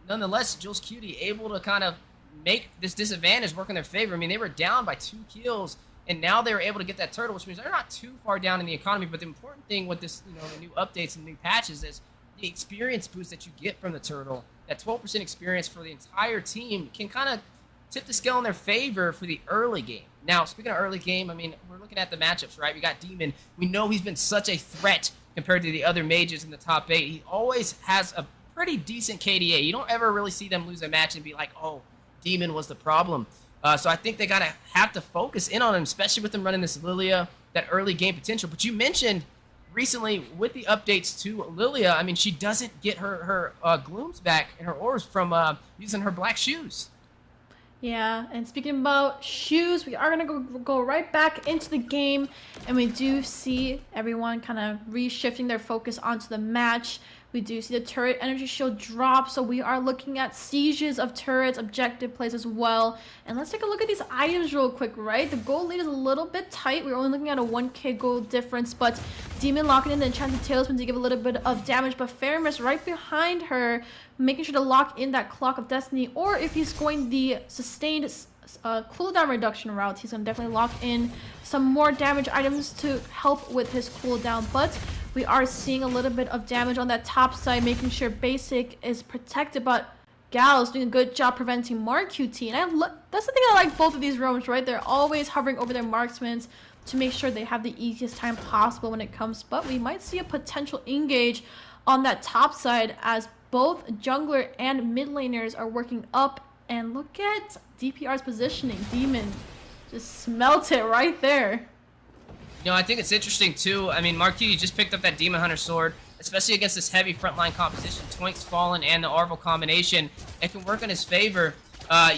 nonetheless, Jules Cutie able to kind of make this disadvantage work in their favor. I mean, they were down by 2 kills, and now they were able to get that Turtle, which means they're not too far down in the economy. But the important thing with this, the new updates and new patches is the experience boost that you get from the Turtle. That 12% experience for the entire team can kind of tip the scale in their favor for the early game. Now, speaking of early game, I mean, we're looking at the matchups, right? We got Demon. We know he's been such a threat compared to the other mages in the top 8. He always has a pretty decent KDA. You don't ever really see them lose a match and be like, oh, Demon was the problem. So I think they gotta have to focus in on him, especially with them running this Lilia, that early game potential. But you mentioned recently with the updates to Lilia, I mean, she doesn't get her glooms back and her orbs from using her black shoes. Yeah, and speaking about shoes, we are gonna go right back into the game, and we do see everyone kind of reshifting their focus onto the match. We do see the turret energy shield drop, so we are looking at sieges of turrets, objective plays as well. And let's take a look at these items real quick, right? The gold lead is a little bit tight. We're only looking at a 1k gold difference, but Demon locking in the enchanted tailspin to give a little bit of damage, but Faramis right behind her, making sure to lock in that clock of destiny, or if he's going the sustained cooldown reduction route, he's gonna definitely lock in some more damage items to help with his cooldown. But we are seeing a little bit of damage on that top side, making sure basic is protected, but Gal's doing a good job preventing Mark QT. And that's the thing I like both of these roams, right? They're always hovering over their marksmen to make sure they have the easiest time possible when it comes. But we might see a potential engage on that top side as both jungler and mid laners are working up. And look at DPR's positioning. Demon just smelt it right there. You know, I think it's interesting too. I mean, Mark QT just picked up that Demon Hunter sword, especially against this heavy frontline composition. Twink's Fallen and the Arvel combination. It can work in his favor.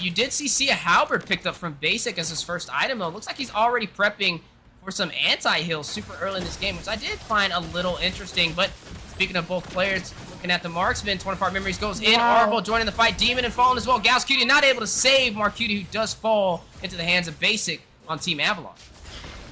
You did see a Halberd picked up from basic as his first item, though. Looks like he's already prepping for some anti-heal super early in this game, which I did find a little interesting. But speaking of both players, looking at the marksman, 24 Memories goes in. Wow. Arvel joining the fight. Demon and Fallen as well. Gauss QT not able to save Mark QT, who does fall into the hands of basic on Team Avalon.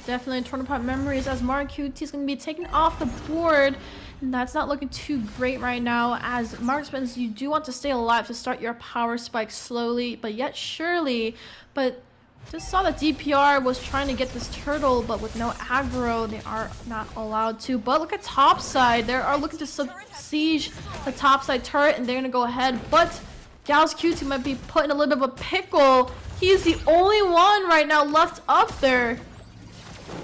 Definitely torn apart memories as Mark QT is going to be taken off the board. And that's not looking too great right now, as marksmen, you do want to stay alive to start your power spike slowly but yet surely. But just saw that DPR was trying to get this turtle, but with no aggro they are not allowed to. But look at top side, they are looking to siege the top side turret, and they're going to go ahead. But Gauss QT might be put in a little bit of a pickle. He's the only one right now left up there.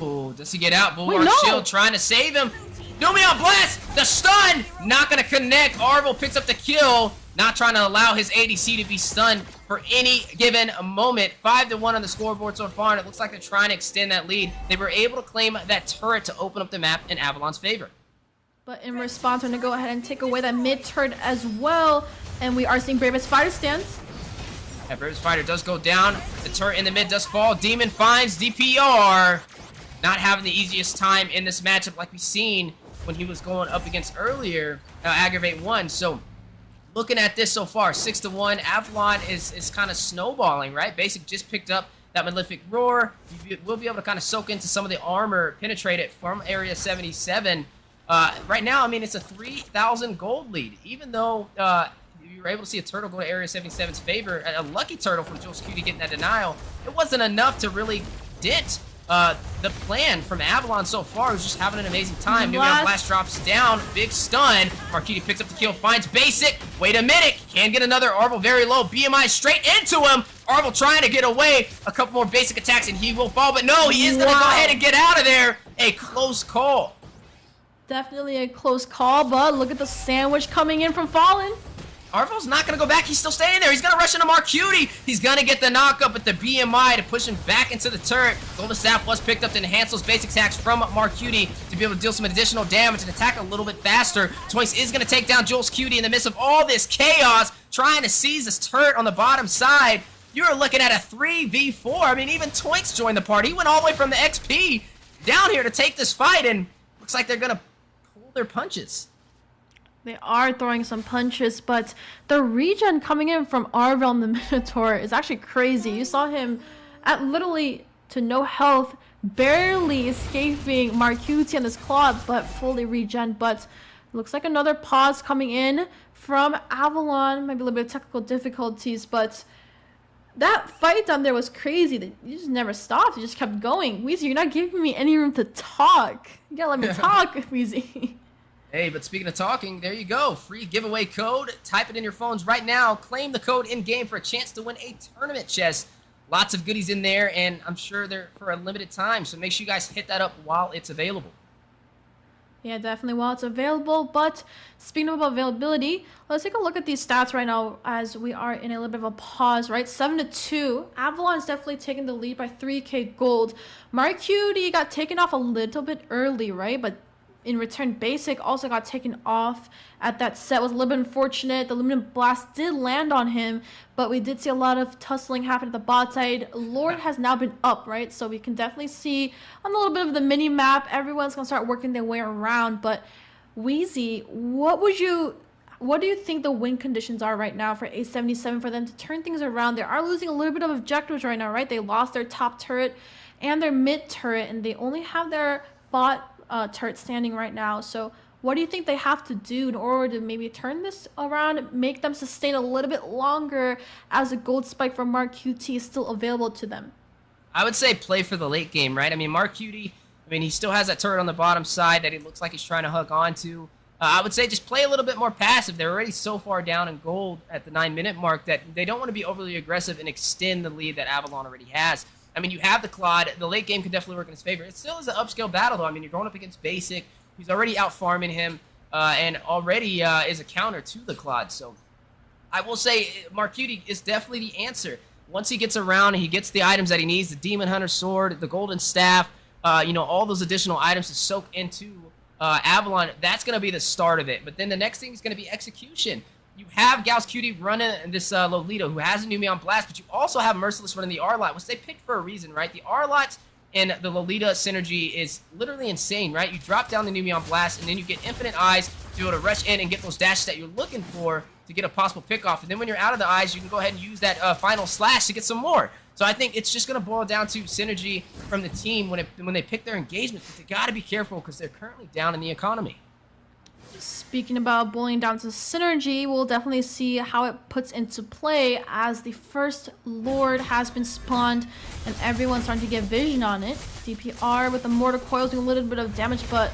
Oh, does he get out? Bulwark shield trying to save him. Numion Blast! The stun! Not gonna connect. Arvel picks up the kill. Not trying to allow his ADC to be stunned for any given moment. 5-1 on the scoreboard so far, and it looks like they're trying to extend that lead. They were able to claim that turret to open up the map in Avalon's favor. But in response, we're gonna go ahead and take away that mid turret as well. And we are seeing Bravest Fighter stance. Yeah, Bravest Fighter does go down. The turret in the mid does fall. Demon finds DPR. Not having the easiest time in this matchup like we've seen when he was going up against earlier, AggravateOne. So looking at this so far, 6-1, Avalon is kind of snowballing, right? Basic just picked up that Malefic Roar. We'll be able to kind of soak into some of the armor, penetrate it from Area 77. Right now, I mean, it's a 3,000 gold lead. Even though you were able to see a turtle go to Area 77's favor, a lucky turtle from Jules QT getting that denial, it wasn't enough to really dent the plan from Avalon so far, who's just having an amazing time. Numion Blast drops down, big stun. Mark QT picks up the kill, finds basic. Wait a minute, can get another. Arvel very low, BMI straight into him. Arvel trying to get away. A couple more basic attacks and he will fall, but no, he is gonna go ahead and get out of there. A close call. Definitely a close call, but look at the sandwich coming in from Fallen. Arvel's not going to go back. He's still staying there. He's going to rush into Mark QT. He's going to get the knockup with the BMI to push him back into the turret. Golden Staff was picked up to enhance those basic attacks from Mark QT to be able to deal some additional damage and attack a little bit faster. Twice is going to take down Jules QT in the midst of all this chaos, trying to seize this turret on the bottom side. You're looking at a 3v4. I mean, even Twink's joined the party. He went all the way from the XP down here to take this fight, and looks like they're going to pull their punches. They are throwing some punches, but the regen coming in from Arvel and the Minotaur is actually crazy. You saw him at literally to no health, barely escaping Mark QT on his claw, but fully regen. But looks like another pause coming in from Avalon. Maybe a little bit of technical difficulties, but that fight down there was crazy. You just never stopped. You just kept going. Weezy, you're not giving me any room to talk. You gotta let me talk, Weezy. Hey, but speaking of talking, there you go. Free giveaway code. Type it in your phones right now. Claim the code in-game for a chance to win a tournament chest. Lots of goodies in there, and I'm sure they're for a limited time, so make sure you guys hit that up while it's available. Yeah, definitely while it's available. But speaking of availability, let's take a look at these stats right now as we are in a little bit of a pause, right? 7-2. Avalon is definitely taking the lead by 3k gold. Marcuity got taken off a little bit early, right? But in return, Basic also got taken off at that set. Was a little bit unfortunate. The Luminant Blast did land on him, but we did see a lot of tussling happen at the bot side. Lord has now been up, right? So we can definitely see on a little bit of the mini map, everyone's gonna start working their way around. But Wheezy, what do you think the win conditions are right now for A77 for them to turn things around? They are losing a little bit of objectives right now, right? They lost their top turret and their mid turret, and they only have their bot turret standing right now. So what do you think they have to do in order to maybe turn this around, make them sustain a little bit longer as a gold spike from Marcuity is still available to them? I would say play for the late game, right? I mean, Marcuity, he still has that turret on the bottom side that he looks like he's trying to hook onto. I would say just play a little bit more passive. They're already so far down in gold at the 9-minute mark that they don't want to be overly aggressive and extend the lead that Avalon already has. I mean, you have the Claude. The late game can definitely work in his favor. It still is an upscale battle, though. I mean, you're going up against Basic, who's already out farming him, and already is a counter to the Claude. So I will say Marcuity is definitely the answer. Once he gets around and he gets the items that he needs, the Demon Hunter Sword, the Golden Staff, all those additional items to soak into Avalon, that's going to be the start of it. But then the next thing is going to be execution. You have Gauss Cutie running this Lolita, who has a Numeon Blast, but you also have Merciless running the R-Lot, which they picked for a reason, right? The R-Lot and the Lolita synergy is literally insane, right? You drop down the Numeon Blast, and then you get Infinite Eyes to be able to rush in and get those dashes that you're looking for to get a possible pick-off. And then when you're out of the eyes, you can go ahead and use that final slash to get some more. So I think it's just going to boil down to synergy from the team when they pick their engagement. But they got to be careful because they're currently down in the economy. Speaking about boiling down to synergy, we'll definitely see how it puts into play as the first Lord has been spawned and everyone's starting to get vision on it. DPR with the mortar coils doing a little bit of damage, but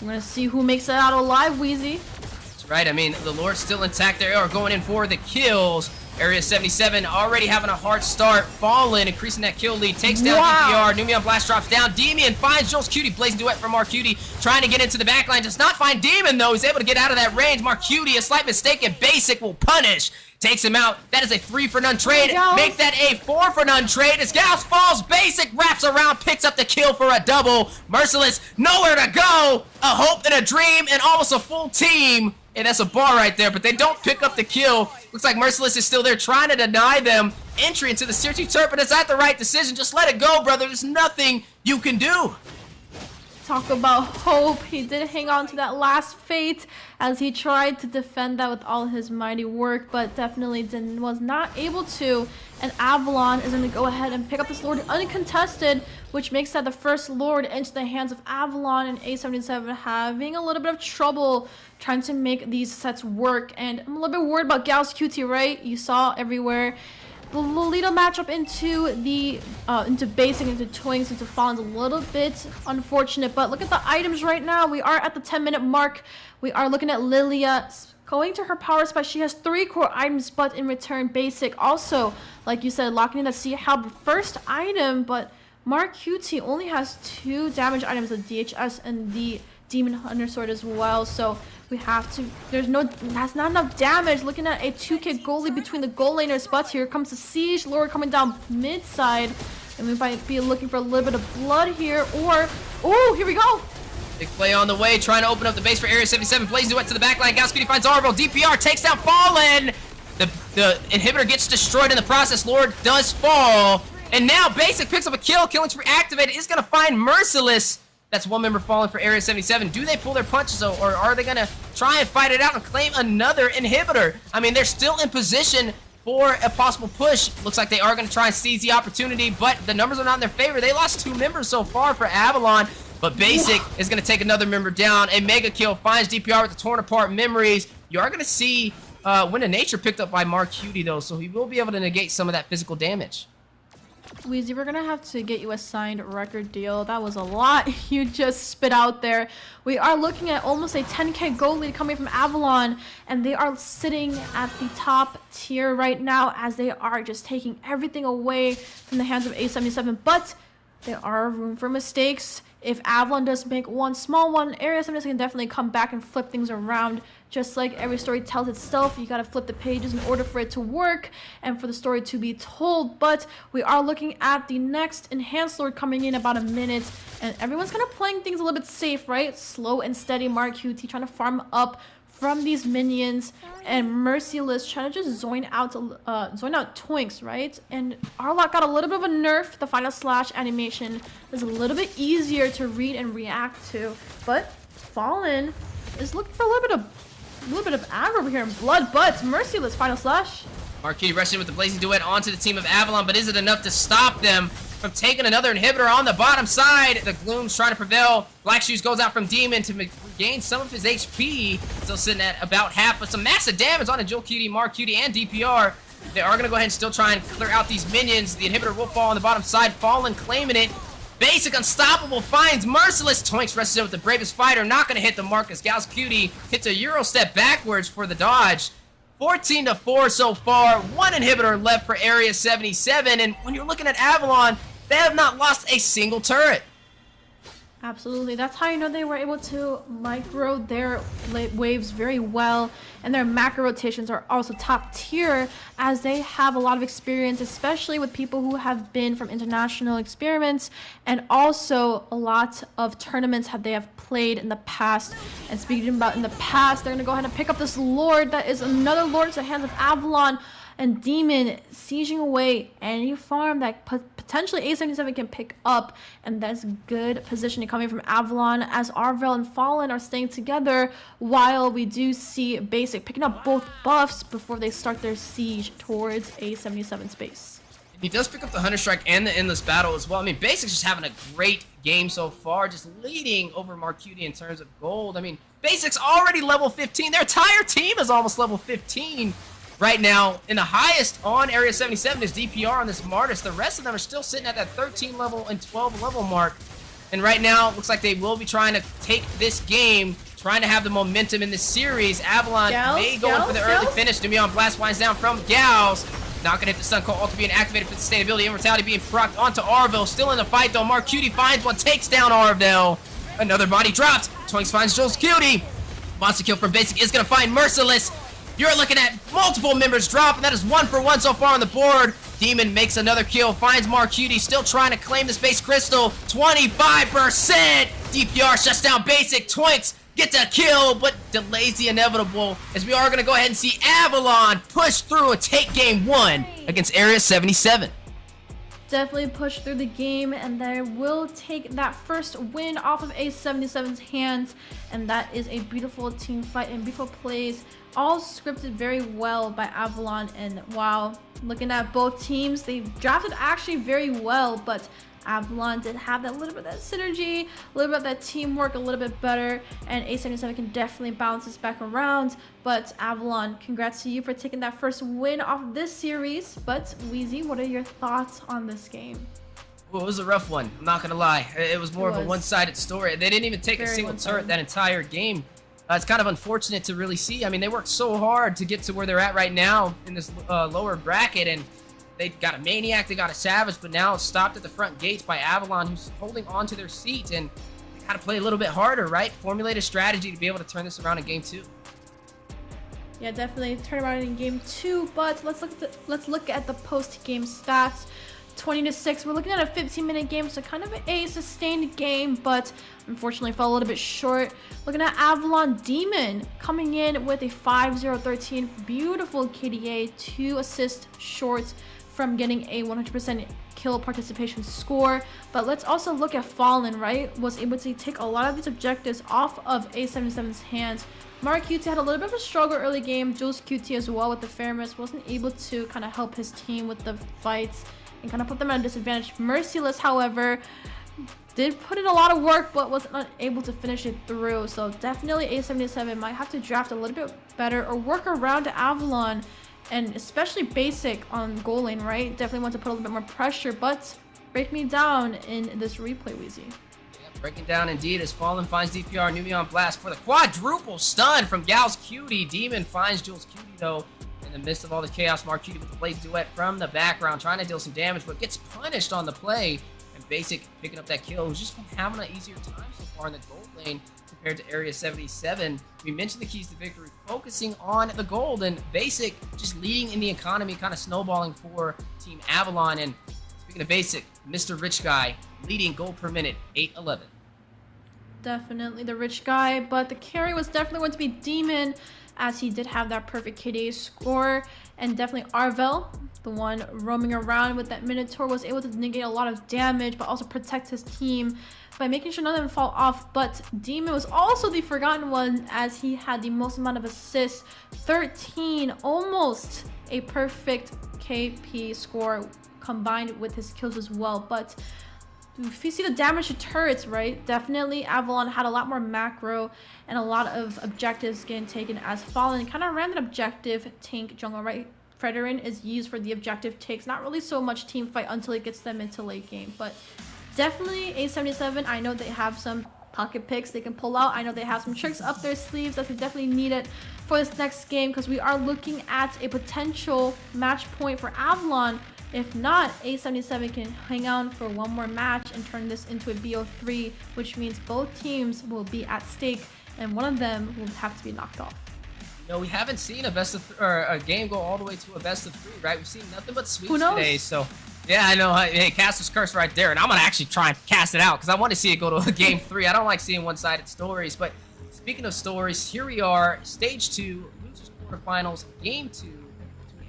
we're going to see who makes it out alive, Wheezy. That's right. I mean, the Lord's still intact. They are going in for the kills. Area 77 already having a hard start. Fallen, increasing that kill lead. Takes down DPR. Numeon Blast drops down. Demon finds Joel's Cutie. Blazing Duet from Marcuity. Trying to get into the backline. Does not find Demon, though. He's able to get out of that range. Marcuity, a slight mistake, and Basic will punish. Takes him out. That is a 3-for-none trade. Make that a 4-for-none trade. As Gauss falls, Basic wraps around, picks up the kill for a double. Merciless, nowhere to go. A hope and a dream, and almost a full team. And that's a bar right there, but they don't pick up the kill. Looks like Merciless is still there trying to deny them entry into the Tier 2 turret, but is that the right decision? Just let it go, brother. There's nothing you can do. Talk about hope. He did hang on to that last fate as he tried to defend that with all his mighty work, but definitely was not able to. And Avalon is going to go ahead and pick up this Lord uncontested, which makes that the first Lord into the hands of Avalon, and A77 having a little bit of trouble trying to make these sets work. And I'm a little bit worried about Gauss QT, right? You saw everywhere. The Lolita matchup into Basic, into Twinks, into Fallen's a little bit unfortunate, but look at the items right now. We are at the 10-minute mark. We are looking at Lilia going to her power spike. She has 3 core items, but in return, Basic also, like you said, locking in that Sea Halberd first item, but Marcuity only has 2 damage items, the DHS and the Demon Hunter Sword as well, so we have to, that's not enough damage. Looking at a 2k goalie between the goal laners, but here comes the Siege Lord coming down mid side, and we might be looking for a little bit of blood here, or, oh, here we go. Big play on the way, trying to open up the base for Area 77. Blazing Duet to the backline. Gauss Cutie finds Arvel. DPR takes down Fallen. The inhibitor gets destroyed in the process. Lord does fall. And now Basic picks up a kill. Killing spree activated. Is going to find Merciless. That's one member falling for Area 77. Do they pull their punches, though, or are they going to try and fight it out and claim another inhibitor? I mean, they're still in position for a possible push. Looks like they are going to try and seize the opportunity, but the numbers are not in their favor. They lost 2 members so far for Avalon, but Basic is going to take another member down. A mega kill finds DPR with the torn apart memories. You are going to see Wind of Nature picked up by Marcuity, though, so he will be able to negate some of that physical damage. Weezy, we're gonna have to get you a signed record deal. That was a lot you just spit out there. We are looking at almost a 10k gold lead coming from Avalon, and they are sitting at the top tier right now as they are just taking everything away from the hands of A77. But there are room for mistakes. If Avalon does make one small one, Area 77 can definitely come back and flip things around. Just like every story tells itself, you gotta flip the pages in order for it to work and for the story to be told. But we are looking at the next Enhanced Lord coming in about a minute, and everyone's kind of playing things a little bit safe, right? Slow and steady. MarQT trying to farm up from these minions, and Merciless trying to just zoin out Twinks, right? And Arlot got a little bit of a nerf. The final slash animation is a little bit easier to read and react to, but Fallen is looking for a little bit of aggro over here in blood. But Merciless final slash. MarQT rushing with the Blazing Duet onto the team of Avalon, but is it enough to stop them from taking another inhibitor on the bottom side? The Gloom's trying to prevail. Black Shoes goes out from Demon to regain some of his HP. Still sitting at about half, but some massive damage on Joel Cutie, MarQT, and DPR. They are going to go ahead and still try and clear out these minions. The inhibitor will fall on the bottom side. Fallen claiming it. Basic Unstoppable finds Merciless. Twinks rushes in with the bravest fighter. Not going to hit the Marcus. Gals Cutie hits a Euro step backwards for the dodge. 14-4 so far. One inhibitor left for Area 77. And when you're looking at Avalon, they have not lost a single turret. Absolutely. That's how you know they were able to micro their waves very well, and their macro rotations are also top tier as they have a lot of experience, especially with people who have been from international experiments and also a lot of tournaments they have played in the past. And speaking about in the past, they're going to go ahead and pick up this Lord that is another Lord to the hands of Avalon, and Demon sieging away any farm that potentially A77 can pick up, and that's good positioning coming from Avalon as Arvel and Fallen are staying together, while we do see Basic picking up both buffs before they start their siege towards A77 space. He does pick up the Hunter Strike and the Endless Battle as well. I mean, Basic's just having a great game so far, just leading over MarQT in terms of gold. I mean, Basic's already level 15. Their entire team is almost level 15. Right now, in the highest on Area 77 is DPR on this Martis. The rest of them are still sitting at that 13 level and 12 level mark. And right now, it looks like they will be trying to take this game, trying to have the momentum in this series. Avalon may go in for the early finish. Nemeon Blast winds down from Gals. Not going to hit the Sun Call, also being activated for sustainability. Immortality being procced onto Arvel. Still in the fight, though. MarQT finds one, takes down Arvel. Another body dropped. Twinks finds Joel's Cutie. Monster kill from Basic is going to find Merciless. You're looking at multiple members drop, and that is 1 for 1 so far on the board. Demon makes another kill, finds MarQT, still trying to claim the Space Crystal. 25%! DPR shuts down Basic. Twinks gets a kill, but delays the inevitable, as we are going to go ahead and see Avalon push through and take game 1 against Area 77. Definitely push through the game, and they will take that first win off of A77's hands, and that is a beautiful team fight and beautiful plays, all scripted very well by Avalon. And wow, looking at both teams, they drafted actually very well, but Avalon did have that little bit of that synergy, a little bit of that teamwork, a little bit better, and A77 can definitely bounce this back around. But Avalon, congrats to you for taking that first win off of this series. But Weezy, what are your thoughts on this game? Well, it was a rough one, I'm not gonna lie. It was more of a one-sided story. They didn't even take a single turret that entire game. It's kind of unfortunate to really see. I mean, they worked so hard to get to where they're at right now in this lower bracket, and they got a Maniac, they got a Savage, but now it's stopped at the front gates by Avalon, who's holding on to their seat, and they gotta play a little bit harder, right? Formulate a strategy to be able to turn this around in game 2. Yeah, definitely turn around in game 2, but let's look at the post-game stats. 20-6. We're looking at a 15-minute game, so kind of a sustained game, but unfortunately fell a little bit short. Looking at Avalon Demon coming in with a 5-0-13. Beautiful KDA, 2 assists short from getting a 100% kill participation score. But let's also look at Fallen, right? Was able to take a lot of these objectives off of A77's hands. MarQT had a little bit of a struggle early game. Jules QT as well with the Fairness. Wasn't able to kind of help his team with the fights and kind of put them at a disadvantage. Merciless, however, did put in a lot of work, but was not able to finish it through. So definitely A77 might have to draft a little bit better or work around Avalon and especially Basic on goal lane, right? Definitely want to put a little bit more pressure, but break me down in this replay, Weezy. Yeah, breaking down indeed as Fallen finds DPR, Numion Blast for the quadruple stun from Gal's Cutie. Demon finds Jules Cutie though. In the midst of all the chaos, Mark Cutie with the Blaze Duet from the background, trying to deal some damage, but gets punished on the play. And Basic picking up that kill, who's just been having an easier time so far in the gold lane compared to Area 77. We mentioned the keys to victory, focusing on the gold, and Basic just leading in the economy, kind of snowballing for Team Avalon. And speaking of Basic, Mr. Rich Guy leading gold per minute, 8-11. Definitely the rich guy, but the carry was definitely going to be Demon, as he did have that perfect KDA score, and definitely Arvel, the one roaming around with that Minotaur, was able to negate a lot of damage, but also protect his team by making sure none of them fall off. But Demon was also the forgotten one, as he had the most amount of assists, 13, almost a perfect KP score combined with his kills as well. But if you see the damage to turrets, right, definitely Avalon had a lot more macro and a lot of objectives getting taken, as Fallen kind of ran that objective tank jungle, right? Fredrin is used for the objective takes, not really so much team fight until it gets them into late game. But definitely A77, I know they have some pocket picks they can pull out. I know they have some tricks up their sleeves that they definitely need it for this next game, because we are looking at a potential match point for Avalon. If not, A77 can hang on for one more match and turn this into a BO3, which means both teams will be at stake and one of them will have to be knocked off. No, we haven't seen a a game go all the way to a best of 3, right? We've seen nothing but sweeps Who knows? today, so yeah, I know. Hey, Caster's Curse right there, and I'm gonna actually try and cast it out because I want to see it go to a game 3. I don't like seeing one-sided stories. But speaking of stories, here we are, stage 2, losers quarterfinals, game 2.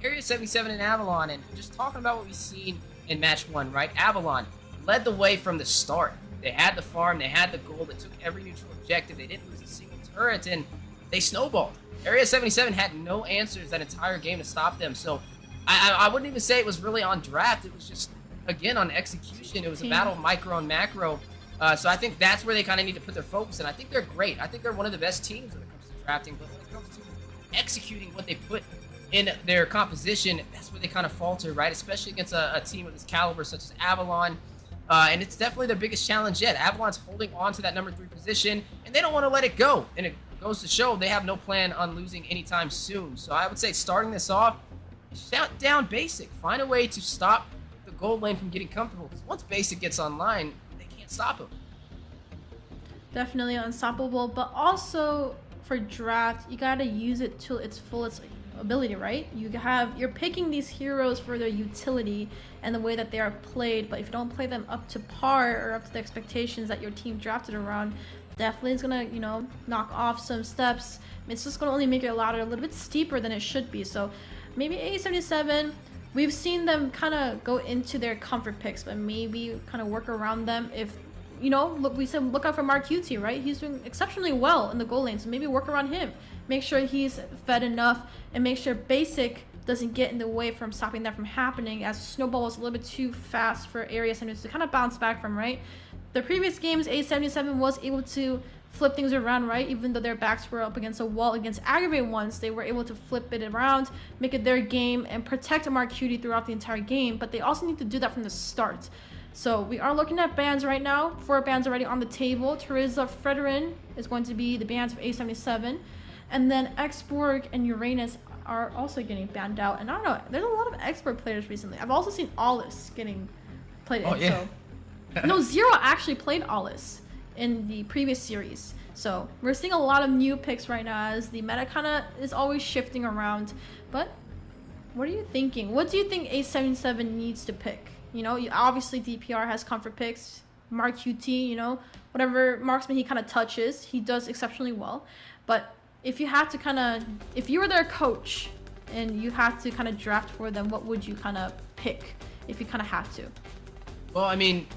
Area 77 and Avalon, and just talking about what we've seen in match 1, right? Avalon led the way from the start. They had the farm, they had the gold, they took every neutral objective, they didn't lose a single turret, and they snowballed. Area 77 had no answers that entire game to stop them, so I wouldn't even say it was really on draft. It was just, again, on execution. It was a battle of micro and macro, so I think that's where they kind of need to put their focus, and I think they're great. I think they're one of the best teams when it comes to drafting, but when it comes to executing what they put in their composition, that's where they kind of falter, right? Especially against a team of this caliber such as Avalon. And it's definitely their biggest challenge yet. Avalon's holding on to that number 3 position, and they don't want to let it go. And it goes to show they have no plan on losing anytime soon. So I would say starting this off, shut down Basic. Find a way to stop the gold lane from getting comfortable. Because once Basic gets online, they can't stop him. Definitely unstoppable, but also for draft, you gotta use it to its fullest ability, right? You're picking these heroes for their utility and the way that they are played, but if you don't play them up to par or up to the expectations that your team drafted around, definitely is gonna, you know, knock off some steps. It's just gonna only make your ladder a little bit steeper than it should be. So maybe A77, we've seen them kind of go into their comfort picks, but maybe kind of work around them. If, you know, look, we said look out for Mark QT, right? He's doing exceptionally well in the goal lane, so maybe work around him. Make sure he's fed enough, and make sure Basic doesn't get in the way from stopping that from happening, as Snowball was a little bit too fast for Area 77 to kind of bounce back from, right? The previous games, A77 was able to flip things around, right? Even though their backs were up against a wall against AggravateOnes, they were able to flip it around, make it their game, and protect Mark QT throughout the entire game, but they also need to do that from the start. So we are looking at bans right now. 4 bans already on the table. Teresa Fredrin is going to be the bans of A77. And then Xborg and Uranus are also getting banned out. And I don't know, there's a lot of expert players recently. I've also seen Alice getting played in. Yeah. So. No, Zero actually played Alice in the previous series. So we're seeing a lot of new picks right now, as the meta kind of is always shifting around. But what are you thinking? What do you think A77 needs to pick? You know, obviously DPR has comfort picks. Mark QT, you know, whatever marksman he kind of touches, he does exceptionally well. But if you had to kind of, if you were their coach and you had to kind of draft for them, what would you kind of pick if you kind of had to? Well, I mean,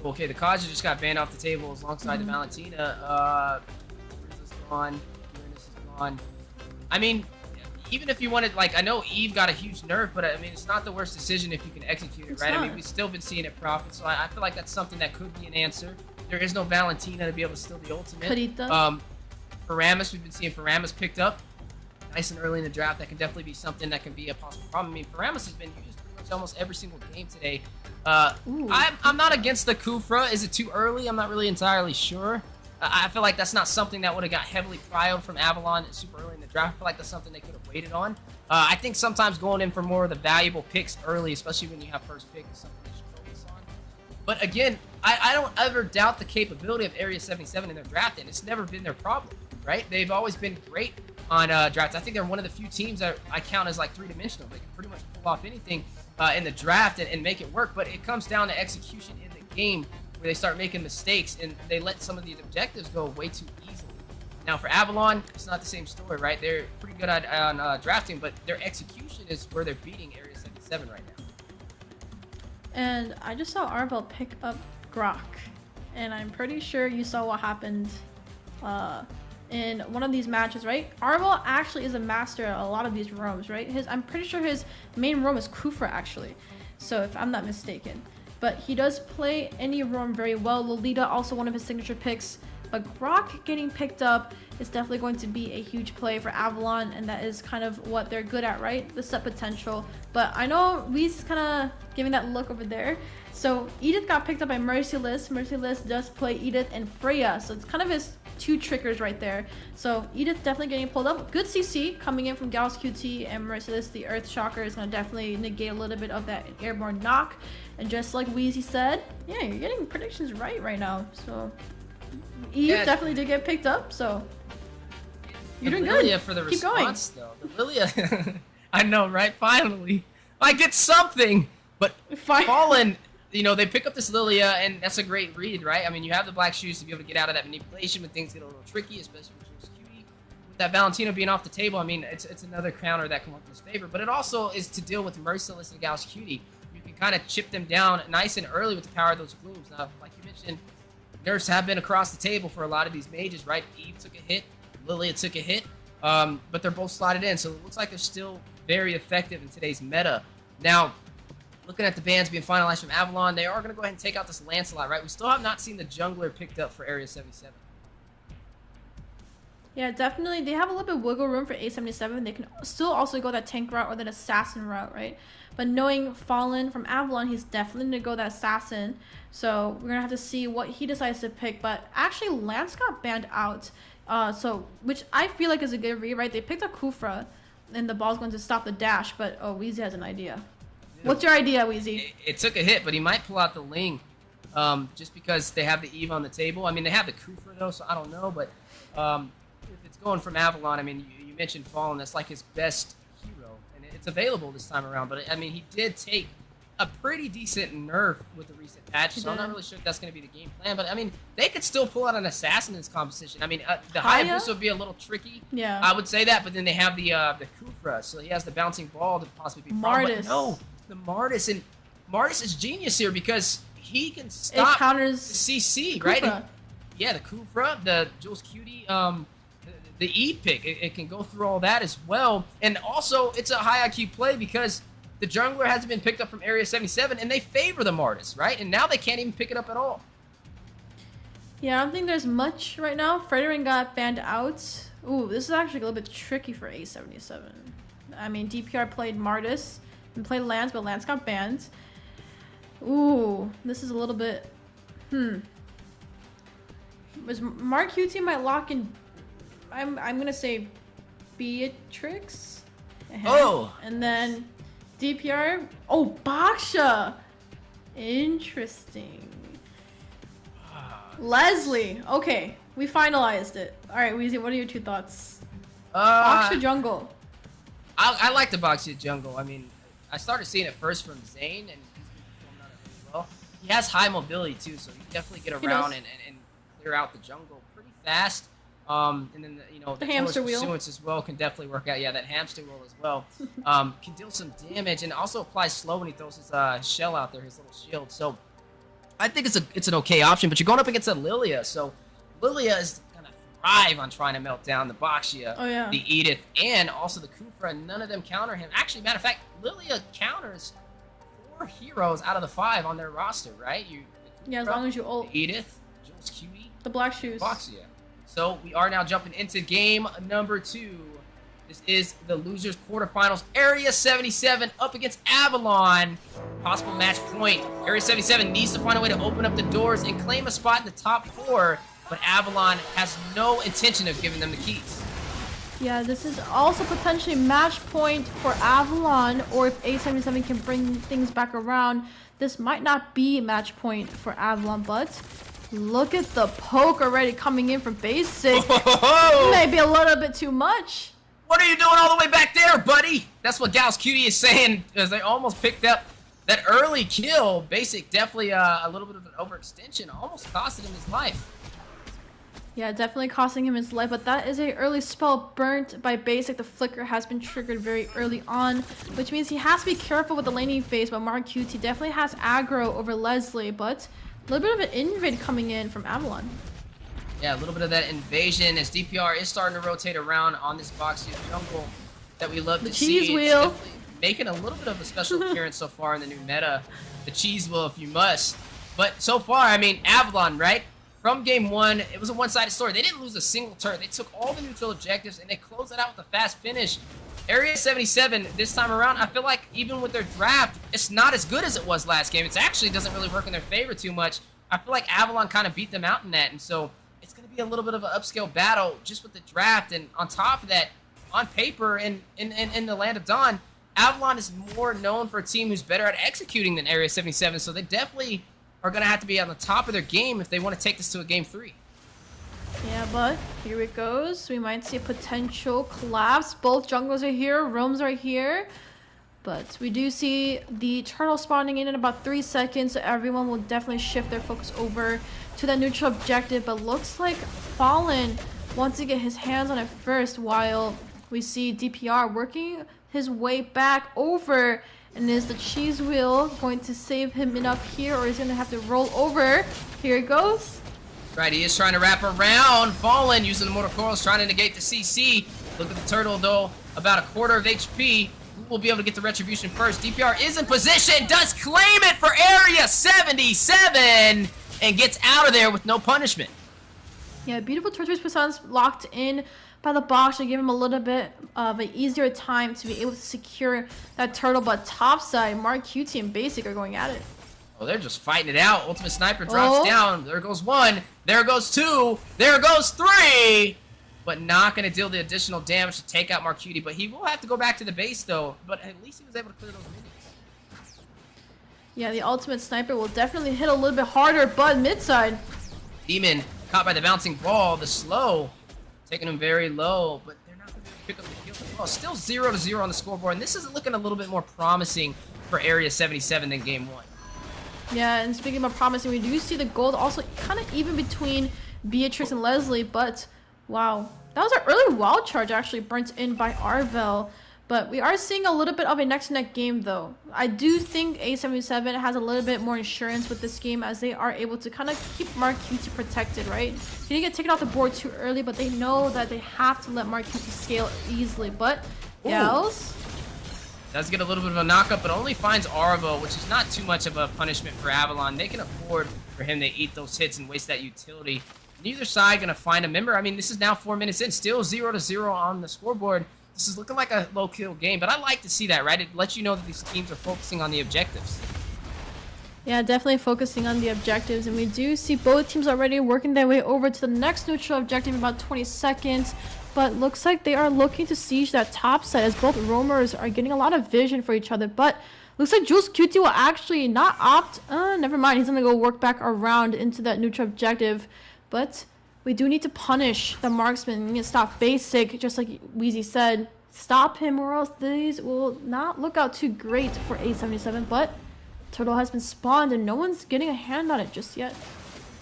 okay, the Kaja just got banned off the table alongside the Valentina. Teresa's gone, Uranus is gone. I mean, even if you wanted, like, I know Eve got a huge nerf, but I mean, it's not the worst decision if you can execute it, right? I mean, we've still been seeing it profit, so I feel like that's something that could be an answer. There is no Valentina to be able to steal the ultimate. Carita. Faramis, we've been seeing Faramis picked up. nice and early in the draft, that can definitely be something that can be a possible problem. I mean, Paramus has been used pretty much almost every single game today. I'm not against the Kufra. Is it too early? I'm not really entirely sure. I feel like that's not something that would have got heavily cryoed from Avalon super early in the draft. I feel like that's something they could have waited on. I think sometimes going in for more of the valuable picks early, especially when you have first pick, is something they should focus on. But again, I don't ever doubt the capability of Area 77 in their draft, and it's never been their problem, right? They've always been great on drafts. I think they're one of the few teams that I count as like three-dimensional. They can pretty much pull off anything in the draft and make it work, but it comes down to execution in the game, where they start making mistakes and they let some of these objectives go way too easily. Now for Avalon, it's not the same story, right? They're pretty good on drafting, but their execution is where they're beating Area 77 right now. And I just saw Arvel pick up Grok, and I'm pretty sure you saw what happened in one of these matches, right? Arvel actually is a master at a lot of these roams, right? I'm pretty sure his main roam is Kufra actually, so if I'm not mistaken. But he does play any roam very well. Lolita also one of his signature picks. But Grok getting picked up is definitely going to be a huge play for Avalon, and that is kind of what they're good at, right? The set potential. But I know Wee's kind of giving that look over there. So Edith got picked up by Merciless. Merciless does play Edith and Freya, so it's kind of his two triggers right there. So Edith definitely getting pulled up. Good CC coming in from Gauss QT, and Merciless, the Earth Shocker, is going to definitely negate a little bit of that airborne knock. And just like Weezy said, yeah, you're getting predictions right now. So Edith definitely did get picked up, so you're doing Lilia good. For the Keep response, though. The Lilia, I know, right? Finally, I get something. But Fallen, you know, they pick up this Lilia, and that's a great read, right? I mean, you have the black shoes to be able to get out of that manipulation when things get a little tricky, especially with Jules Cutie. With that Valentino being off the table, I mean, it's another counter that can work in his favor. But it also is to deal with Merciless and Gauss Cutie. You can kind of chip them down nice and early with the power of those glooms. Now, like you mentioned, nerfs have been across the table for a lot of these mages, right? Eve took a hit, Lilia took a hit, but they're both slotted in, so it looks like they're still very effective in today's meta. Now, looking at the bans being finalized from Avalon, they are going to go ahead and take out this Lancelot, right? We still have not seen the jungler picked up for Area 77. Yeah, definitely. They have a little bit of wiggle room for A77. They can still also go that tank route or that assassin route, right? But knowing Fallen from Avalon, he's definitely going to go that assassin. So we're going to have to see what he decides to pick. But actually, Lance got banned out. Which I feel like is a good read, right? They picked up Kufra, and the ball's going to stop the dash. But, oh, Weezy has an idea. What's your idea, Weezy? It took a hit, but he might pull out the Ling just because they have the Eve on the table. I mean, they have the Kufra, though, so I don't know. But if it's going from Avalon, I mean, you mentioned Fallen. That's like his best hero, and it's available this time around. But, I mean, he did take a pretty decent nerf with the recent patch, so I'm not really sure if that's going to be the game plan. But, I mean, they could still pull out an assassin in this composition. I mean, the Hayabusa would be a little tricky. Yeah. I would say that, but then they have the Kufra, so he has the bouncing ball to possibly be Martis. But no, the Martis. And Martis is genius here because he can stop it counters CC, Kufra. right? And, yeah, the Kufra, the Jules Cutie, the E pick, it can go through all that as well. And also, it's a high IQ play because the jungler hasn't been picked up from Area 77, and they favor the Martis, right? And now they can't even pick it up at all. Yeah, I don't think there's much right now. Frederick got banned out. Ooh, this is actually a little bit tricky for A77. I mean, DPR played Martis and played Lance, but Lance got banned. Ooh, this is a little bit... Was Mark QT might lock in... I'm gonna say Beatrix. Oh! And then DPR... Oh, Baksha! Interesting. Leslie. Okay, we finalized it. All right, Weezy, what are your two thoughts? Baksha jungle. I like the Baksha jungle. I mean, I started seeing it first from Zane, and he's been performing on it really well. He has high mobility too, so he can definitely get around and clear out the jungle pretty fast. And then the hamster wheel pursuance as well can definitely work out. Yeah, that hamster wheel as well can deal some damage and also applies slow when he throws his shell out there, his little shield. So I think it's an okay option, but you're going up against a Lilia, so Lilia is gonna thrive on trying to melt down the Baksha, the Edith, and also the Kufra. None of them counter him. Actually, matter of fact, Lilia counters 4 heroes out of the 5 on their roster, right? As long as you ult. The Edith, Jules Cutie, the black shoes. Baksha. So we are now jumping into game number 2 This is the losers quarterfinals. Area 77 up against Avalon. Possible match point. Area 77 needs to find a way to open up the doors and claim a spot in the top 4, but Avalon has no intention of giving them the keys. Yeah, this is also potentially match point for Avalon, or if A77 can bring things back around, this might not be match point for Avalon, but look at the poke already coming in from Basic. Maybe a little bit too much. What are you doing all the way back there, buddy? That's what Gals Cutie is saying, as they almost picked up that early kill. Basic definitely a little bit of an overextension, almost costed him his life. Yeah, definitely costing him his life, but that is a early spell burnt by Basic. The flicker has been triggered very early on, which means he has to be careful with the laning phase, but Mark QT definitely has aggro over Leslie, but a little bit of an invade coming in from Avalon. Yeah, a little bit of that invasion as DPR is starting to rotate around on this boxy jungle that we love to see. The cheese wheel. Making a little bit of a special appearance so far in the new meta. The cheese wheel, if you must. But so far, I mean, Avalon, right? From game 1, it was a one-sided story. They didn't lose a single turn. They took all the neutral objectives and they closed it out with a fast finish. Area 77 this time around, I feel like even with their draft, it's not as good as it was last game. It actually doesn't really work in their favor too much. I feel like Avalon kind of beat them out in that, and so it's going to be a little bit of an upscale battle just with the draft. And on top of that, on paper in the Land of Dawn, Avalon is more known for a team who's better at executing than Area 77, so they definitely are going to have to be on the top of their game if they want to take this to a game 3. Yeah, but here it goes. We might see a potential collapse. Both jungles are here, roams are here. But we do see the turtle spawning in about 3 seconds, so everyone will definitely shift their focus over to that neutral objective. But looks like Fallen wants to get his hands on it first, while we see DPR working his way back over. And is the cheese wheel going to save him enough here, or is he going to have to roll over? Here it goes. Right, he is trying to wrap around. Fallen using the Mortal Coils, trying to negate the CC. Look at the turtle, though. About a quarter of HP. Who will be able to get the retribution first? DPR is in position, does claim it for Area 77, and gets out of there with no punishment. Yeah, beautiful Tortoise Poison's locked in by the box to give him a little bit of an easier time to be able to secure that turtle. But topside, Mark QT and Basic are going at it. Oh, they're just fighting it out. Ultimate Sniper drops down. There goes 1. There goes 2. There goes 3. But not going to deal the additional damage to take out Mark QT. But he will have to go back to the base, though. But at least he was able to clear those minions. Yeah, the Ultimate Sniper will definitely hit a little bit harder, but midside. Demon caught by the bouncing ball. The slow taking him very low, but they're not going to pick up the kill as well. Still 0-0 on the scoreboard, and this is looking a little bit more promising for Area 77 than Game 1. Yeah, and speaking of promising, we do see the gold also kind of even between Beatrix and Leslie, but wow. That was an early wild charge actually burnt in by Arvel. But we are seeing a little bit of a neck-to-neck game, though. I do think A77 has a little bit more insurance with this game, as they are able to kind of keep Mark QT protected, right? He didn't get taken off the board too early, but they know that they have to let Mark QT scale easily. But Gals does get a little bit of a knockup, but only finds Arvo, which is not too much of a punishment for Avalon. They can afford for him to eat those hits and waste that utility. Neither side going to find a member. I mean, this is now 4 minutes in, still 0-0 on the scoreboard. This is looking like a low-kill game, but I like to see that, right? It lets you know that these teams are focusing on the objectives. Yeah, definitely focusing on the objectives, and we do see both teams already working their way over to the next neutral objective in about 20 seconds, but looks like they are looking to siege that top side, as both roamers are getting a lot of vision for each other. But looks like Jules QT will actually not opt, never mind, he's gonna go work back around into that neutral objective. But we do need to punish the marksman. We need to stop Basic, just like Wheezy said. Stop him, or else these will not look out too great for A77. But turtle has been spawned, and no one's getting a hand on it just yet.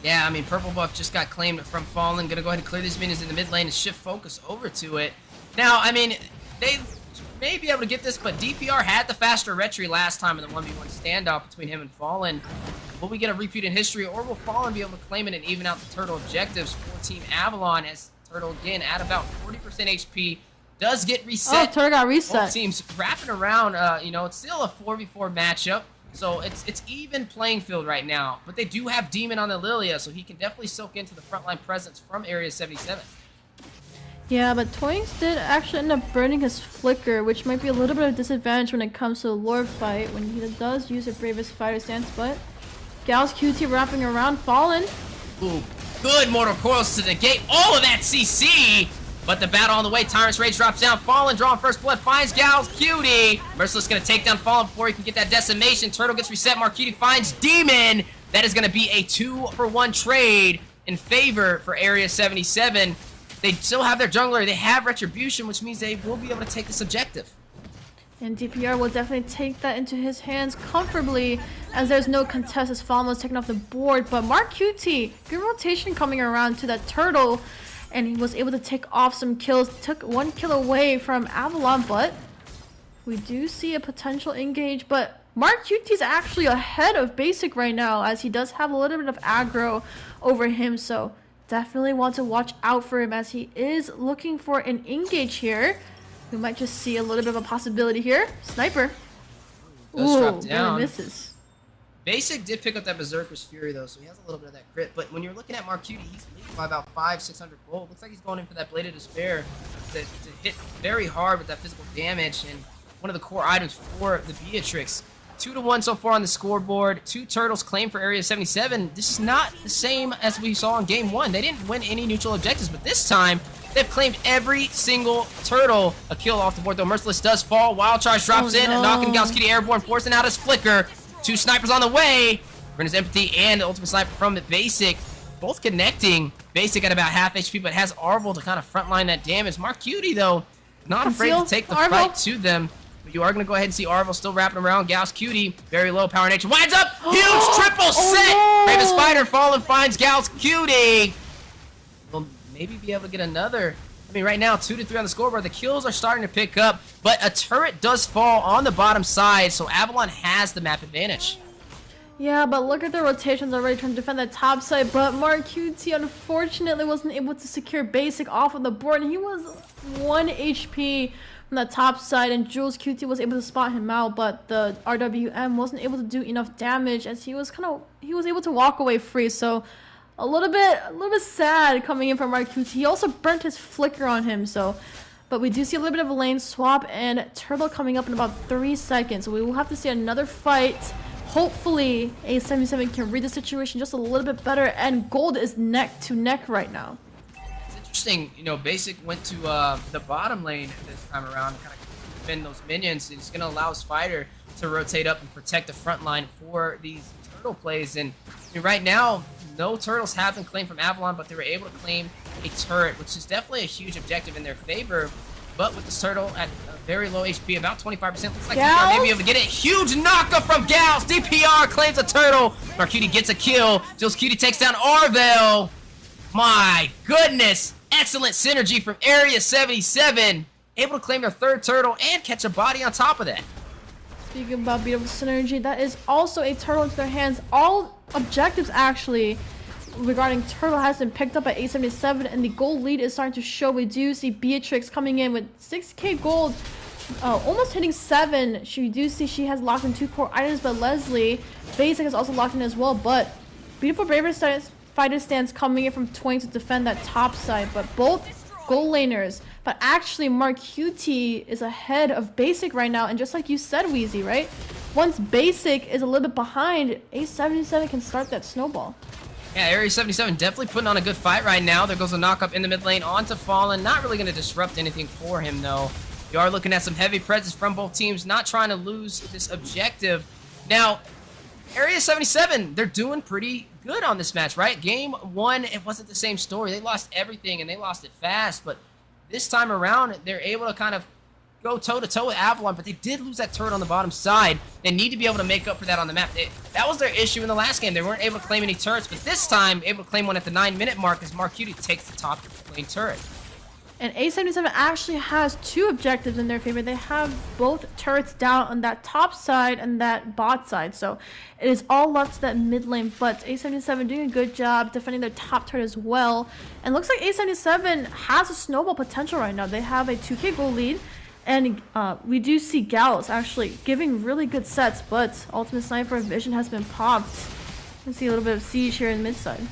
Yeah, I mean, purple buff just got claimed from Fallen. Gonna go ahead and clear these minions in the mid lane and shift focus over to it. Now, I mean, they may be able to get this, but DPR had the faster retry last time in the 1v1 standoff between him and Fallen. Will we get a repeat in history, or will Fallen be able to claim it and even out the turtle objectives for Team Avalon, as turtle again at about 40% HP does get reset. Oh, turtle got reset. Both teams wrapping around. You know, it's still a 4v4 matchup, so it's even playing field right now. But they do have Demon on the Lilia, so he can definitely soak into the frontline presence from Area 77. Yeah, but Toynx did actually end up burning his flicker, which might be a little bit of disadvantage when it comes to the Lord fight when he does use a Bravest Fighter stance, but Gal's QT wrapping around Fallen. Ooh, good mortal coils to negate all of that CC. But the battle on the way, Tyrant's Rage drops down, Fallen drawing first blood, finds Gal's Cutie. Merciless gonna take down Fallen before he can get that decimation. Turtle gets reset, Marquiti finds Demon. That is gonna be a 2-for-1 trade in favor for Area 77. They still have their jungler, they have Retribution, which means they will be able to take this objective. And DPR will definitely take that into his hands comfortably as there's no contest as Fallen was taken off the board. But Mark QT, good rotation coming around to that turtle, and he was able to take off some kills. Took 1 kill away from Avalon, but we do see a potential engage. But Mark QT is actually ahead of Basic right now as he does have a little bit of aggro over him. So definitely want to watch out for him as he is looking for an engage here. We might just see a little bit of a possibility here. Sniper. Does drop down. Really misses. Basic did pick up that Berserker's Fury though, so he has a little bit of that crit. But when you're looking at Mark Cutie, he's leading by about 500-600 gold. Looks like he's going in for that Blade of Despair to hit very hard with that physical damage, and one of the core items for the Beatrix. 2-1 so far on the scoreboard. 2 turtles claimed for Area 77. This is not the same as we saw in Game 1. They didn't win any neutral objectives, but this time they've claimed every single turtle. A kill off the board though. Merciless does fall. Wild Charge drops in, knocking Gal's Kitty airborne, forcing out his flicker. 2 snipers on the way. Brenna's Empathy and the ultimate sniper from the Basic, both connecting. Basic at about half HP, but has Arvel to kind of frontline that damage. Mark Cutie though, not afraid to take the fight to them. But you are going to go ahead and see Arvel still wrapping around. Gal's Cutie, very low power nature. Winds up! Huge triple set! No. Raven Spider Fallen finds Gal's Cutie. Will maybe be able to get another. I mean, right now, 2-3 on the scoreboard. The kills are starting to pick up, but a turret does fall on the bottom side, so Avalon has the map advantage. Yeah, but look at the rotations already trying to defend that top side, but Mark QT unfortunately wasn't able to secure Basic off of the board, and he was 1 HP from the top side, and Jules QT was able to spot him out, but the RWM wasn't able to do enough damage as he was able to walk away free. So a little bit sad coming in from Mark QT. He also burnt his flicker on him, so but we do see a little bit of a lane swap and Turtle coming up in about 3 seconds. So we will have to see another fight. Hopefully A77 can read the situation just a little bit better, and Gold is neck to neck right now. Interesting, you know, Basic went to the bottom lane this time around and kind of defend those minions. It's going to allow his fighter to rotate up and protect the front line for these turtle plays. And I mean, right now, no turtles have been claimed from Avalon, but they were able to claim a turret, which is definitely a huge objective in their favor. But with this turtle at a very low HP, about 25%, looks like DPR may be able to get it. Huge knockup from Gals. DPR claims a turtle. Marcutie gets a kill. Jules Cutie takes down Arvel. My goodness. Excellent synergy from Area 77. Able to claim their 3rd turtle and catch a body on top of that. Speaking about beautiful synergy, that is also a turtle into their hands. All objectives actually regarding turtle has been picked up by A77, and the gold lead is starting to show. We do see Beatrix coming in with 6k gold, almost hitting 7. We do see she has locked in 2 core items, but Leslie Basic is also locked in as well. But beautiful Braver fighter stance coming in from Twain to defend that top side, but both gold laners. But actually Mark QT is ahead of Basic right now, and just like you said, Wheezy, right? Once Basic is a little bit behind, A77 can start that snowball. Yeah, Area 77 definitely putting on a good fight right now. There goes a knock up in the mid lane onto Fallen. Not really going to disrupt anything for him, though. You are looking at some heavy presence from both teams, not trying to lose this objective. Now, Area 77, they're doing pretty good on this match, right? Game 1, it wasn't the same story. They lost everything, and they lost it fast. But this time around, they're able to kind of go toe-to-toe with Avalon, but they did lose that turret on the bottom side. They need to be able to make up for that on the map. That was their issue in the last game. They weren't able to claim any turrets, but this time, able to claim one at the 9-minute mark as Mark Cutie takes the top lane turret. And A77 actually has 2 objectives in their favor. They have both turrets down on that top side and that bot side. So it is all left to that mid lane. But A77 doing a good job defending their top turret as well. And looks like A77 has a snowball potential right now. They have a 2k gold lead. And we do see Gallus actually giving really good sets. But Ultimate Sniper Vision has been popped. You can see a little bit of siege here in mid side.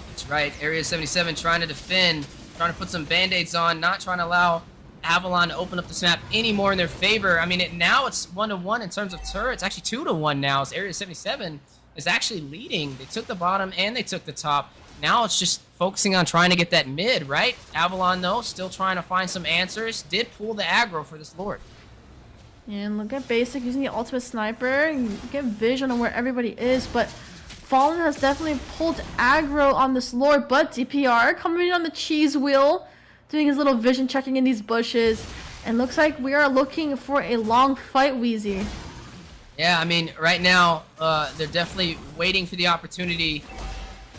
That's right. Area 77 trying to defend trying to put some band-aids on, not trying to allow Avalon to open up this map any more in their favor. I mean, now it's 1-1 in terms of turrets. Actually 2-1 now, as Area 77 is actually leading. They took the bottom and they took the top. Now it's just focusing on trying to get that mid, right? Avalon, though, still trying to find some answers. Did pull the aggro for this Lord. And look at Basic using the ultimate sniper and get vision on where everybody is, but Fallen has definitely pulled aggro on this Lord, but DPR coming in on the cheese wheel, doing his little vision checking in these bushes, and looks like we are looking for a long fight, Wheezy. Yeah, I mean, right now, they're definitely waiting for the opportunity,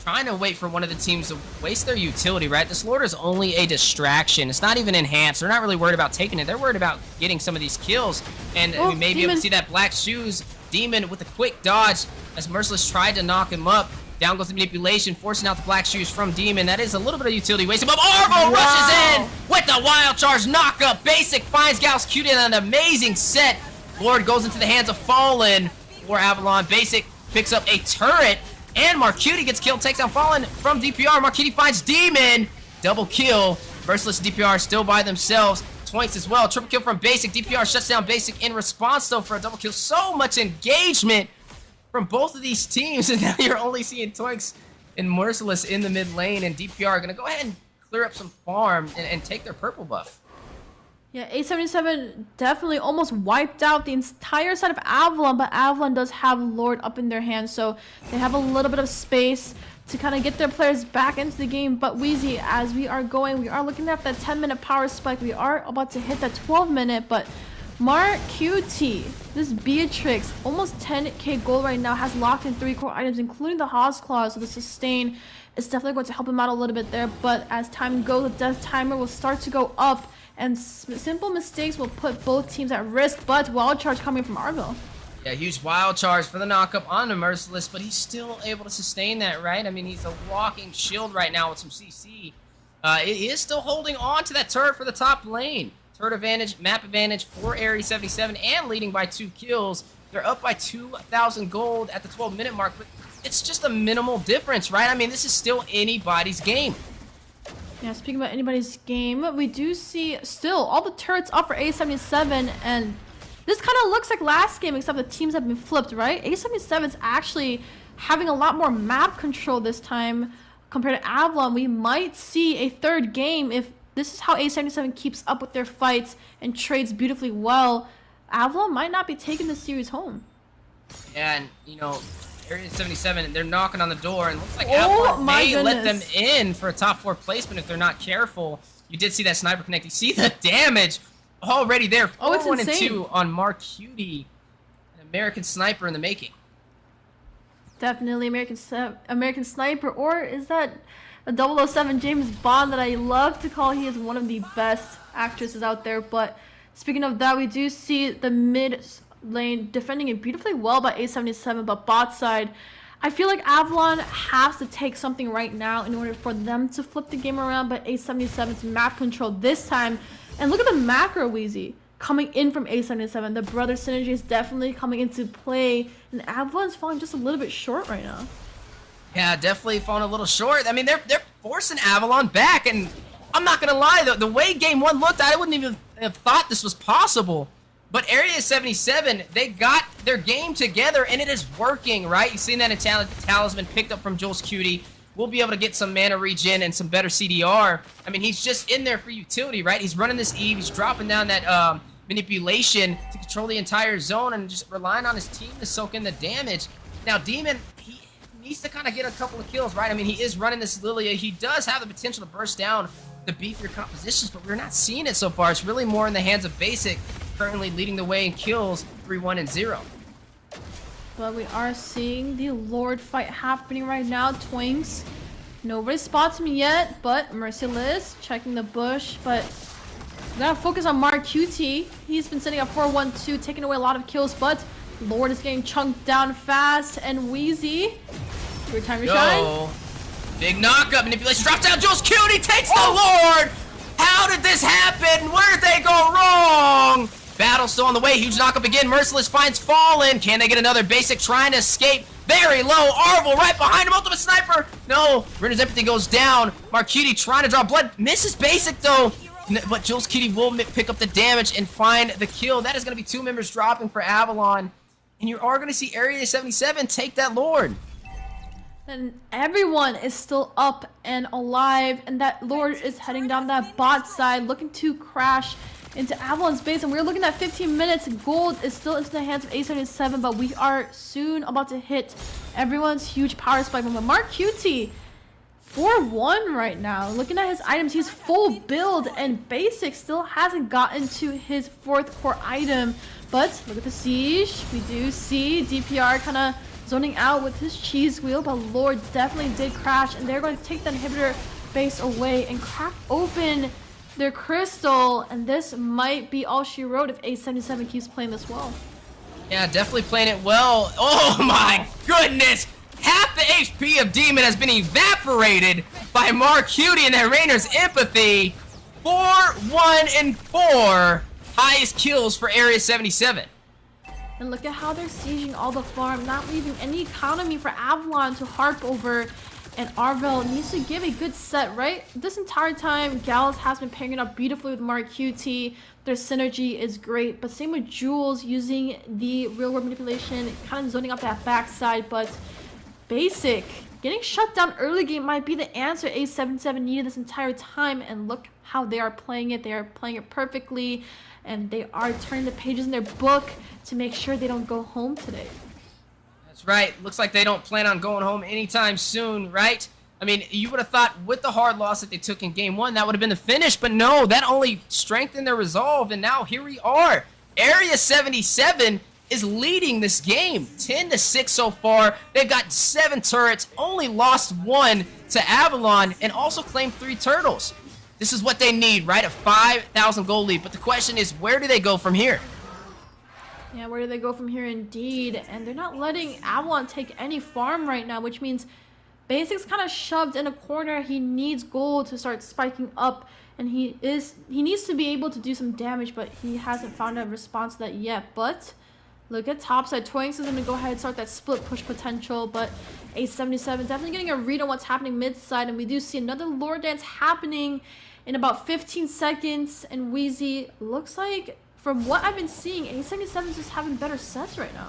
trying to wait for one of the teams to waste their utility, right? This Lord is only a distraction. It's not even enhanced. They're not really worried about taking it. They're worried about getting some of these kills. And we may be able to see that Black Shoes Demon with a quick dodge as Merciless tried to knock him up. Down goes the manipulation, forcing out the Black Shoes from Demon. That is a little bit of utility wasted, but Arvo rushes in with the wild charge knockup. Basic finds Gauss Cute in an amazing set. Lord goes into the hands of Fallen for Avalon. Basic picks up a turret, and Marcuti gets killed, takes down Fallen from DPR. Marcuti finds Demon. Double kill. Merciless and DPR still by themselves. Twinks as well. Triple kill from Basic. DPR shuts down Basic in response, though, for a double kill. So much engagement from both of these teams, and now you're only seeing Twinks and Merciless in the mid lane, and DPR are going to go ahead and clear up some farm and take their purple buff. Yeah, 877 definitely almost wiped out the entire side of Avalon, but Avalon does have Lord up in their hands, so they have a little bit of space to kind of get their players back into the game. But Wheezy, as we are going, we are looking at that 10-minute power spike. We are about to hit that 12-minute, but Marcuti, this Beatrix, almost 10k gold right now, has locked in 3 core items, including the Haas Claws, so the sustain is definitely going to help him out a little bit there. But as time goes, the death timer will start to go up, and simple mistakes will put both teams at risk. But wild charge coming from Arvo. Yeah, huge wild charge for the knockup on the Merciless, but he's still able to sustain that, right? I mean, he's a walking shield right now with some CC. He is still holding on to that turret for the top lane. Turret advantage, map advantage for Area 77, and leading by 2 kills. They're up by 2,000 gold at the 12-minute mark, but it's just a minimal difference, right? I mean, this is still anybody's game. Yeah, speaking about anybody's game, we do see still all the turrets up for A77, and this kind of looks like last game, except the teams have been flipped, right? A77 is actually having a lot more map control this time compared to Avalon. We might see a third game if this is how A77 keeps up with their fights and trades beautifully well. Avalon might not be taking this series home. Yeah, and, you know, Area 77, they're knocking on the door, and looks like Avalon may let them in for a top 4 placement if they're not careful. You did see that sniper connect. You see the damage already there. 4-1-2 on Marcuti, an American sniper in the making. Definitely American sniper, or is that a 007 James Bond that I love to call? He is one of the best actresses out there. But speaking of that, we do see the mid lane defending it beautifully well by A77, but bot side, I feel like Avalon has to take something right now in order for them to flip the game around. But A77's map control this time, and look at the macro, Wheezy, coming in from A77. The brother synergy is definitely coming into play, and Avalon's falling just a little bit short right now. Yeah, definitely falling a little short. I mean, they're forcing Avalon back, and I'm not gonna lie, the way game 1 looked, I wouldn't even have thought this was possible. But Area 77, they got their game together, and it is working, right? You've seen that in Talisman picked up from Jules Cutie. We'll be able to get some mana regen and some better CDR. I mean, he's just in there for utility, right? He's running this Eve. He's dropping down that manipulation to control the entire zone and just relying on his team to soak in the damage. Now, Demon, he needs to kind of get a couple of kills, right? I mean, he is running this Lilia. He does have the potential to burst down the beefier compositions, but we're not seeing it so far. It's really more in the hands of Basic, currently leading the way in kills, 3-1-0. But we are seeing the Lord fight happening right now. Twinks, nobody spots him yet, but Merciless checking the bush, but we gotta focus on Marcuti. He's been sitting at 4-1-2, taking away a lot of kills, but Lord is getting chunked down fast, and Wheezy, your time to shine. Big knockup, manipulation, drops down, Jules Cutie takes the Lord! How did this happen? Where did they go wrong? Battle still on the way, huge knockup again, Merciless finds Fallen. Can they get another? Basic trying to escape very low. Arvel right behind him, ultimate sniper. No, Renner's empathy goes down. Marcuti trying to draw blood, misses basic though. But Jules Kitty will pick up the damage and find the kill. That is going to be 2 members dropping for Avalon. And you are going to see Area 77 take that Lord. And everyone is still up and alive. And that Lord is heading down that bot side, looking to crash into Avalon's base. And we're looking at 15 minutes. Gold is still into the hands of A77. But we are soon about to hit everyone's huge power spike moment. Marcuti 4-1 right now. Looking at his items, he's full build, and basic still hasn't gotten to his 4th core item. But look at the siege. We do see DPR kind of zoning out with his cheese wheel, but Lord definitely did crash, and they're going to take the inhibitor base away and crack open their crystal. And this might be all she wrote if A77 keeps playing this well. Yeah, definitely playing it well. Oh my goodness! Half the HP of Demon has been evaporated by Marcuti and that Rainer's empathy. 4-1-4. Highest kills for Area 77. And look at how they're sieging all the farm, not leaving any economy for Avalon to harp over. And Arvel needs to give a good set, right? This entire time, Gallus has been pairing up beautifully with Marcuti. Their synergy is great, but same with Jules using the real-world manipulation, kind of zoning up that backside, but basic getting shut down early game might be the answer A77 needed this entire time. And look how they are playing it. They are playing it perfectly, and they are turning the pages in their book to make sure they don't go home today. That's right. Looks like they don't plan on going home anytime soon, right? I mean, you would have thought with the hard loss that they took in game 1, that would have been the finish, but no, that only strengthened their resolve, and now here we are. Area 77 is leading this game 10-6 so far. They've got 7 turrets, only lost 1 to Avalon, and also claimed 3 turtles. This is what they need, right? A 5,000 gold lead. But the question is, where do they go from here? Yeah, where do they go from here indeed? And they're not letting Avalon take any farm right now, which means Basic's kind of shoved in a corner. He needs gold to start spiking up, and he needs to be able to do some damage, but he hasn't found a response to that yet. But look at topside. Twinks is going to go ahead and start that split push potential, but A77 definitely getting a read on what's happening mid side, and we do see another lore dance happening in about 15 seconds, and Wheezy looks like, from what I've been seeing, A77 is just having better sets right now.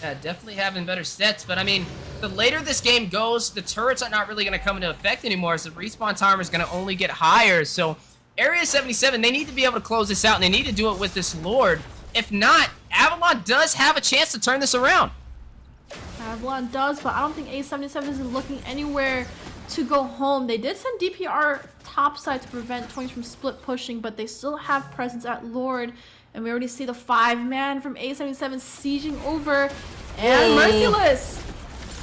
Yeah, definitely having better sets, but I mean, the later this game goes, the turrets are not really going to come into effect anymore, so the respawn timer is going to only get higher. So Area 77, they need to be able to close this out, and they need to do it with this Lord. If not, Avalon does have a chance to turn this around. Avalon does, but I don't think A77 is looking anywhere to go home. They did send DPR topside to prevent Twinks from split pushing, but they still have presence at Lord. And we already see the 5-man from A77 sieging over. And Merciless!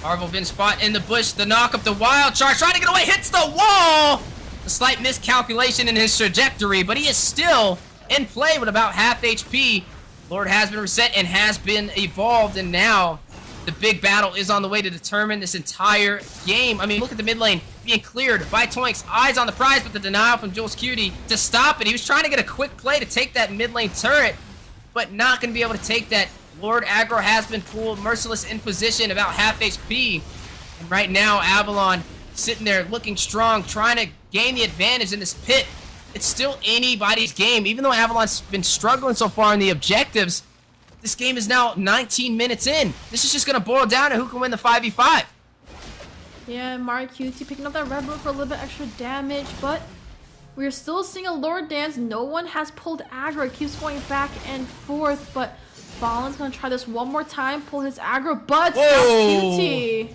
Arvel been spot in the bush, the knock up the wild charge, trying to get away, hits the wall! A slight miscalculation in his trajectory, but he is still in play with about half HP. Lord has been reset and has been evolved, and now the big battle is on the way to determine this entire game. I mean, look at the mid lane being cleared by Twinks. Eyes on the prize, but the denial from Jules Cutie to stop it. He was trying to get a quick play to take that mid lane turret, but not going to be able to take that. Lord aggro has been pulled. Merciless in position, about half HP. And right now, Avalon sitting there looking strong, trying to gain the advantage in this pit. It's still anybody's game. Even though Avalon's been struggling so far in the objectives, this game is now 19 minutes in. This is just going to boil down to who can win the 5v5. Yeah, Marcuti picking up that red bull for a little bit extra damage, but we're still seeing a Lord dance. No one has pulled aggro. It keeps going back and forth, but Fallon's going to try this one more time, pull his aggro, but Cutie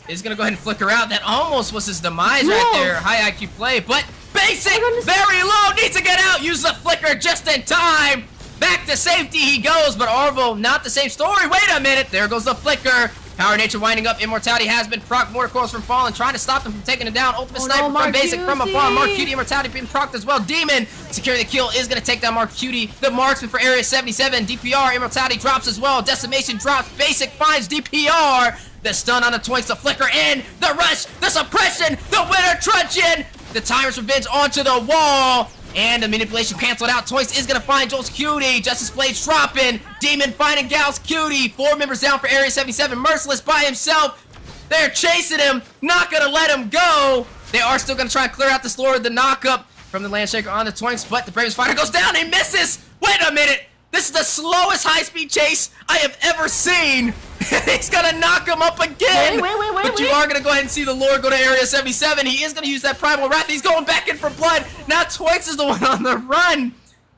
is going to go ahead and flicker out. That almost was his demise right there. High IQ play, but Basic, very low, needs to get out. Use the flicker just in time. Back to safety he goes, but Arvel, not the same story. Wait a minute, there goes the flicker. Power Nature winding up. Immortality has been procced. Mortar Coils from Fallen, trying to stop him from taking it down. Ultimate Sniper from Basic from afar. Marcuti, Immortality being procced as well. Demon, securing the kill, is going to take down Marcuti. The marksman for Area 77. DPR, Immortality drops as well. Decimation drops. Basic finds DPR. The stun on the Twinks, the flicker in. The rush, the suppression, the winner truncheon. The Tyrant's Revenge onto the wall. And the manipulation canceled out. Toys is gonna find Joel's Cutie. Justice Blade's dropping. Demon finding Gal's Cutie. 4 members down for Area 77. Merciless by himself. They're chasing him. Not gonna let him go. They are still gonna try and clear out this Lord. The knockup from the Landshaker on the Twinks, but the Bravest Fighter goes down. He misses. Wait a minute. This is the slowest high-speed chase I have ever seen. He's gonna knock him up again. But you are gonna go ahead and see the Lord go to Area 77. He is gonna use that Primal Wrath. He's going back in for blood. Now Twinks is the one on the run.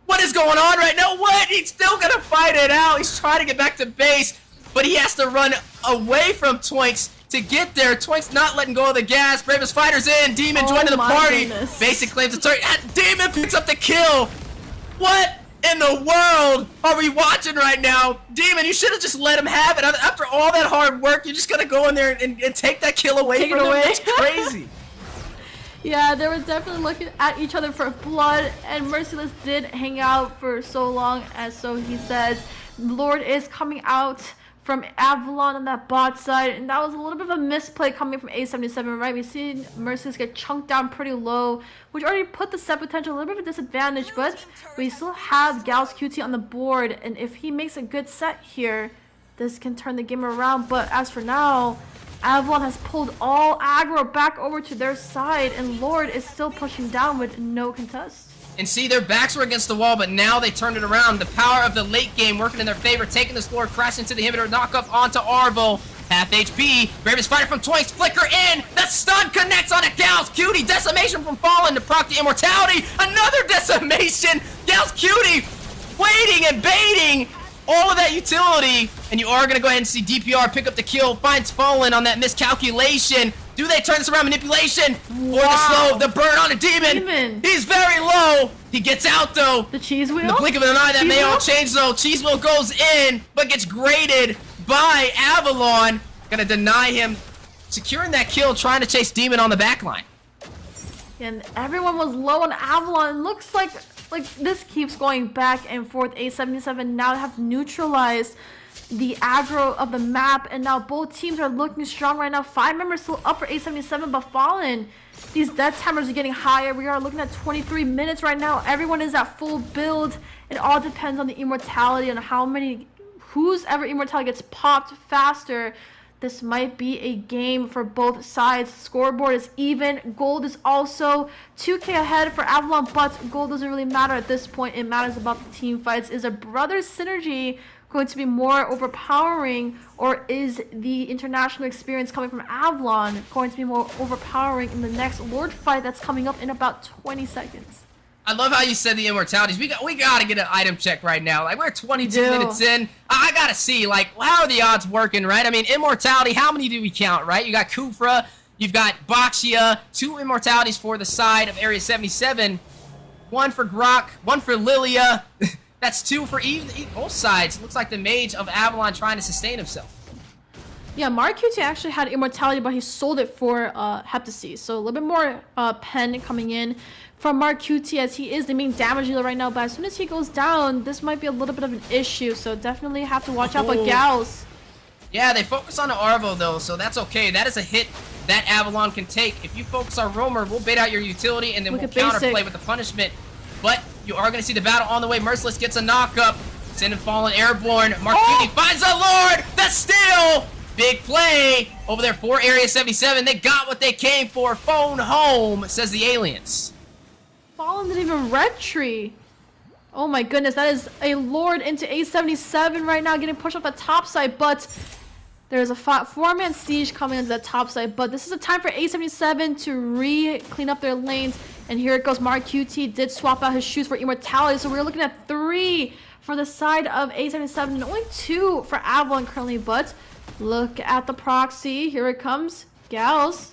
What is going on right now? What? He's still gonna fight it out. He's trying to get back to base, but he has to run away from Twinks to get there. Twinks not letting go of the gas. Bravest Fighter's in. Demon joining the party. Goodness. Basic claims the turret. Demon picks up the kill. What in the world are we watching right now? Demon, you should have just let him have it. After all that hard work, you're just gonna go in there and take that kill away from him? That's crazy. Yeah, they were definitely looking at each other for blood, and Merciless did hang out for so long, as so he says. Lord is coming out from Avalon on that bot side, and that was a little bit of a misplay coming from A77, right? We've seen Merciless get chunked down pretty low, which already put the set potential a little bit of a disadvantage, but we still have Gal's QT on the board, and if he makes a good set here, this can turn the game around. But as for now, Avalon has pulled all aggro back over to their side, and Lord is still pushing down with no contest. And see, their backs were against the wall, but now they turned it around. The power of the late game working in their favor, taking this Lord, crashing into the inhibitor, knock up onto Arvo. Half HP, Bravest Fighter from Twinks, flicker in, the stun connects on a Gal's Cutie, decimation from Fallen to proc the immortality, another decimation, Gal's Cutie waiting and baiting all of that utility, and you are going to go ahead and see DPR pick up the kill, finds Fallen on that miscalculation. Do they turn this around? Manipulation or the slow, the burn on a demon. He's very low. He gets out though. The cheese wheel? In the blink of an eye, that may all change though. Cheese wheel goes in, but gets graded by Avalon. Gonna deny him securing that kill, trying to chase Demon on the back line. And everyone was low on Avalon. Looks like this keeps going back and forth. A77 now have neutralized the aggro of the map, and now both teams are looking strong right now. 5 members still up for A77, but Fallen, these death timers are getting higher. We are looking at 23 minutes right now. Everyone is at full build. It all depends on the immortality and whose ever immortality gets popped faster. This might be a game for both sides. Scoreboard is even. Gold is also 2k ahead for Avalon, but gold doesn't really matter at this point. It matters about the team fights. Is a brother synergy going to be more overpowering, or is the international experience coming from Avalon going to be more overpowering in the next Lord fight that's coming up in about 20 seconds? I love how you said the immortalities. We gotta get an item check right now. Like, we're 22 minutes in. I gotta see, like, how are the odds working, right? I mean, immortality, how many do we count, right? You got Kufra, you've got Baxia, 2 immortalities for the side of Area 77. 1 for Grok, 1 for Lilia. That's 2 for both sides. Looks like the mage of Avalon trying to sustain himself. Yeah, Marcuti actually had immortality, but he sold it for Heptacy. So a little bit more pen coming in from Marcuti, as he is the main damage dealer right now. But as soon as he goes down, this might be a little bit of an issue. So definitely have to watch out for Gals. Yeah, they focus on the Arvo though, so that's okay. That is a hit that Avalon can take. If you focus on Roamer, we'll bait out your utility, and then we'll counterplay with the punishment. But you are going to see the battle on the way. Merciless gets a knock-up. Sending Fallen airborne. Marquini finds the Lord! The steal! Big play over there for Area 77. They got what they came for. Phone home, says the aliens. Fallen didn't even red tree. Oh my goodness, that is a Lord into A77 right now, getting pushed up the top side, but there's a 4-man siege coming into the top side, but this is a time for A77 to clean up their lanes. And here it goes. Mark QT did swap out his shoes for immortality, so we're looking at 3 for the side of A77 and only 2 for Avalon currently. But look at the proxy. Here it comes. Gals.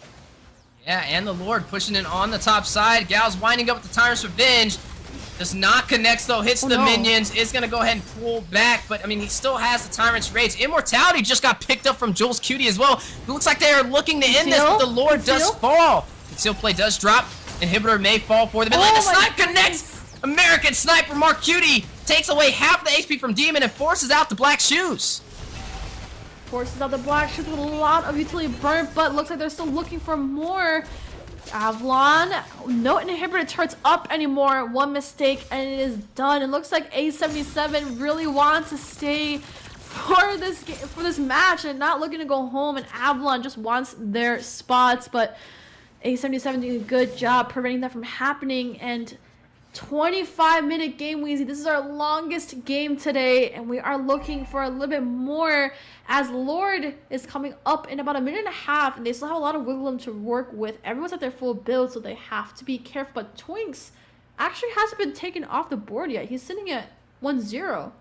Yeah, and the Lord pushing in on the top side. Gal's winding up with the Tyrant's Revenge. Does not connect though, hits the minions, is gonna go ahead and pull back, but I mean, he still has the Tyrant's Rage. Immortality just got picked up from Jules Cutie as well. It looks like they are looking to end this, but the Lord does fall. Conceal play does drop. Inhibitor may fall for them. And the snipe connects! American Sniper Mark Cutie takes away half the HP from Demon and forces out the Black Shoes. Forces out the Black Shoes with a lot of utility burnt, but looks like they're still looking for more. Avalon, no inhibitor turns up anymore. One mistake and it is done. It looks like A77 really wants to stay for this match and not looking to go home, and Avalon just wants their spots, but A77 doing a good job preventing that from happening. And 25-minute game, Weezy. This is our longest game today, and we are looking for a little bit more as Lord is coming up in about a minute and a half, and they still have a lot of wiggle room to work with. Everyone's at their full build, so they have to be careful. But Twinks actually hasn't been taken off the board yet. He's sitting at 1-0.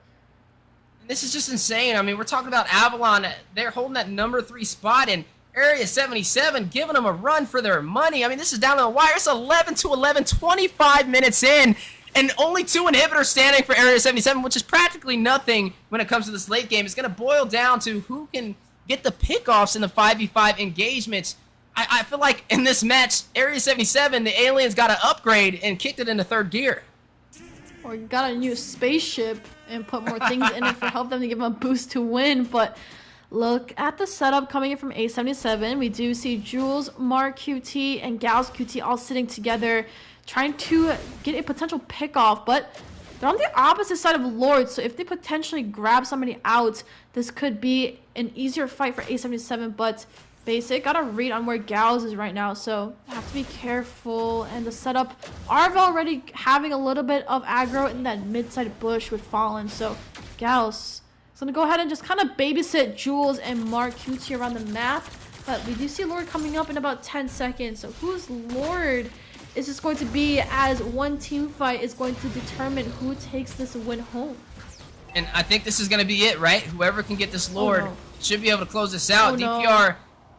This is just insane. I mean, we're talking about Avalon. They're holding that number 3 spot, and Area 77 giving them a run for their money. I mean, this is down to the wire. It's 11-11, 25 minutes in, and only 2 inhibitors standing for Area 77, which is practically nothing when it comes to this late game. It's going to boil down to who can get the pickoffs in the 5v5 engagements. I feel like in this match, Area 77, the aliens got an upgrade and kicked it into 3rd gear. Or got a new spaceship and put more things in it for help them to give them a boost to win. But look at the setup coming in from A77. We do see Jules, Mark QT, and Gals QT all sitting together trying to get a potential pickoff, but they're on the opposite side of Lord, so if they potentially grab somebody out, this could be an easier fight for A77, but Basic got a read on where Gals is right now, so have to be careful. And the setup, Arva already having a little bit of aggro in that mid-side bush with Fallen, so Gals is going to go ahead and just kind of babysit Jules and Mark QT around the map, but we do see Lord coming up in about 10 seconds, so who's Lord is this going to be, as one team fight is going to determine who takes this win home. And I think this is going to be it, right? Whoever can get this Lord should be able to close this out. Oh, DPR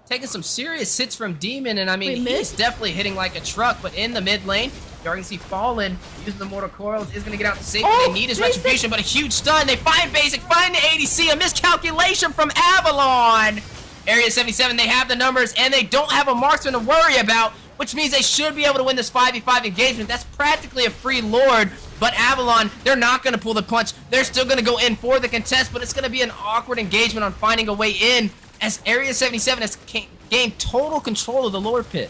taking some serious hits from Demon, and I mean, he's definitely hitting like a truck, but in the mid lane, you're going to see Fallen using the Mortal Coils, is going to get out to safety. They need his retribution, but a huge stun. They find Basic, find the ADC, a miscalculation from Avalon. Area 77, they have the numbers, and they don't have a marksman to worry about, which means they should be able to win this 5v5 engagement. That's practically a free Lord, but Avalon, they're not going to pull the punch. They're still going to go in for the contest, but it's going to be an awkward engagement on finding a way in, as Area 77 has gained total control of the Lord pit.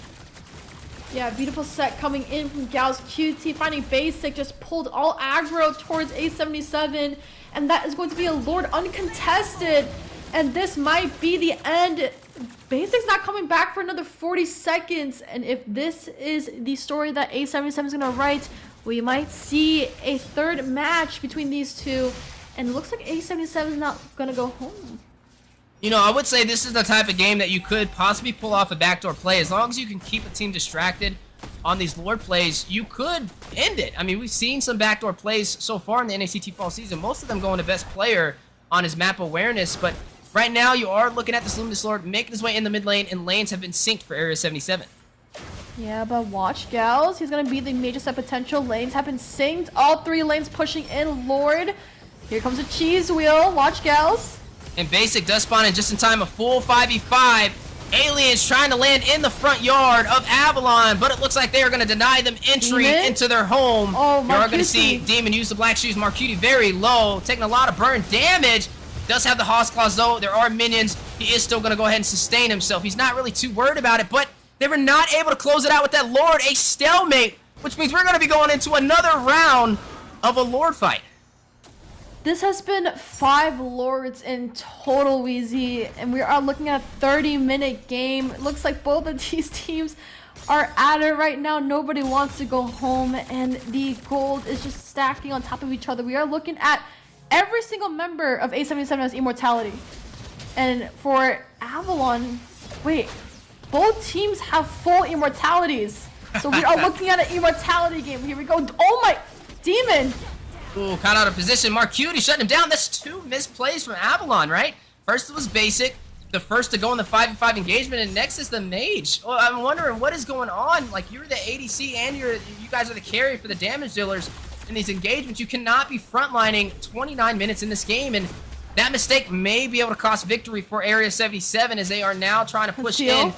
Yeah, beautiful set coming in from Gals QT, finding Basic, just pulled all aggro towards A77, and that is going to be a Lord uncontested, and this might be the end. Basic's not coming back for another 40 seconds, and if this is the story that A77 is going to write, we might see a 3rd match between these two, and it looks like A77 is not going to go home. You know, I would say this is the type of game that you could possibly pull off a backdoor play. As long as you can keep a team distracted on these Lord plays, you could end it. I mean, we've seen some backdoor plays so far in the NACT fall season, most of them going to best player on his map awareness, but right now, you are looking at this Luminous Lord making his way in the mid lane, and lanes have been synced for Area 77. Yeah, but watch Gals. He's going to be the major set potential. Lanes have been synced. All 3 lanes pushing in Lord. Here comes a cheese wheel. Watch Gals. And Basic does spawn in just in time, a full 5v5. Aliens trying to land in the front yard of Avalon, but it looks like they are going to deny them entry into their home. Oh, you are going to see Demon use the Black Shoes. Marcuti very low, taking a lot of burn damage. Does have the Hoss Claws though. There are minions. He is still going to go ahead and sustain himself. He's not really too worried about it, but they were not able to close it out with that Lord. A stalemate, which means we're going to be going into another round of a Lord fight. This has been 5 Lords in total, Weezy, and we are looking at a 30-minute game. It looks like both of these teams are at it right now. Nobody wants to go home, and the gold is just stacking on top of each other. We are looking at every single member of A77 has immortality. And for Avalon, wait, both teams have full immortalities. So we are looking at an immortality game. Here we go. Oh my, Demon. Ooh, caught out of position. Marcuti shutting him down. That's 2 misplays from Avalon, right? First it was Basic, the first to go in the 5v5 engagement, and next is the Mage. Well, I'm wondering what is going on. Like, you're the ADC and you guys are the carry for the damage dealers in these engagements. You cannot be frontlining 29 minutes in this game, and that mistake may be able to cost victory for Area 77 as they are now trying to push in.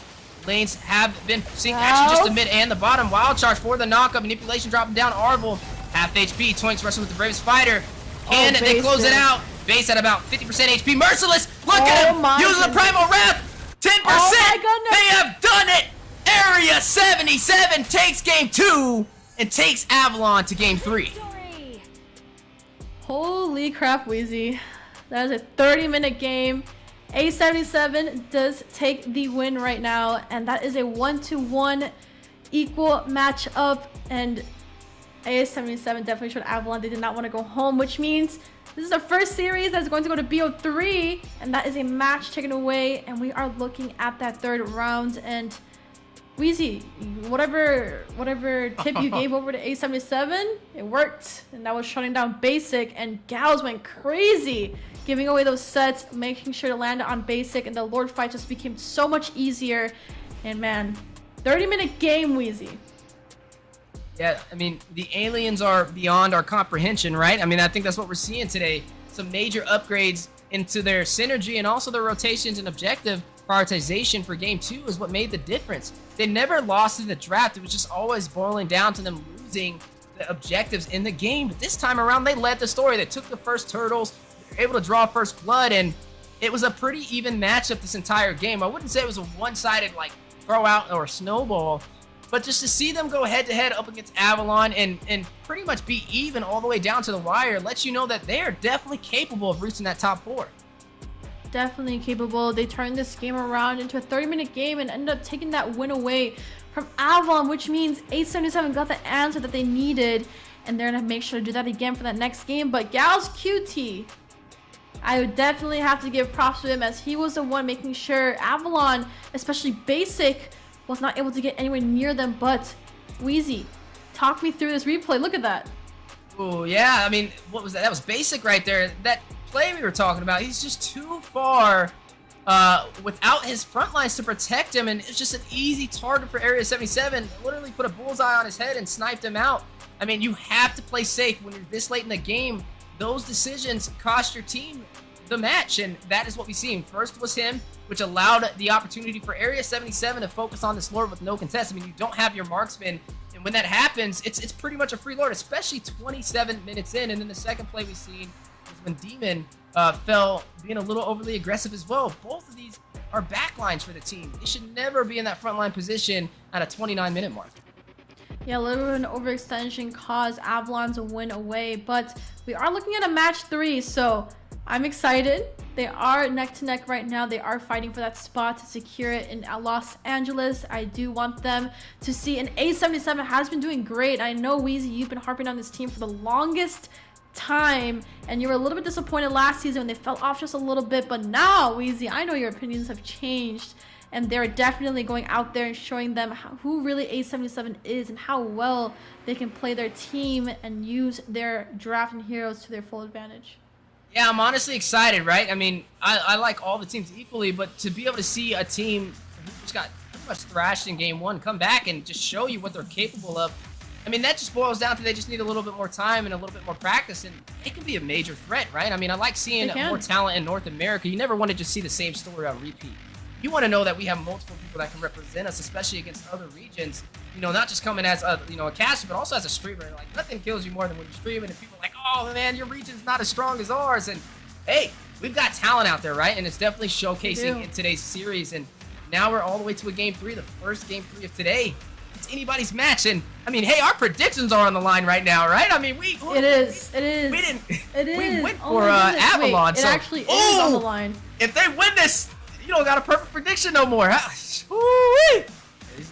Lanes have been seeing actually just the mid and the bottom. Wild charge for the knockup. Manipulation dropping down Arvel. Half HP. Twinks wrestling with the bravest fighter. And they close it out. Base at about 50% HP. Merciless. Look at him. Using the Primal Wrath. 10%. They have done it. Area 77 takes game 2 and takes Avalon to game 3. Holy crap, Wheezy. That is a 30-minute game. A77 does take the win right now, and that is a 1-1 equal matchup. And A77 definitely showed Avalon they did not want to go home, which means this is the first series that's going to go to BO3, and that is a match taken away, and we are looking at that third round. And Wheezy, whatever tip you gave over to A77, it worked, and that was shutting down basic, and Gals went crazy, giving away those sets, making sure to land on basic, and the Lord fight just became so much easier. And man, 30-minute game, Wheezy. Yeah, I mean, the aliens are beyond our comprehension, right? I mean, I think that's what we're seeing today. Some major upgrades into their synergy and also their rotations and objective prioritization for game 2 is what made the difference. They never lost in the draft. It was just always boiling down to them losing the objectives in the game. But this time around, they led the story. They took the first turtles, they were able to draw first blood, and it was a pretty even matchup this entire game. I wouldn't say it was a one-sided, like, throw out or snowball, but just to see them go head-to-head up against Avalon and pretty much be even all the way down to the wire lets you know that they are definitely capable of reaching that top 4. Definitely capable. They turned this game around into a 30-minute game and ended up taking that win away from Avalon, which means A77 got the answer that they needed, and they're gonna make sure to do that again for that next game. But Gals QT, I would definitely have to give props to him, as he was the one making sure Avalon, especially basic, was not able to get anywhere near them. But Wheezy, talk me through this replay. Look at that. Oh yeah, I mean, what was that? That was basic right there. That play we were talking about, he's just too far without his front lines to protect him, and it's just an easy target for Area 77. Literally put a bullseye on his head and sniped him out. I mean, you have to play safe when you're this late in the game. Those decisions cost your team the match, and that is what we've seen. First was him, which allowed the opportunity for Area 77 to focus on this Lord with no contest. I mean, you don't have your marksman, and when that happens, it's pretty much a free Lord, especially 27 minutes in. And then the second play we've seen was when Demon fell being a little overly aggressive as well. Both of these are backlines for the team. They should never be in that frontline position at a 29-minute mark. Yeah, a little bit of an overextension caused Avalon to win away, but we are looking at a match 3, so I'm excited. They are neck to neck right now. They are fighting for that spot to secure it in Los Angeles. I do want them to see, and A77 has been doing great. I know, Wheezy, you've been harping on this team for the longest time, and you were a little bit disappointed last season when they fell off just a little bit, but now, Wheezy, I know your opinions have changed, and they're definitely going out there and showing them who really A77 is and how well they can play their team and use their draft and heroes to their full advantage. Yeah, I'm honestly excited, right? I mean, I like all the teams equally, but to be able to see a team who just got pretty much thrashed in game 1 come back and just show you what they're capable of, I mean, that just boils down to they just need a little bit more time and a little bit more practice, and it can be a major threat, right? I mean, I like seeing more talent in North America. You never want to just see the same story on repeat. You want to know that we have multiple people that can represent us, especially against other regions. You know, not just coming as a caster, but also as a streamer. Like, nothing kills you more than when you're streaming and people are like, oh man, your region's not as strong as ours. And hey, we've got talent out there, right? And it's definitely showcasing in today's series. And now we're all the way to a game 3, the first game 3 of today. It's anybody's match, and I mean, hey, our predictions are on the line right now, right? I mean, we went for Avalon. Wait, it actually is on the line. If they win this, you don't got a perfect prediction no more. Are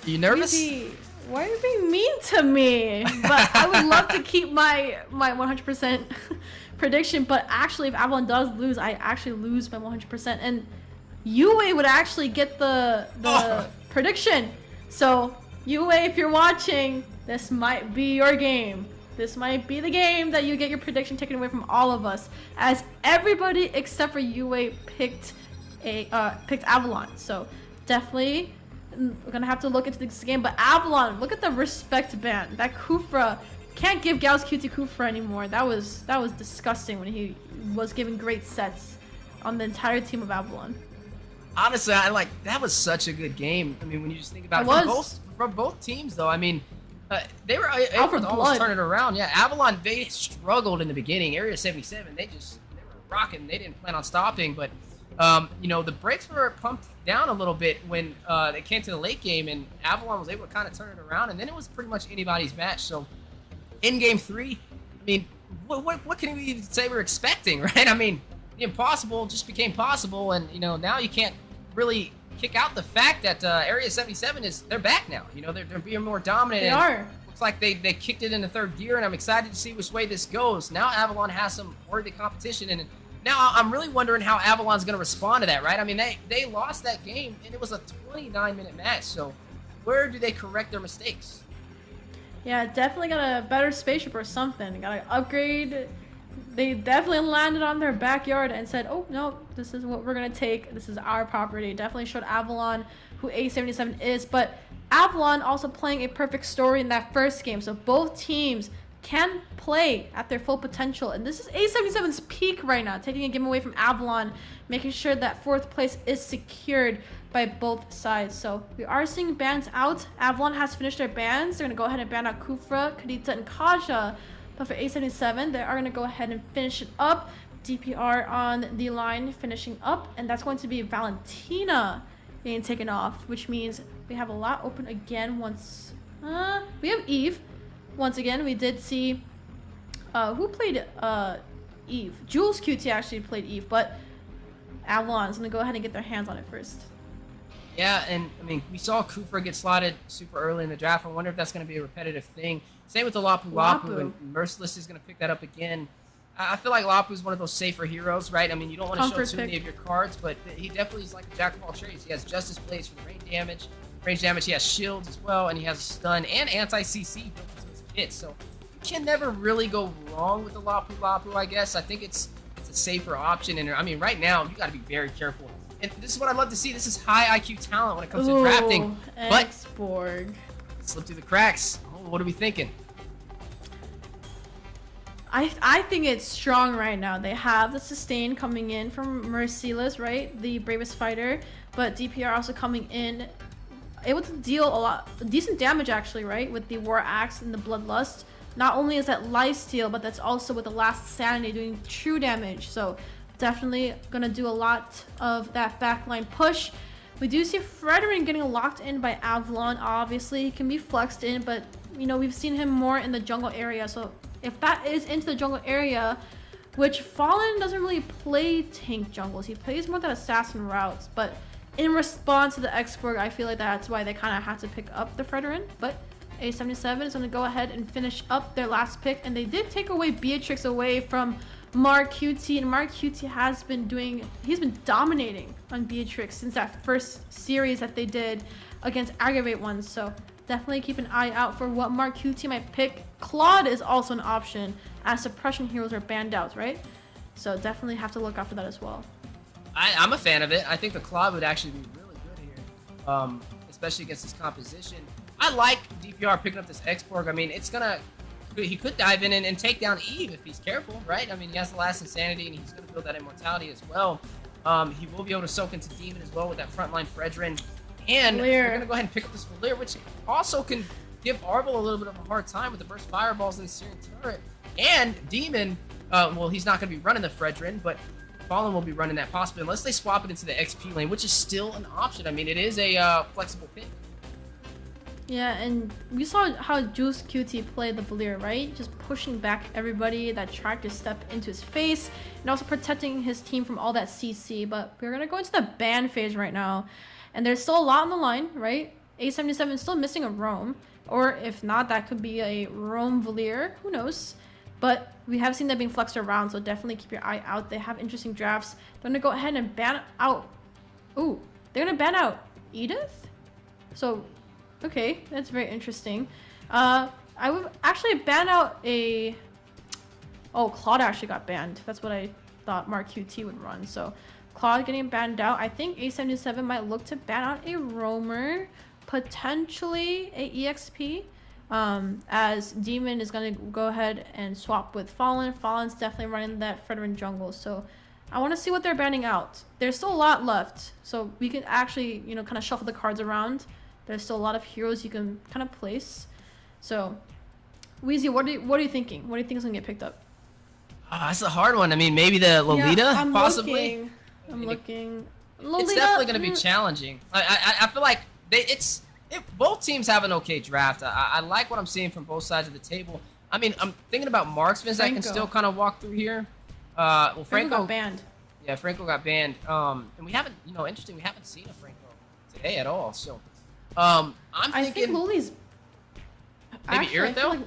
you nervous? Wheezy, why are you being mean to me? But I would love to keep my 100% prediction. But actually, if Avalon does lose, I actually lose my 100%, and UA would actually get the prediction. So UA, if you're watching, this might be your game. This might be the game that you get your prediction taken away from all of us, as everybody except for UA picked Avalon. So definitely we're gonna have to look into this game. But Avalon, look at the respect ban. That Kufra, can't give Gals QT Kufra anymore. That was disgusting when he was giving great sets on the entire team of Avalon. Honestly, that was such a good game. I mean, when you just think about it, from both teams, though, I mean, they were able to almost turn it around. Yeah, Avalon, they struggled in the beginning. Area 77, they were rocking. They didn't plan on stopping, but You know, the brakes were pumped down a little bit when they came to the late game, and Avalon was able to kind of turn it around, and then it was pretty much anybody's match. So in game 3, I mean, what can we even say we're expecting, right? I mean, the impossible just became possible, and, you know, now you can't really kick out the fact that Area 77 they're back now. You know, they're being more dominant. They are. Looks like they kicked it into 3rd gear, and I'm excited to see which way this goes. Now Avalon has some worthy competition, and now I'm really wondering how Avalon's going to respond to that, right? I mean, they lost that game, and it was a 29-minute match, so where do they correct their mistakes? Yeah, definitely got a better spaceship or something. Got to upgrade. They definitely landed on their backyard and said, oh, no, this is what we're going to take. This is our property. Definitely showed Avalon who A77 is. But Avalon also playing a perfect story in that first game. So both teams can play at their full potential. And this is A77's peak right now, taking a game away from Avalon, making sure that 4th place is secured by both sides. So we are seeing bans out. Avalon has finished their bans. They're going to go ahead and ban out Kufra, Kadita, and Kaja. But for A77, they are going to go ahead and finish it up. DPR on the line finishing up. And that's going to be Valentina being taken off, which means we have a lot open again once. We have Eve. Once again, we did see who played Eve. Jules QT actually played Eve, but Avalon's going to go ahead and get their hands on it first. Yeah, and I mean, we saw Cooper get slotted super early in the draft. I wonder if that's going to be a repetitive thing. Same with the Lapu Lapu, and Merciless is going to pick that up again. I feel like Lapu is one of those safer heroes, right? I mean, you don't want to show too many of your cards, but he definitely is like a jack of all trades. He has Justice Blades for the range damage. He has shields as well, and he has stun and anti-CC built into his kit. So you can never really go wrong with the Lapu Lapu, I guess. I think it's a safer option. And I mean, right now, you got to be very careful. And this is what I love to see. This is high IQ talent when it comes to drafting. But X-Borg slipped through the cracks. Oh, what are we thinking? I think it's strong right now. They have the sustain coming in from Merciless, right? The bravest fighter. But DPR also coming in, able to deal decent damage actually, right? With the War Axe and the Bloodlust. Not only is that lifesteal, but that's also with the Last Sanity doing true damage. So definitely gonna do a lot of that backline push. We do see Frederick getting locked in by Avalon. Obviously, he can be flexed in, but you know, we've seen him more in the jungle area. So if that is into the jungle area, which Fallen doesn't really play tank jungles, he plays more than assassin routes. But in response to the X-Borg, I feel like that's why they kind of had to pick up the Frederick. But A77 is going to go ahead and finish up their last pick, and they did take away Beatrix away from Mark QT, and Mark QT has been he's been dominating on Beatrix since that first series that they did against AggravateOne. So definitely keep an eye out for what Mark QT might pick. Claude is also an option as suppression heroes are banned out, right? So definitely have to look out for that as well. I'm a fan of it. I think the Claude would actually be really good here, especially against this composition. I like DPR picking up this X-Borg. I mean, he could dive in and take down Eve if he's careful, right? I mean, he has the last insanity, and he's going to build that immortality as well. He will be able to soak into Demon as well with that frontline Fredrin. And they're going to go ahead and pick up this Valir, which also can give Arvel a little bit of a hard time with the burst fireballs and the Searing Turret. And Demon, well, he's not going to be running the Fredrin, but Fallen will be running that possibly, unless they swap it into the XP lane, which is still an option. I mean, it is a flexible pick. Yeah, and we saw how Juice QT played the Valir, right? Just pushing back everybody that tried to step into his face, and also protecting his team from all that CC. But we're going to go into the ban phase right now, and there's still a lot on the line, right? A77 is still missing a roam, or if not, that could be a roam Valir, who knows? But we have seen that being flexed around, so definitely keep your eye out. They have interesting drafts. They're going to go ahead and ban out... Ooh, they're going to ban out Edith? So... okay, that's very interesting. I would actually ban out a... oh, Claude actually got banned. That's what I thought Mark QT would run. So Claude getting banned out. I think A77 might look to ban out a roamer, potentially a EXP, as Demon is going to go ahead and swap with Fallen. Fallen's definitely running that Frederick jungle. So I want to see what they're banning out. There's still a lot left, so we can actually, you know, kind of shuffle the cards around. There's still a lot of heroes you can kind of place. So, Weezy, what are you thinking? What do you think is gonna get picked up? That's a hard one. I mean, maybe the Lolita, possibly. I'm looking. It's definitely going to be challenging. I feel like both teams have an okay draft. I like what I'm seeing from both sides of the table. I mean, I'm thinking about marksmen that can still kind of walk through here. Well, Franco got banned. Yeah, Franco got banned. And we haven't, interesting, we haven't seen a Franco today at all. So, I'm thinking. I think Loli's. Maybe Earthel?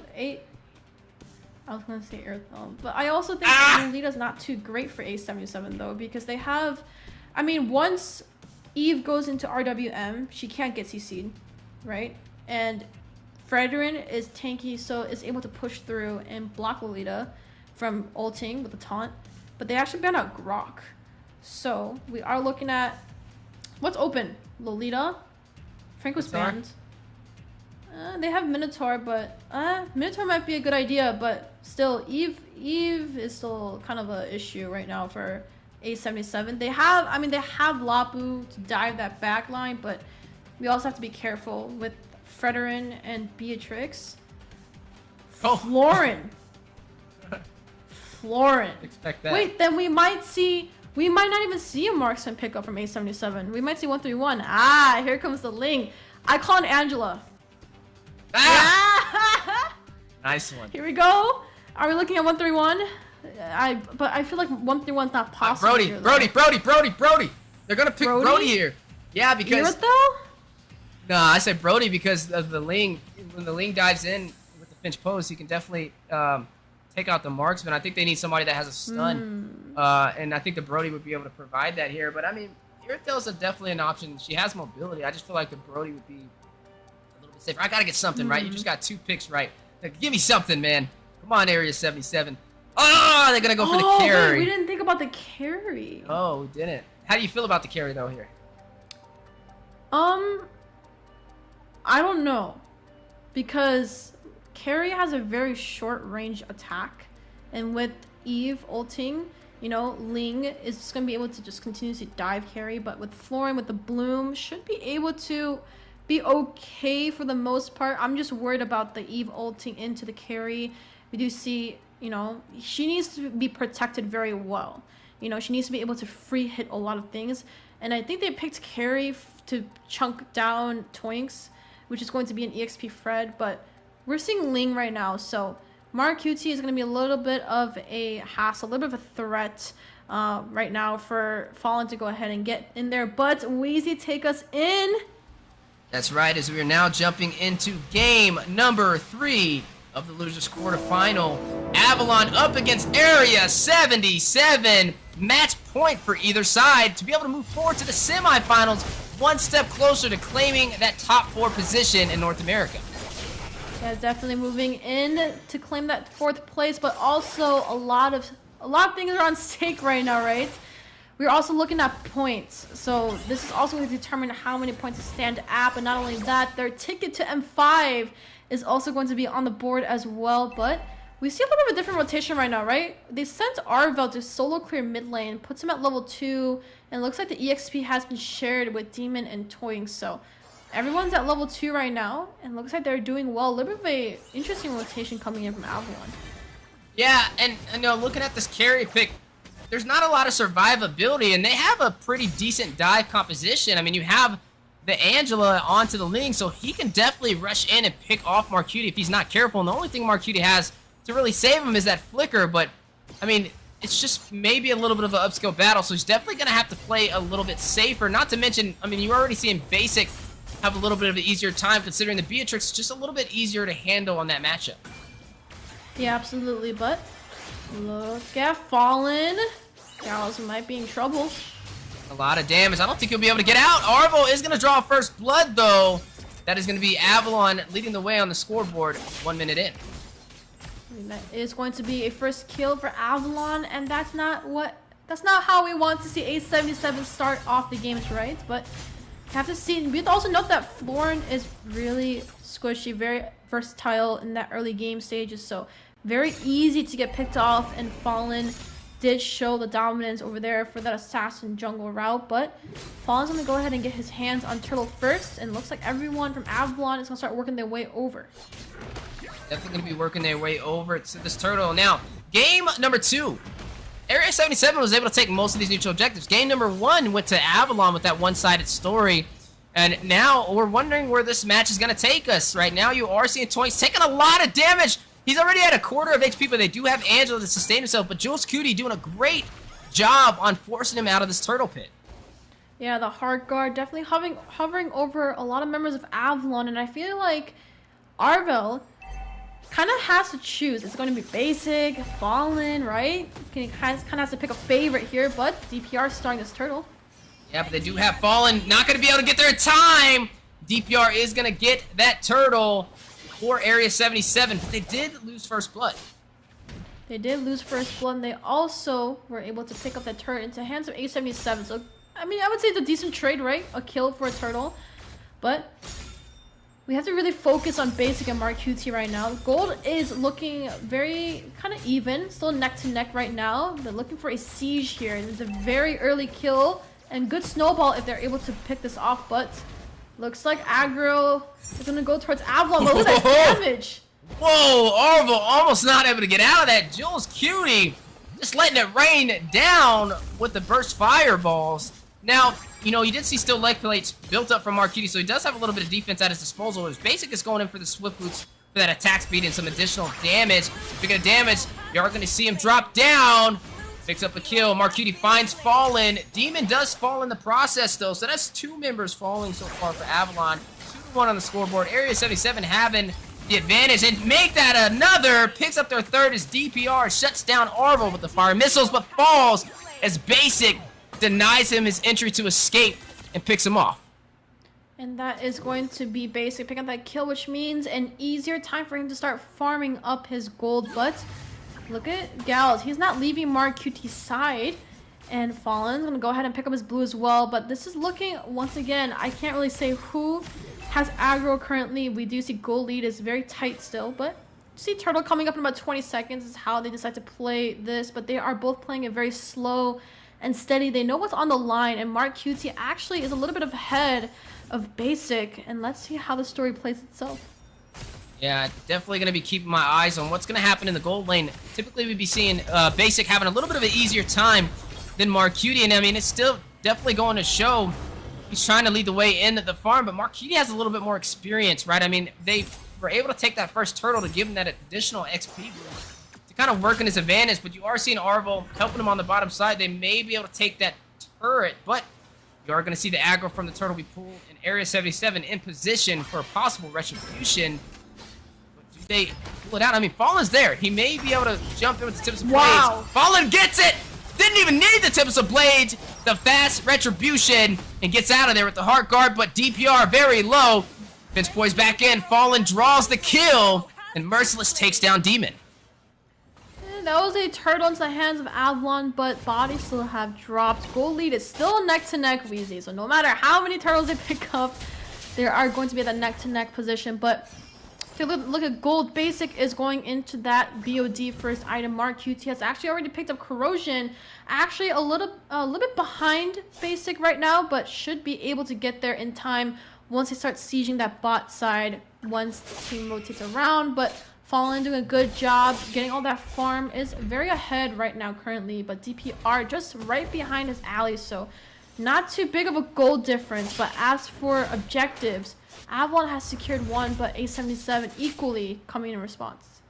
I was gonna say Earthel, but I also think Lolita's not too great for A77 though, because they have, I mean, once Eve goes into RWM, she can't get CC'd, right? And Fredrin is tanky, so is able to push through and block Lolita from ulting with the taunt, but they actually banned out Grok. So we are looking at what's open. Lolita, Franco's banned. They have Minotaur, but Minotaur might be a good idea, but still, Eve is still kind of an issue right now for A77. They have Lapu to dive that back line, but we also have to be careful with Fredrin and Beatrix. Oh, Florin. Expect that. Wait, then we might not even see a marksman pickup from A77. We might see 131. Here comes the Ling. I call it Angela. Nice one. Here we go. Are we looking at 131? But I feel like 131's not possible. Brody. They're gonna pick Brody here. Yeah, because. No, I said Brody because of the Ling. When the Ling dives in with the Finch pose, he can definitely take out the marksman. I think they need somebody that has a stun, and I think the Brody would be able to provide that here. But I mean, Iritel's definitely an option. She has mobility. I just feel like the Brody would be safer. I gotta get something right. You just got 2 picks right. Like, give me something, man. Come on, Area 77. Oh, they're gonna go for the carry. Wait, we didn't think about the carry. Oh, we didn't. How do you feel about the carry though here? I don't know, because carry has a very short range attack, and with Eve ulting, Ling is just gonna be able to just continuously dive carry. But with Florin, with the Bloom, should be able to be okay for the most part. I'm just worried about the Eve ulting into the carry. We do see, she needs to be protected very well. She needs to be able to free hit a lot of things. And I think they picked carry to chunk down Toinks, which is going to be an EXP Fred. But we're seeing Ling right now. So Mark QT is going to be a little bit of a hassle, a little bit of a threat right now for Fallen to go ahead and get in there. But Wheezy, take us in. That's right, as we are now jumping into game number 3 of the losers quarterfinal. Avalon up against Area 77. Match point for either side to be able to move forward to the semifinals, one step closer to claiming that top 4 position in North America. Yeah, definitely moving in to claim that 4th place, but also a lot of things are on stake right now, right? We're also looking at points, so this is also going to determine how many points to stand at, but not only that, their ticket to M5 is also going to be on the board as well. But we see a little bit of a different rotation right now, right? They sent Arvel to solo clear mid lane, puts him at level 2, and it looks like the EXP has been shared with Demon and Toying, so everyone's at level 2 right now, and looks like they're doing well. A little bit of a interesting rotation coming in from Avalon. Yeah, and looking at this carry pick, there's not a lot of survivability, and they have a pretty decent dive composition. I mean, you have the Angela onto the Ling, so he can definitely rush in and pick off Marcuti if he's not careful. And the only thing Marcuti has to really save him is that flicker, but, I mean, it's just maybe a little bit of an upskill battle, so he's definitely going to have to play a little bit safer. Not to mention, I mean, you're already seeing Basic have a little bit of an easier time, considering the Beatrix is just a little bit easier to handle on that matchup. Yeah, absolutely, but look at Fallen. Gallows might be in trouble. A lot of damage. I don't think he'll be able to get out. Arvo is going to draw first blood, though. That is going to be Avalon leading the way on the scoreboard 1 minute in. That is going to be a first kill for Avalon, and that's not how we want to see A77 start off the games, right? But you have to see. We also note that Florin is really squishy, very versatile in that early game stages, so very easy to get picked off, and Fallen did show the dominance over there for that assassin jungle route, but Fallen's gonna go ahead and get his hands on Turtle first, and looks like everyone from Avalon is gonna start working their way over. Definitely gonna be working their way over to this Turtle. Now, game number 2 Area 77 was able to take most of these neutral objectives. Game number 1 went to Avalon with that one-sided story. And now we're wondering where this match is going to take us. Right now you are seeing Toys taking a lot of damage. He's already at a quarter of HP, but they do have Angela to sustain himself. But Jules Cutie doing a great job on forcing him out of this turtle pit. Yeah, the hard guard definitely hovering over a lot of members of Avalon. And I feel like Arvel kind of has to choose. It's going to be basic, fallen, right? He kind of has to pick a favorite here, but DPR is starting this turtle. Yeah, but they do have fallen. Not going to be able to get there in time. DPR is going to get that turtle for Area 77, but they did lose first blood. They did lose first blood, and they also were able to pick up that turret into hands of A77. So, I mean, I would say it's a decent trade, right? A kill for a turtle, but we have to really focus on basic and Mark QT right now. Gold is looking very kind of even, still neck to neck right now. They're looking for a siege here. It's a very early kill and good snowball if they're able to pick this off, but looks like aggro is gonna go towards Avalon. But look at that damage. Whoa, Arvel almost not able to get out of that. Jules Cutie just letting it rain down with the burst fireballs. Now, you know, you did see still leg plates built up from Mark Cutie, so he does have a little bit of defense at his disposal. His basic is going in for the Swift Boots for that attack speed and some additional damage. Speaking of damage, you are going to see him drop down. Picks up a kill. Mark Cutie finds Fallen. Demon does fall in the process, though, so that's 2 members falling so far for Avalon. 2-1 on the scoreboard. Area 77 having the advantage, and make that another. Picks up their third as DPR shuts down Arvel with the fire missiles, but falls as Basic denies him his entry to escape and picks him off. And that is going to be Basic picking up that kill, which means an easier time for him to start farming up his gold. But look at Gals. He's not leaving Mark QT's side. And Fallen's going to go ahead and pick up his blue as well. But this is looking, once again, I can't really say who has aggro currently. We do see gold lead is very tight still. But see Turtle coming up in about 20 seconds is how they decide to play this. But they are both playing it very slow and steady. They know what's on the line. And Mark QT actually is a little bit ahead of Basic. And let's see how the story plays itself. Yeah, definitely going to be keeping my eyes on what's going to happen in the gold lane. Typically, we'd be seeing Basic having a little bit of an easier time than Mark Cutie, and I mean, it's still definitely going to show he's trying to lead the way into the farm, but Mark Cutie has a little bit more experience, right? I mean, they were able to take that first turtle to give him that additional XP boost to kind of work in his advantage, but you are seeing Arvel helping him on the bottom side. They may be able to take that turret, but you are going to see the aggro from the turtle be pulled in Area 77 in position for a possible retribution. They pull it out. I mean, Fallen's there. He may be able to jump in with the tips of blades. Fallen gets it! Didn't even need the tips of blades. The fast retribution and gets out of there with the heart guard, but DPR very low. Vince Poise back in. Fallen draws the kill, and Merciless takes down Demon. And that was a turtle into the hands of Avalon, but bodies still have dropped. Gold lead is still neck to neck, Weezy. So no matter how many turtles they pick up, they are going to be at the neck to neck position. But if you look at gold, Basic is going into that BOD first item. Mark QT has actually already picked up Corrosion. Actually a little bit behind Basic right now, but should be able to get there in time once he starts sieging that bot side once the team rotates around. But Fallen doing a good job getting all that farm, is very ahead right now currently, but DPR just right behind his ally, so not too big of a goal difference. But as for objectives, Avalon has secured 1, but A77 equally coming in response.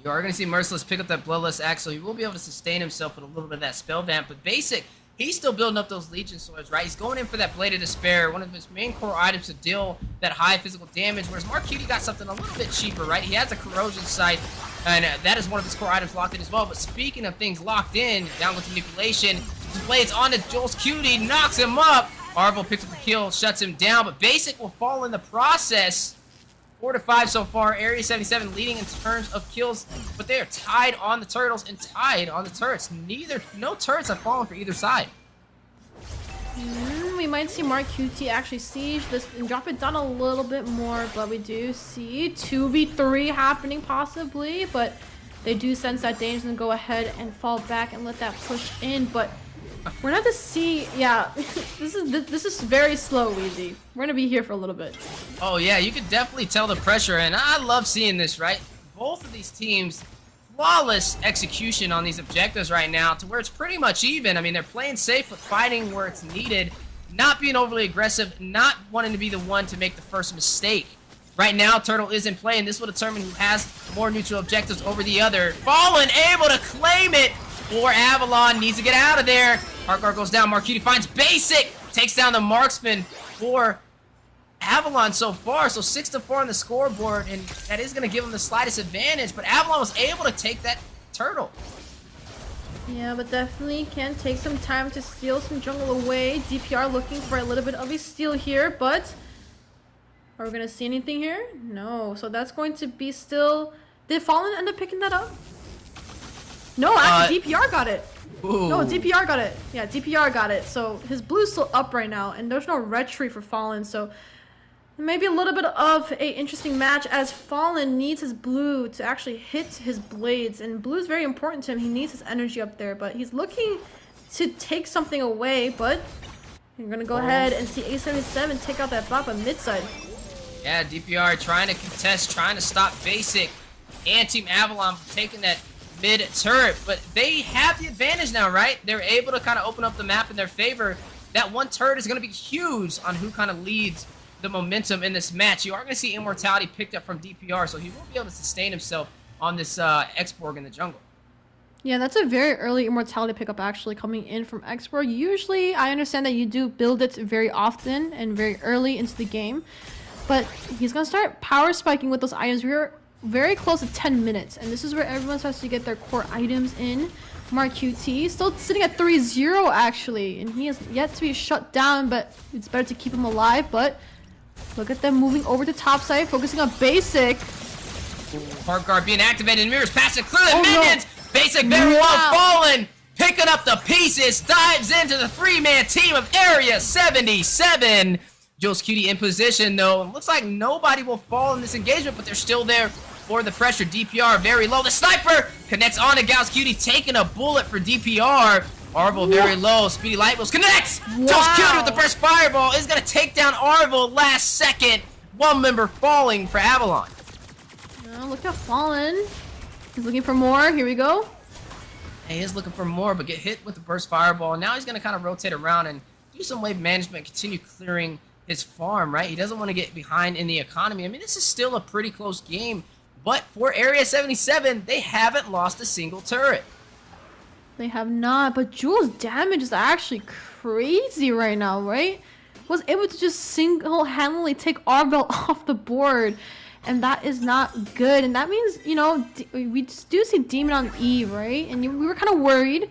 You are going to see Merciless pick up that Bloodless Axe, so he will be able to sustain himself with a little bit of that spell vamp. But Basic, he's still building up those Legion Swords, right? He's going in for that Blade of Despair, one of his main core items to deal that high physical damage, whereas Mark Cutie got something a little bit cheaper, right? He has a Corrosion Sight, and that is one of his core items locked in as well. But speaking of things locked in, down with Manipulation, his Blades onto Jules Cutie, knocks him up. Arvel picks up the kill, shuts him down, but Basic will fall in the process. 4-5 so far. Area 77 leading in terms of kills, but they are tied on the turtles and tied on the turrets. No turrets have fallen for either side. We might see Mark QT actually siege this and drop it down a little bit more, but we do see 2v3 happening possibly, but they do sense that danger and go ahead and fall back and let that push in. But we're not to see, yeah, this is very slow, Weezy. We're gonna be here for a little bit. Oh yeah, you can definitely tell the pressure, and I love seeing this, right? Both of these teams flawless execution on these objectives right now to where it's pretty much even. I mean, they're playing safe but fighting where it's needed, not being overly aggressive, not wanting to be the one to make the first mistake. Right now, Turtle is in play, and this will determine who has more neutral objectives over the other. Fallen able to claim it for Avalon. Needs to get out of there. Hardguard goes down. Marcuti finds Basic. Takes down the marksman for Avalon so far. So 6-4 on the scoreboard, and that is going to give them the slightest advantage. But Avalon was able to take that Turtle. Yeah, but definitely can take some time to steal some jungle away. DPR looking for a little bit of a steal here, but are we gonna see anything here? No. So that's going to be still. Did Fallen end up picking that up? No, actually DPR got it. Ooh. No, DPR got it. Yeah, DPR got it. So his blue's still up right now, and there's no retreat for Fallen. So maybe a little bit of a interesting match as Fallen needs his blue to actually hit his blades, and blue is very important to him. He needs his energy up there, but he's looking to take something away. But you're gonna go ahead and see A77 take out that Bappa mid side. Yeah, DPR trying to contest, trying to stop Basic and Team Avalon from taking that mid turret, but they have the advantage now, right? They're able to kind of open up the map in their favor. That one turret is going to be huge on who kind of leads the momentum in this match. You are going to see Immortality picked up from DPR, so he will be able to sustain himself on this X-Borg in the jungle. Yeah, that's a very early Immortality pickup actually coming in from X-Borg. Usually, I understand that you do build it very often and very early into the game, but he's going to start power spiking with those items. We're very close to 10 minutes, and this is where everyone starts to get their core items in. Marcuti still sitting at 3-0 actually, and he has yet to be shut down, but it's better to keep him alive. But look at them moving over to top side, focusing on Basic. Hardguard being activated, mirrors past it, clear the minions! No. Basic very low, Fallen, picking up the pieces, dives into the three-man team of Area 77. Jules Cutie in position though. It looks like nobody will fall in this engagement, but they're still there for the pressure. DPR very low. The sniper connects on to Gauss Cutie, taking a bullet for DPR. Arvel very low. Speedy Light Wheels connects. Wow. Jules Cutie with the burst fireball is going to take down Arvel last second. One member falling for Avalon. Look at Fallen. He's looking for more. Here we go. He is looking for more, but get hit with the burst fireball. And now he's going to kind of rotate around and do some wave management, continue clearing his farm, right? He doesn't want to get behind in the economy. I mean, this is still a pretty close game, but for Area 77, they haven't lost a single turret. They have not, but Jules' damage is actually crazy right now, right? Was able to just single-handedly take Arvel off the board, and that is not good. And that means, you know, we do see Demon on E, right? And we were kind of worried.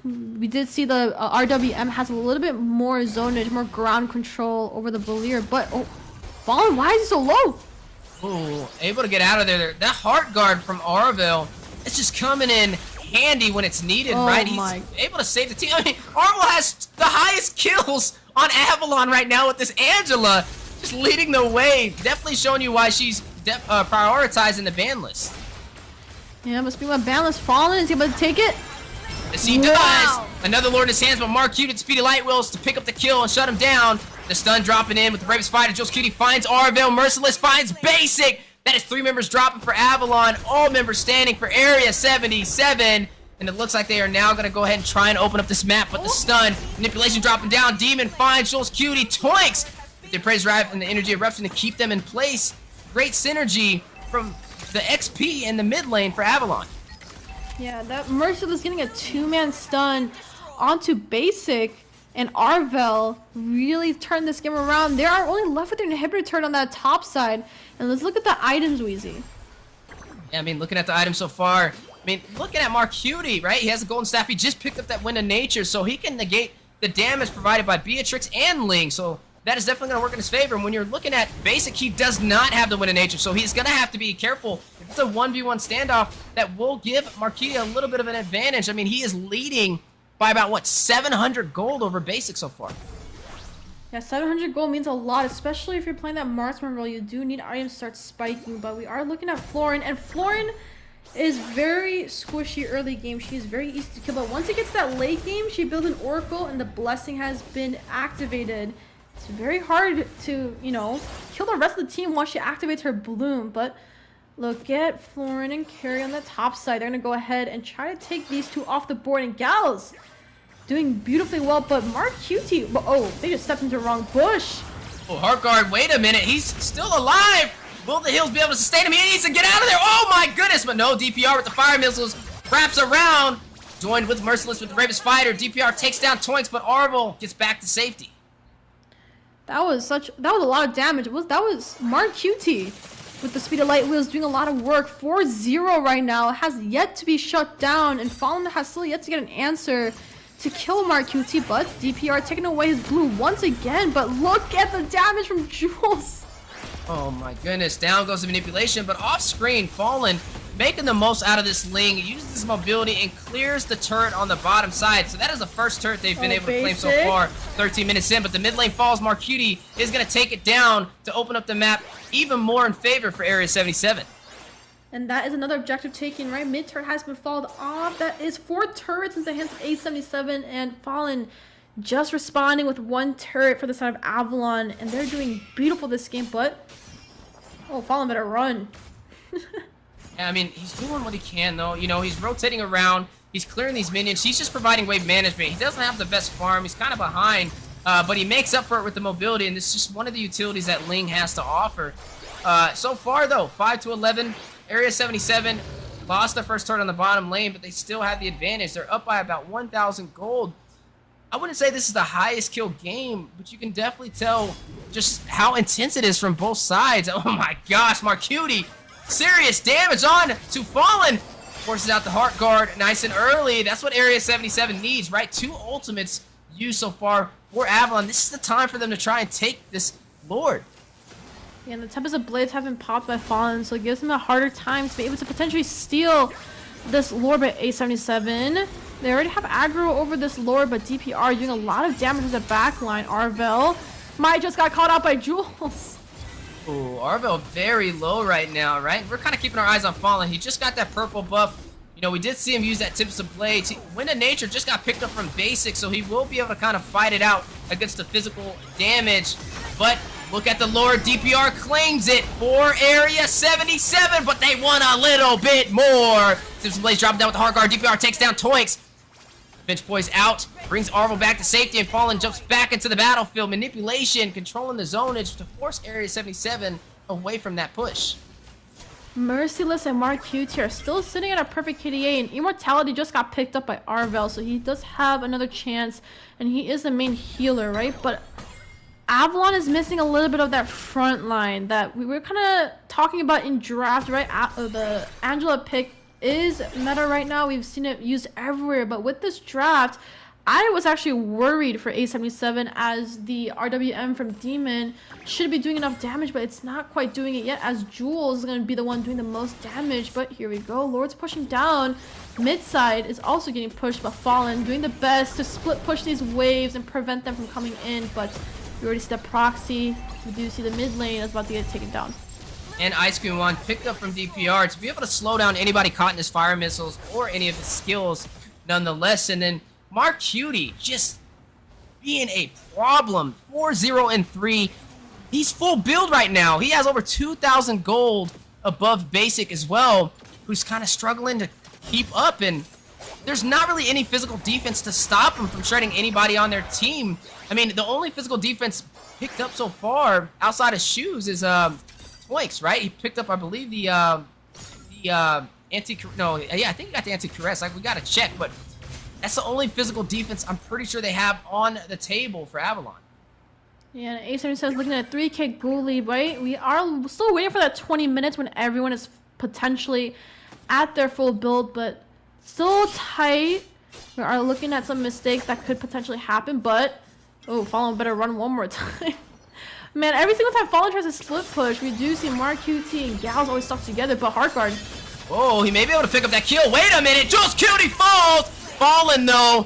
We did see the RWM has a little bit more zonage, more ground control over the Valier, but Fallen, why is he so low? Ooh, able to get out of there. That heart guard from Arvel is just coming in handy when it's needed, right? He's able to save the team. I mean, Arvel has the highest kills on Avalon right now with this Angela just leading the way. Definitely showing you why she's prioritizing the ban list. Yeah, but speaking of ban list, Fallen is able to take it. As he does, another Lord in his hands, but Mark Cutie Speedy Light Wheels to pick up the kill and shut him down. The stun dropping in with the bravest fighter. Jules Cutie finds Arvel. Merciless finds Basic. That is 3 members dropping for Avalon. All members standing for Area 77. And it looks like they are now going to go ahead and try and open up this map. But the stun, manipulation dropping down. Demon finds Jules Cutie. Toinks. They praise Drive and the energy eruption to keep them in place. Great synergy from the XP in the mid lane for Avalon. Yeah, that Merciless getting a 2-man stun onto Basic, and Arvel really turned this game around. They are only left with an inhibitor turret on that top side. And let's look at the items, Weezy. Yeah, I mean, looking at the items so far, I mean, looking at Mark Cutie, right? He has a golden staff. He just picked up that Wind of Nature, so he can negate the damage provided by Beatrix and Ling. So that is definitely going to work in his favor. And when you're looking at Basic, he does not have the Wind of Nature, so he's going to have to be careful. If it's a 1v1 standoff, that will give Marquis a little bit of an advantage. I mean, he is leading by about, what, 700 gold over Basic so far. Yeah, 700 gold means a lot, especially if you're playing that marksman role. You do need items to start spiking, but we are looking at Florin, and Florin is very squishy early game. She is very easy to kill, but once it gets to that late game, she builds an Oracle, and the Blessing has been activated. It's very hard to, you know, kill the rest of the team once she activates her Bloom, but Look at Florin and Carrie on the top side. They're gonna go ahead and try to take these two off the board. And Gals doing beautifully well, but Mark QT, oh, they just stepped into the wrong bush. Oh, Heartguard, wait a minute. He's still alive. Will the Hills be able to sustain him? He needs to get out of there. Oh my goodness, but no, DPR with the fire missiles wraps around. Joined with Merciless with the Bravest Fighter. DPR takes down Toinks, but Arvel gets back to safety. That was a lot of damage. That was Mark QT with the speed of light wheels doing a lot of work. 4-0 right now, has yet to be shut down, and Fallen has still yet to get an answer to kill Mark QT, but DPR taking away his blue once again. But look at the damage from Jules. Oh my goodness, down goes the manipulation, but off screen, Fallen making the most out of this Ling, uses his mobility and clears the turret on the bottom side. So that is the first turret they've been able to claim so far, 13 minutes in, but the mid lane falls. Mark QT is going to take it down to open up the map even more in favor for Area 77. And that is another objective taken, right? Mid turret has been followed off. That is 4 turrets into the hands of A77, and Fallen just responding with 1 turret for the side of Avalon, and they're doing beautiful this game, but oh, Fallen better run. Yeah, I mean, he's doing what he can, though. You know, he's rotating around. He's clearing these minions. He's just providing wave management. He doesn't have the best farm. He's kind of behind, but he makes up for it with the mobility, and this is just one of the utilities that Ling has to offer. So far, though, 5-11. Area 77 lost their first turret on the bottom lane, but they still have the advantage. They're up by about 1,000 gold. I wouldn't say this is the highest kill game, but you can definitely tell just how intense it is from both sides. Oh my gosh, Mark QT. Serious damage on to Fallen. Forces out the Heart Guard nice and early. That's what Area 77 needs, right? 2 ultimates used so far for Avalon. This is the time for them to try and take this Lord. Yeah, and the Tempest of Blades have been popped by Fallen, so it gives them a harder time to be able to potentially steal this Lord by A77. They already have aggro over this Lord, but DPR doing a lot of damage to the backline. Arvel might just got caught out by Jules. Ooh, Arvel very low right now, right? We're kind of keeping our eyes on Fallen. He just got that purple buff. You know, we did see him use that Tips of Blades. Wind of Nature just got picked up from basic, so he will be able to kind of fight it out against the physical damage. But look at the Lord. DPR claims it for Area 77, but they want a little bit more. Tips of Blades dropping down with the Heart Guard. DPR takes down Toinks. Bench Boys out, brings Arvel back to safety, and Fallen jumps back into the battlefield. Manipulation, controlling the zonage to force Area 77 away from that push. Merciless and Mark QT are still sitting at a perfect KDA, and Immortality just got picked up by Arvel, so he does have another chance, and he is the main healer, right? But Avalon is missing a little bit of that front line that we were kind of talking about in draft, right? The Angela pick is meta right now. We've seen it used everywhere, but with this draft, I was actually worried for A77 as the RWM from Demon should be doing enough damage, but it's not quite doing it yet, as Jules is going to be the one doing the most damage. But here we go. Lord's pushing down. Mid side is also getting pushed, but Fallen doing the best to split push these waves and prevent them from coming in. But we already see the proxy. We do see the mid lane is about to get taken down. And Ice Cream One picked up from DPR to be able to slow down anybody caught in his fire missiles or any of his skills nonetheless. And then Mark QT just being a problem. 4-0-3. He's full build right now. He has over 2,000 gold above basic as well, who's kind of struggling to keep up. And there's not really any physical defense to stop him from shredding anybody on their team. I mean, the only physical defense picked up so far outside of Shoes is Toinks, right? He picked up, I believe, the anti... No, yeah, I think he got the anti-caress. Like, we got to check, but that's the only physical defense I'm pretty sure they have on the table for Avalon. Yeah, and A77 says looking at 3K Ghoulie, right? We are still waiting for that 20 minutes when everyone is potentially at their full build, but still tight. We are looking at some mistakes that could potentially happen, but... Oh, Fallen better run one more time. Man, every single time Fallen tries to split push, we do see Mark QT and Gals always stuck together, but Heartguard. Oh, he may be able to pick up that kill. Wait a minute, Jules QT falls! Fallen, though,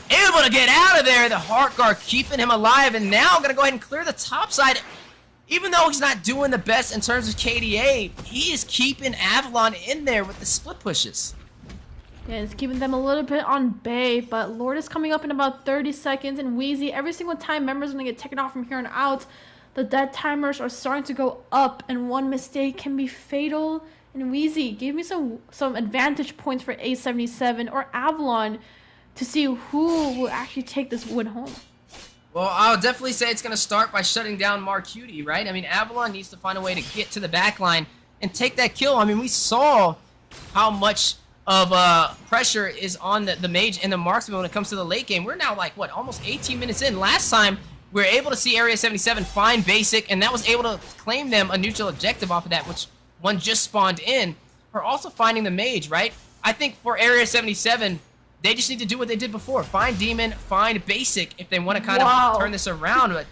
able to get out of there. The Heartguard keeping him alive, and now I'm going to go ahead and clear the top side. Even though he's not doing the best in terms of KDA, he is keeping Avalon in there with the split pushes. Yeah, it's keeping them a little bit on bay, but Lord is coming up in about 30 seconds, and Wheezy, every single time members are going to get taken off from here on out. The dead timers are starting to go up, and one mistake can be fatal. And Wheezy, give me some advantage points for A77 or Avalon to see who will actually take this win home. Well, I'll definitely say it's going to start by shutting down Marcuti, right? I mean, Avalon needs to find a way to get to the back line and take that kill. I mean, we saw how much of pressure is on the mage and the marksman when it comes to the late game. We're now like, what, almost 18 minutes in. Last time, we were able to see Area 77 find basic, and that was able to claim them a neutral objective off of that, which one just spawned in. We're also finding the mage, right? I think for Area 77, they just need to do what they did before. Find demon, find basic if they want to kind of turn this around. But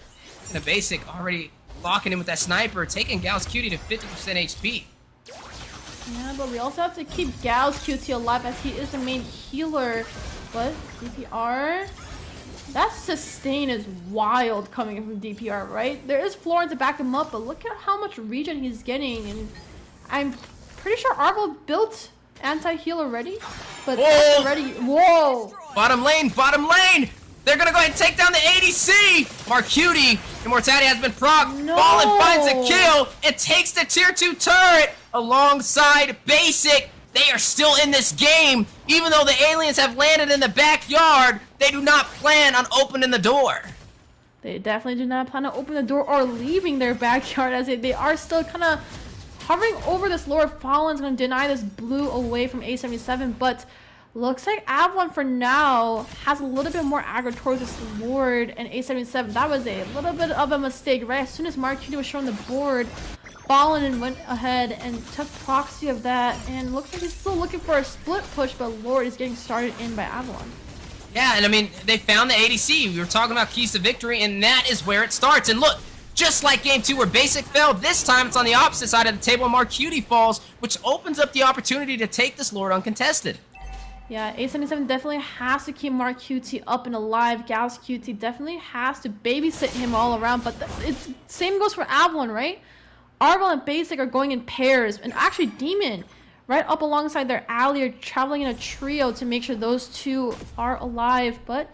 the basic already locking in with that sniper, taking Gal's Cutie to 50% HP. Yeah, but we also have to keep Gal's QT alive as he is the main healer. But DPR, that sustain is wild coming in from DPR, right? There is Florin to back him up, but look at how much regen he's getting. And I'm pretty sure Arvo built anti-heal already, but that's already... Whoa! Bottom lane, bottom lane! They're gonna go ahead and take down the ADC! Marcuti, Immortality has been procced. No. Ballin finds a kill and takes the tier 2 turret alongside Basic. They are still in this game. Even though the aliens have landed in the backyard, they do not plan on opening the door. They definitely do not plan to open the door or leaving their backyard, as they are still kind of hovering over this Lord. Fallen's going to deny this blue away from A77, but looks like Avalon for now has a little bit more aggro towards this Lord and A77. That was a little bit of a mistake, right? As soon as Marcuti was shown the board, Fallen went ahead and took proxy of that, and looks like he's still looking for a split push, but Lord is getting started in by Avalon. Yeah, and I mean, they found the ADC. We were talking about keys to victory, and that is where it starts. And look, just like game 2 where Basic fell, this time it's on the opposite side of the table. Marcuti falls, which opens up the opportunity to take this Lord uncontested. Yeah, A77 definitely has to keep Marcuti up and alive. Gal's QT definitely has to babysit him all around, but it's same goes for Avalon, right? Arvo and Basic are going in pairs, and actually Demon right up alongside their ally are traveling in a trio to make sure those two are alive. But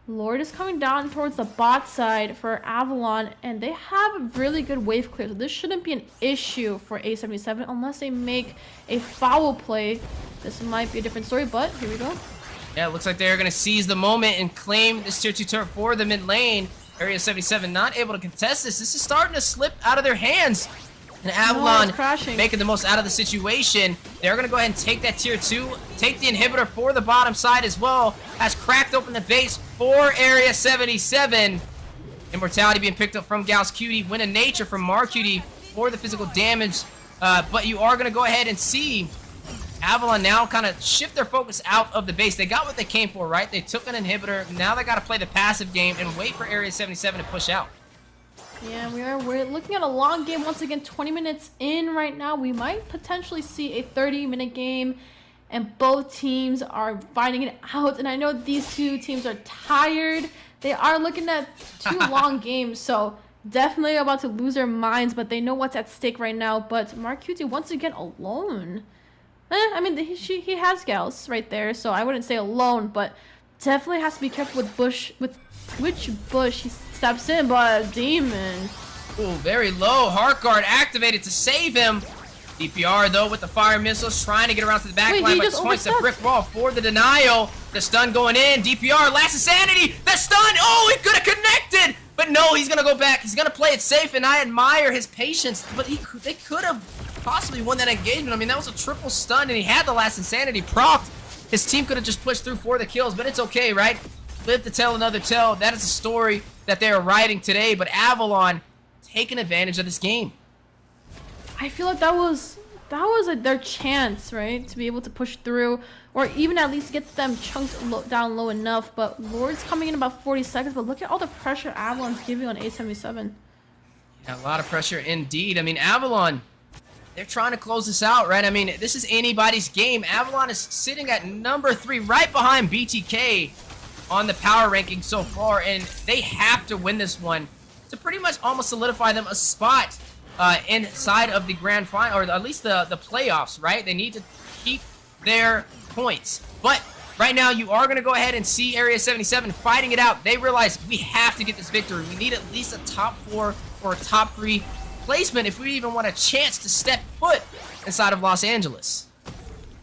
Lord is coming down towards the bot side for Avalon, and they have a really good wave clear, so this shouldn't be an issue for A77 unless they make a foul play. This might be a different story, but here we go. Yeah, it looks like they're going to seize the moment and claim this tier 2 turret for the mid lane. Area 77 not able to contest this. This is starting to slip out of their hands. And Avalon making the most out of the situation. They're going to go ahead and take that tier 2, take the inhibitor for the bottom side as well, has cracked open the base for Area 77. Immortality being picked up from Gal's Cutie, win of nature from Marcuti for the physical damage. But you are going to go ahead and see Avalon now kind of shift their focus out of the base. They got what they came for, right? They took an inhibitor. Now they got to play the passive game and wait for Area 77 to push out. Yeah, we're looking at a long game once again. 20 minutes in right now. We might potentially see a 30-minute game, and both teams are fighting it out. And I know these two teams are tired. They are looking at 2 long games, so definitely about to lose their minds, but they know what's at stake right now. But Marcuti once again alone. I mean, he has Gals right there, so I wouldn't say alone, but definitely has to be careful with which bush he steps in, but a demon. Ooh, very low. Heart Guard activated to save him. DPR, though, with the fire missiles, trying to get around to the back line, but points the brick wall for the denial. The stun going in. DPR, last insanity. The stun. Oh, he could have connected. But no, he's going to go back. He's going to play it safe, and I admire his patience. But they could have possibly won that engagement. I mean, that was a triple stun, and he had the last insanity procced. His team could have just pushed through for the kills, but it's okay, right? Live to tell another tale. That is a story that they are writing today, but Avalon taking advantage of this game. I feel like that was their chance, right, to be able to push through, or even at least get them chunked down low enough. But Lord's coming in about 40 seconds, but look at all the pressure Avalon's giving on A77. Yeah, a lot of pressure indeed. I mean, Avalon, they're trying to close this out, right? I mean, this is anybody's game. Avalon is sitting at number 3, right behind BTK on the power ranking so far, and they have to win this one to pretty much almost solidify them a spot inside of the grand final, or at least the playoffs, right? They need to keep their points. But right now, you are going to go ahead and see Area 77 fighting it out. They realize we have to get this victory. We need at least a top 4 for a top 3 placement if we even want a chance to step foot inside of Los Angeles.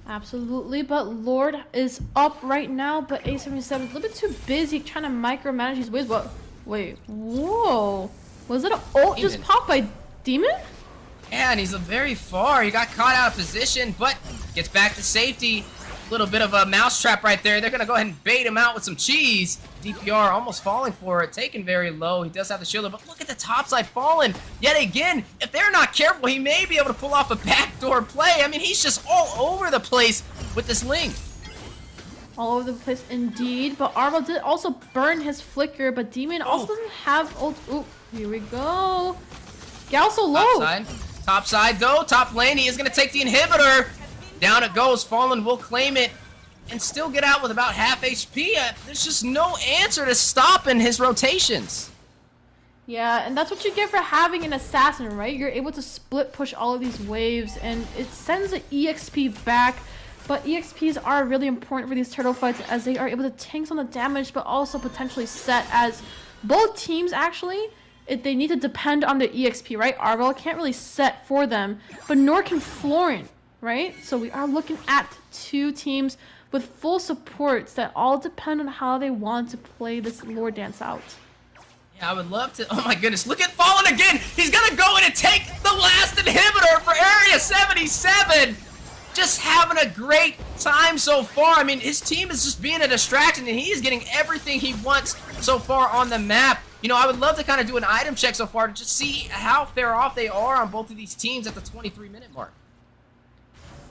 Absolutely, but Lord is up right now, but A77 is a little bit too busy trying to micromanage his ways. What? Wait, whoa. Was it an ult just popped by Demon? Yeah, and he's very far. He got caught out of position, but gets back to safety. A little bit of a mousetrap right there. They're going to go ahead and bait him out with some cheese. DPR almost falling for it, taken very low. He does have the shield, but look at the top side fallen. Yet again, if they're not careful, he may be able to pull off a backdoor play. I mean, he's just all over the place with this link. All over the place indeed, but Arvo did also burn his flicker, but Demon also doesn't have ult. Ooh, here we go. Gal so low. Top side though, top lane, he is going to take the inhibitor. Down it goes, Fallen will claim it and still get out with about half HP. There's just no answer to stopping his rotations. Yeah, and that's what you get for having an assassin, right? You're able to split push all of these waves, and it sends the EXP back. But EXPs are really important for these turtle fights as they are able to tank some of the damage, but also potentially set as both teams actually. They need to depend on their EXP, right? Arvel can't really set for them, but nor can Florent, right? So we are looking at 2 teams with full supports that all depend on how they want to play this lore dance out. Yeah, I would love to. Oh my goodness, look at Fallen again. He's gonna go in and take the last inhibitor for Area 77. Just having a great time so far. I mean, his team is just being a distraction, and he is getting everything he wants so far on the map. You know, I would love to kind of do an item check so far to just see how fair off they are on both of these teams at the 23-minute mark.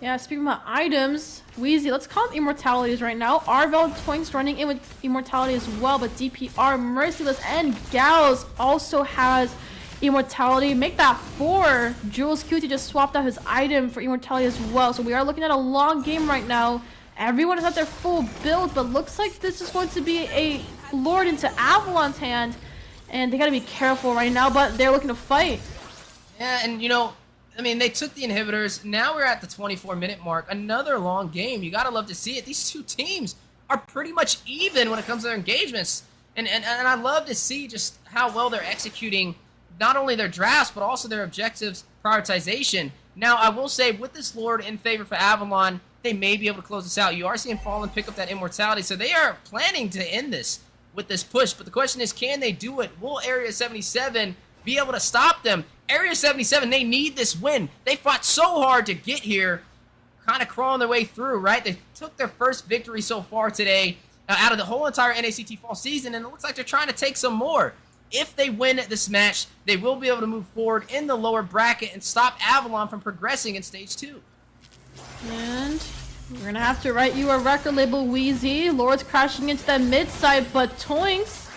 Yeah, speaking about items, Wheezy, let's call it immortalities right now. Arvel Twinks running in with immortality as well, but DPR, Merciless, and Gals also has immortality. Make that 4. Jules QT just swapped out his item for immortality as well. So we are looking at a long game right now. Everyone is at their full build, but looks like this is going to be a Lord into Avalon's hand. And they gotta be careful right now, but they're looking to fight. Yeah, and you know, I mean, they took the inhibitors. Now we're at the 24-minute mark. Another long game. You gotta love to see it. These 2 teams are pretty much even when it comes to their engagements. And I love to see just how well they're executing not only their drafts, but also their objectives prioritization. Now, I will say, with this Lord in favor for Avalon, they may be able to close this out. You are seeing Fallen pick up that immortality, so they are planning to end this with this push. But the question is, can they do it? Will Area 77 be able to stop them? Area 77, they need this win. They fought so hard to get here, kind of crawling their way through, right? They took their first victory so far today out of the whole entire NACT fall season, and it looks like they're trying to take some more. If they win this match, they will be able to move forward in the lower bracket and stop Avalon from progressing in Stage 2. And we're gonna have to write you a record label, Wheezy. Lord's crashing into that mid side, but Toinks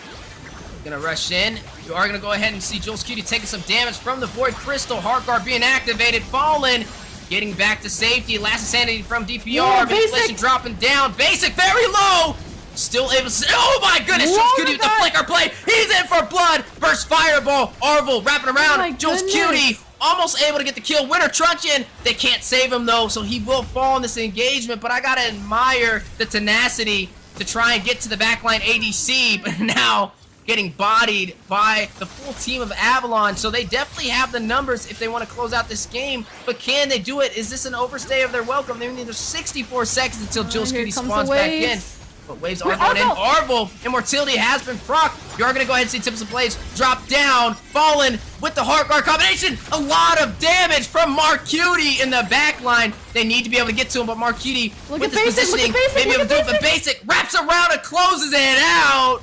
gonna rush in. You are gonna go ahead and see Jules Cutie taking some damage from the Void Crystal. Heart Guard being activated. Fallen getting back to safety. Last Insanity from DPR. Manipulation dropping down. Basic very low. Still able to. Oh my goodness! Jules Cutie with the flicker play. He's in for blood. Burst fireball. Arvel wrapping around. Jules Cutie almost able to get the kill. Winter Truncheon. They can't save him though, so he will fall in this engagement. But I gotta admire the tenacity to try and get to the backline ADC. But now getting bodied by the full team of Avalon. So they definitely have the numbers if they want to close out this game. But can they do it? Is this an overstay of their welcome? They need 64 seconds until Jules Cutie spawns back in. But waves are going in. Arvel, immortality has been proc. You are going to go ahead and see Tips of Blades drop down. Fallen with the Heart Guard combination. A lot of damage from Marcutie in the back line. They need to be able to get to him, but Marcutie with his positioning may be able to do it. But Basic wraps around and closes it out.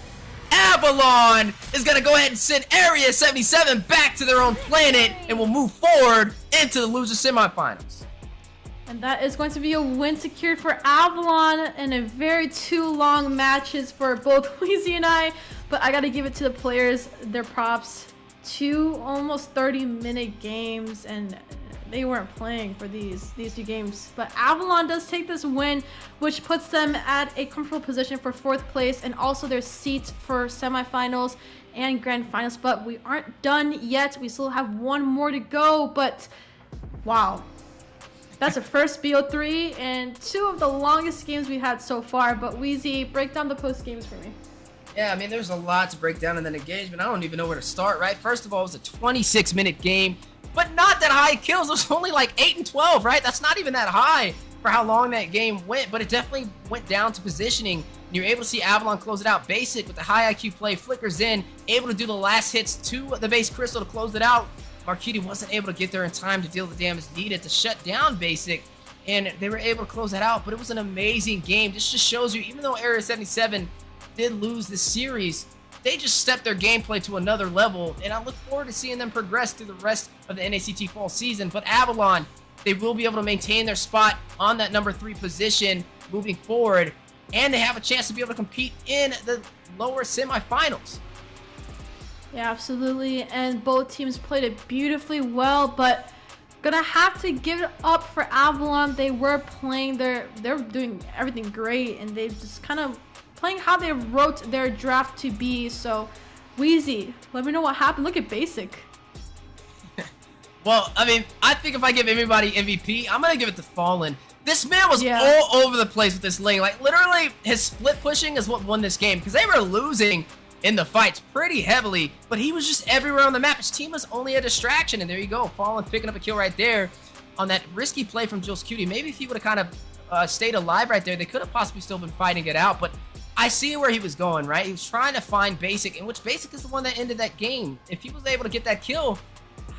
Avalon is going to go ahead and send Area 77 back to their own planet and will move forward into the loser semifinals. And that is going to be a win secured for Avalon in a very 2 long matches for both Wheezy and I. But I got to give it to the players, their props. 2 almost 30-minute games, and they weren't playing for these 2 games. But Avalon does take this win, which puts them at a comfortable position for 4th place and also their seats for semifinals and grand finals. But we aren't done yet. We still have 1 more to go. But wow. That's the first BO3 and 2 of the longest games we had so far. But Wheezy, break down the post games for me. Yeah, I mean, there's a lot to break down in that engagement. I don't even know where to start, right? First of all, it was a 26-minute game, but not that high kills. It was only like 8 and 12, right? That's not even that high for how long that game went, but it definitely went down to positioning. And you're able to see Avalon close it out. Basic with the high IQ play, flickers in, able to do the last hits to the base crystal to close it out. Marquiti wasn't able to get there in time to deal the damage needed to shut down Basic, and they were able to close that out, but it was an amazing game. This just shows you, even though Area 77 did lose the series, they just stepped their gameplay to another level, and I look forward to seeing them progress through the rest of the NACT fall season. But Avalon, they will be able to maintain their spot on that number 3 position moving forward, and they have a chance to be able to compete in the lower semifinals. Yeah, absolutely. And both teams played it beautifully well, but gonna have to give it up for Avalon. They were playing they're doing everything great, and they just kind of playing how they wrote their draft to be. So, Wheezy, let me know what happened. Look at Basic. Well, I mean, I think if I give everybody MVP, I'm going to give it to Fallen. This man was all over the place with this lane. Like, literally, his split pushing is what won this game, because they were losing in the fights pretty heavily, but he was just everywhere on the map. His team was only a distraction, and there you go. Fallen picking up a kill right there on that risky play from Jules Cutie. Maybe if he would have kind of stayed alive right there, they could have possibly still been fighting it out, but I see where he was going, right? He was trying to find Basic, in which Basic is the one that ended that game. If he was able to get that kill,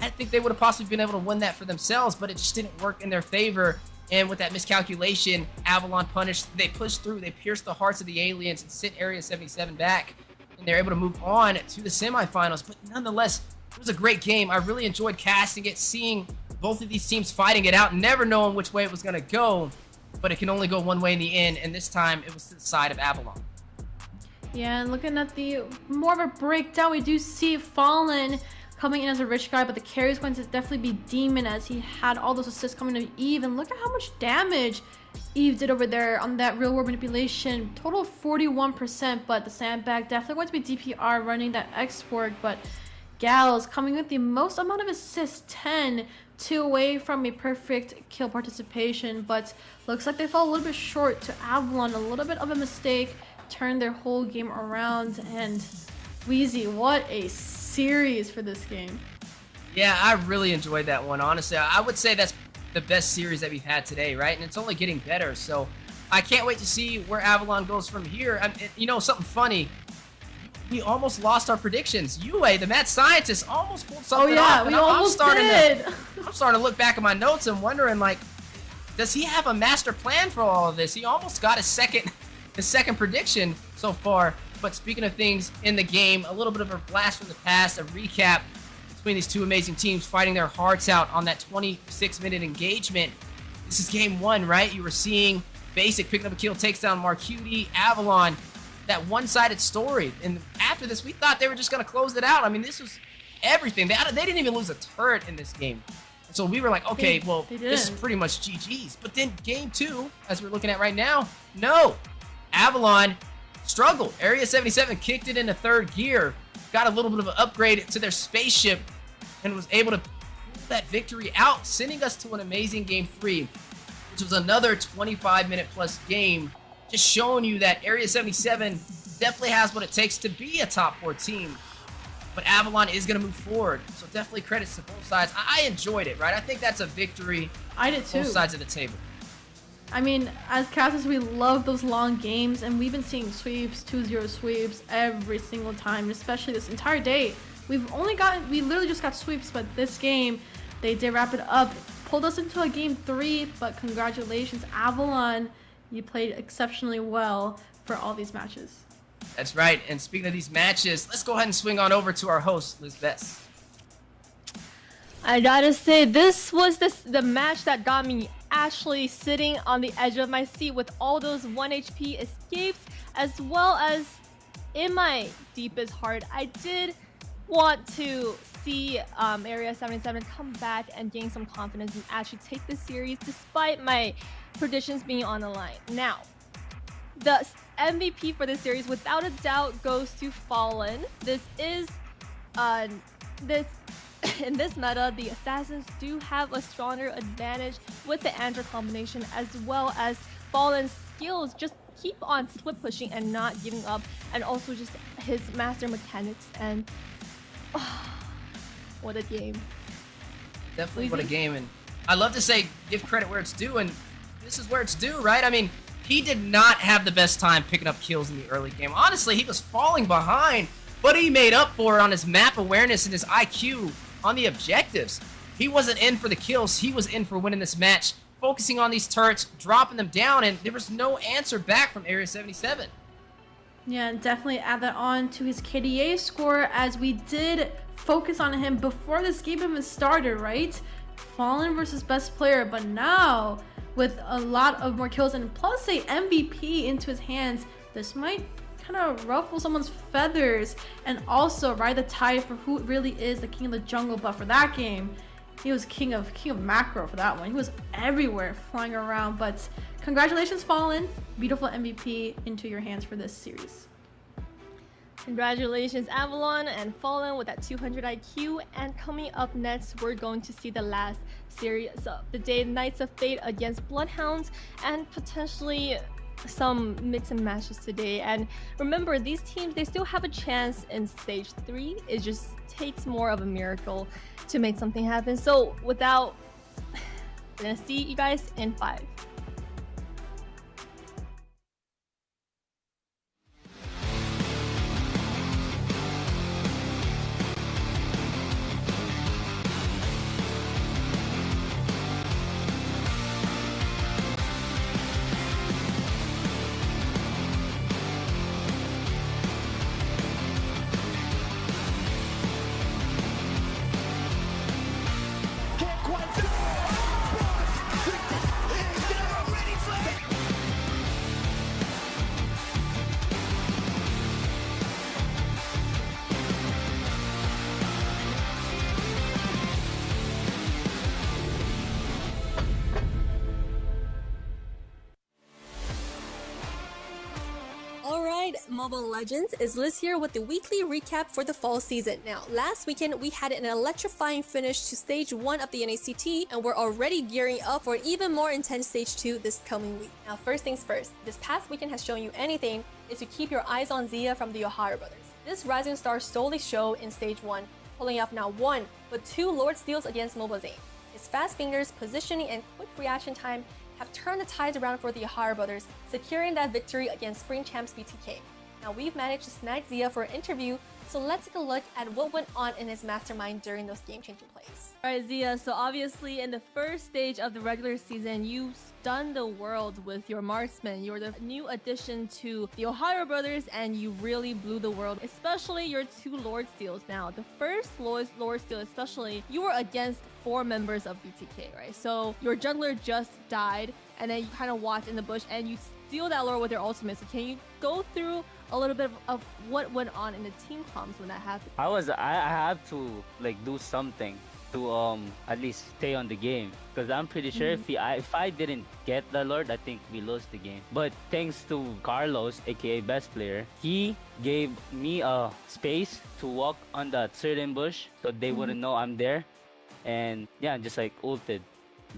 I think they would have possibly been able to win that for themselves, but it just didn't work in their favor. And with that miscalculation, Avalon punished. They pushed through. They pierced the hearts of the aliens and sent Area 77 back. And they're able to move on to the semifinals. But nonetheless, it was a great game. I really enjoyed casting it, seeing both of these teams fighting it out, never knowing which way it was going to go. But it can only go one way in the end. And this time, it was to the side of Avalon. Yeah, and looking at the more of a breakdown, we do see Fallen coming in as a rich guy, but the carry is going to definitely be Demon, as he had all those assists coming to Eve. And look at how much damage Eve did over there on that real world manipulation. Total of 41%, but the sandbag definitely going to be DPR running that export. But Gals coming with the most amount of assists, 10, 2 away from a perfect kill participation, but looks like they fell a little bit short to Avalon. A little bit of a mistake turned their whole game around. And Wheezy, what a series for this game. Yeah, I really enjoyed that one, honestly. I would say that's the best series that we've had today, right? And it's only getting better, so I can't wait to see where Avalon goes from here. You know, something funny, we almost lost our predictions. Yue, the mad scientist, almost pulled something off. We almost did. I'm starting to look back at my notes and wondering, like, does he have a master plan for all of this? He almost got his second prediction so far. But speaking of things in the game, a little bit of a blast from the past, a recap between these two amazing teams fighting their hearts out on that 26-minute engagement. This is game 1, right? You were seeing Basic picking up a kill, takes down Marquiti, Avalon, that one-sided story. And after this, we thought they were just going to close it out. I mean, this was everything. They didn't even lose a turret in this game. And so we were like, okay, well, this is pretty much GG's. But then game 2, as we're looking at right now, no. Avalon struggled. Area 77 kicked it into 3rd gear, got a little bit of an upgrade to their spaceship, and was able to pull that victory out, sending us to an amazing game 3, which was another 25-minute plus game, just showing you that Area 77 definitely has what it takes to be a top 4 team. But Avalon is going to move forward, so definitely credits to both sides. I enjoyed it, right? I think that's a victory. I did too. Both sides of the table. I mean, as casters, we love those long games, and we've been seeing sweeps, 2-0 sweeps every single time, especially this entire day. We literally just got sweeps, but this game, they did wrap it up, pulled us into a game 3, but congratulations, Avalon, you played exceptionally well for all these matches. That's right, and speaking of these matches, let's go ahead and swing on over to our host, Liz Bess. I gotta say, this was the match that got me actually sitting on the edge of my seat with all those 1 HP escapes, as well as in my deepest heart, I did want to see Area 77 come back and gain some confidence and actually take this series despite my predictions being on the line. Now, the MVP for this series without a doubt goes to Fallen. This is in this meta, the assassins do have a stronger advantage with the Andrew combination, as well as Fallen's skills just keep on split pushing and not giving up, and also just his master mechanics and what a game. Definitely what a game, and I love to say give credit where it's due, and this is where it's due, right? I mean, he did not have the best time picking up kills in the early game. Honestly, he was falling behind, but he made up for it on his map awareness and his IQ on the objectives. He wasn't in for the kills, he was in for winning this match, focusing on these turrets, dropping them down, and there was no answer back from Area 77. Yeah, and definitely add that on to his KDA score, as we did focus on him before this game even started, right? Fallen versus best player, but now with a lot of more kills and plus a MVP into his hands, this might kind of ruffle someone's feathers and also ride the tide for who really is the king of the jungle. But for that game, he was king of macro for that one. He was everywhere flying around. But congratulations, Fallen. Beautiful MVP into your hands for this series. Congratulations, Avalon and Fallen with that 200 IQ. And coming up next, we're going to see the last series of the day, Knights of Fate against Bloodhounds, and potentially some mix and matches today. And remember, these teams, they still have a chance in stage 3. It just takes more of a miracle to make something happen. So without, we're gonna see you guys in 5. Mobile Legends is Liz here with the weekly recap for the fall season. Now, last weekend we had an electrifying finish to stage 1 of the NACT, and we're already gearing up for even more intense stage 2 this coming week. Now, first things first, this past weekend has shown you anything is to keep your eyes on Zia from the O'Hara brothers. This rising star solely showed in stage 1, pulling off not 1, but 2 Lord Steals against Mobile Zane. His fast fingers, positioning, and quick reaction time have turned the tides around for the O'Hara brothers, securing that victory against Spring Champs BTK. Now, we've managed to snag Zia for an interview, so let's take a look at what went on in his mastermind during those game-changing plays. Alright, Zia, so obviously in the first stage of the regular season, you stunned the world with your marksman. You're the new addition to the O'Hara brothers, and you really blew the world, especially your 2 Lord Steals. Now, the first Lord Steal especially, you were against 4 members of BTK, right? So your jungler just died, and then you kind of watch in the bush, and you steal that Lord with your ultimate. So can you go through a little bit of what went on in the team comms when that happened? I had to like do something to at least stay on the game, because I'm pretty sure if I didn't get the Lord, I think we lost the game. But thanks to Carlos, aka best player, he gave me a space to walk on that certain bush so they wouldn't know I'm there, and yeah, just like ulted.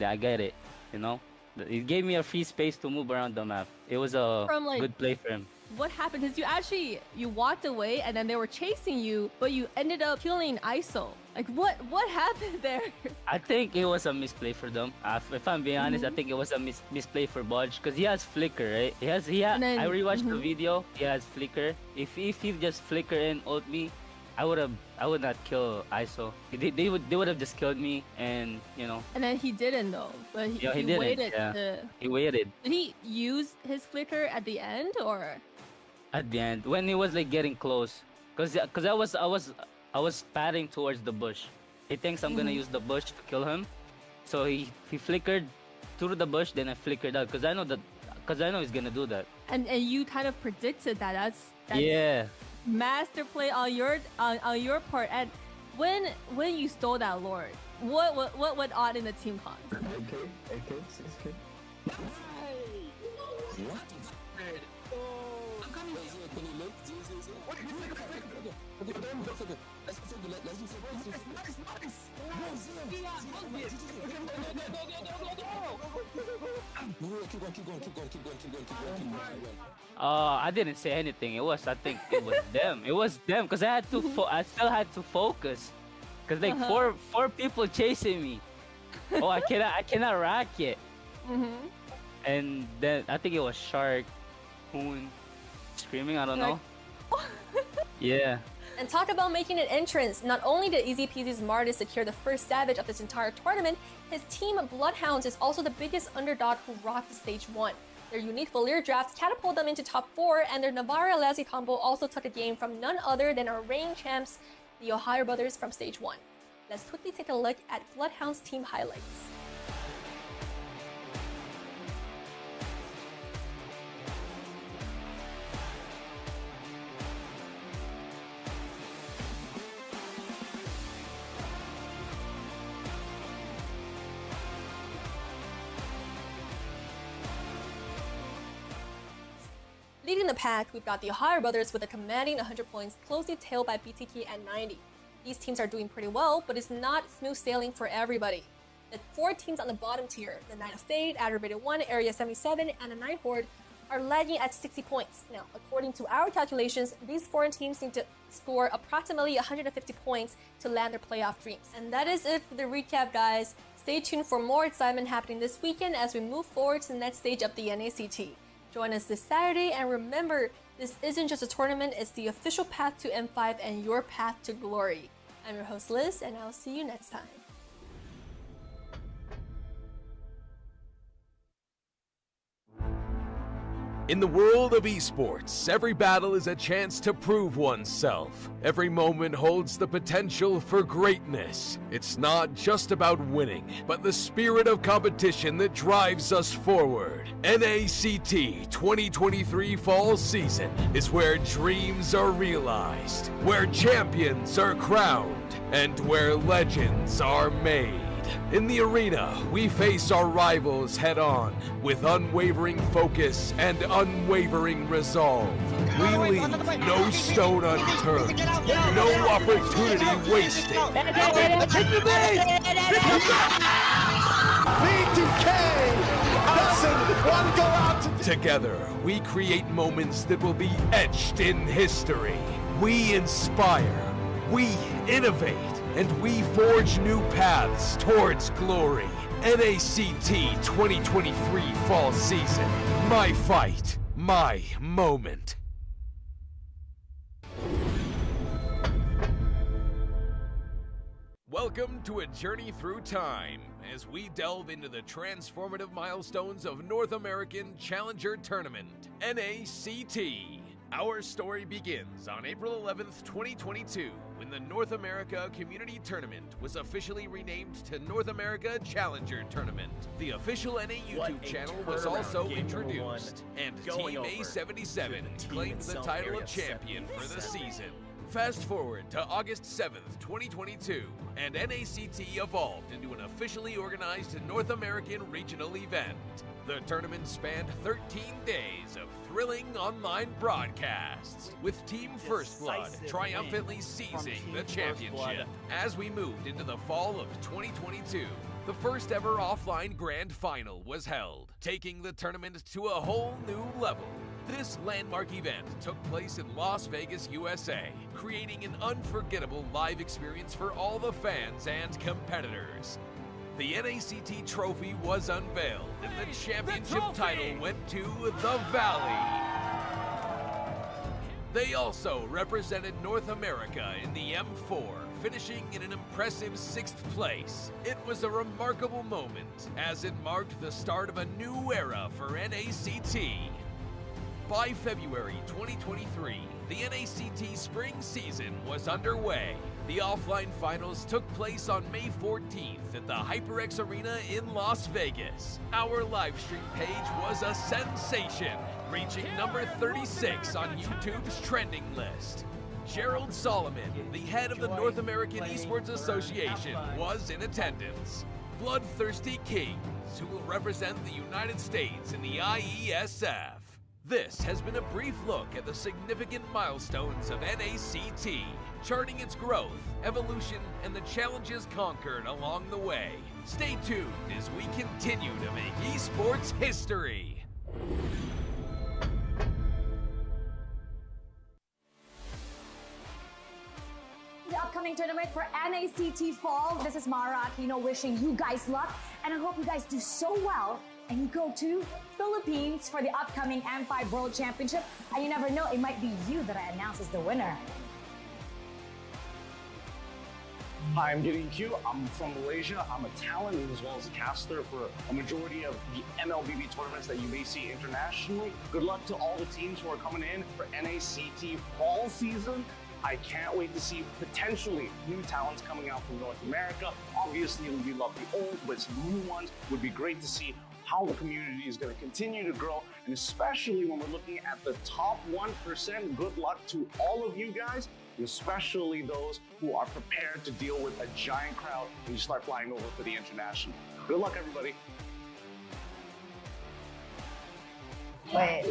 I get it, you know. It gave me a free space to move around the map. It was a good play for him. What happened is you walked away, and then they were chasing you, but you ended up killing ISO. Like, what happened there? I think it was a misplay for them. If I'm being honest, I think it was a misplay for Bodge, because he has flicker, right? I rewatched the video. He has flicker. If he just flicker and ult me, I would not kill ISO. They would have just killed me, and you know. And then he didn't though. But he didn't. Waited. Yeah. He waited. Did he use his flicker at the end or? At the end, when he was like getting close, cause I was padding towards the bush. He thinks I'm gonna use the bush to kill him, so he flickered through the bush. Then I flickered out, cause I know he's gonna do that. And you kind of predicted that. That's yeah. Master play on your part. And when you stole that Lord, what went on in the team con? AK, 6K. I didn't say anything. I think it was them. It was them because I still had to focus. Because like four people chasing me. Oh, I cannot rack it. And then I think it was Shark, Hoon, screaming. I don't know. Yeah. And talk about making an entrance. Not only did Easy Peasy's Martis secure the first Savage of this entire tournament, his team Bloodhounds is also the biggest underdog who rocked stage 1. Their unique Valir drafts catapult them into top 4, and their Navarra Lassie combo also took a game from none other than our reigning champs, the Ohio brothers from stage 1. Let's quickly take a look at Bloodhounds team highlights. Leading the pack, we've got the Ohio brothers with a commanding 100 points, closely tailed by BTK at 90. These teams are doing pretty well, but it's not smooth sailing for everybody. The 4 teams on the bottom tier, the Knight of Fate, AggravateOne, Area 77, and the Night Horde, are lagging at 60 points. Now, according to our calculations, these 4 teams need to score approximately 150 points to land their playoff dreams. And that is it for the recap, guys. Stay tuned for more excitement happening this weekend as we move forward to the next stage of the NACT. Join us this Saturday, and remember, this isn't just a tournament, it's the official path to M5 and your path to glory. I'm your host Liz, and I'll see you next time. In the world of esports, every battle is a chance to prove oneself. Every moment holds the potential for greatness. It's not just about winning, but the spirit of competition that drives us forward. NACT 2023 Fall Season is where dreams are realized, where champions are crowned, and where legends are made. In the arena, we face our rivals head-on with unwavering focus and unwavering resolve. We leave no stone unturned, no opportunity wasted. Together, we create moments that will be etched in history. We inspire, we innovate, and we forge new paths towards glory. NACT 2023 Fall Season. My fight, my moment. Welcome to a journey through time as we delve into the transformative milestones of North American Challenger Tournament, NACT. Our story begins on April 11th, 2022, when the North America Community Tournament was officially renamed to North America Challenger Tournament. The official NA YouTube channel was also introduced, and Team A77 claimed the title of champion for the season. Fast forward to August 7th, 2022, and NACT evolved into an officially organized North American regional event. The tournament spanned 13 days of thrilling online broadcasts, with Team First Blood triumphantly seizing the championship. As we moved into the fall of 2022, the first ever offline grand final was held, taking the tournament to a whole new level. This landmark event took place in Las Vegas, USA, creating an unforgettable live experience for all the fans and competitors. The NACT trophy was unveiled, and the championship title went to the Valley. They also represented North America in the M4, finishing in an impressive 6th place. It was a remarkable moment, as it marked the start of a new era for NACT. By February 2023, the NACT spring season was underway. The offline finals took place on May 14th at the HyperX Arena in Las Vegas. Our livestream page was a sensation, reaching number 36 on YouTube's trending list. Gerald Solomon, the head of the North American Esports Association, was in attendance. Bloodthirsty Kings, who will represent the United States in the IESF. This has been a brief look at the significant milestones of NACT, charting its growth, evolution, and the challenges conquered along the way. Stay tuned as we continue to make esports history. The upcoming tournament for NACT Fall. This is Mara, wishing you guys luck, and I hope you guys do so well and you go to Philippines for the upcoming M5 World Championship. And you never know, it might be you that I announce as the winner. Hi, I'm Gideon Q. I'm from Malaysia. I'm a talent as well as a caster for a majority of the MLBB tournaments that you may see internationally. Good luck to all the teams who are coming in for NACT Fall season. I can't wait to see potentially new talents coming out from North America. Obviously, we love the old, but some new ones would be great to see how the community is going to continue to grow, and especially when we're looking at the top 1%, good luck to all of you guys, especially those who are prepared to deal with a giant crowd when you start flying over for the international. Good luck, everybody. Wait.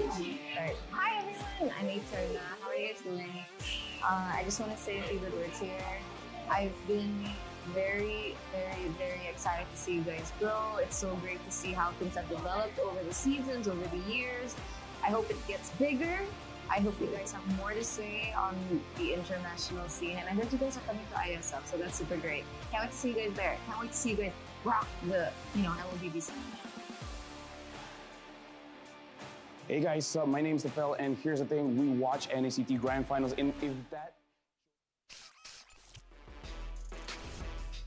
Hi everyone, I'm Eterna. How are you guys doing? I just want to say a few good words here. I've been very excited to see you guys grow. It's so great to see how things have developed over the seasons, over the years. I hope it gets bigger. I hope you guys have more to say on the international scene, and I heard you guys are coming to ISF, so that's super great. Can't wait to see you guys there. Can't wait to see you guys rock the, LBB scene. Hey guys, my name's Phil, and here's the thing: we watch NACT Grand Finals, and if that.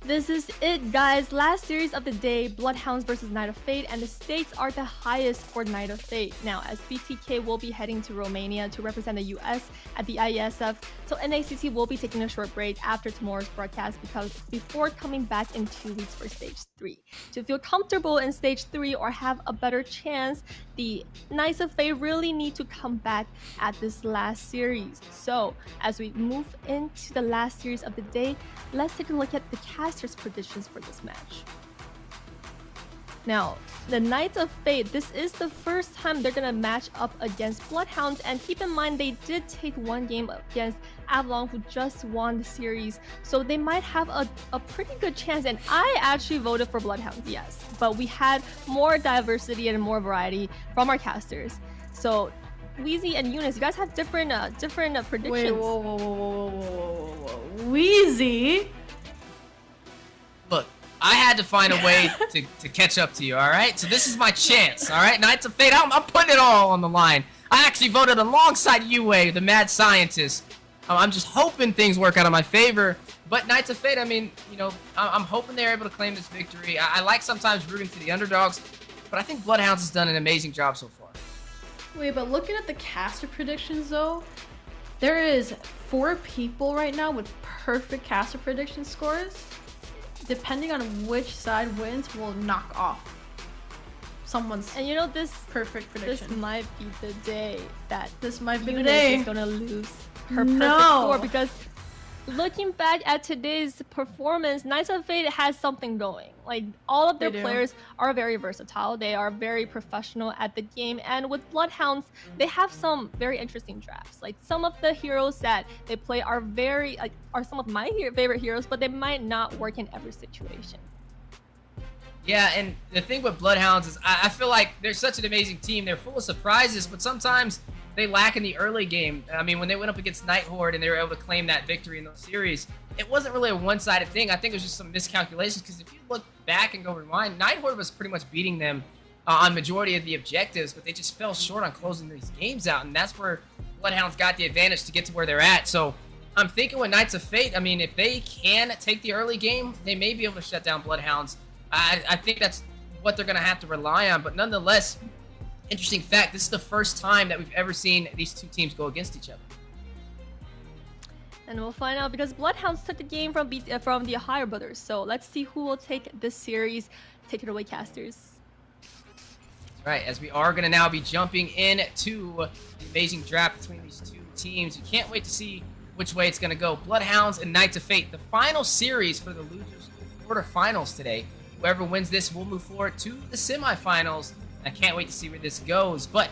This is it, guys. Last series of the day, Bloodhounds versus Night of Fate, and the stakes are the highest for Night of Fate. Now, as BTK will be heading to Romania to represent the US at the IESF, so NACT will be taking a short break after tomorrow's broadcast before coming back in 2 weeks for Stage 3. To feel comfortable in Stage 3 or have a better chance, the Knights of Fate really need to come back at this last series. So, as we move into the last series of the day, let's take a look at the casters' predictions for this match. Now, the Knights of Fate, this is the first time they're gonna match up against Bloodhounds, and keep in mind they did take one game against Avalon, who just won the series, so they might have a pretty good chance. And I actually voted for Bloodhounds, yes, but we had more diversity and more variety from our casters. So Wheezy and Eunice, you guys have different predictions. Wait, whoa. Wheezy? Look, I had to find a way to catch up to you, alright? So this is my chance, alright? Knights of Fate, I'm putting it all on the line. I actually voted alongside Yue, the mad scientist. I'm just hoping things work out in my favor. But Knights of Fate, I mean, I'm hoping they're able to claim this victory. I like sometimes rooting for the underdogs, but I think Bloodhounds has done an amazing job so far. Wait, but looking at the caster predictions though, there is 4 people right now with perfect caster prediction scores. Depending on which side wins, will knock off someone's this perfect prediction. This might be the day that this might be the Eunice day is gonna lose her perfect score, because looking back at today's performance, Knights of Fate has something going. Like, all of their players are very versatile. They are very professional at the game. And with Bloodhounds, they have some very interesting drafts. Like, some of the heroes that they play are are some of my favorite heroes, but they might not work in every situation. Yeah, and the thing with Bloodhounds is I feel like they're such an amazing team. They're full of surprises, but sometimes they lack in the early game. I mean, when they went up against Night Horde and they were able to claim that victory in those series, it wasn't really a one-sided thing. I think it was just some miscalculations, because if you look back and go rewind, Night Horde was pretty much beating them on majority of the objectives, but they just fell short on closing these games out, and that's where Bloodhounds got the advantage to get to where they're at. So I'm thinking with Knights of Fate, I mean, if they can take the early game, they may be able to shut down Bloodhounds. I think that's what they're going to have to rely on, but nonetheless, interesting fact, this is the first time that we've ever seen these two teams go against each other. And we'll find out, because Bloodhounds took the game from the Ohio brothers. So let's see who will take this series. Take it away, casters. That's right, as we are going to now be jumping into the amazing draft between these two teams. We can't wait to see which way it's going to go. Bloodhounds and Knights of Fate, the final series for the losers quarterfinals today. Whoever wins this will move forward to the semifinals. I can't wait to see where this goes. But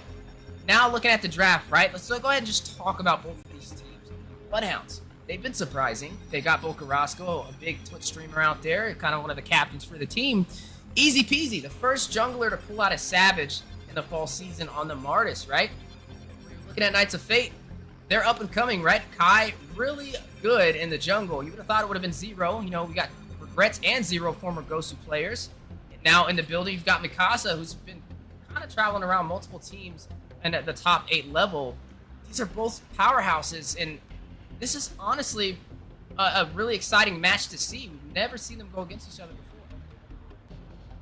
now looking at the draft, right? Let's go ahead and just talk about both of these teams. Bloodhounds, they've been surprising. They got Bo Carrasco, a big Twitch streamer out there, kind of one of the captains for the team. Easy peasy, the first jungler to pull out a Savage in the fall season on the Martis, right? Looking at Knights of Fate, they're up and coming, right? Kai, really good in the jungle. You would have thought it would have been Zero. You know, we got Regrets and Zero former Gosu players. Now in the building, you've got Mikasa, who's been kind of traveling around multiple teams and at the top 8 level. These are both powerhouses, and this is honestly a really exciting match to see. We've never seen them go against each other before.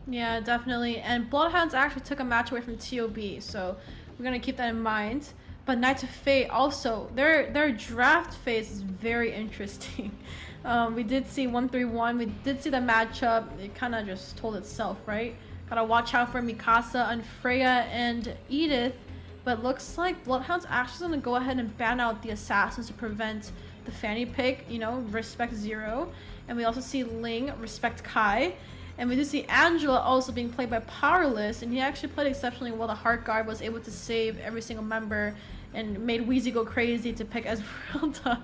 Yeah, definitely. And Bloodhounds actually took a match away from TOB, so we're gonna keep that in mind. But Knights of Fate also, their draft phase is very interesting. We did see 1-3-1. We did see the matchup. It kind of just told itself, right? Gotta watch out for Mikasa and Freya and Edith. But looks like Bloodhounds actually gonna go ahead and ban out the assassins to prevent the Fanny pick, you know, respect Zero. And we also see Ling respect Kai. And we do see Angela also being played by Powerless, and he actually played exceptionally well. The Heart Guard was able to save every single member and made Wheezy go crazy to pick Esmeralda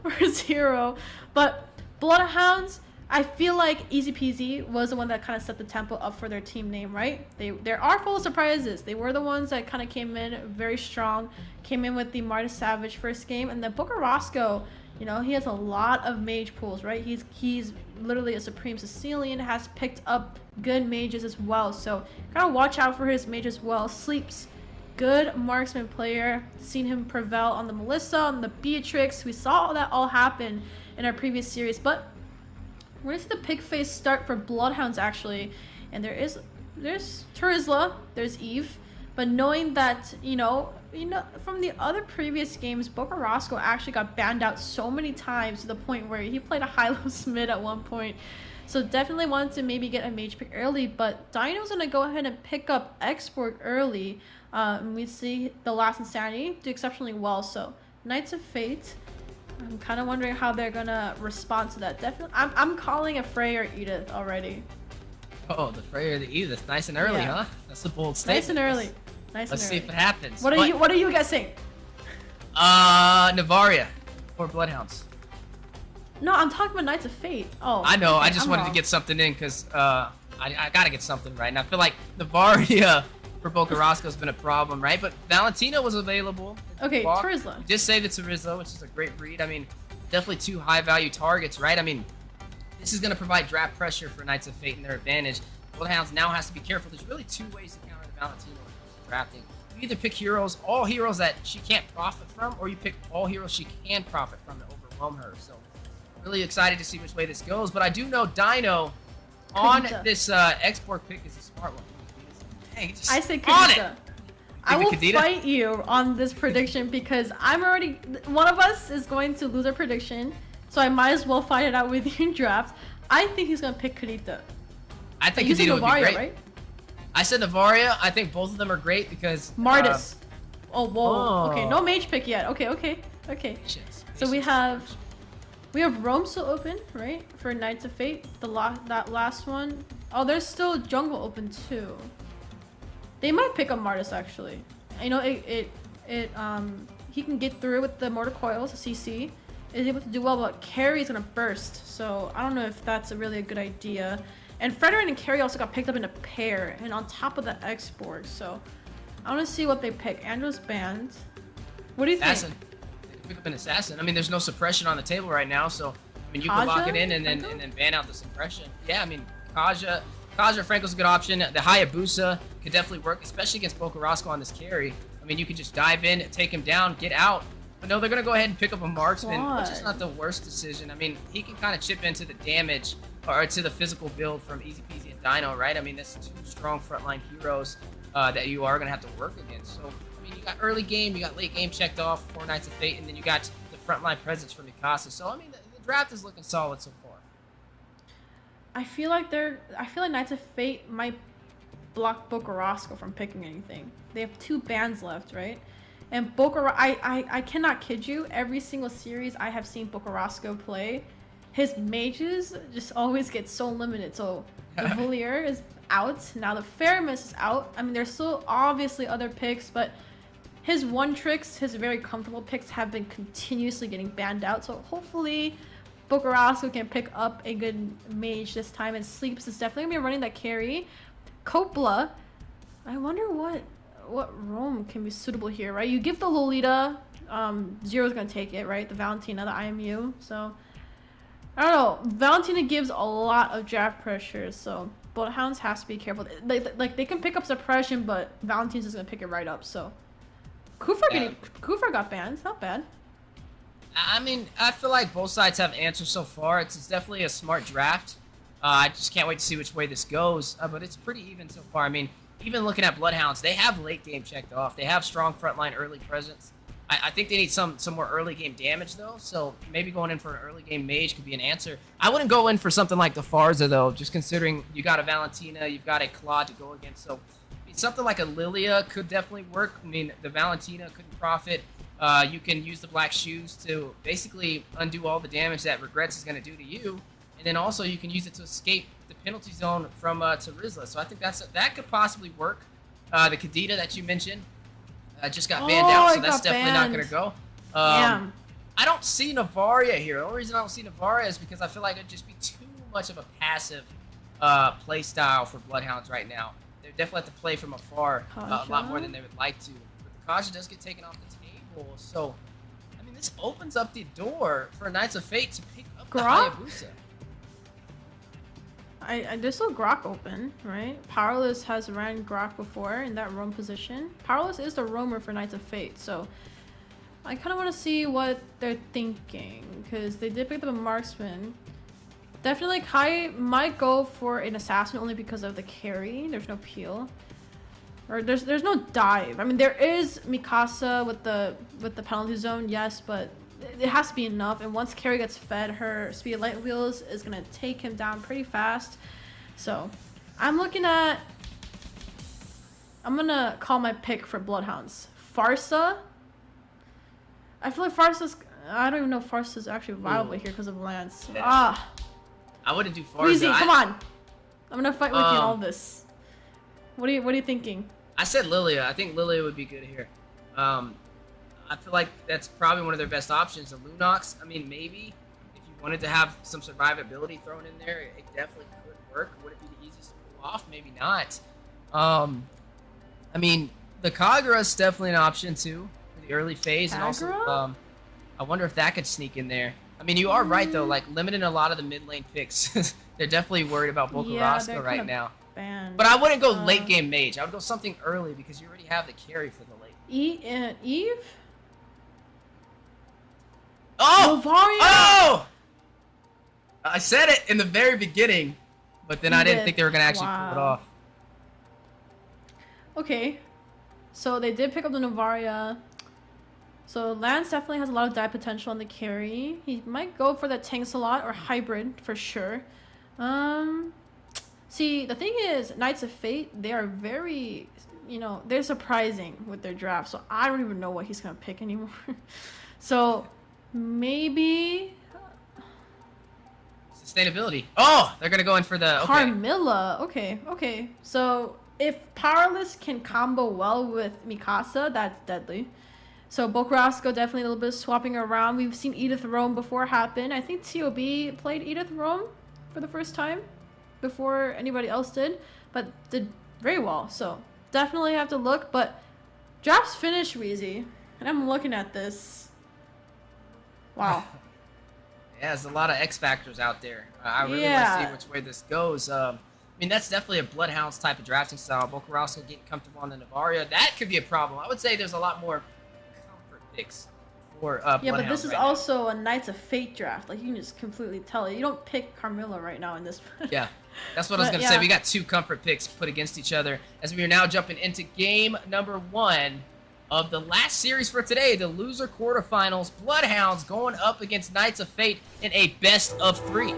for Zero. But Bloodhounds, I feel like Easy Peasy was the one that kind of set the tempo up for their team name, right? There are full of surprises. They were the ones that kind of came in very strong, came in with the Marta Savage first game, and then Booker Roscoe, you know, he has a lot of mage pools, right? He's literally a Supreme Sicilian, has picked up good mages as well. So gotta watch out for his mage as well. Sleeps, good marksman player. Seen him prevail on the Melissa, on the Beatrix. We saw that all happen in our previous series, but we're gonna see the pick phase start for Bloodhounds actually. And there's Terizla, there's Eve, but knowing that, you know, from the other previous games, Booker Roscoe actually got banned out so many times to the point where he played a high-low mid at one point. So definitely wanted to maybe get a mage pick early, but Dino's gonna go ahead and pick up Export early. And we see the Last Insanity do exceptionally well. So Knights of Fate, I'm kind of wondering how they're gonna respond to that. Definitely, I'm calling a Freya or Edith already. Oh, the Freya or the Edith, nice and early, Yeah. huh? That's a bold statement. Nice and early. Nice Let's and see early. if it happens. What are you guessing? Navaria or Bloodhounds. No, I'm talking about Knights of Fate. Oh, I know. okay, I just I'm wanted wrong. to get something in because I gotta get something right. And I feel like Navaria for Boca Roscoe's been a problem, right? But Valentina was available. Okay, Walk. Terizla. You just saved it to Rizzo, which is a great read. I mean, definitely 2 high-value targets, right? I mean, this is going to provide draft pressure for Knights of Fate and their advantage. Bloodhounds now has to be careful. There's really 2 ways to counter the Valentina when it comes to drafting. You either pick heroes, all heroes that she can't profit from, or you pick all heroes she can profit from to overwhelm her. So, really excited to see which way this goes. But I do know Dino on this export pick is a smart one. Dang, I say on it. Kadita. I will Kadita? fight you on this prediction because I'm already... One of us is going to lose our prediction, so I might as well fight it out with you in draft. I think he's going to pick Kadita. I think You said Kadita would be Navaria, great. right? I said Navaria. I think both of them are great because... Martis. Oh, whoa. Oh. Okay, no mage pick yet. Okay. So we have Rome still open, right? For Knights of Fate. That last one. Oh, there's still jungle open too. They might pick up Martis actually. I know he can get through with the mortar coils, CC. Is able to do well, but Carrie's gonna burst. So I don't know if that's really a good idea. And Frederick and Carrie also got picked up in a pair, and on top of the export. So I want to see what they pick. Andrew's banned. What do you Assassin. think? They could pick up an assassin. I mean, there's no suppression on the table right now, so I mean, you can lock Kaja? it in and then ban out the suppression. Yeah, I mean, Kaja Franco's a good option. The Hayabusa could definitely work, especially against Boca Roscoe on this carry. I mean, you can just dive in, take him down, get out. But no, they're going to go ahead and pick up a marksman, which is not the worst decision. I mean, he can kind of chip into the damage or to the physical build from Easy Peasy and Dino, right? I mean, that's 2 strong frontline heroes that you are going to have to work against. So, I mean, you got early game, you got late game checked off, 4 Knights of Fate, and then you got the frontline presence from Mikasa. So, I mean, the draft is looking solid so far. I feel like Knights of Fate might block Boca Roscoe from picking anything. They have 2 bans left, right? And I cannot kid you, every single series I have seen Boca Roscoe play, his mages just always get so limited. So the Valier is out. Now the Faramis is out. I mean, there's still obviously other picks, but his one tricks, his very comfortable picks have been continuously getting banned out. So hopefully Bokarasco can pick up a good mage this time, and Sleeps is definitely gonna be running that carry. Copla, I wonder what roam can be suitable here, right? You give the Lolita, Zero's gonna take it, right? The Valentina, the IMU. So I don't know. Valentina gives a lot of draft pressure, so Bloodhounds has to be careful. Like they can pick up suppression, but Valentina's just gonna pick it right up. So Kufra got banned. Not bad. I mean, I feel like both sides have answers so far. It's definitely a smart draft. I just can't wait to see which way this goes. But it's pretty even so far. I mean, even looking at Bloodhounds, they have late game checked off. They have strong frontline early presence. I think they need some more early game damage though. So maybe going in for an early game mage could be an answer. I wouldn't go in for something like the Farza though, just considering you got a Valentina, you've got a Claude to go against. So I mean, something like a Lilia could definitely work. I mean, the Valentina couldn't profit. You can use the Black Shoes to basically undo all the damage that Regrets is going to do to you. And then also you can use it to escape the penalty zone from Tarizla. So I think that could possibly work. The Kadita that you mentioned just got banned out, so that's definitely not going to go. I don't see Navaria here. The only reason I don't see Navaria is because I feel like it'd just be too much of a passive play style for Bloodhounds right now. They definitely have to play from afar a lot more than they would like to. But the Kaja does get taken off the table, so I mean this opens up the door for Knights of Fate to pick up the Hayabusa. I just saw Grok open, right? Powerless has ran Grok before in that roam position. Powerless is the roamer for Knights of Fate, so I kind of want to see what they're thinking, because they did pick up a marksman. Definitely Kai might go for an assassin only because of the carry. There's no peel. Or there's no dive. I mean, there is Mikasa with the penalty zone, yes, but it has to be enough. And once Carrie gets fed, her speed light wheels is gonna take him down pretty fast. So I'm gonna call my pick for Bloodhounds. Farsa. I feel like Farsa's. I don't even know if Farsa's actually viable here because of Lance. Yeah. I wouldn't do Farsa. Weezy, come on. I'm gonna fight with you in all this. What are you thinking? I said Lilia. I think Lilia would be good here. I feel like that's probably one of their best options. The Lunox, I mean, maybe if you wanted to have some survivability thrown in there, it definitely could work. Would it be the easiest to pull off? Maybe not. I mean, the Kagura's definitely an option too for the early phase, and also I wonder if that could sneak in there. I mean, you are right though, like limiting a lot of the mid lane picks. They're definitely worried about Bokarasco right now. Banned. But I wouldn't go late game mage. I would go something early because you already have the carry for the late. Eve? Oh! Novaria! Oh! I said it in the very beginning, but then I didn't think they were gonna actually pull it off. Okay, so they did pick up the Novaria. So Lance definitely has a lot of dive potential on the carry. He might go for the tanks a lot or hybrid for sure. See, the thing is, Knights of Fate, they are very, they're surprising with their draft. So I don't even know what he's gonna pick anymore. So maybe sustainability. Oh, they're gonna go in for the Carmilla. Okay. So if Powerless can combo well with Mikasa, that's deadly. So Bokarasco definitely a little bit of swapping around. We've seen Edith roam before happen. I think TOB played Edith roam for the first time before anybody else did, but did very well. So definitely have to look. But drafts finished, Weezy, and I'm looking at this. Wow. Yeah, there's a lot of X factors out there. I really want to see which way this goes. I mean, that's definitely a Bloodhounds type of drafting style. Bokarasco getting comfortable on the Navaria. That could be a problem. I would say there's a lot more comfort picks for Bloodhounds. Yeah, but this is also a Knights of Fate draft. Like, you can just completely tell it. You don't pick Carmilla right now in this. Yeah, that's what I was going to say. We got two comfort picks put against each other as we are now jumping into game number 1 of the last series for today, the loser quarterfinals. Bloodhounds going up against Knights of Fate in a best of 3.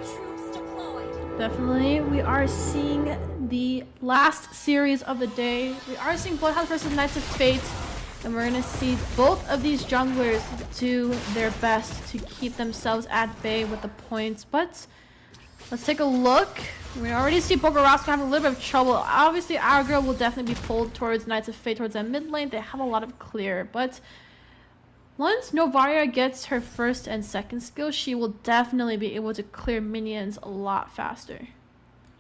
Definitely, we are seeing the last series of the day. We are seeing Bloodhounds versus Knights of Fate, and we're gonna see both of these junglers do their best to keep themselves at bay with the points. But Let's take a look. We already see Bogarosco having a little bit of trouble. Obviously, Agro will definitely be pulled towards Knights of Fate, towards that mid lane. They have a lot of clear, but once Novaria gets her first and second skill, she will definitely be able to clear minions a lot faster.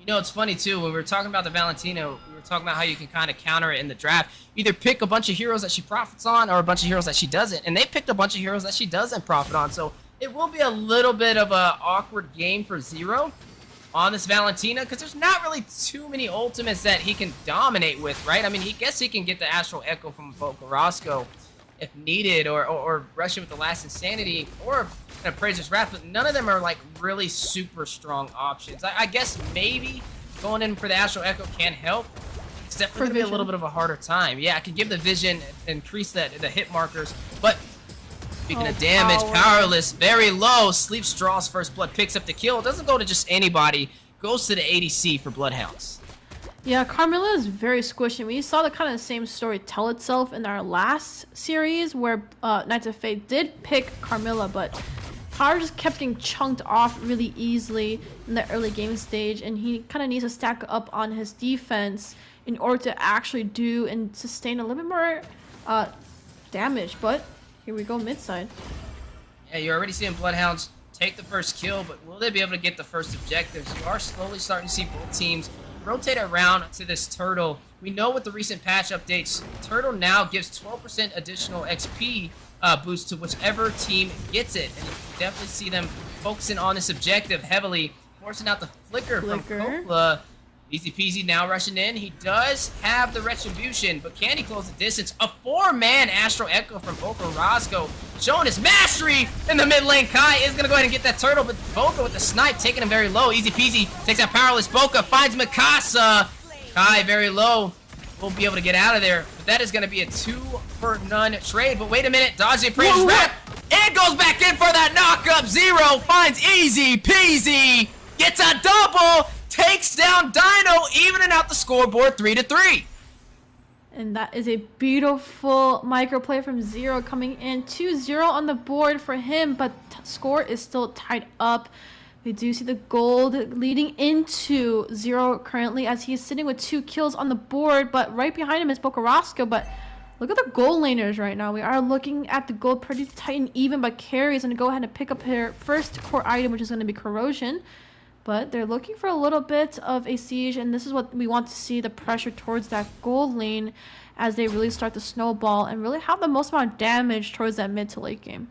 You know, it's funny too, when we were talking about the Valentina, we were talking about how you can kind of counter it in the draft. Either pick a bunch of heroes that she profits on or a bunch of heroes that she doesn't. And they picked a bunch of heroes that she doesn't profit on. So it will be a little bit of an awkward game for Zero on this Valentina, because there's not really too many ultimates that he can dominate with, right? I mean, he can get the Astral Echo from Bogarosco if needed, or rush in with the Last Insanity, or Appraiser's Wrath, but none of them are like really super strong options. I guess maybe going in for the Astral Echo can help. It's definitely gonna be a little bit of a harder time. Yeah, I can give the vision, increase the hit markers, but speaking of damage, Powerless, very low. Sleeps, draws first blood, picks up the kill. It doesn't go to just anybody. Goes to the ADC for Bloodhounds. Yeah, Carmilla is very squishy. We saw the kind of same story tell itself in our last series where Knights of Fate did pick Carmilla, but Power just kept getting chunked off really easily in the early game stage, and he kind of needs to stack up on his defense in order to actually do and sustain a little bit more damage. But here we go mid side. Yeah, you're already seeing Bloodhounds take the first kill, but will they be able to get the first objectives? You are slowly starting to see both teams rotate around to this Turtle. We know with the recent patch updates, Turtle now gives 12% additional XP boost to whichever team gets it. And you can definitely see them focusing on this objective heavily, forcing out the flicker. From Copla. Easy peasy now rushing in. He does have the Retribution, but can he close the distance? A 4-man Astral Echo from Bogarosco, showing his mastery in the mid lane. Kai is going to go ahead and get that Turtle, but Boca with the snipe, taking him very low. Easy peasy, takes out Powerless. Boca finds Mikasa. Kai very low. Won't be able to get out of there, but that is going to be a 2-for-none trade. But wait a minute, dodge the Appraiser's Wrath, and goes back in for that knockup. Zero finds Easy peasy, gets a double, takes down Dino, evening out the scoreboard 3-3. And that is a beautiful micro play from Zero coming in. 2-0 on the board for him, but score is still tied up. We do see the gold leading into Zero currently as he's sitting with 2 kills on the board, but right behind him is Bogarosco. But look at the gold laners right now. We are looking at the gold pretty tight and even, but Carrie is going to go ahead and pick up her first core item, which is going to be Corrosion. But they're looking for a little bit of a siege, and this is what we want to see, the pressure towards that gold lane as they really start to snowball and really have the most amount of damage towards that mid to late game.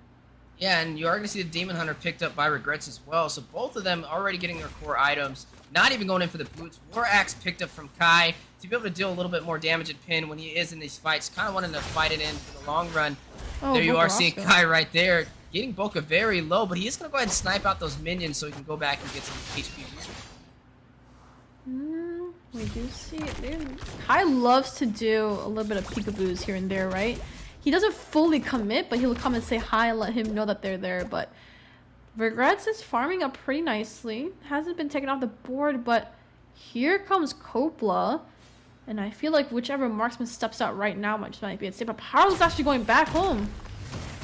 Yeah, and you are going to see the Demon Hunter picked up by Regrets as well, so both of them already getting their core items, not even going in for the boots. War Axe picked up from Kai to be able to deal a little bit more damage at pin when he is in these fights, kind of wanting to fight it in for the long run. There you are seeing Kai right there. Getting Boca very low, but he is going to go ahead and snipe out those minions so he can go back and get some HP. We do see it. Kai loves to do a little bit of peekaboos here and there, right? He doesn't fully commit, but he'll come and say hi and let him know that they're there. But Regrets is farming up pretty nicely. Hasn't been taken off the board, but here comes Copla. And I feel like whichever marksman steps out right now might be a safe. But Powerless actually going back home.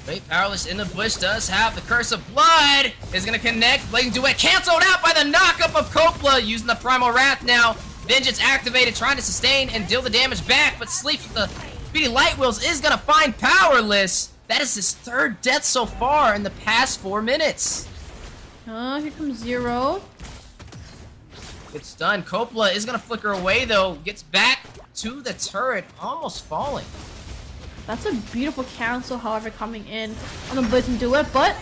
Wait, Powerless in the bush does have the Curse of Blood. Is going to connect. Blazing Duet canceled out by the knockup of Copla. Using the Primal Wrath now. Vengeance activated, trying to sustain and deal the damage back. But Sleeps with the Speedy Light Wheels is going to find Powerless. That is his 3rd death so far in the past 4 minutes. Here comes Zero. It's done. Copla is going to flicker away, though. Gets back to the turret, almost falling. That's a beautiful cancel, however, coming in on the Blazing Duet, but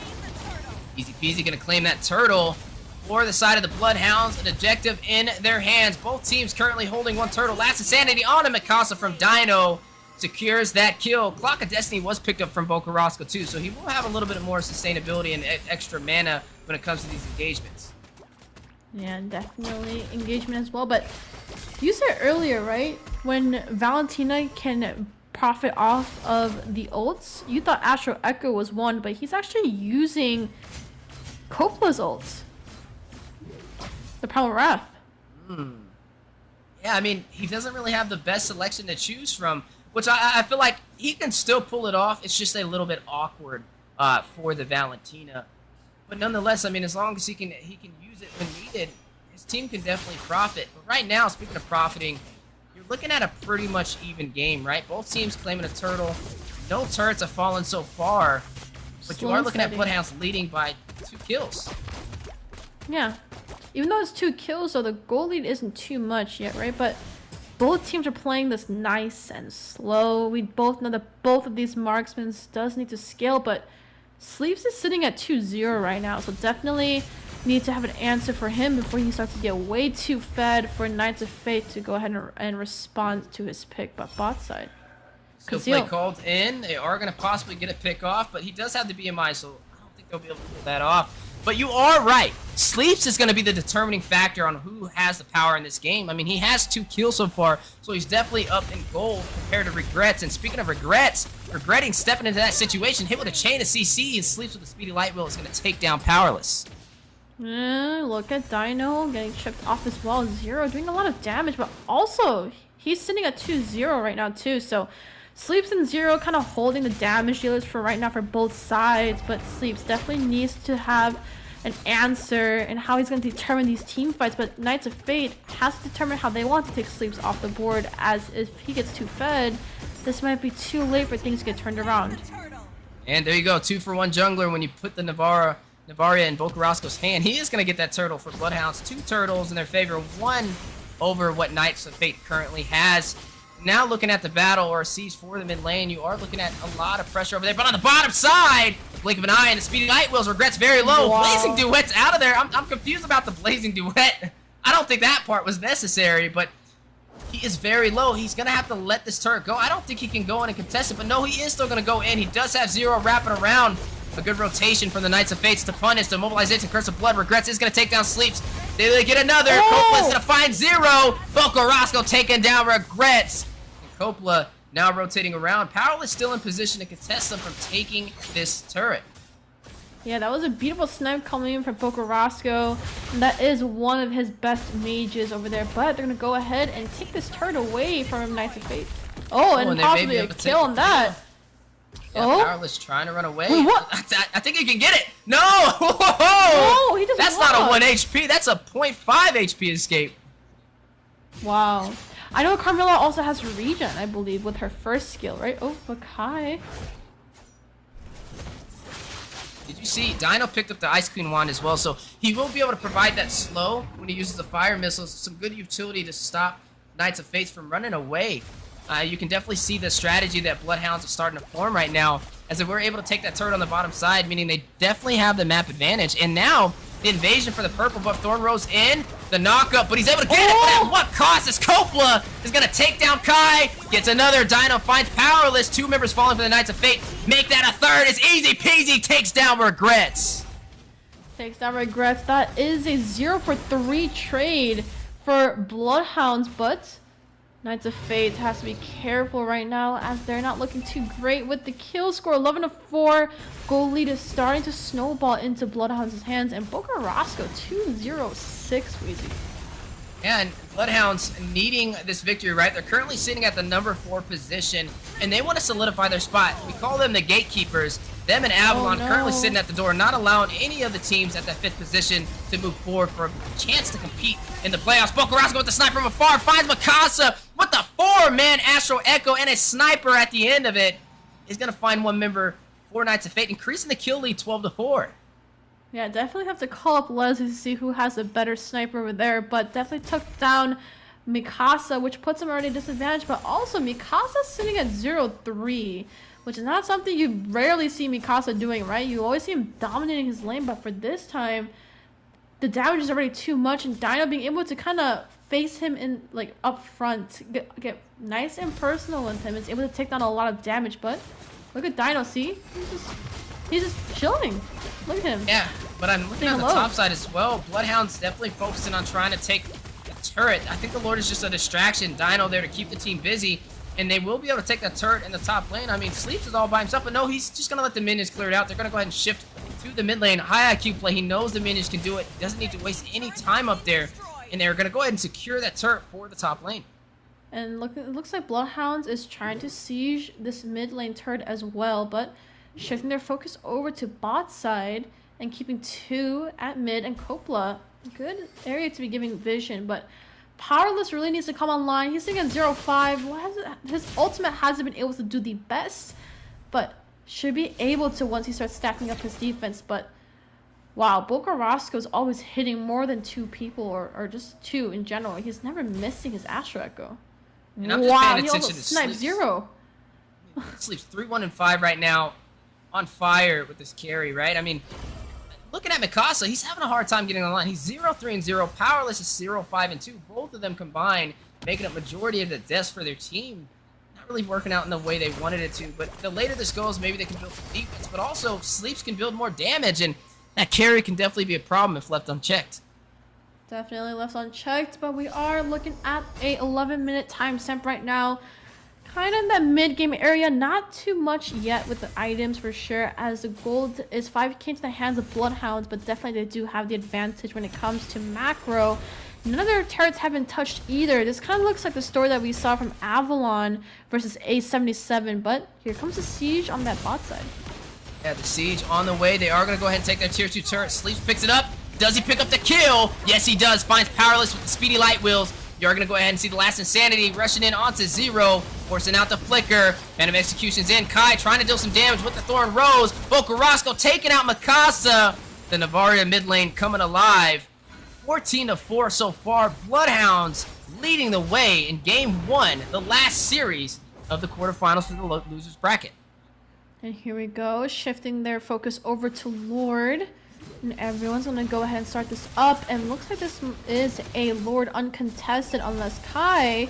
Easy peasy going to claim that turtle for the side of the Bloodhounds. An objective in their hands. Both teams currently holding 1 turtle. Last Insanity on a Mikasa from Dino. Secures that kill. Clock of Destiny was picked up from Bogarosco too, so he will have a little bit more sustainability and extra mana when it comes to these engagements. Yeah, definitely engagement as well. But you said earlier, right, when Valentina can profit off of the ults, you thought Astral Echo was one, but he's actually using Copla's ults. The Primal Wrath. Yeah, I mean, he doesn't really have the best selection to choose from, which I feel like he can still pull it off. It's just a little bit awkward for the Valentina. But nonetheless, I mean, as long as he can use it when needed, his team can definitely profit. But right now, speaking of profiting, you're looking at a pretty much even game, right? Both teams claiming a turtle. No turrets have fallen so far, but you are looking at Bloodhounds leading by 2 kills. Yeah. Even though it's 2 kills, so the goal lead isn't too much yet, right? But both teams are playing this nice and slow. We both know that both of these marksmen does need to scale, but Sleeps is sitting at 2-0 right now, so definitely need to have an answer for him before he starts to get way too fed for Knights of Fate to go ahead and respond to his pick, but bot side. Still play called in. They are going to possibly get a pick off, but he does have the BMI, so I don't think they'll be able to pull that off. But you are right. Sleeps is going to be the determining factor on who has the power in this game. I mean, he has 2 kills so far, so he's definitely up in gold compared to Regrets. And speaking of Regrets, regretting stepping into that situation, hit with a chain of CC and Sleeps with a speedy light wheel is going to take down Powerless. Look at Dino getting chipped off as well. 0 doing a lot of damage, but also he's sitting at 2-0 right now too. So Sleeps and 0 kind of holding the damage dealers for right now for both sides, but Sleeps definitely needs to have an answer and how he's going to determine these team fights. But Knights of Fate has to determine how they want to take Sleeps off the board, as if he gets too fed, this might be too late for things to get turned around. And there you go, 2-for-1 jungler. When you put the Navaria in Bocarasco's hand, he is going to get that turtle for Bloodhounds. 2 turtles in their favor, 1 over what Knights of Fate currently has. Now looking at the battle or a siege for the mid lane, you are looking at a lot of pressure over there. But on the bottom side, blink of an eye and the speedy light wheels, Regrets very low. Wow. Blazing Duet's out of there. I'm confused about the Blazing Duet. I don't think that part was necessary, but he is very low. He's going to have to let this turret go. I don't think he can go in and contest it, but no, he is still going to go in. He does have 0 wrapping around. A good rotation from the Knights of Fates to punish the mobilization. Curse of Blood. Regrets is going to take down Sleeps. They get another. Copla's going to find 0. Bocarasco taking down Regrets. And Copla now rotating around. Powerless still in position to contest them from taking this turret. Yeah, that was a beautiful snipe coming in from Bocarasco. And that is one of his best mages over there. But they're going to go ahead and take this turret away from Knights of Fate. And possibly a kill on that. Yeah, Powerless trying to run away. Wait, what? I think he can get it. No! No, he doesn't. That's not a 1 HP. That's a 0.5 HP escape. Wow. I know Carmilla also has regen, I believe, with her first skill, right? Oh, Makai. Did you see? Dino picked up the Ice Queen wand as well, so he will be able to provide that slow when he uses the fire missiles. Some good utility to stop Knights of Fates from running away. You can definitely see the strategy that Bloodhounds are starting to form right now, as if we're able to take that turret on the bottom side, meaning they definitely have the map advantage. And now, the invasion for the purple buff. Thorn Rose in, the knockup, but he's able to get it, but at what cost? As Copla is going to take down Kai, gets another. Dino finds Powerless. 2 members falling for the Knights of Fate. Make that a 3rd. It's easy peasy. Takes down Regrets. Takes down Regrets. That is a 0-for-3 trade for Bloodhounds, but Knights of Fate has to be careful right now, as they're not looking too great with the kill score. 11-4. Goal lead is starting to snowball into Bloodhounds' hands, and Bocarasco 2-0-6, Weezy. Yeah, and Bloodhounds needing this victory, right? They're currently sitting at the number 4 position, and they want to solidify their spot. We call them the gatekeepers. Them and Avalon currently sitting at the door, not allowing any of the teams at that 5th position to move forward for a chance to compete in the playoffs. Bocarasco with the sniper from afar finds Mikasa with the 4-man Astro Echo and a sniper at the end of it. He's going to find 1 member for Knights of Fate, increasing the kill lead 12-4. Yeah, definitely have to call up Leslie to see who has a better sniper over there, but definitely took down Mikasa, which puts him already at disadvantage, but also Mikasa sitting at 0-3, which is not something you rarely see Mikasa doing, right? You always see him dominating his lane, but for this time, the damage is already too much, and Dino being able to kind of face him in, like, up front, get nice and personal with him, is able to take down a lot of damage. But look at Dino, see? He's just chilling. Look at him. Yeah, but I'm looking at the top side as well. Bloodhound's definitely focusing on trying to take the turret. I think the Lord is just a distraction. Dino there to keep the team busy, and they will be able to take that turret in the top lane. I mean, Sleeps is all by himself, but no, he's just going to let the minions clear it out. They're going to go ahead and shift to the mid lane. High IQ play. He knows the minions can do it. He doesn't need to waste any time up there, and they're going to go ahead and secure that turret for the top lane. And look, it looks like Bloodhounds is trying to siege this mid lane turret as well, but shifting their focus over to bot side, and keeping 2 at mid, and Coppola, good area to be giving vision, but Powerless really needs to come online. He's sitting at 0-5. His ultimate hasn't been able to do the best, but should be able to once he starts stacking up his defense. But wow, Bocarasco's always hitting more than 2 people, or just 2 in general. He's never missing his Astro Echo. And I'm just Wow, paying he attention almost to sniped Sleeps. 0. Sleeps 3-1 and 5 right now, on fire with this carry, right? I mean, looking at Mikasa, he's having a hard time getting online. He's 0-3 and 0. Powerless is 0-5 and 2. Both of them combined, making up majority of the deaths for their team. Not really working out in the way they wanted it to, but the later this goes, maybe they can build some defense, but also Sleeps can build more damage, and that carry can definitely be a problem if left unchecked. Definitely left unchecked, but we are looking at a 11-minute timestamp right now. Kind of in that mid-game area, not too much yet with the items for sure, as the gold is 5k into the hands of Bloodhounds, but definitely they do have the advantage when it comes to macro. None of their turrets have been touched either. This kind of looks like the story that we saw from Avalon versus A77, but here comes the siege on that bot side. Yeah, the siege on the way. They are going to go ahead and take their tier 2 turret. Sleeps picks it up. Does he pick up the kill? Yes, he does. Finds Powerless with the speedy light wheels. You're going to go ahead and see the last Insanity rushing in onto 0, forcing out the flicker. Phantom Execution's in. Kai trying to deal some damage with the Thorn Rose. Bocarasco taking out Mikasa. The Navaria mid lane coming alive. 14-4 so far. Bloodhounds leading the way in Game 1, the last series of the quarterfinals for the losers bracket. And here we go, shifting their focus over to Lord. And everyone's going to go ahead and start this up. And looks like this is a Lord uncontested unless Kai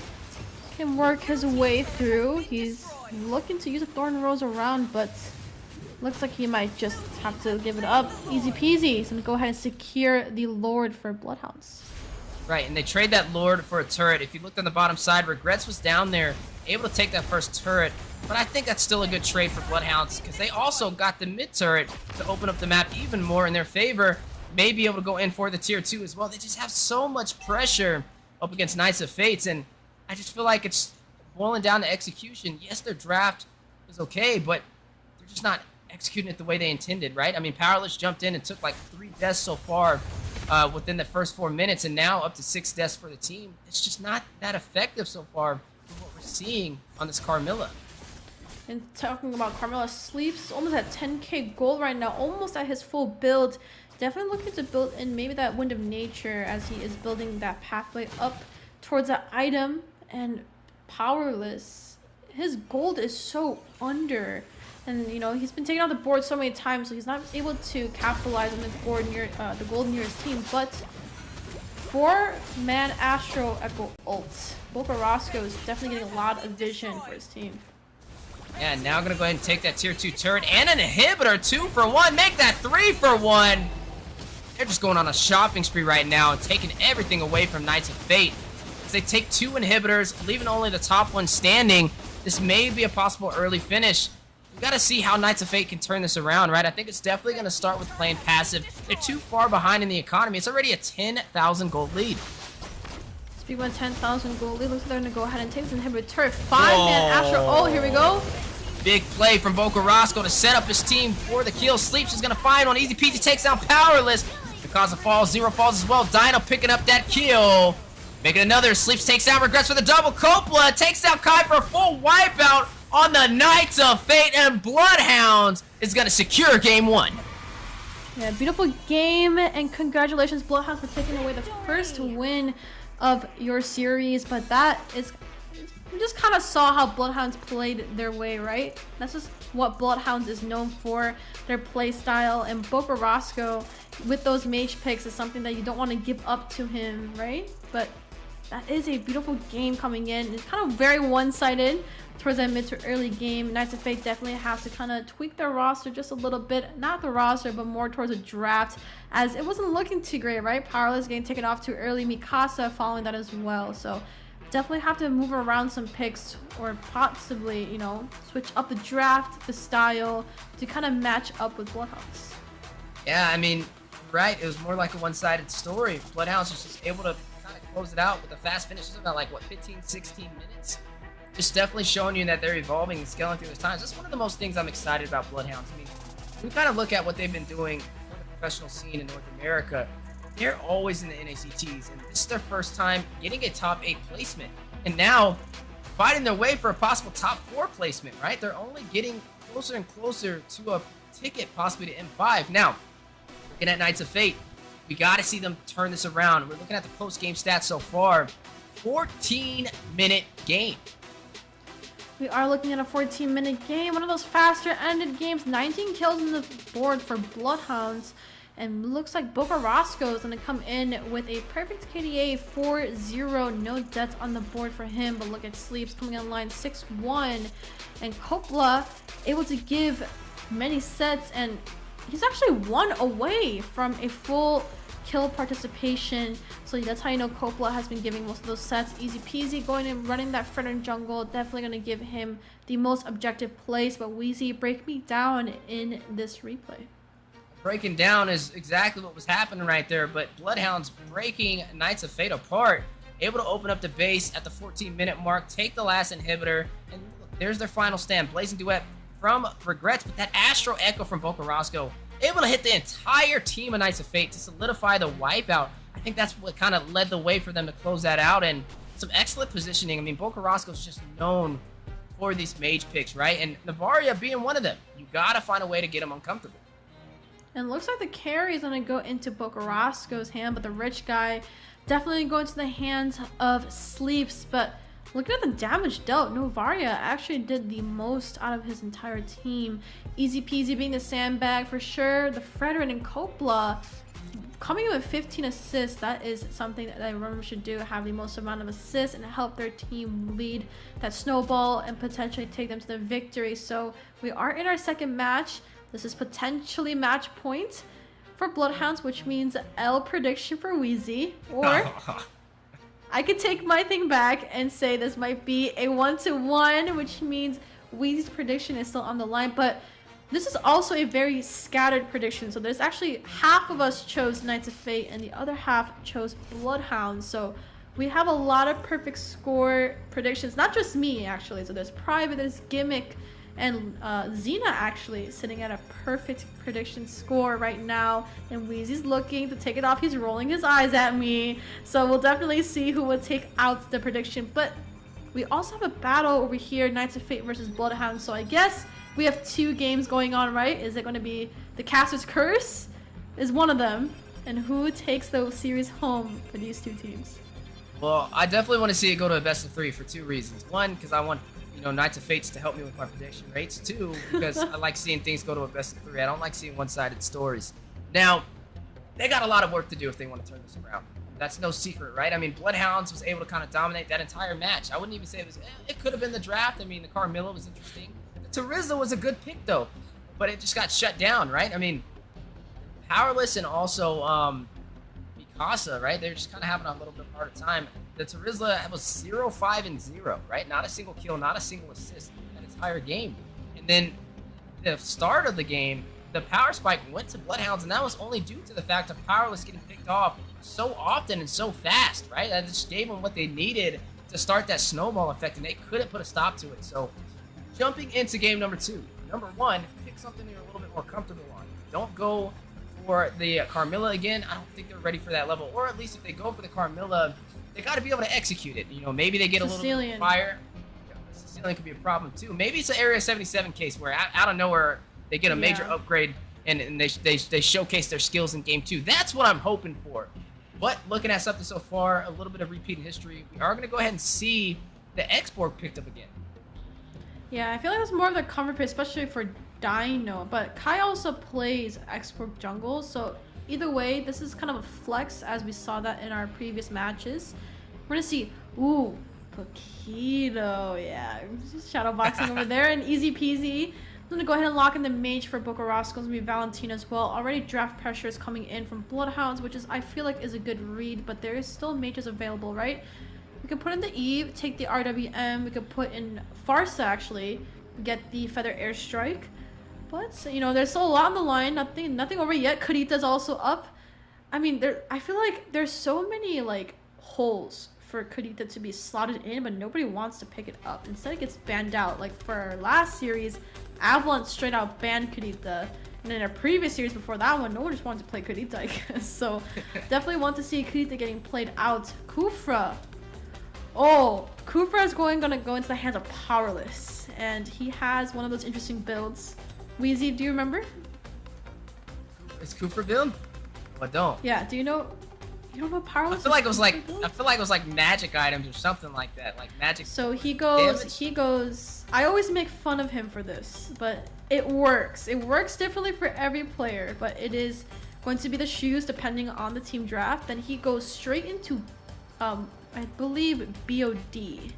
can work his way through. He's looking to use a Thorn Rose around, but looks like he might just have to give it up. Easy peasy. He's going to go ahead and secure the Lord for Bloodhounds. Right, and they trade that Lord for a turret. If you looked on the bottom side, Regrets was down there, able to take that first turret. But I think that's still a good trade for Bloodhounds, because they also got the mid turret to open up the map even more in their favor. May be able to go in for the tier 2 as well. They just have so much pressure up against Knights of Fates, and I just feel like it's boiling down to execution. Yes, their draft was okay, but they're just not executing it the way they intended, right? I mean, Powerless jumped in and took like 3 deaths so far within the first 4 minutes, and now up to 6 deaths for the team. It's just not that effective so far for what we're seeing on this Carmilla. And talking about Carmilla, Sleeps almost at 10k gold right now, almost at his full build. Definitely looking to build in maybe that Wind of Nature as he is building that pathway up towards that item. And Powerless, his gold is so under. And you know, he's been taken off the board so many times, so he's not able to capitalize on the gold near his team. But 4-man Astro Echo ult. Bocarasco is definitely getting a lot of vision for his team. Yeah, now gonna go ahead and take that tier 2 turret and an inhibitor, 2 for 1, make that 3 for 1. They're just going on a shopping spree right now and taking everything away from Knights of Fate. As they take 2 inhibitors, leaving only the top one standing. This may be a possible early finish. We gotta see how Knights of Fate can turn this around, right? I think it's definitely gonna start with playing passive. They're too far behind in the economy. It's already a 10,000 gold lead. Speed 10,000 gold lead. Looks like they're gonna go ahead and take this inhibitor turret. 5-man Astro. Oh, here we go. Big play from Bocarasco to set up his team for the kill. Sleeps is going to find one. Easy peasy takes down Powerless. Because of falls, 0 falls as well. Dino picking up that kill. Making another. Sleeps takes down Regrets for the double. Coppola takes down Kai for a full wipeout on the Knights of Fate. And Bloodhounds is going to secure Game 1. Yeah, beautiful game. And congratulations, Bloodhounds, for taking away the first win of your series. But that is... We just kind of saw how Bloodhounds played their way, right? That's just what Bloodhounds is known for, their play style. And Bocarasco, with those mage picks, is something that you don't want to give up to him, right? But that is a beautiful game coming in. It's kind of very one-sided towards that mid to early game. Knights of Fate definitely has to kind of tweak their roster just a little bit. Not the roster, but more towards a draft, as it wasn't looking too great, right? Powerless getting taken off too early. Mikasa following that as well. So definitely have to move around some picks, or possibly, you know, switch up the draft, the style, to kind of match up with Bloodhounds. Yeah, I mean, right, it was more like a one-sided story. Bloodhounds was just able to kind of close it out with a fast finish. It's about like, what, 15, 16 minutes? Just definitely showing you that they're evolving and scaling through those times. That's one of the most things I'm excited about Bloodhounds. I mean, we kind of look at what they've been doing for the professional scene in North America, they're always in the NACTs, and this is their first time getting a top 8 placement. And now, fighting their way for a possible top 4 placement, right? They're only getting closer and closer to a ticket possibly to M5. Now, looking at Knights of Fate, we got to see them turn this around. We're looking at the post-game stats so far. 14-minute game. We are looking at a 14-minute game, one of those faster-ended games. 19 kills on the board for Bloodhounds, and looks like Boca Roscoe is going to come in with a perfect KDA 4-0. No deaths on the board for him, but look at Sleeps coming online 6-1, and Coppola able to give many sets, and he's actually 1 away from a full kill participation. So that's how you know Coppola has been giving most of those sets. Easy peasy going and running that Fredder jungle. Definitely going to give him the most objective place. But Wheezy, break me down in this replay. Breaking down is exactly what was happening right there, but Bloodhounds breaking Knights of Fate apart, able to open up the base at the 14-minute mark, take the last inhibitor, and look, there's their final stand. Blazing Duet from Regrets, but that Astro Echo from Boca Roscoe able to hit the entire team of Knights of Fate to solidify the wipeout. I think that's what kind of led the way for them to close that out, and some excellent positioning. I mean, Boca Roscoe's just known for these mage picks, right? And Navaria being one of them. You gotta find a way to get them uncomfortable. And looks like the carry is going to go into Boca Roscoe's hand, but the rich guy definitely going to the hands of Sleeps. But looking at the damage dealt, Novaria actually did the most out of his entire team. Easy peasy being the sandbag for sure. The Frederick and Coppola coming in with 15 assists. That is something that everyone should do, have the most amount of assists and help their team lead that snowball and potentially take them to the victory. So we are in our second match. This is potentially match point for Bloodhounds, which means L prediction for Wheezy. Or I could take my thing back and say this might be a 1-1, which means Wheezy's prediction is still on the line. But this is also a very scattered prediction. So there's actually half of us chose Knights of Fate and the other half chose Bloodhounds. So we have a lot of perfect score predictions, not just me actually. So there's Private, there's Gimmick, and Xena actually sitting at a perfect prediction score right now. And Wheezy's looking to take it off. He's rolling his eyes at me. So we'll definitely see who will take out the prediction. But we also have a battle over here, Knights of Fate versus Bloodhounds. So I guess we have 2 games going on, right? Is it going to be the Caster's Curse? Is one of them. And who takes the series home for these 2 teams? Well, I definitely want to see it go to a best of 3 for 2 reasons. 1, because I want Knights of Fates to help me with my prediction rates. 2, because I like seeing things go to a best of 3. I don't like seeing one-sided stories. Now, they got a lot of work to do if they want to turn this around. That's no secret, right? I mean, Bloodhounds was able to kind of dominate that entire match. I wouldn't even say it could have been the draft. I mean, the Carmilla was interesting. The Terizla was a good pick, though, but it just got shut down, right? I mean, Powerless and also Mikasa, right? They're just kind of having a little bit harder time. The Terizla was 0-5-0, right? Not a single kill, not a single assist that entire game. And then the start of the game, the power spike went to Bloodhounds, and that was only due to the fact of Powerless getting picked off so often and so fast, right? That just gave them what they needed to start that snowball effect, and they couldn't put a stop to it. So jumping into game number 2, number 1, pick something you're a little bit more comfortable on. Don't go for the Carmilla again. I don't think they're ready for that level, or at least if they go for the Carmilla, they got to be able to execute it. Maybe they get a little bit of fire. Sicilian could be a problem too. Maybe it's an Area 77 case where out of nowhere they get a major upgrade and they showcase their skills in game 2. That's what I'm hoping for. But looking at something so far, a little bit of repeat in history, we are going to go ahead and see the export picked up again. Yeah, I feel like it's more of the comfort pick, especially for Dino. But Kai also plays export jungle, so either way, this is kind of a flex as we saw that in our previous matches. We're gonna see, ooh, Poquito, yeah, just shadowboxing over there, and easy peasy. I'm gonna go ahead and lock in the mage for Boca Roscoe. It's gonna be Valentina as well. Already draft pressure is coming in from Bloodhounds, which is, I feel like, is a good read, but there is still mages available, right? We could put in the Eve, take the RWM, we could put in Farsa actually, get the Feather Airstrike. But, there's still a lot on the line, nothing over yet. Kurita's also up. I mean, I feel like there's so many, holes for Kurita to be slotted in, but nobody wants to pick it up. Instead, it gets banned out. Like for our last series, Avalon straight out banned Kurita. And in a previous series before that one, no one just wanted to play Kurita, I guess. So definitely want to see Kurita getting played out. Kufra. Oh, Kufra is gonna go into the hands of Powerless. And he has one of those interesting builds. Wheezy, do you remember? It's Kufra build? Oh, I don't. Yeah, do you know? You don't know Powerless? I feel like it was like magic items or something like that, like magic. So he goes. damage? He goes. I always make fun of him for this, but it works. It works differently for every player, but it is going to be the shoes depending on the team draft. Then he goes straight into, I believe BOD.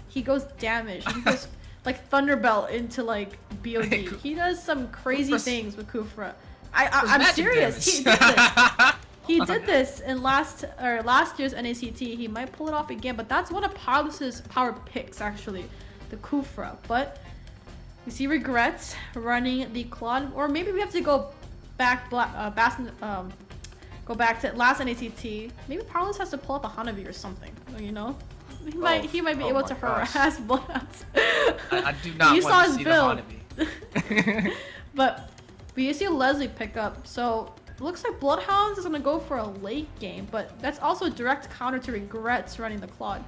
He goes damage. He goes like Thunderbelt into like BOD. He does some crazy things with Kufra. I'm serious. He did this. He did this in last year's NACT. He might pull it off again, but that's one of Powerless's power picks actually, the Kufra. But we see Regrets running the Claude, or maybe we have to go back go back to last NACT. Maybe Powerless has to pull out the Hanabi or something. You know, he might be able to harass Bloodhounds. I do not you want saw to his see build. the Hanabi. But you see Leslie pick up, so looks like Bloodhounds is gonna go for a late game, but that's also a direct counter to Regrets running the Claude.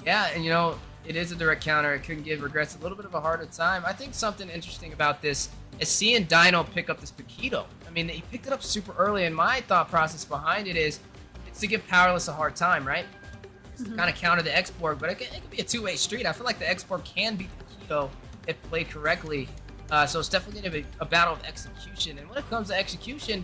Yeah, and you know, it is a direct counter. It could give Regrets a little bit of a harder time. I think something interesting about this is seeing Dino pick up this Paquito. I mean, he picked it up super early, and my thought process behind it is it's to give Powerless a hard time, right? It's to kind of counter the X-Borg, but it could be a two-way street. I feel like the X-Borg can beat Paquito if played correctly. So it's definitely going to be a battle of execution. And when it comes to execution,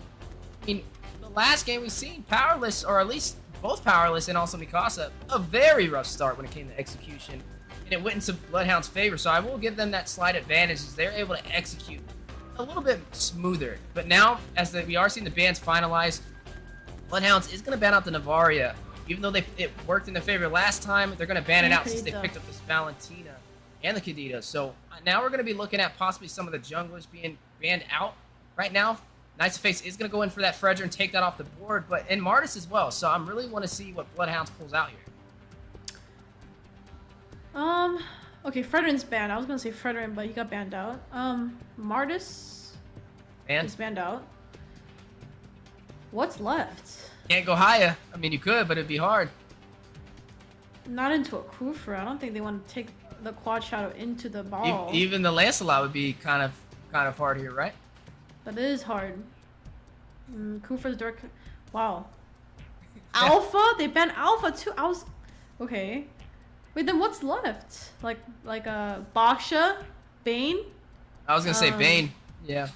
I mean, the last game we've seen Powerless, or at least both Powerless and also Mikasa, a very rough start when it came to execution. And it went into Bloodhound's favor, so I will give them that slight advantage as they're able to execute a little bit smoother. But now, as we are seeing the bans finalized, Bloodhounds is going to ban out the Navaria. Even though it worked in their favor last time, they're going to ban it out since they picked up this Valentina and the Kadita. So now we're going to be looking at possibly some of the junglers being banned out. Right now, Knights of Face is going to go in for that Fredra and take that off the board, but and Martis as well. So I really want to see what Bloodhounds pulls out here. Okay, Fredrin's banned. I was gonna say Fredrin, but he got banned out. Martis is banned out. What's left? Can't go higher. I mean, you could, but it'd be hard. Not into a Kufra. I don't think they want to take the Quad Shadow into the ball. Even the Lancelot would be kind of hard here, right? That is hard. Kufra's direct. Wow. Alpha? They banned Alpha too. Okay. Wait, then what's left? Like Baksha, Bane? I was gonna say Bane. Yeah.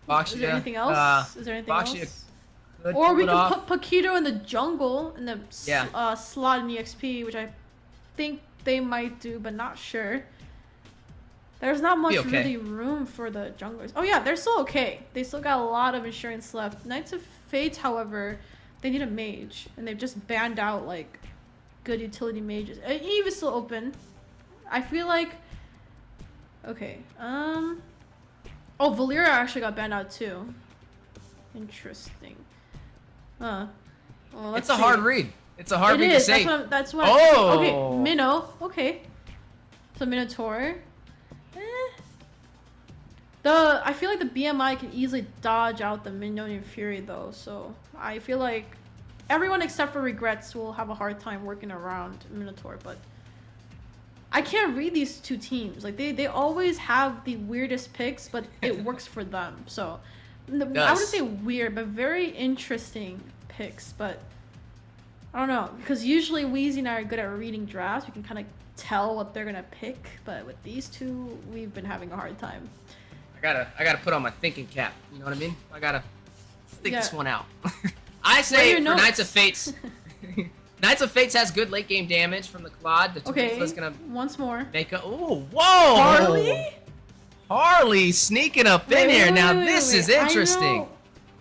Baksha. Is there anything else? Is there anything else? Or we can put Paquito in the jungle in the slot in EXP, which I think they might do, but not sure. There's not much really room for the junglers. Oh yeah, they're still okay. They still got a lot of insurance left. Knights of Fate, however, they need a mage, and they've just banned out like good utility mages. Eve is still open. I feel like okay. Oh, Valera actually got banned out too. Interesting. Well, it's a hard read. It's a hard read to say. That's what okay, Minnow. Okay. So Minotaur. I feel like the BMI can easily dodge out the Minion Fury though, so I feel like everyone except for Regrets will have a hard time working around Minotaur, but I can't read these two teams. Like they always have the weirdest picks, but it works for them. So I wouldn't say weird, but very interesting picks. But I don't know, because usually Wheezy and I are good at reading drafts. We can kind of tell what they're gonna pick, but with these two, we've been having a hard time. I gotta put on my thinking cap. You know what I mean? I gotta think this one out. I say for Knights of Fates. Knights of Fates has good late game damage from the Claude. The is gonna once more make a whoa! Harley sneaking up in here. Now this is interesting.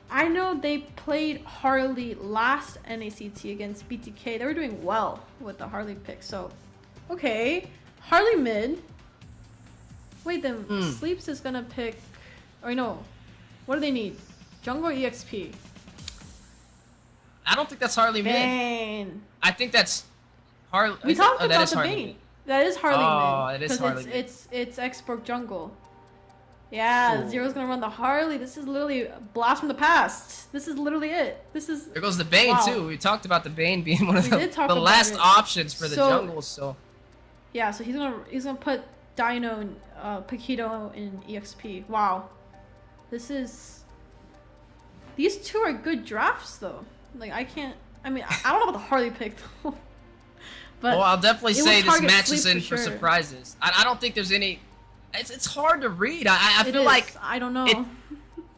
I know they played Harley last NACT against BTK. They were doing well with the Harley pick. So okay, Harley mid. Wait, then Sleeps is gonna pick. Or no, what do they need? Jungle or EXP? I don't think that's Harley mid. I think that's Harley. We talked about the Harley Bane. That is Harley Oh, mid. it is Harley mid. It's Export jungle. Yeah, Ooh. Zero's gonna run the Harley. This is literally a blast from the past. This is literally it. This is. There goes the Bane wow. too. We talked about the Bane being one of We did talk the about last it. options for the So- jungle. So Yeah, so he's gonna put Dino and Paquito in EXP. Wow, this is. These two are good drafts though. Like I can't. I mean, I don't know about the Harley pick though. But well, I'll definitely it say was this target match is sleep in for for sure. surprises. I don't think there's any. It's hard to read. I It feel is. like I don't know.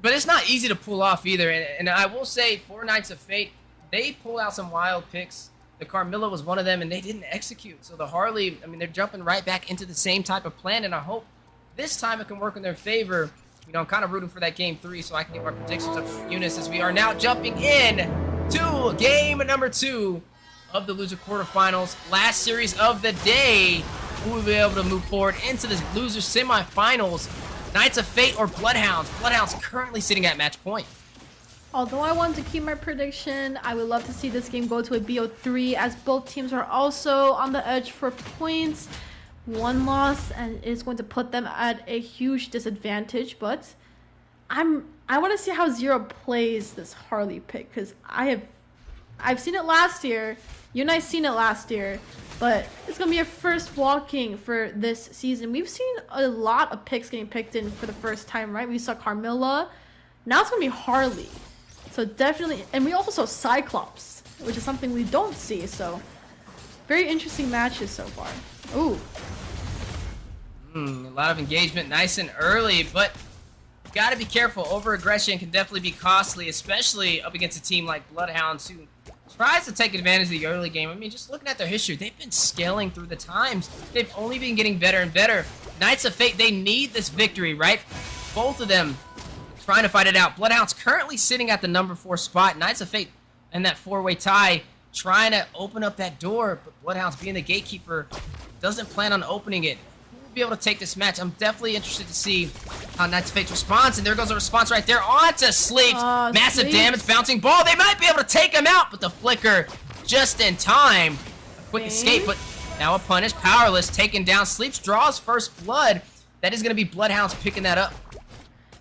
but it's not easy to pull off either. And I will say, for Knights of Fate, they pull out some wild picks. The Carmilla was one of them, and they didn't execute. So the Harley, I mean, they're jumping right back into the same type of plan, and I hope this time it can work in their favor. You know, I'm kind of rooting for that game 3 so I can get my predictions up for Eunice as we are now jumping in to game number 2 of the loser quarterfinals. Last series of the day. Who will be able to move forward into the loser semifinals? Knights of Fate or Bloodhounds? Bloodhounds currently sitting at match point. Although I want to keep my prediction, I would love to see this game go to a BO3 as both teams are also on the edge for points. One loss and it's going to put them at a huge disadvantage, but I want to see how Zero plays this Harley pick because I've seen it last year. You and I seen it last year, but it's gonna be a first walking for this season. We've seen a lot of picks getting picked in for the first time, right? We saw Carmilla. Now it's gonna be Harley. So definitely, and we also saw Cyclops, which is something we don't see. So very interesting matches so far. Ooh. A lot of engagement nice and early, but you gotta be careful. Over-aggression can definitely be costly, especially up against a team like Bloodhounds who tries to take advantage of the early game. I mean, just looking at their history, they've been scaling through the times. They've only been getting better and better. Knights of Fate, they need this victory, right? Both of them trying to fight it out. Bloodhounds currently sitting at the number 4 spot. Knights of Fate and that 4-way tie trying to open up that door, but Bloodhounds being the gatekeeper doesn't plan on opening it. Be able to take this match. I'm definitely interested to see how Knights of Fate responds, and there goes a response right there onto Sleeps. Massive Sleeps. damage, bouncing ball. They might be able to take him out, but the flicker just in time. A quick escape, but now a punish. Powerless, taken down. Sleeps draws first blood. That is going to be Bloodhounds picking that up.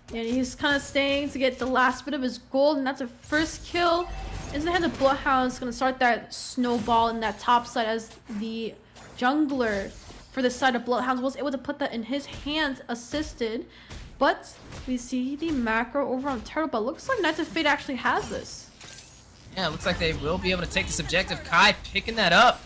And he's kind of staying to get the last bit of his gold, and that's a first kill. Is the hand of Bloodhounds going to start that snowball in that top side as the jungler for the side of Bloodhounds was able to put that in his hands, assisted. But we see the macro over on Turtle, but looks like Knights of Fate actually has this. Yeah, it looks like they will be able to take this objective. Kai picking that up.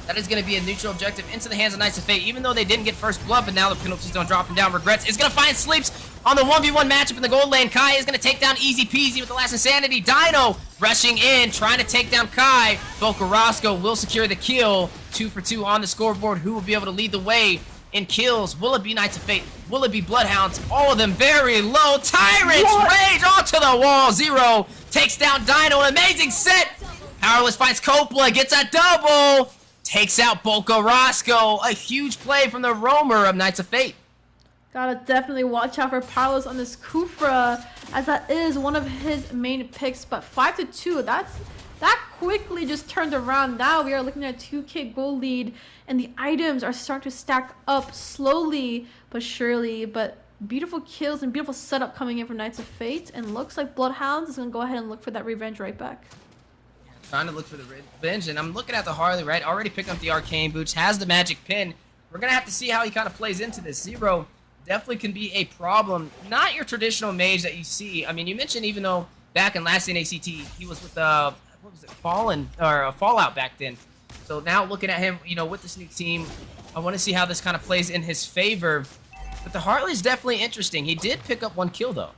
That is going to be a neutral objective into the hands of Knights of Fate, even though they didn't get first blood, but now the penalties don't drop him down. Regrets is going to find Sleeps on the 1v1 matchup in the gold lane. Kai is going to take down easy peasy with the last insanity. Dino rushing in, trying to take down Kai. Boca Roscoe will secure the kill. 2 for 2 on the scoreboard. Who will be able to lead the way in kills? Will it be Knights of Fate? Will it be Bloodhounds? All of them very low. Tyrants rage onto the wall. Zero takes down Dino. An amazing set. Powerless finds Coppola, gets a double. Takes out Boca Roscoe. A huge play from the roamer of Knights of Fate. Gotta definitely watch out for Palos on this Kufra, as that is one of his main picks. But 5-2, that quickly just turned around. Now we are looking at a 2k gold lead, and the items are starting to stack up slowly but surely. But beautiful kills and beautiful setup coming in from Knights of Fate, and looks like Bloodhounds is gonna go ahead and look for that revenge right back. Trying to look for the revenge, and I'm looking at the Harley, right? Already picking up the arcane boots, has the magic pin. We're gonna have to see how he kind of plays into this. Zero definitely can be a problem. Not your traditional mage that you see. I mean, you mentioned even though back in last NACT he was with what was it, Fallout back then. So now looking at him, you know, with this new team, I want to see how this kind of plays in his favor. But the Harley's definitely interesting. He did pick up 1 kill though.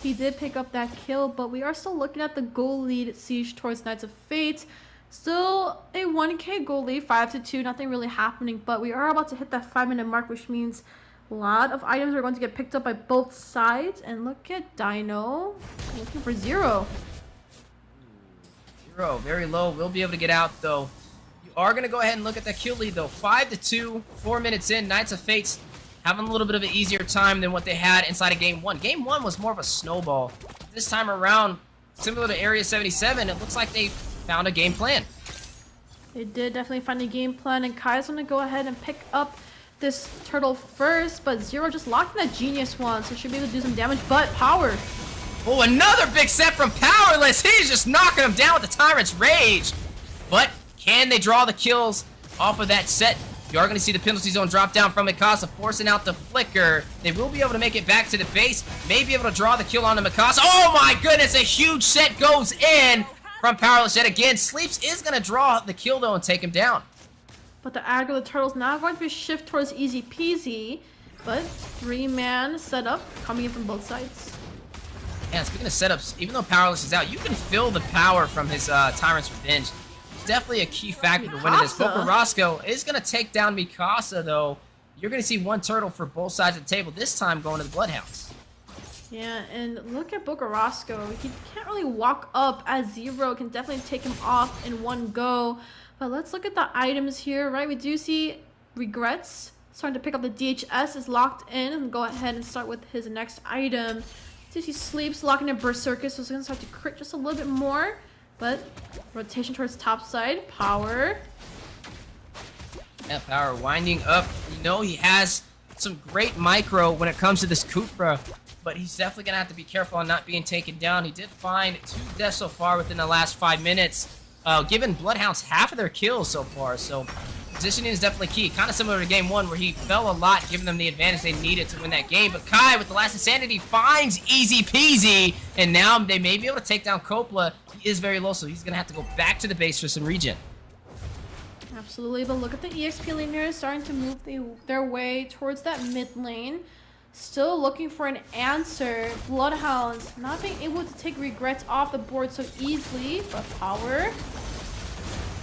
He did pick up that kill, but we are still looking at the goal lead siege towards Knights of Fate. Still a 1k goal lead, 5-2, nothing really happening, but we are about to hit that 5-minute mark, which means a lot of items are going to get picked up by both sides. And look at Dino looking for Zero. Zero, very low. We'll be able to get out though. You are going to go ahead and look at that kill lead though. 5-2, 4 minutes in. Knights of Fate's having a little bit of an easier time than what they had inside of Game 1. Game 1 was more of a snowball. This time around, similar to Area 77, it looks like they found a game plan. They did definitely find a game plan, and Kai's gonna go ahead and pick up this turtle first, but Zero just locked in that Genius one, so should be able to do some damage, but Power. Oh, another big set from Powerless. He's just knocking him down with the Tyrant's Rage. But can they draw the kills off of that set? You are going to see the penalty zone drop down from Mikasa, forcing out the flicker. They will be able to make it back to the base, may be able to draw the kill onto Mikasa. Oh my goodness, a huge set goes in from Powerless yet again. Sleeps is going to draw the kill though and take him down. But the aggro of the turtle's now going to be shift towards easy peasy, but 3-man setup coming in from both sides. Yeah, speaking of setups, even though Powerless is out, you can feel the power from his Tyrant's Revenge. It's definitely a key factor to winning this. Boca Roscoe is going to take down Mikasa, though. You're going to see one turtle for both sides of the table, this time going to the Bloodhounds. Yeah, and look at Boca Roscoe. He can't really walk up, as Zero can definitely take him off in one go. But let's look at the items here, right? We do see Regrets starting to pick up the DHS, is locked in, and go ahead and start with his next item. He sleeps, locking in Berserker, so it's going to start to crit just a little bit more. But rotation towards top side. Power. Yeah, Power winding up. You know he has some great micro when it comes to this Kupra, but he's definitely going to have to be careful on not being taken down. He did find 2 deaths so far within the last 5 minutes, giving Bloodhounds half of their kills so far, so positioning is definitely key. Kind of similar to game 1 where he fell a lot, giving them the advantage they needed to win that game. But Kai, with the last Insanity, finds easy peasy. And now they may be able to take down Coppola. He is very low, so he's going to have to go back to the base for some regen. Absolutely, but look at the EXP laners starting to move their way towards that mid lane. Still looking for an answer. Bloodhounds not being able to take Regrets off the board so easily, but Power.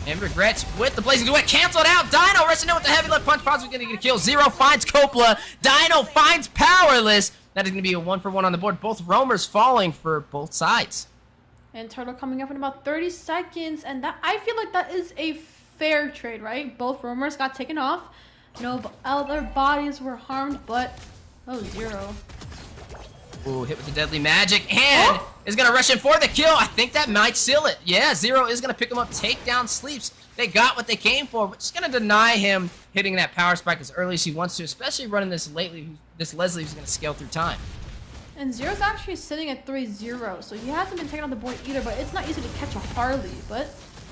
And Regrets with the Blazing Duet canceled out. Dino rushing in with the heavy left punch, possibly going to get a kill. Zero finds Coppola. Dino finds Powerless. That is going to be a 1-for-1 on the board. Both roamers falling for both sides. And Turtle coming up in about 30 seconds. And that, I feel like that is a fair trade, right? Both roamers got taken off. No other bodies were harmed, but oh, Zero. Ooh, hit with the deadly magic, and is going to rush in for the kill. I think that might seal it. Yeah, Zero is going to pick him up, take down Sleeps. They got what they came for, but just going to deny him hitting that power spike as early as he wants to, especially running this lately. This Leslie who's going to scale through time. And Zero's actually sitting at 3-0, so he hasn't been taken on the board either, but it's not easy to catch a Harley, but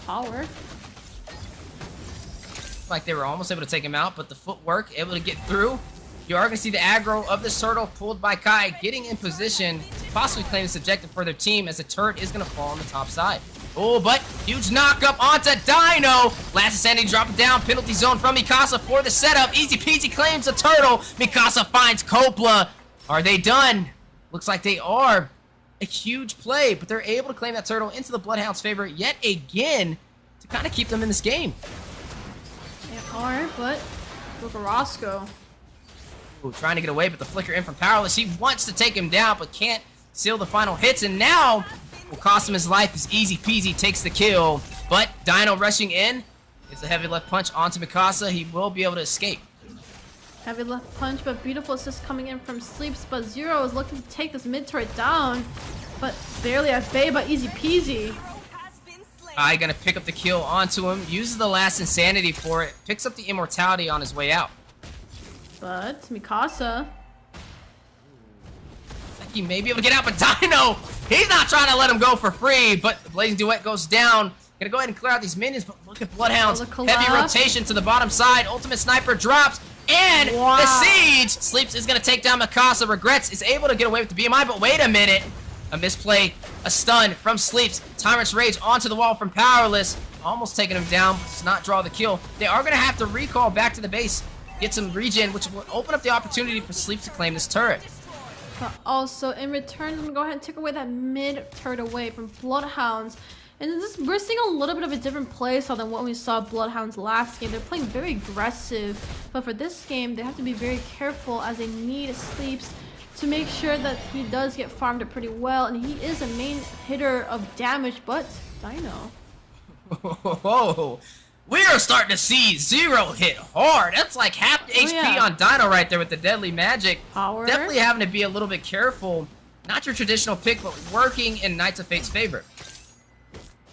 Power. Like they were almost able to take him out, but the footwork able to get through. You are going to see the aggro of this turtle pulled by Kai, getting in position to possibly claim this objective for their team, as the turret is going to fall on the top side. Oh, but huge knock up onto Dino. Last Insanity dropping down. Penalty zone from Mikasa for the setup. Easy peasy claims the turtle. Mikasa finds Coppola. Are they done? Looks like they are. A huge play, but they're able to claim that turtle into the Bloodhounds' favor yet again to kind of keep them in this game. They are, but look at Roscoe. Ooh, trying to get away, but the flicker in from Powerless. He wants to take him down, but can't seal the final hits, and now will cost him his life as easy peasy takes the kill. But Dino rushing in. It's a heavy left punch onto Mikasa. He will be able to escape. Heavy left punch, but beautiful assist coming in from Sleeps, but Zero is looking to take this mid turret down, but barely at bay, but easy peasy. I gonna pick up the kill onto him, uses the last Insanity for it, picks up the immortality on his way out. But Mikasa, he may be able to get out, but Dino, he's not trying to let him go for free, but the Blazing Duet goes down. Gonna go ahead and clear out these minions, but look at Bloodhounds. Heavy rotation to the bottom side. Ultimate Sniper drops, and the Siege. Sleeps is gonna take down Mikasa. Regrets is able to get away with the BMI, but wait a minute. A misplay, a stun from Sleeps. Tyrant's Rage onto the wall from Powerless. Almost taking him down, but does not draw the kill. They are gonna have to recall back to the base, get some regen, which will open up the opportunity for Sleeps to claim this turret. but also in return, I'm gonna go ahead and take away that mid turret away from Bloodhounds. And we're seeing a little bit of a different play style than what we saw Bloodhounds last game. They're playing very aggressive, but for this game, they have to be very careful as they need Sleeps to make sure that he does get farmed up pretty well, and he is a main hitter of damage, but Dino. Whoa, we are starting to see Zero hit hard. That's like half HP on Dino right there with the deadly magic. Power. Definitely having to be a little bit careful. Not your traditional pick, but working in Knights of Fate's favor.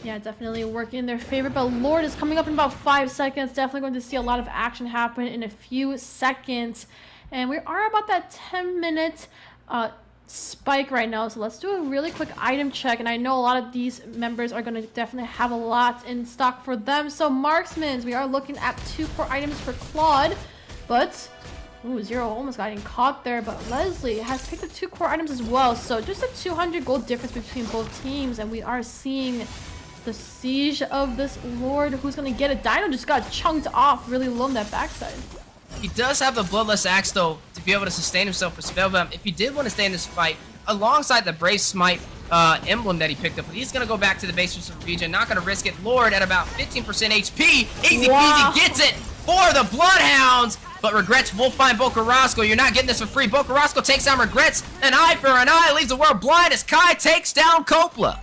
Yeah, definitely working in their favor, but Lord is coming up in about 5 seconds. Definitely going to see a lot of action happen in a few seconds. And we are about that 10-minute spike right now, so let's do a really quick item check. And I know a lot of these members are going to definitely have a lot in stock for them. So marksmans, we are looking at 2 core items for Claude, but ooh, Zero almost got caught there, but Leslie has picked up 2 core items as well. So just a 200 gold difference between both teams, and we are seeing the siege of this Lord. Who's going to get it? Dino just got chunked off really low on that backside. He does have the Bloodless Axe, though, to be able to sustain himself for Spellbound. If he did want to stay in this fight, alongside the Brave Smite emblem that he picked up, but he's going to go back to the base for some region. Not going to risk it. Lord at about 15% HP. Easy peasy gets it for the Bloodhounds, but Regrets will find Boca Roscoe. You're not getting this for free. Boca Roscoe takes down Regrets. An eye for an eye leaves the world blind as Kai takes down Coppola.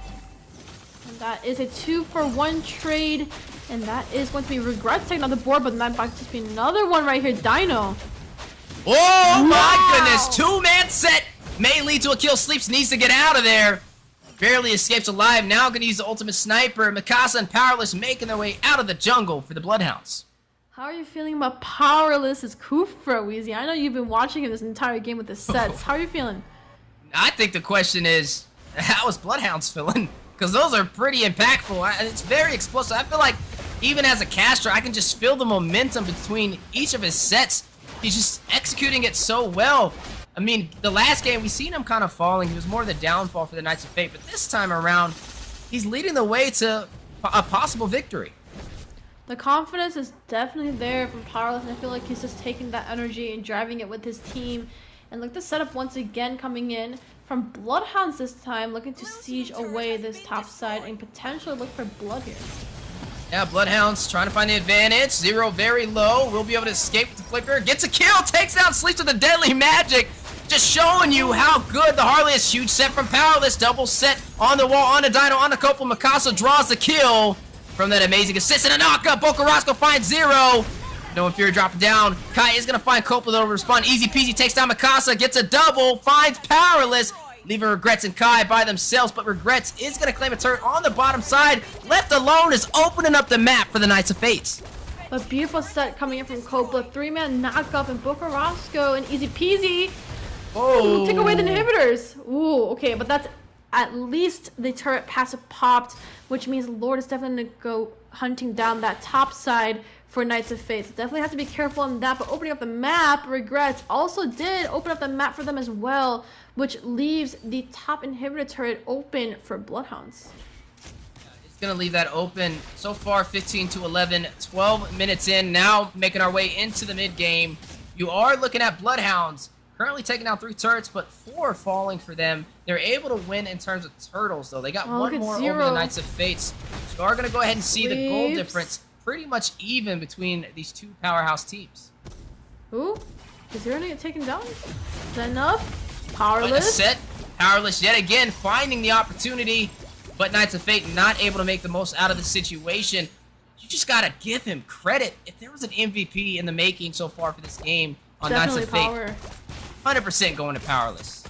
And that is a 2-for-1 trade. And that is going to be Regrets taking on the board, but that might just be another one right here. Dino. Oh my goodness. 2-man set may lead to a kill. Sleeps, needs to get out of there. Barely escapes alive. Now going to use the ultimate sniper. Mikasa and Powerless making their way out of the jungle for the Bloodhounds. How are you feeling about Powerless's Kufra, Weezy? I know you've been watching him this entire game with the sets. How are you feeling? I think the question is, how is Bloodhounds feeling? Because those are pretty impactful. It's very explosive. I feel like even as a caster, I can just feel the momentum between each of his sets. He's just executing it so well. I mean, the last game, we seen him kind of falling. He was more the downfall for the Knights of Fate. But this time around, he's leading the way to a possible victory. The confidence is definitely there from Powerless, and I feel like he's just taking that energy and driving it with his team. And look, the setup once again coming in from Bloodhounds this time, looking to siege away this top side and potentially look for blood here. Yeah, Bloodhounds trying to find the advantage. Zero very low. Will be able to escape with the flicker. Gets a kill. Takes down Sleeps with the deadly magic. Just showing you how good the Harley is. Huge set from Powerless. Double set on the wall. On the Dino. On the Coppola. Mikasa draws the kill from that amazing assist. And a knockup. Boca Roscoe finds Zero. No Fury dropping down. Kai is going to find Coppola that'll respond. Easy peasy. Takes down Mikasa. Gets a double. Finds Powerless. Leaving Regrets and Kai by themselves, but Regrets is going to claim a turret on the bottom side. Left alone is opening up the map for the Knights of Fates. A beautiful set coming in from Coppola. 3-man knockup and Boca Roscoe and easy peasy. Oh, take away the inhibitors. Ooh, okay, but that's at least the turret passive popped, which means Lord is definitely going to go hunting down that top side for Knights of Fate. So definitely have to be careful on that, but opening up the map, Regrets also did open up the map for them as well, which leaves the top inhibitor turret open for Bloodhounds. It's going to leave that open. So far, 15 to 11, 12 minutes in. Now making our way into the mid-game. You are looking at Bloodhounds currently taking down 3 turrets, but 4 falling for them. They're able to win in terms of turtles, though. They got one more over the Knights of Fates. So we are going to go ahead and see the goal difference pretty much even between these 2 powerhouse teams. Ooh, is Zero gonna get taken down? Is that enough? Powerless. Set. Powerless yet again, finding the opportunity, but Knights of Fate not able to make the most out of the situation. You just gotta give him credit. If there was an MVP in the making so far for this game on Knights of Fate, 100% going to Powerless.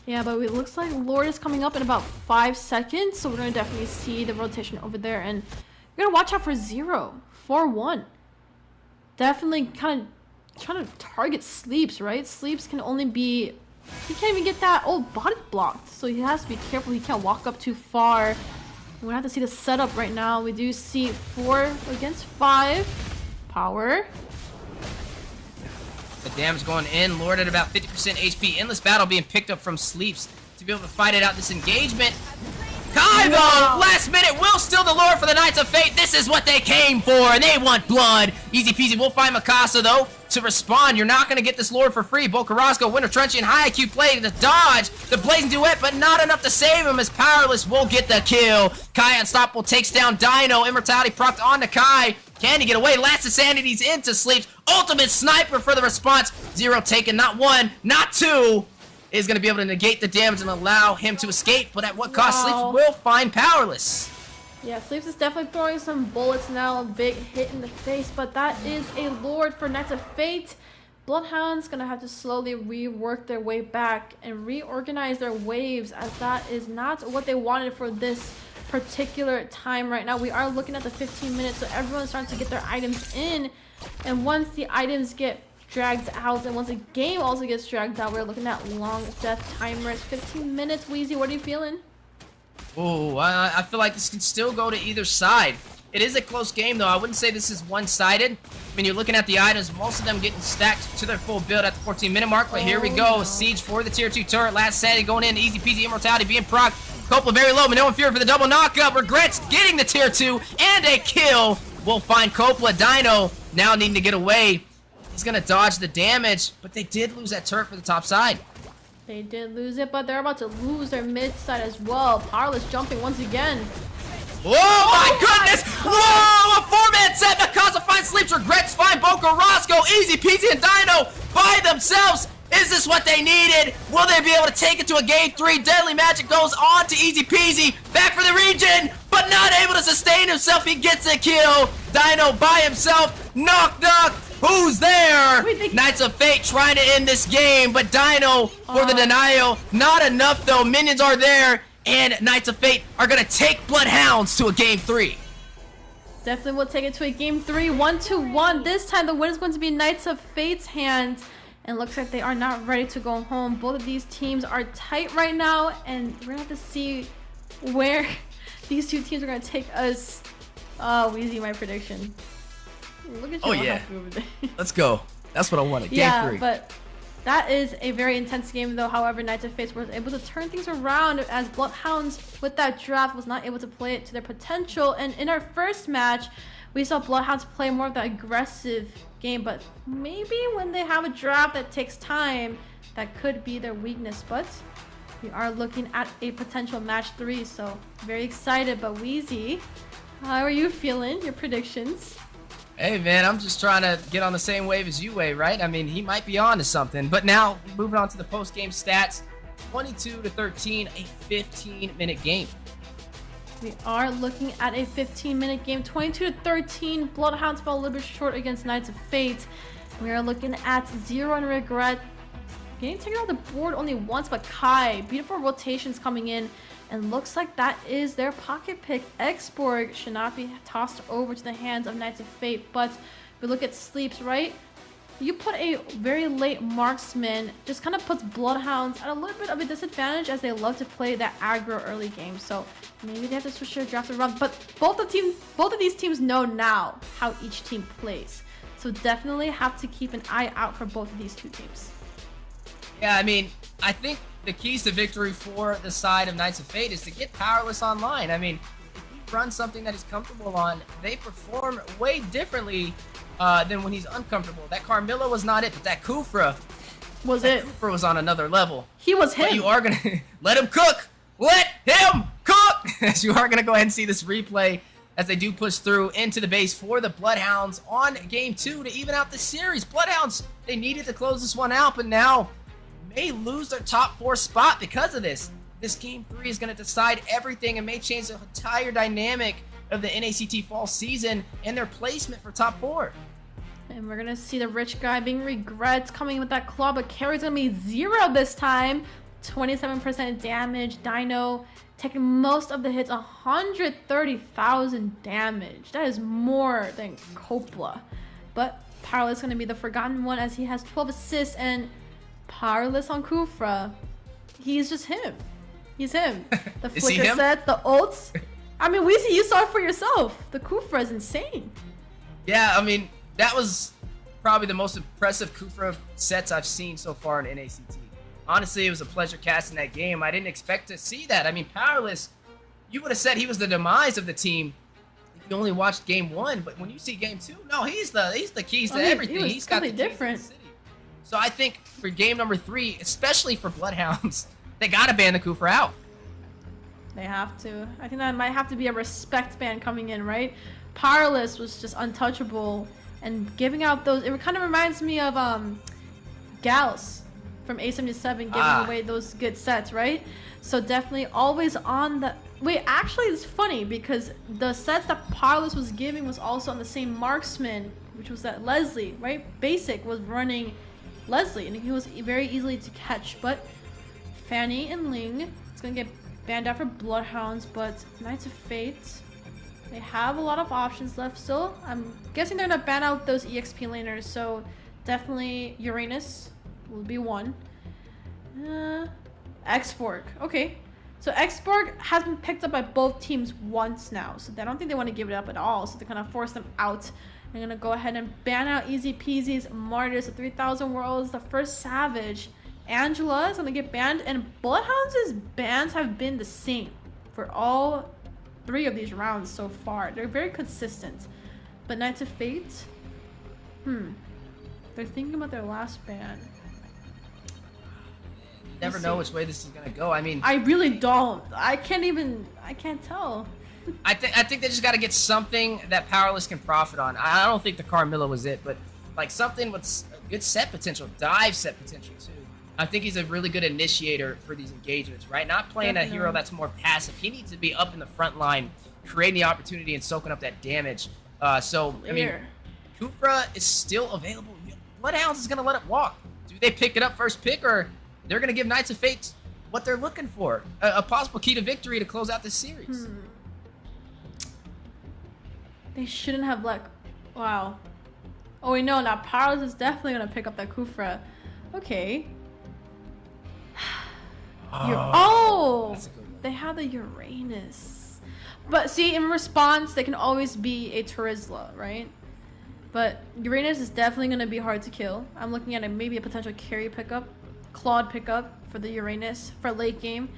Yeah, but it looks like Lord is coming up in about 5 seconds, so we're gonna definitely see the rotation over there, and you're gonna watch out for Zero. 4-1. Definitely kind of trying to target Sleeps, right? Sleeps can only be... He can't even get that old body blocked, so he has to be careful. He can't walk up too far. We're gonna have to see the setup right now. We do see 4 against 5. Power. The damage going in. Lord at about 50% HP. Endless battle being picked up from Sleeps to be able to fight it out this engagement. Kai, though, last minute will steal the Lord for the Knights of Fate. This is what they came for, and they want blood. Easy peasy. We'll find Mikasa, though, to respond. You're not going to get this Lord for free. Boca Roscoe, Winter Truncheon, high IQ play to dodge the Blazing Duet, but not enough to save him as Powerless will get the kill. Kai Unstoppable takes down Dino. Immortality procced onto Kai. Can he get away? Last Insanity's into Sleeps. Ultimate Sniper for the response. Zero taken, not 1, not 2. Is going to be able to negate the damage and allow him to escape, but at what cost? Sleeps will find Powerless. Yeah, Sleeps is definitely throwing some bullets now. A big hit in the face, but that is a Lord for Knights of Fate. Bloodhounds going to have to slowly rework their way back and reorganize their waves, as that is not what they wanted for this particular time right now. We are looking at the 15 minutes, so everyone's starting to get their items in. And once the items get dragged out, and once the game also gets dragged out, we're looking at long death timers. 15 minutes, Wheezy, what are you feeling? Oh, I feel like this can still go to either side. It is a close game, though. I wouldn't say this is one-sided. I mean, you're looking at the items, most of them getting stacked to their full build at the 14-minute mark. But here we go. Siege for the tier 2 turret. Last setting going in. Easy peasy immortality being proc. Coppola very low, but no one fear for the double knockup. Regrets getting the tier 2 and a kill. We'll find Coppola. Dino now needing to get away. He's going to dodge the damage, but they did lose that turret for the top side. They did lose it, but they're about to lose their mid side as well. Powerless jumping once again. Oh my goodness! Whoa! A 4-man set! Mikasa finds Sleeps, Regrets find Boca Roscoe, Easy Peasy and Dino by themselves! Is this what they needed? Will they be able to take it to a game 3? Deadly Magic goes on to Easy Peasy, back for the region, but not able to sustain himself. He gets a kill. Dino by himself. Knock knock. Who's there? Knights of Fate trying to end this game, but Dino for the denial. Not enough though. Minions are there. And Knights of Fate are going to take Bloodhounds to a game 3. Definitely will take it to a game 3, 1-1. This time the win is going to be Knights of Fate's hands. And looks like they are not ready to go home. Both of these teams are tight right now. And we're going to have to see where these two teams are going to take us. Oh, Wheezy, my prediction. Look at you. Oh, yeah. Let's go. That's what I wanted. Game 3. But that is a very intense game, though. However, Knights of Fate was able to turn things around as Bloodhounds, with that draft, was not able to play it to their potential. And in our first match, we saw Bloodhounds play more of the aggressive game, but maybe when they have a draft that takes time, that could be their weakness. But we are looking at a potential match 3, so very excited. But Wheezy, how are you feeling? Your predictions? Hey man, I'm just trying to get on the same wave as you, right? I mean, he might be on to something. But now, moving on to the post-game stats, 22-13, a 15-minute game. We are looking at a 15-minute game, 22-13. Bloodhounds fell a little bit short against Knights of Fate. We are looking at 0 and Regret. Getting taken off the board only once, but Kai, beautiful rotations coming in. And looks like that is their pocket pick. Exborg should not be tossed over to the hands of Knights of Fate. But we look at Sleeps, right? You put a very late marksman, just kind of puts Bloodhounds at a little bit of a disadvantage, as they love to play that aggro early game. So maybe they have to switch their draft around. But both of these teams know now how each team plays. So definitely have to keep an eye out for both of these two teams. Yeah, I mean, I think the keys to victory for the side of Knights of Fate is to get Powerless online. I mean, if you run something that he's comfortable on, they perform way differently than when he's uncomfortable. That Carmilla was not it, but that Kufra was it. Kufra was on another level. He was him. But you are gonna let him cook. Let him cook. As you are gonna go ahead and see this replay as they do push through into the base for the Bloodhounds on game 2 to even out the series. Bloodhounds, they needed to close this one out, but now may lose their top 4 spot because of this. This game 3 is going to decide everything and may change the entire dynamic of the NACT fall season and their placement for top 4. And we're going to see the rich guy being Regrets coming with that claw, but carry's going to be 0 this time. 27% damage. Dino taking most of the hits, 130,000 damage. That is more than Coppola. But Powerless is going to be the forgotten one, as he has 12 assists, and Powerless on Kufra. He's just him. He's him. The flicker sets, the ults. I mean, Weezy, you saw it for yourself. The Kufra is insane. Yeah, I mean, that was probably the most impressive Kufra sets I've seen so far in NACT. Honestly, it was a pleasure casting that game. I didn't expect to see that. I mean, Powerless, you would have said he was the demise of the team if you only watched game 1, but when you see game 2, no, he's the keys to everything. He's got the keys different. to the city. So I think for game number 3, especially for Bloodhounds, they gotta ban the Kufra out. They have to. I think that might have to be a respect ban coming in, right? Powerless was just untouchable, and giving out those, it kind of reminds me of Gals from A77 giving away those good sets, right? So definitely always on the... Wait, actually it's funny because the sets that Powerless was giving was also on the same marksman, which was that Leslie, right? Basic was running Leslie, and he was very easily to catch, but Fanny and Ling, it's gonna get banned out for Bloodhounds, but Knights of Fate, they have a lot of options left still. I'm guessing they're gonna ban out those EXP laners, so definitely Uranus will be one. Xborg, okay. So Xborg has been picked up by both teams once now, so I don't think they want to give it up at all, so they're gonna force them out. They're gonna go ahead and ban out Easy Peasy's Martyrs, the 3000 Worlds, the first Savage. Angela is gonna get banned, and Bloodhounds' bans have been the same for all 3 of these rounds so far. They're very consistent. But Knights of Fate, they're thinking about their last ban. Never know which way this is gonna go. I mean, I really don't. I can't tell. I think they just got to get something that Powerless can profit on. I don't think the Carmilla was it, but like something with good set potential, dive set potential too. I think he's a really good initiator for these engagements, right? Not playing a hero that's more passive. He needs to be up in the front line, creating the opportunity and soaking up that damage. I mean, Kufra is still available. Bloodhounds is gonna let it walk. Do they pick it up first pick, or they're gonna give Knights of Fate what they're looking for? A possible key to victory to close out this series. They shouldn't have let. Wow. Oh wait, no. Now Powerless is definitely gonna pick up that Kufra. Okay. They have the Uranus. But see, in response, they can always be a Terizla, right? But Uranus is definitely gonna be hard to kill. I'm looking at maybe a potential carry pickup, Claude pickup for the Uranus for late game.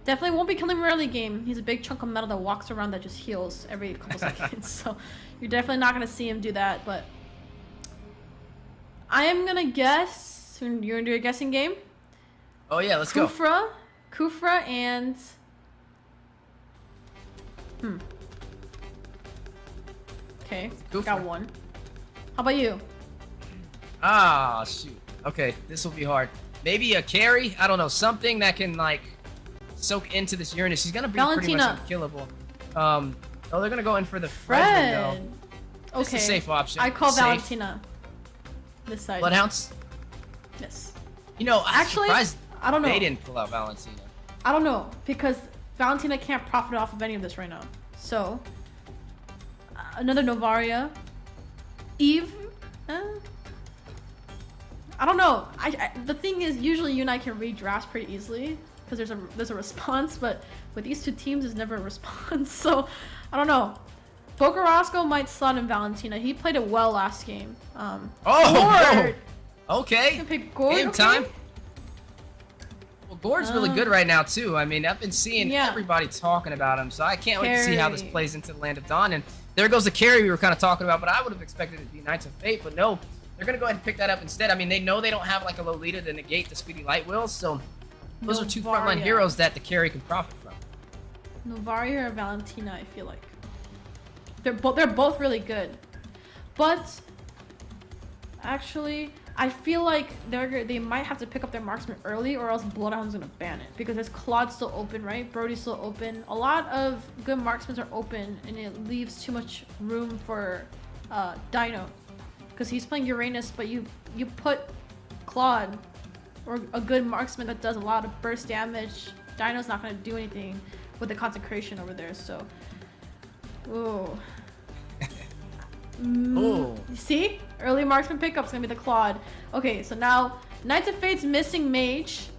Definitely won't be killing him early game. He's a big chunk of metal that walks around that just heals every couple seconds. So you're definitely not going to see him do that. But I am going to guess. You're going to do a guessing game? Oh, yeah. Let's go. Kufra and... Okay. Kufra. Got one. How about you? Ah, shoot. Okay. This will be hard. Maybe a carry? I don't know. Something that can, like... soak into this Uranus. He's gonna be pretty much unkillable. Oh, they're gonna go in for the Fred though. Okay. It's a safe option. I call safe. Valentina. This side. Bloodhounds? Yes. You know, actually, surprised I don't know. They didn't pull out Valentina. I don't know, because Valentina can't profit off of any of this right now. So, another Novaria. Eve? I don't know. The thing is, usually you and I can read drafts pretty easily, because there's a response, but with these two teams, there's never a response. So, I don't know. Bocarasco might slot in Valentina. He played it well last game. Gord! Okay. Gord, game time. Well, Gord's really good right now, too. I mean, I've been seeing everybody talking about him, so I can't wait to see how this plays into the Land of Dawn. And there goes the carry we were kind of talking about, but I would have expected it to be Knights of Fate, but no. They're going to go ahead and pick that up instead. I mean, they know they don't have like a Lolita to negate the Speedy Light Wheels, so those are two frontline heroes that the carry can profit from. Novaria or Valentina, I feel like. They're both really good. But actually, I feel like they might have to pick up their marksman early, or else Bloodhound's gonna ban it, because there's Claude still open, right? Brody's still open. A lot of good marksmen are open, and it leaves too much room for Dino, because he's playing Uranus, but you put Claude or a good marksman that does a lot of burst damage. Dino's not gonna do anything with the consecration over there, so. Ooh. You see? Early marksman pickup's gonna be the Claude. Okay, so now Knights of Fate's missing mage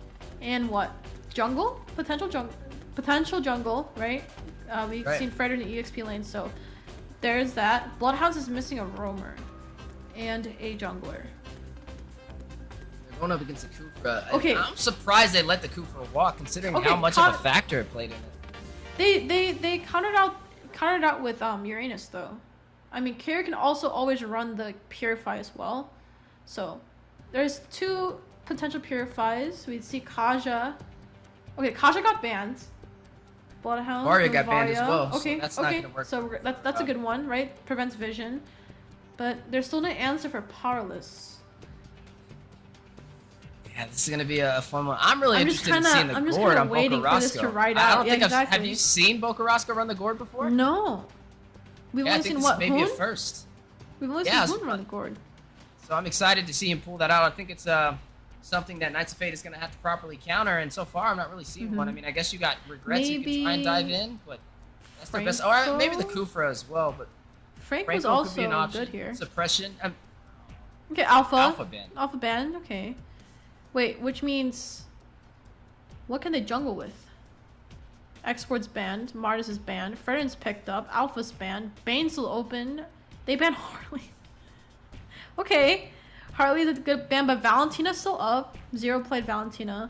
and what? Jungle? Potential jungle, right? We've seen Fred in the EXP lane, so there's that. Bloodhounds is missing a roamer and a jungler. They're going up against the Kufra. Okay. I'm surprised they let the Kufra walk, considering how much of a factor it played in it. They countered out with Uranus though. I mean, Kara can also always run the Purify as well. So there's two potential Purifies. We'd see Kaja. Okay, Kaja got banned. Bloodhound. Varia got banned as well. Okay, so that's not gonna work. So that's a good one, right? Prevents vision. But there's still no answer for Powerless. Yeah, this is gonna be a fun one. I'm really interested in seeing the Gord on Bocarasco. I don't think have you seen Bocarasco run the Gord before? No. We've only seen what? Maybe a first. We've only seen Hoon run the Gord. So I'm excited to see him pull that out. I think it's something that Knights of Fate is going to have to properly counter, and so far I'm not really seeing one. I mean, I guess you got Regrets, you can try and dive in, but that's their best. Or maybe the Kufra as well, but Frank was also could be an option. good here. Suppression. Okay, Alpha. Alpha ban. Alpha ban, okay. Wait, which means... What can they jungle with? Export's banned, Martis is banned, Fredden's picked up, Alpha's banned, Bane's still open, they banned Harley. Okay, Harley's a good ban, but Valentina's still up. Zero played Valentina.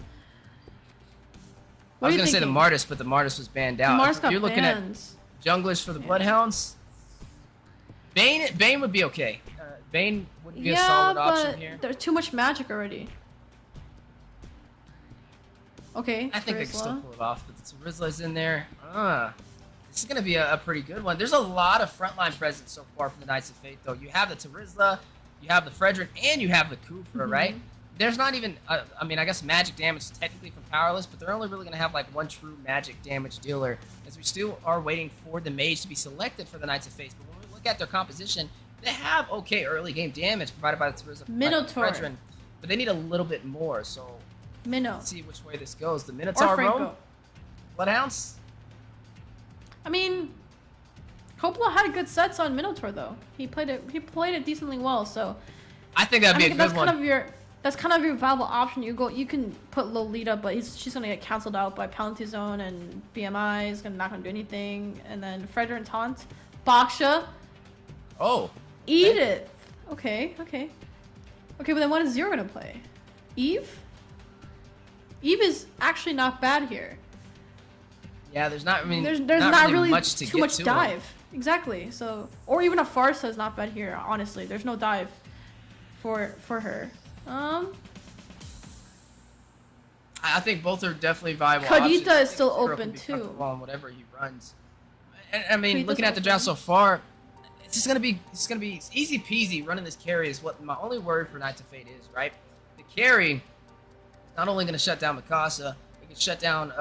I was going to say the Martis, but the Martis was banned out. Martis got You're looking banned. at junglers for the Bloodhounds. Bane would be okay. Bane would be a solid option here. There's too much magic already. Okay, I think they can still pull it off, but the Rizla's in there. This is going to be a pretty good one. There's a lot of frontline presence so far from the Knights of Fate, though. You have the Terizla, you have the Frederick, and you have the Kufra, right? There's not even, I mean, I guess magic damage is technically from Powerless, but they're only really going to have like one true magic damage dealer, as we still are waiting for the Mage to be selected for the Knights of Fate. But when we look at their composition, they have okay early game damage provided by the Terizla, Minotaur, but they need a little bit more, so let's see which way this goes. The Minotaur roam? Bloodhounds? I mean, Coppola had good sets on Minotaur though. He played it decently well, so I think that'd be a good one. That's kind of your viable option. You can put Lolita, but she's gonna get cancelled out by Penalty Zone, and BMI is not gonna do anything. And then Frederick and Taunt, Baksha. Oh. Edith. Okay. But then what is Zero gonna play? Eve? Eve is actually not bad here. Yeah, there's not. I mean, there's not really much to too get much to dive. it. Exactly. So, or even a Farsa is not bad here. Honestly, there's no dive for her. I think both are definitely viable. Kadita options. is still Zero open can be too. comfortable on whatever he runs. And I mean, Kadita's looking at the open. draft so far, it's gonna be easy peasy running this carry. Is what my only worry for Knights of Fate is, right? The carry is not only gonna shut down Mikasa, it can shut down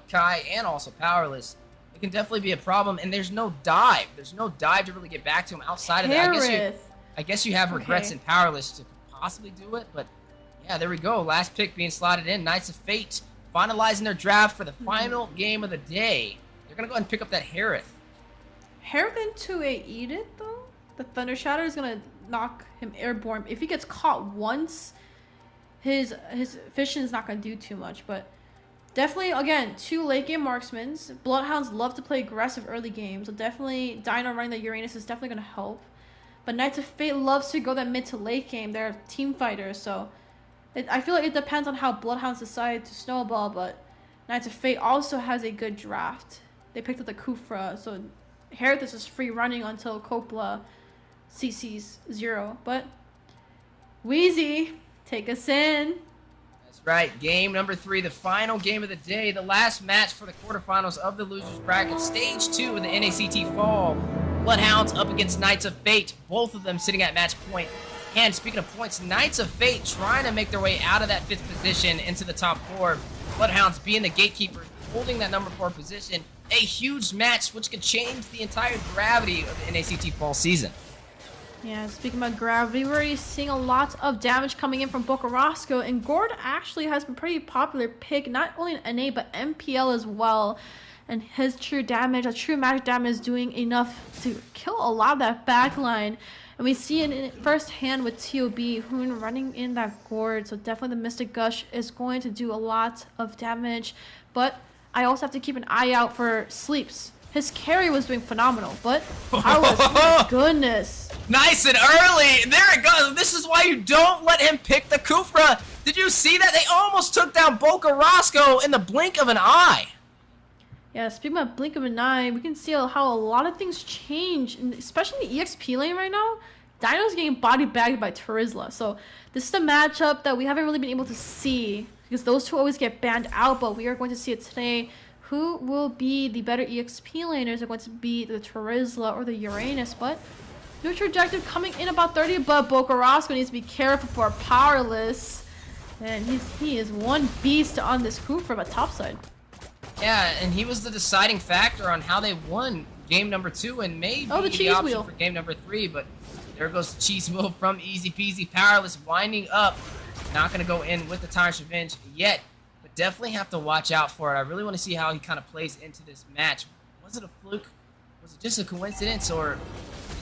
Kai and also Powerless. It can definitely be a problem, and there's no dive. There's no dive to really get back to him outside of that. I guess you have Regrets and Powerless to possibly do it, but yeah, there we go. Last pick being slotted in. Knights of Fate finalizing their draft for the final game of the day. They're gonna go ahead and pick up that Harith. Harith into a Edith though? The Thunder Shatter is gonna knock him airborne. If he gets caught once, his vision is not gonna do too much, but definitely, again, 2 late game marksmen. Bloodhounds love to play aggressive early games, so definitely Dino running the Uranus is definitely going to help. But Knights of Fate loves to go that mid to late game. They're team fighters, so I feel like it depends on how Bloodhounds decide to snowball, but Knights of Fate also has a good draft. They picked up the Kufra, so Harith is just free running until Coppola CC's 0. But Wheezy, take us in. Right, game number 3, the final game of the day, the last match for the quarterfinals of the losers bracket, stage 2 of the NACT Fall. Bloodhounds up against Knights of Fate, both of them sitting at match point. And speaking of points, Knights of Fate trying to make their way out of that 5th position into the top 4. Bloodhounds being the gatekeeper, holding that number 4 position. A huge match which could change the entire gravity of the NACT Fall season. Yeah, speaking about gravity, we're already seeing a lot of damage coming in from Bocarasco, and Gord actually has been pretty popular pick, not only in NA, but MPL as well. And his true damage, true magic damage, is doing enough to kill a lot of that backline. And we see it in firsthand with TOB, Hoon running in that Gord, so definitely the Mystic Gush is going to do a lot of damage. But I also have to keep an eye out for Sleeps. His carry was doing phenomenal, but Powerless, my goodness. Nice and early. There it goes. This is why you don't let him pick the Kufra. Did you see that? They almost took down Bocarasco in the blink of an eye. Yeah, speaking about blink of an eye, we can see how a lot of things change, especially in the EXP lane right now. Dino's getting body bagged by Terizla. So this is the matchup that we haven't really been able to see because those two always get banned out, but we are going to see it today. Who will be the better EXP laners? Are going to be the Terizla or the Uranus, but neutral objective coming in about 30, but Bocarasco needs to be careful for Powerless. And he is one beast on this Kufra, but topside. Yeah, and he was the deciding factor on how they won game number 2 and maybe the cheese option wheel for game number 3, but there goes the cheese wheel from Easy Peasy Powerless winding up Not going to go in with the Tyrant's Revenge yet, but definitely have to watch out for it. I really want to see how he kind of plays into this match. Was it a fluke? Was it just a coincidence, or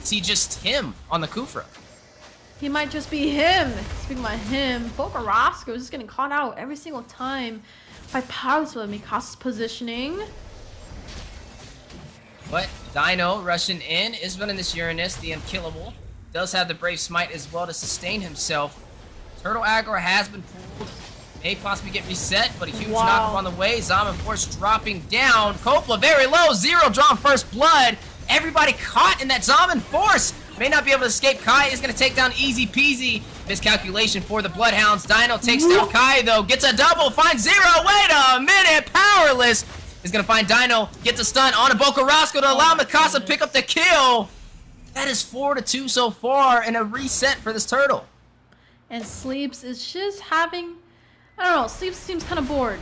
is he just him on the Kufra? He might just be him. Speaking about him, Boca Roscoe is just getting caught out every single time by Powerless with Mikasa's positioning. But Dino rushing in is running this Uranus, the Unkillable. Does have the Brave Smite as well to sustain himself. Turtle aggro has been pulled. May possibly get reset, but a huge knock on the way. Zaman Force dropping down. Coppola very low. Zero drawn first blood. Everybody caught in that Zaman Force. May not be able to escape. Kai is going to take down easy peasy. Miscalculation for the Bloodhounds. Dino takes down Kai, though. Gets a double. Finds Zero. Wait a minute. Powerless is going to find Dino. Gets a stun on a Boca Roscoe to allow Mikasa to pick up the kill. That is 4-2 so far, and a reset for this turtle. And Sleeps is just having, I don't know, Sleeps seems kind of bored.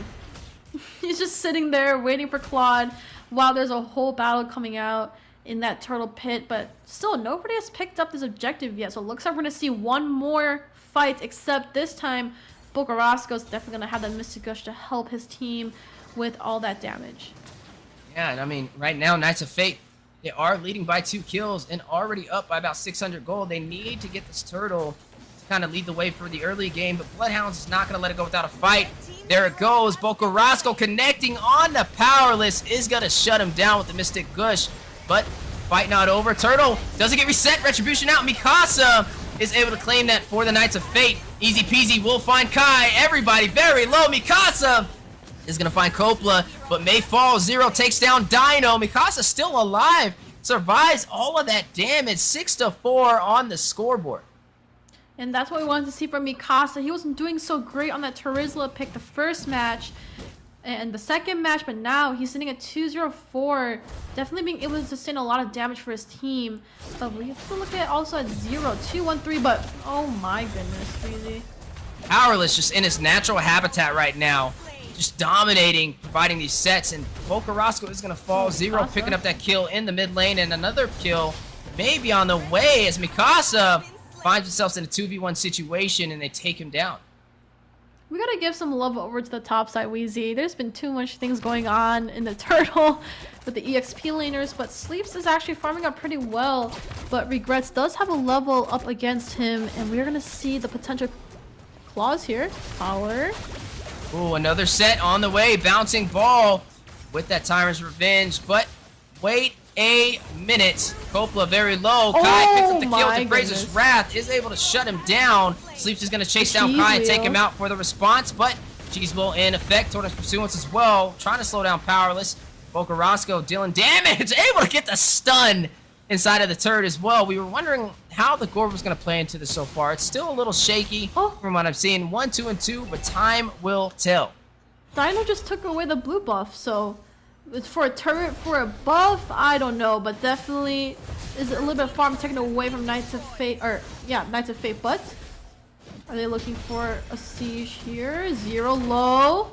He's just sitting there waiting for Claude while there's a whole battle coming out in that turtle pit, but still nobody has picked up this objective yet, so it looks like we're going to see one more fight, except this time Boca Roscoe's definitely going to have that Mystic Gush to help his team with all that damage. Yeah, and I mean, right now, Knights of Fate, they are leading by 2 kills and already up by about 600 gold. They need to get this turtle to kind of lead the way for the early game, but Bloodhounds is not going to let it go without a fight. There it goes. Boca Roscoe connecting on the Powerless is going to shut him down with the Mystic Gush, but fight not over. Turtle doesn't get reset. Retribution out. Mikasa is able to claim that for the Knights of Fate. Easy peasy will find Kai. Everybody very low. Mikasa is going to find Coppola, but may fall. Zero takes down Dino. Mikasa still alive. Survives all of that damage. 6-4 on the scoreboard. And that's what we wanted to see from Mikasa. He wasn't doing so great on that Terizla pick the first match and the second match, but now he's sitting at 2-0-4. Definitely being able to sustain a lot of damage for his team. But we have to look at also at 0-2-1-3, but oh my goodness, Freezy. Powerless just in his natural habitat right now. Just dominating, providing these sets, and Boca Roscoe is going to fall. Zero picking up that kill in the mid lane, and another kill may be on the way as Mikasa finds himself in a 2v1 situation, and they take him down. We gotta give some love over to the top side, Wheezy. There's been too much things going on in the turtle with the EXP laners, but Sleeps is actually farming up pretty well, but Regrets does have a level up against him, and we're gonna see the potential claws here. Power. Ooh, another set on the way. Bouncing ball with that Tyrant's Revenge, but wait a minute. Coppola very low. Kai picks up the kill with the Brazer's Wrath, is able to shut him down. Sleeps is going to chase down Kai and take him out for the response, but Cheese will in effect toward his pursuance as well. Trying to slow down Powerless. Boca Roscoe dealing damage, able to get the stun inside of the turret as well. We were wondering how the Gore was going to play into this so far. It's still a little shaky from what I've seen. 1-2-2, but time will tell. Dino just took away the blue buff, so it's for a turret, for a buff, I don't know, but definitely is a little bit farm taken away from Knights of Fate, or yeah, Knights of Fate, but are they looking for a siege here? Zero low.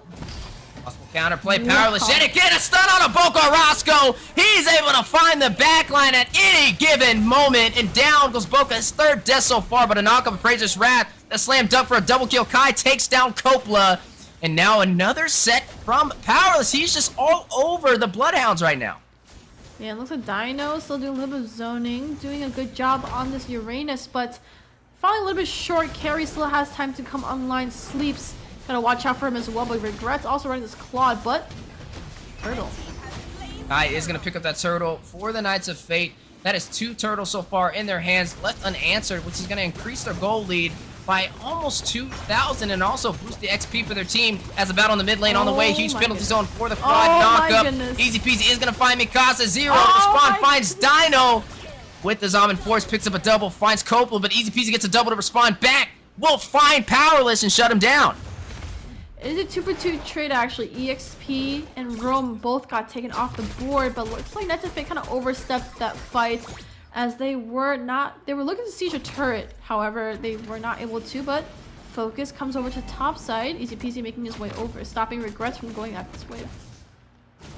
Possible counterplay, Powerless yet again, a stun on a Boca Roscoe. He's able to find the backline at any given moment, and down goes Boca, his third death so far, but a knock up of Brazer's Wrath. The slam dunk for a double kill. Kai takes down Coppola, and now another set from Powerless. He's just all over the Bloodhounds right now. Yeah, it looks like Dino still doing a little bit of zoning, doing a good job on this Uranus, but falling a little bit short. Carry still has time to come online. Sleeps. Gotta watch out for him as well, but Regrets also running this Claude, but Turtle. Kai is gonna pick up that turtle for the Knights of Fate. That is 2 turtles so far in their hands, left unanswered, which is gonna increase their goal lead by almost 2,000 and also boost the XP for their team as a battle in the mid lane on the way. Huge penalty zone for the quad knockup. Easy peasy is gonna find Mikasa. Zero respawn finds Dino with the Zaman Force, picks up a double, finds Coppola, but Easy peasy gets a double to respond back. Will find Powerless and shut him down. It is a 2-for-2 trade actually. EXP and Rome both got taken off the board, but looks like Knights of Fate kind of overstepped that fight as they were looking to siege a turret. However, they were not able to, but Focus comes over to top side. Easy peasy making his way over, stopping Regrets from going up this wave.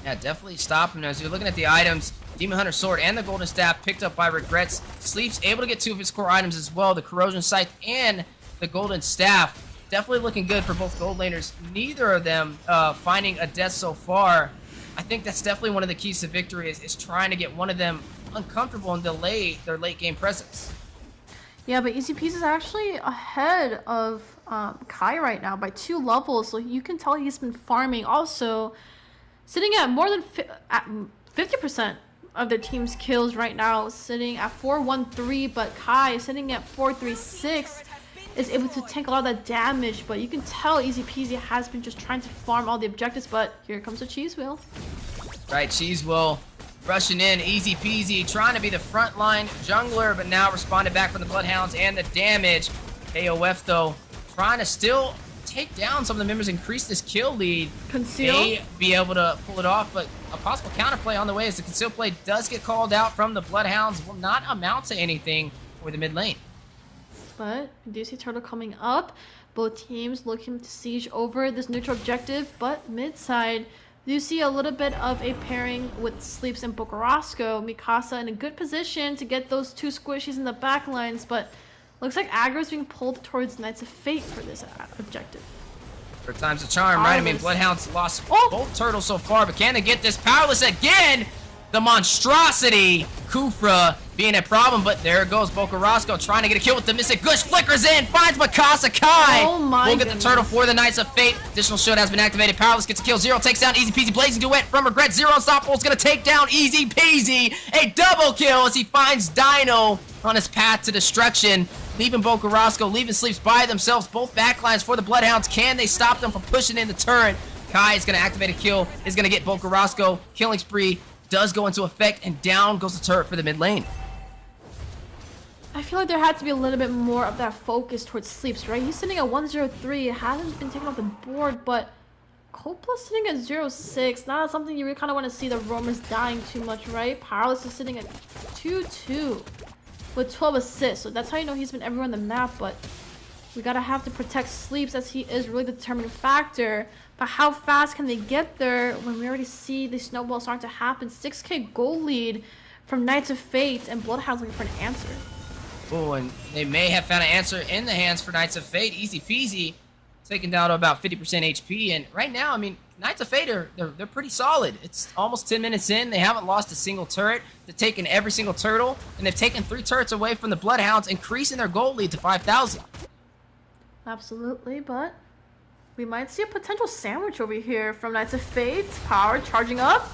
Yeah, definitely stop him. As you're looking at the items, Demon Hunter Sword and the Golden Staff picked up by Regrets. Sleeps able to get 2 of his core items as well, the Corrosion Scythe and the Golden Staff. definitely looking good for both gold laners. Neither of them finding a death so far. I think that's definitely one of the keys to victory is trying to get one of them uncomfortable and delay their late game presence. Yeah, but Easy Peasy is actually ahead of Kai right now by 2 levels, so you can tell he's been farming. Also, sitting at more than 50% of the team's kills right now, sitting at 413, but Kai sitting at 436 is able to tank a lot of that damage. But you can tell Easy Peasy has been just trying to farm all the objectives, but here comes the Cheese Wheel. Right, Cheese Wheel rushing in, Easy Peasy, trying to be the frontline jungler, but now responded back from the Bloodhounds and the damage. KOF, though, trying to still take down some of the members, increase this kill lead. Conceal? May be able to pull it off, but a possible counterplay on the way as the conceal play does get called out from the Bloodhounds. Will not amount to anything for the mid lane. But we do see Turtle coming up. Both teams looking to siege over this neutral objective, but mid side, you see a little bit of a pairing with Sleeps and Bokarosco. Mikasa in a good position to get those 2 squishies in the back lines, but looks like aggro is being pulled towards Knights of Fate for this objective. Third time's a charm, right? I mean, Bloodhounds lost both turtles so far, but can they get this? Powerless again! The monstrosity! Kufra being a problem, but there goes Bokarosco trying to get a kill with the Mystic Gush. Flickers in, finds Mikasa Kai! Oh my We'll get the turtle for the Knights of Fate. Additional shield has been activated. Powerless gets a kill. Zero takes down Easy Peasy. Blazing Duet from Regret. Zero Unstoppable is going to take down Easy Peasy. A double kill as he finds Dino on his path to destruction. Leaving Bokarosco, leaving Sleeps by themselves. Both backlines for the Bloodhounds. Can they stop them from pushing in the turret? Kai is going to activate a kill. Is going to get Bokarosco. Killing spree does go into effect, and down goes the turret for the mid lane. I feel like there had to be a little bit more of that focus towards Sleeps, right? He's sitting at 103. It hasn't been taken off the board, but Coppola sitting at 0-6. Not something you really kind of want to see the roamers dying too much, right? Powerless is sitting at 2-2 with 12 assists. So that's how you know he's been everywhere on the map, but we gotta have to protect Sleeps as he is really the determining factor. But how fast can they get there when we already see the snowball starting to happen? 6k goal lead from Knights of Fate, and Bloodhounds looking for an answer. Oh, and they may have found an answer in the hands for Knights of Fate. Easy Peasy, taken down to about 50% HP. And right now, I mean, Knights of Fate they're pretty solid. It's almost 10 minutes in. They haven't lost a single turret. They've taken every single turtle, and they've taken 3 turrets away from the Bloodhounds, increasing their goal lead to 5,000. Absolutely, but we might see a potential sandwich over here from Knights of Fate. Power charging up.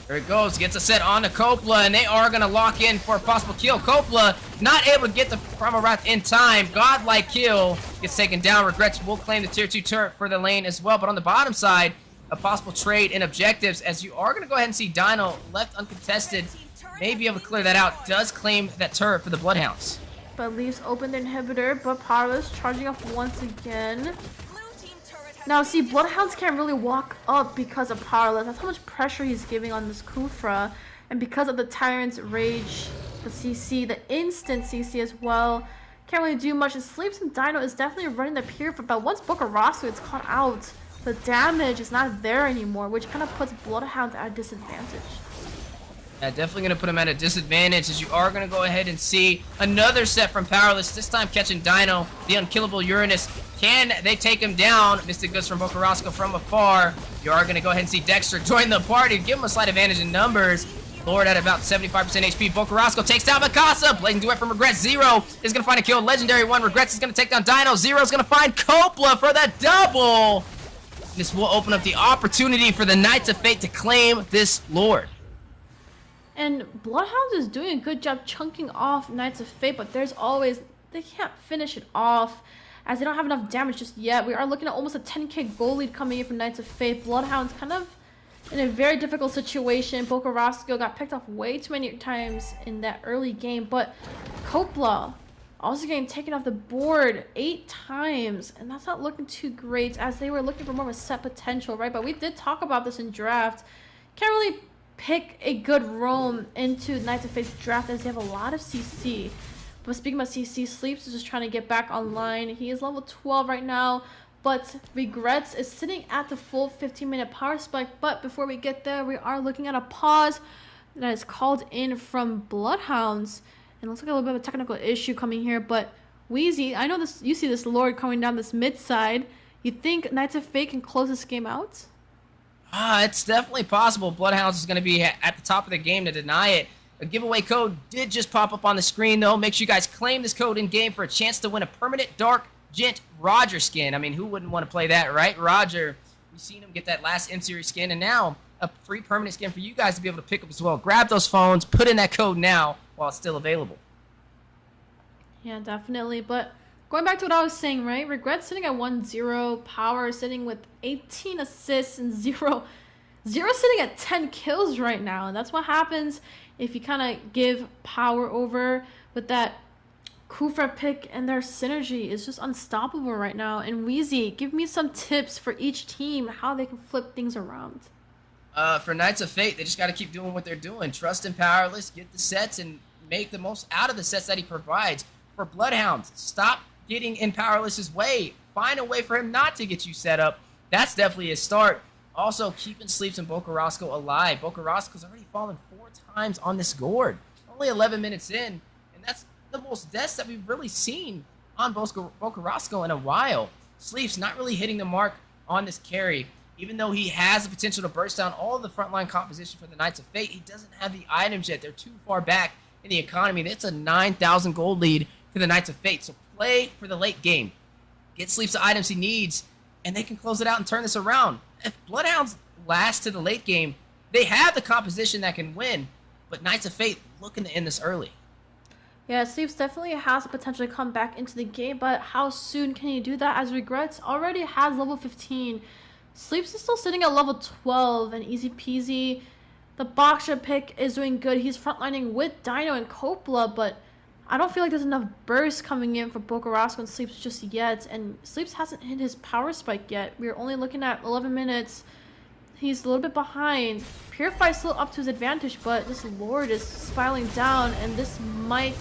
There it goes, gets a set on to Coppola, and they are going to lock in for a possible kill. Coppola not able to get the Primal Wrath in time. Godlike kill gets taken down. Regrets will claim the tier 2 turret for the lane as well. But on the bottom side, a possible trade in objectives, as you are going to go ahead and see Dino left uncontested. May be able to clear that out. Does claim that turret for the Bloodhounds. But leaves open the inhibitor, but Powerless charging up once again. Now, see, Bloodhounds can't really walk up because of Powerless. That's how much pressure he's giving on this Kufra. And because of the Tyrant's Rage, the CC, the instant CC as well, can't really do much. And Sleeps and Dino is definitely running the pier, but once Bokarosco is caught out, the damage is not there anymore, which kind of puts Bloodhounds at a disadvantage. Yeah, definitely going to put him at a disadvantage, as you are going to go ahead and see another set from Powerless, this time catching Dino, the unkillable Uranus. Can they take him down? Mystic Goods from Bokarosco from afar. You are going to go ahead and see Dexter join the party, give him a slight advantage in numbers. Lord at about 75% HP. Bokarosco takes down Mikasa. Blazing Duet from Regrets. Zero is going to find a kill. Legendary One. Regrets is going to take down Dino. Zero is going to find Coppola for the double. This will open up the opportunity for the Knights of Fate to claim this Lord. And Bloodhounds is doing a good job chunking off Knights of Fate, but there's always, they can't finish it off as they don't have enough damage just yet. We are looking at almost a 10k goal lead coming in from Knights of Fate. Bloodhounds kind of in a very difficult situation. Bokarosco got picked off way too many times in that early game, but Coppola also getting taken off the board 8 times, and that's not looking too great as they were looking for more of a set potential, right? But we did talk about this in draft. Can't really pick a good roam into Knights of Fate's draft as they have a lot of CC. But speaking about CC, Sleeps is just trying to get back online. He is level 12 right now, but Regrets is sitting at the full 15-minute power spike. But before we get there, we are looking at a pause that is called in from Bloodhounds. And it looks like a little bit of a technical issue coming here, but Wheezy, I know this. You see this Lord coming down this mid side. You think Knights of Fate can close this game out? It's definitely possible. Bloodhounds is going to be at the top of the game to deny it. A giveaway code did just pop up on the screen, though. Make sure you guys claim this code in-game for a chance to win a permanent Dark Gent Roger skin. I mean, who wouldn't want to play that, right? Roger, we've seen him get that last M-Series skin, and now a free permanent skin for you guys to be able to pick up as well. Grab those phones, put in that code now while it's still available. Yeah, definitely. But going back to what I was saying, right? Regret sitting at 1-0, Power sitting with 18 assists and 0 sitting at 10 kills right now. And that's what happens if you kind of give Power over with that Kufra pick, and their synergy is just unstoppable right now. And Wheezy, give me some tips for each team, how they can flip things around. For Knights of Fate, they just got to keep doing what they're doing. Trust in Powerless, get the sets, and make the most out of the sets that he provides. For Bloodhounds, stop getting in Powerless's way. Find a way for him not to get you set up. That's definitely a start. Also, keeping Sleeps and Bocarasco alive. Bocarasco's already fallen 4 times on this gourd. Only 11 minutes in, and that's the most deaths that we've really seen on Bocarasco in a while. Sleeps not really hitting the mark on this carry. Even though he has the potential to burst down all of the frontline composition for the Knights of Fate, he doesn't have the items yet. They're too far back in the economy. That's a 9,000 gold lead for the Knights of Fate. So play for the late game. Get Sleeps the items he needs, and they can close it out and turn this around. If Bloodhounds last to the late game, they have the composition that can win, but Knights of Fate looking to end this early. Yeah, Sleeps definitely has the potential to come back into the game, but how soon can he do that, as Regrets already has level 15. Sleeps is still sitting at level 12, and easy peasy. The Boxer pick is doing good. He's frontlining with Dino and Coppola, but I don't feel like there's enough burst coming in for Bocarasco and Sleeps just yet, and Sleeps hasn't hit his power spike yet. We're only looking at 11 minutes. He's a little bit behind. Purify's still up to his advantage, but this Lord is spiraling down, and this might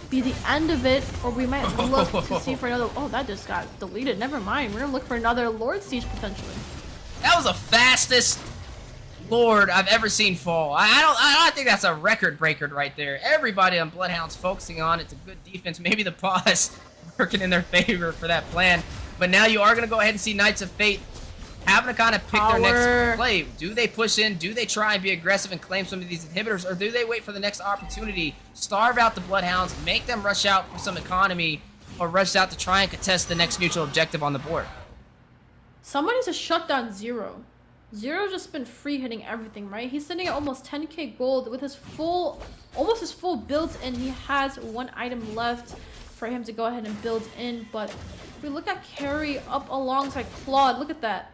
be the end of it, or we might look to see for another. Oh, that just got deleted. Never mind. We're gonna look for another Lord Siege potentially. That was the fastest Lord I've ever seen fall. I don't think that's a record breaker right there. Everybody on Bloodhounds focusing on it's a good defense. Maybe the pause working in their favor for that plan. But now you are going to go ahead and see Knights of Fate having to kind of pick their next play. Do they push in? Do they try and be aggressive and claim some of these inhibitors? Or do they wait for the next opportunity, starve out the Bloodhounds, make them rush out for some economy, or rush out to try and contest the next neutral objective on the board? Someone needs to shut down Zero. Zero's just been free hitting everything, right? He's sitting at almost 10k gold with his full, almost his full build, and he has 1 item left for him to go ahead and build in. But if we look at carry up alongside Claude, look at that.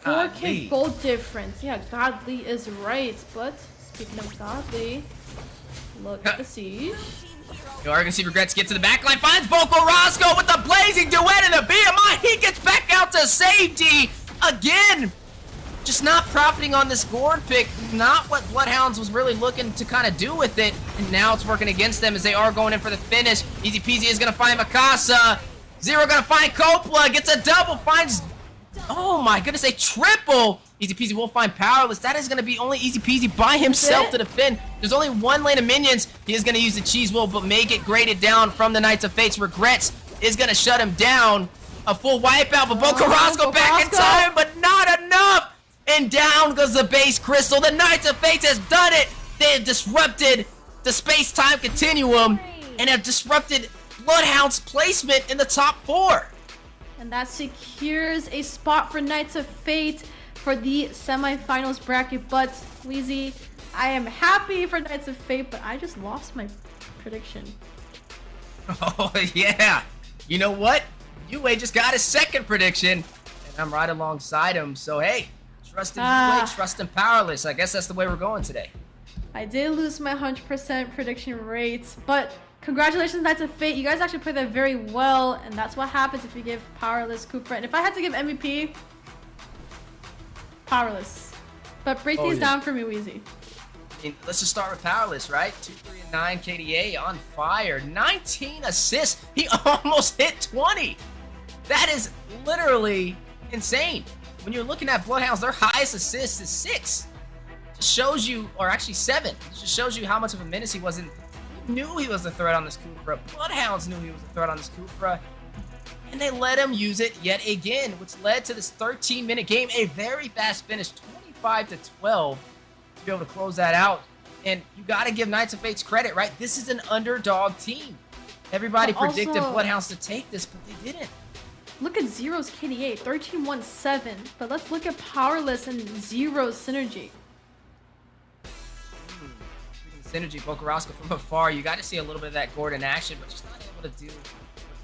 4k gold difference. Yeah, Godly is right. But speaking of Godly, look at the siege. You are going to see Regrets get to the back line, finds Bocarasco with the blazing duet and the BMI. He gets back out to safety again. Just not profiting on this gourd pick. Not what Bloodhounds was really looking to kind of do with it. And now it's working against them as they are going in for the finish. Easy Peasy is going to find Mikasa. Zero going to find Coppola. Gets a double. Finds, oh my goodness, a triple. Easy Peasy will find Powerless. That is going to be only Easy Peasy by himself to defend. There's only 1 lane of minions. He is going to use the cheese wheel, but may get graded down from the Knights of Fates. Regrets is going to shut him down. A full wipeout, but Bocarasco back in time, but not enough. And down goes the base crystal. The Knights of Fates has done it. They have disrupted the space-time continuum and have disrupted Bloodhound's placement in the top 4. And that secures a spot for Knights of Fate for the semifinals bracket. But Wheezy, I am happy for Knights of Fate, but I just lost my prediction. Oh yeah. You know what? UA just got his 2nd prediction, and I'm right alongside him. So hey, trust in UA, trust in Powerless. I guess that's the way we're going today. I did lose my 100% prediction rate, but congratulations, Knights of Fate. You guys actually played that very well, and that's what happens if you give Powerless Cooper. And if I had to give MVP, Powerless. But break these down for me, Wheezy. Let's just start with Powerless, right? 2, 3, and 9 KDA on fire. 19 assists. He almost hit 20. That is literally insane. When you're looking at Bloodhounds, their highest assist is 6. Just shows you, or actually 7. It just shows you how much of a menace he was in knew he was a threat on this Kufra. Bloodhounds knew he was a threat on this Kufra. And they let him use it yet again, which led to this 13-minute game, a very fast finish, 25-12, to be able to close that out. And you got to give Knights of Fates credit, right? This is an underdog team. Everybody predicted Bloodhounds to take this, but they didn't. Look at Zero's KDA, 13-1-7. But let's look at Powerless and Zero's synergy. Synergy, Bokarowska from afar. You got to see a little bit of that Gordon action, but just not able to do what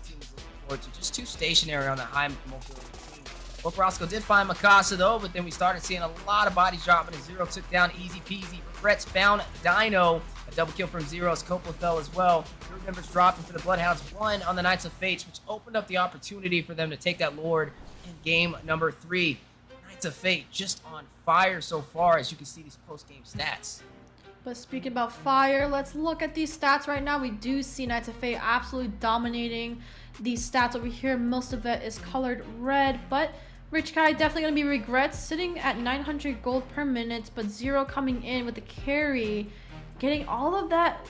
the team was looking forward to. Just too stationary on the high mobility team. Bokarowska did find Mikasa though, but then we started seeing a lot of bodies dropping, and Zero took down easy peasy. Regrets found Dino. A double kill from Zero as Coppola fell as well. Group members dropping for the Bloodhounds. One on the Knights of Fates, which opened up the opportunity for them to take that Lord in game number 3. Knights of Fate just on fire so far, as you can see these post-game stats. But speaking about fire, let's look at these stats right now. We do see Knights of Fate absolutely dominating these stats over here. Most of it is colored red, but Rich Kai definitely going to be regrets, sitting at 900 gold per minute, but Zero coming in with the carry, getting all of that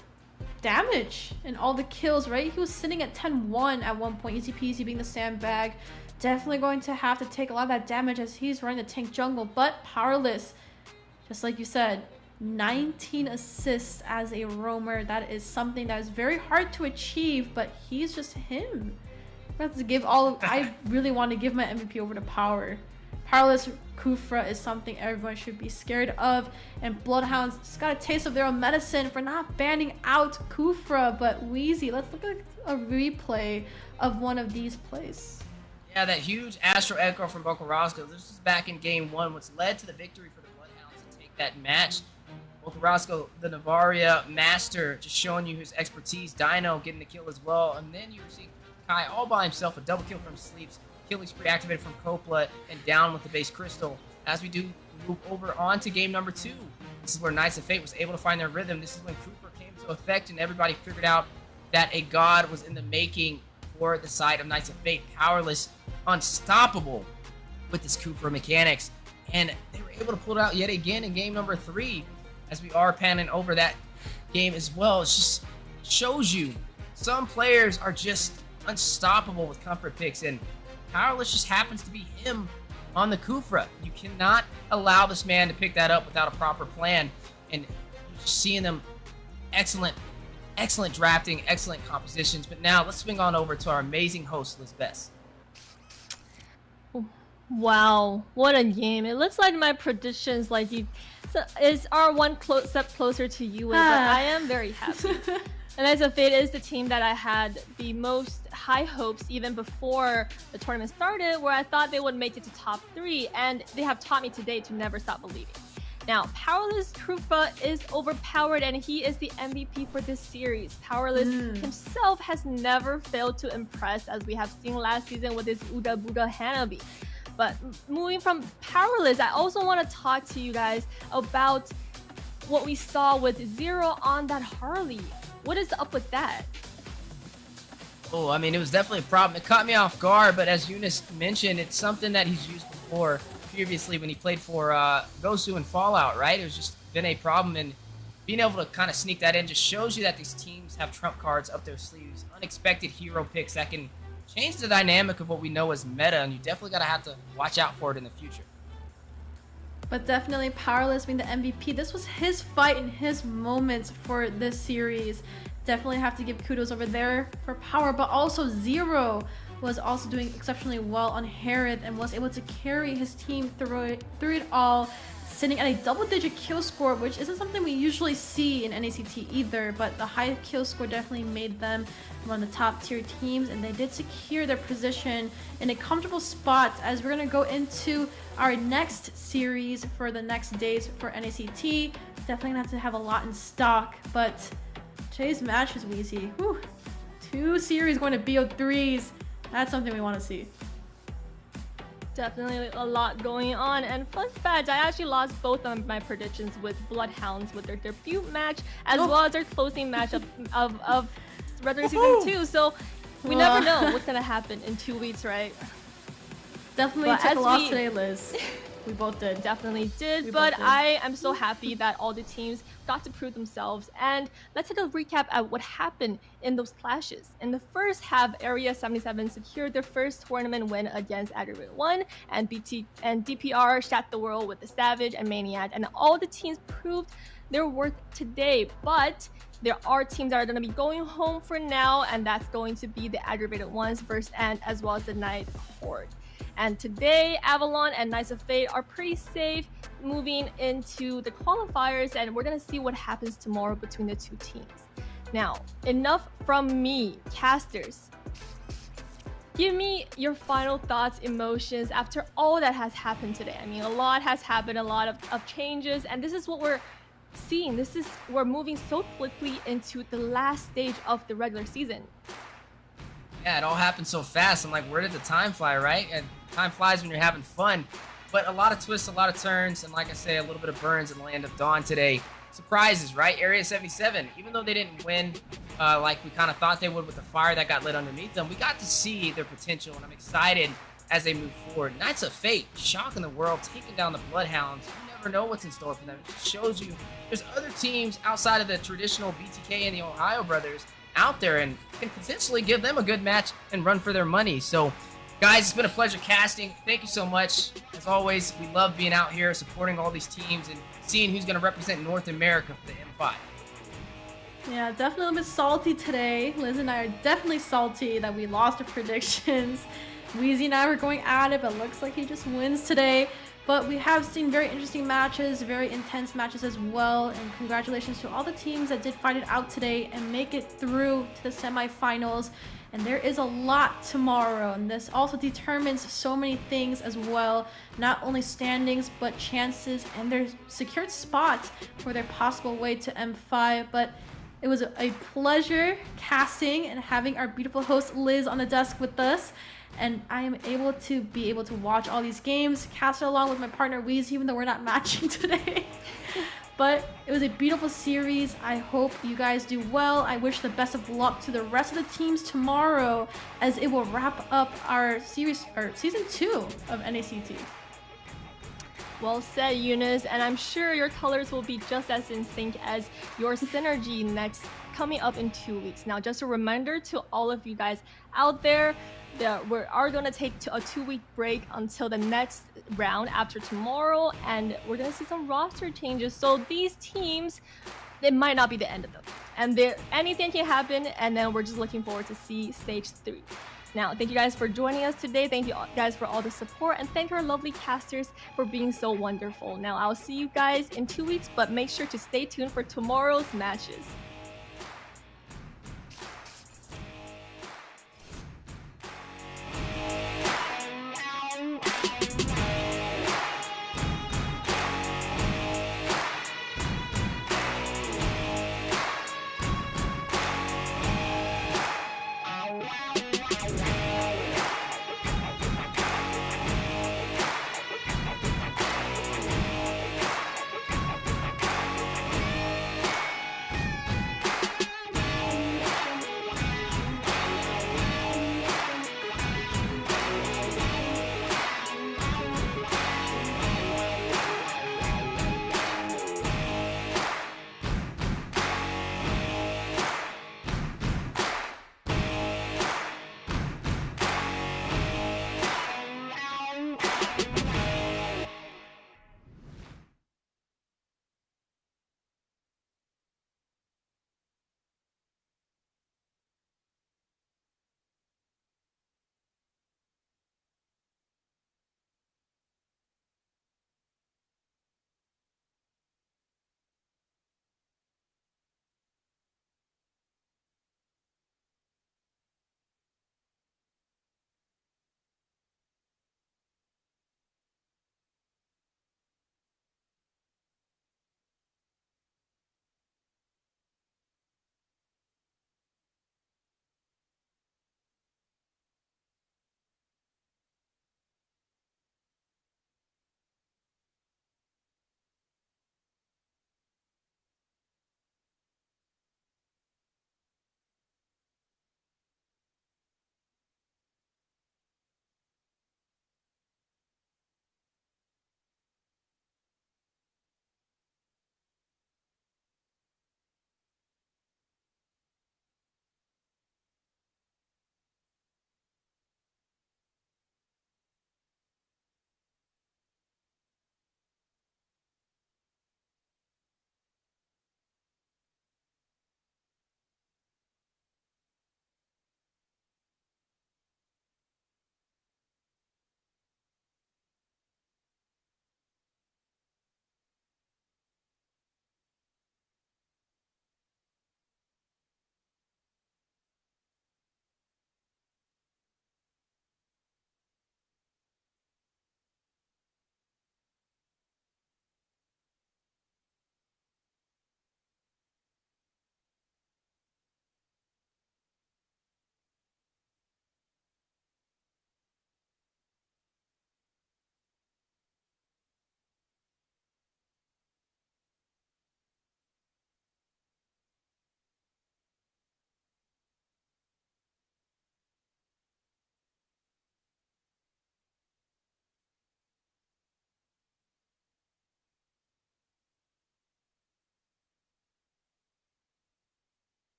damage and all the kills, right? He was sitting at 10-1 at one point, easy peasy being the sandbag. Definitely going to have to take a lot of that damage as he's running the tank jungle, but Powerless, just like you said, 19 assists as a roamer. That is something that is very hard to achieve, but he's just him. I really want to give my MVP over to Power. Powerless Kufra is something everyone should be scared of, and Bloodhounds just got a taste of their own medicine for not banning out Kufra. But Wheezy, let's look at a replay of one of these plays. Yeah, that huge Astro Echo from Bokarowska. This is back in game 1, which led to the victory for the Bloodhounds to take that match. Bokarowska, the Navaria master, just showing you his expertise. Dino getting the kill as well. And then you see Kai all by himself, a double kill from Sleeps. Killing spree activated from Coppola and down with the base crystal. As we do move over on to game number 2. This is where Knights of Fate was able to find their rhythm. This is when Cooper came to effect and everybody figured out that a god was in the making for the side of Knights of Fate. Powerless, unstoppable with this Cooper mechanics. And they were able to pull it out yet again in game number 3. As we are panning over that game as well, it just shows you some players are just unstoppable with comfort picks, and Powerless just happens to be him on the Kufra. You cannot allow this man to pick that up without a proper plan, and you're just seeing them excellent drafting, excellent compositions. But now let's swing on over to our amazing host, Liz Bess. Wow, what a game. It looks like my predictions are one step closer to you, but I am very happy. And Knights of Fate is the team that I had the most high hopes even before the tournament started, where I thought they would make it to top 3, and they have taught me today to never stop believing. Now, Powerless Krupa is overpowered, and he is the MVP for this series. Powerless himself has never failed to impress, as we have seen last season with his Uda Buddha Hanabi. But moving from Powerless, I also want to talk to you guys about what we saw with Zero on that Harley. What is up with that? Oh, I mean, it was definitely a problem. It caught me off guard, but as Eunice mentioned, it's something that he's used before, previously when he played for Gosu and Fallout, right? It was just been a problem, and being able to kind of sneak that in just shows you that these teams have trump cards up their sleeves, unexpected hero picks that can change the dynamic of what we know as meta, and you definitely gotta have to watch out for it in the future. But definitely Powerless being the MVP. This was his fight and his moments for this series. Definitely have to give kudos over there for Power, but also Zero was also doing exceptionally well on Herod and was able to carry his team through it all, sitting at a double-digit kill score, which isn't something we usually see in NACT either, but the high kill score definitely made them one of the top-tier teams, and they did secure their position in a comfortable spot as we're going to go into our next series for the next days for NACT. Definitely going to have to have a lot in stock, but today's match is Wheezy. Whew. 2 series going to BO3s. That's something we want to see. Definitely a lot going on. And fun fact, I actually lost both of my predictions with Bloodhounds with their debut match as well as their closing match of regular season 2. So we never know what's gonna happen in 2 weeks, right? Definitely took a loss today, Liz. We both did. Definitely did, We but both did. I am so happy that all the teams got to prove themselves. And let's take a recap at what happened in those clashes. In the first half, Area 77 secured their first tournament win against AggravateOne, and DPR shat the world with the Savage and Maniac, and all the teams proved their worth today. But there are teams that are going to be going home for now, and that's going to be the AggravateOnes versus Ant, as well as the Night Horde. And today, Avalon and Knights of Fate are pretty safe moving into the qualifiers, and we're going to see what happens tomorrow between the two teams. Now, enough from me, casters. Give me your final thoughts, emotions after all that has happened today. I mean, a lot has happened, a lot of changes, and this is what we're seeing. We're moving so quickly into the last stage of the regular season. Yeah, it all happened so fast. I'm like, where did the time fly, right? And time flies when you're having fun. But a lot of twists, a lot of turns, and like I say, a little bit of burns in the Land of Dawn today. Surprises, right? Area 77, even though they didn't win like we kind of thought they would with the fire that got lit underneath them, we got to see their potential, and I'm excited as they move forward. Knights of Fate, shocking the world, taking down the Bloodhounds. You never know what's in store for them. It just shows you there's other teams outside of the traditional BTK and the Ohio brothers out there and can potentially give them a good match and run for their money. So guys, it's been a pleasure casting. Thank you so much. As always, we love being out here supporting all these teams and seeing who's going to represent North America for the M5. Yeah, definitely a little bit salty today. Liz and I are definitely salty that we lost our predictions. Wheezy and I were going at it, but looks like he just wins today. But we have seen very interesting matches, very intense matches as well. And congratulations to all the teams that did fight it out today and make it through to the semifinals. And there is a lot tomorrow, and this also determines so many things as well. Not only standings, but chances and their secured spots for their possible way to M5. But it was a pleasure casting and having our beautiful host Liz on the desk with us. And I am able to watch all these games, cast it along with my partner Weez, even though we're not matching today. But it was a beautiful series. I hope you guys do well. I wish the best of luck to the rest of the teams tomorrow, as it will wrap up our series, or season 2 of NACT. Well said, Eunice, and I'm sure your colors will be just as in sync as your synergy next coming up in 2 weeks. Now, just a reminder to all of you guys out there that we are going to take a 2-week break until the next round after tomorrow, and we're going to see some roster changes. So these teams, it might not be the end of them, and anything can happen, and then we're just looking forward to see stage 3. Now, thank you guys for joining us today. Thank you guys for all the support, and thank our lovely casters for being so wonderful. Now, I'll see you guys in 2 weeks, but make sure to stay tuned for tomorrow's matches.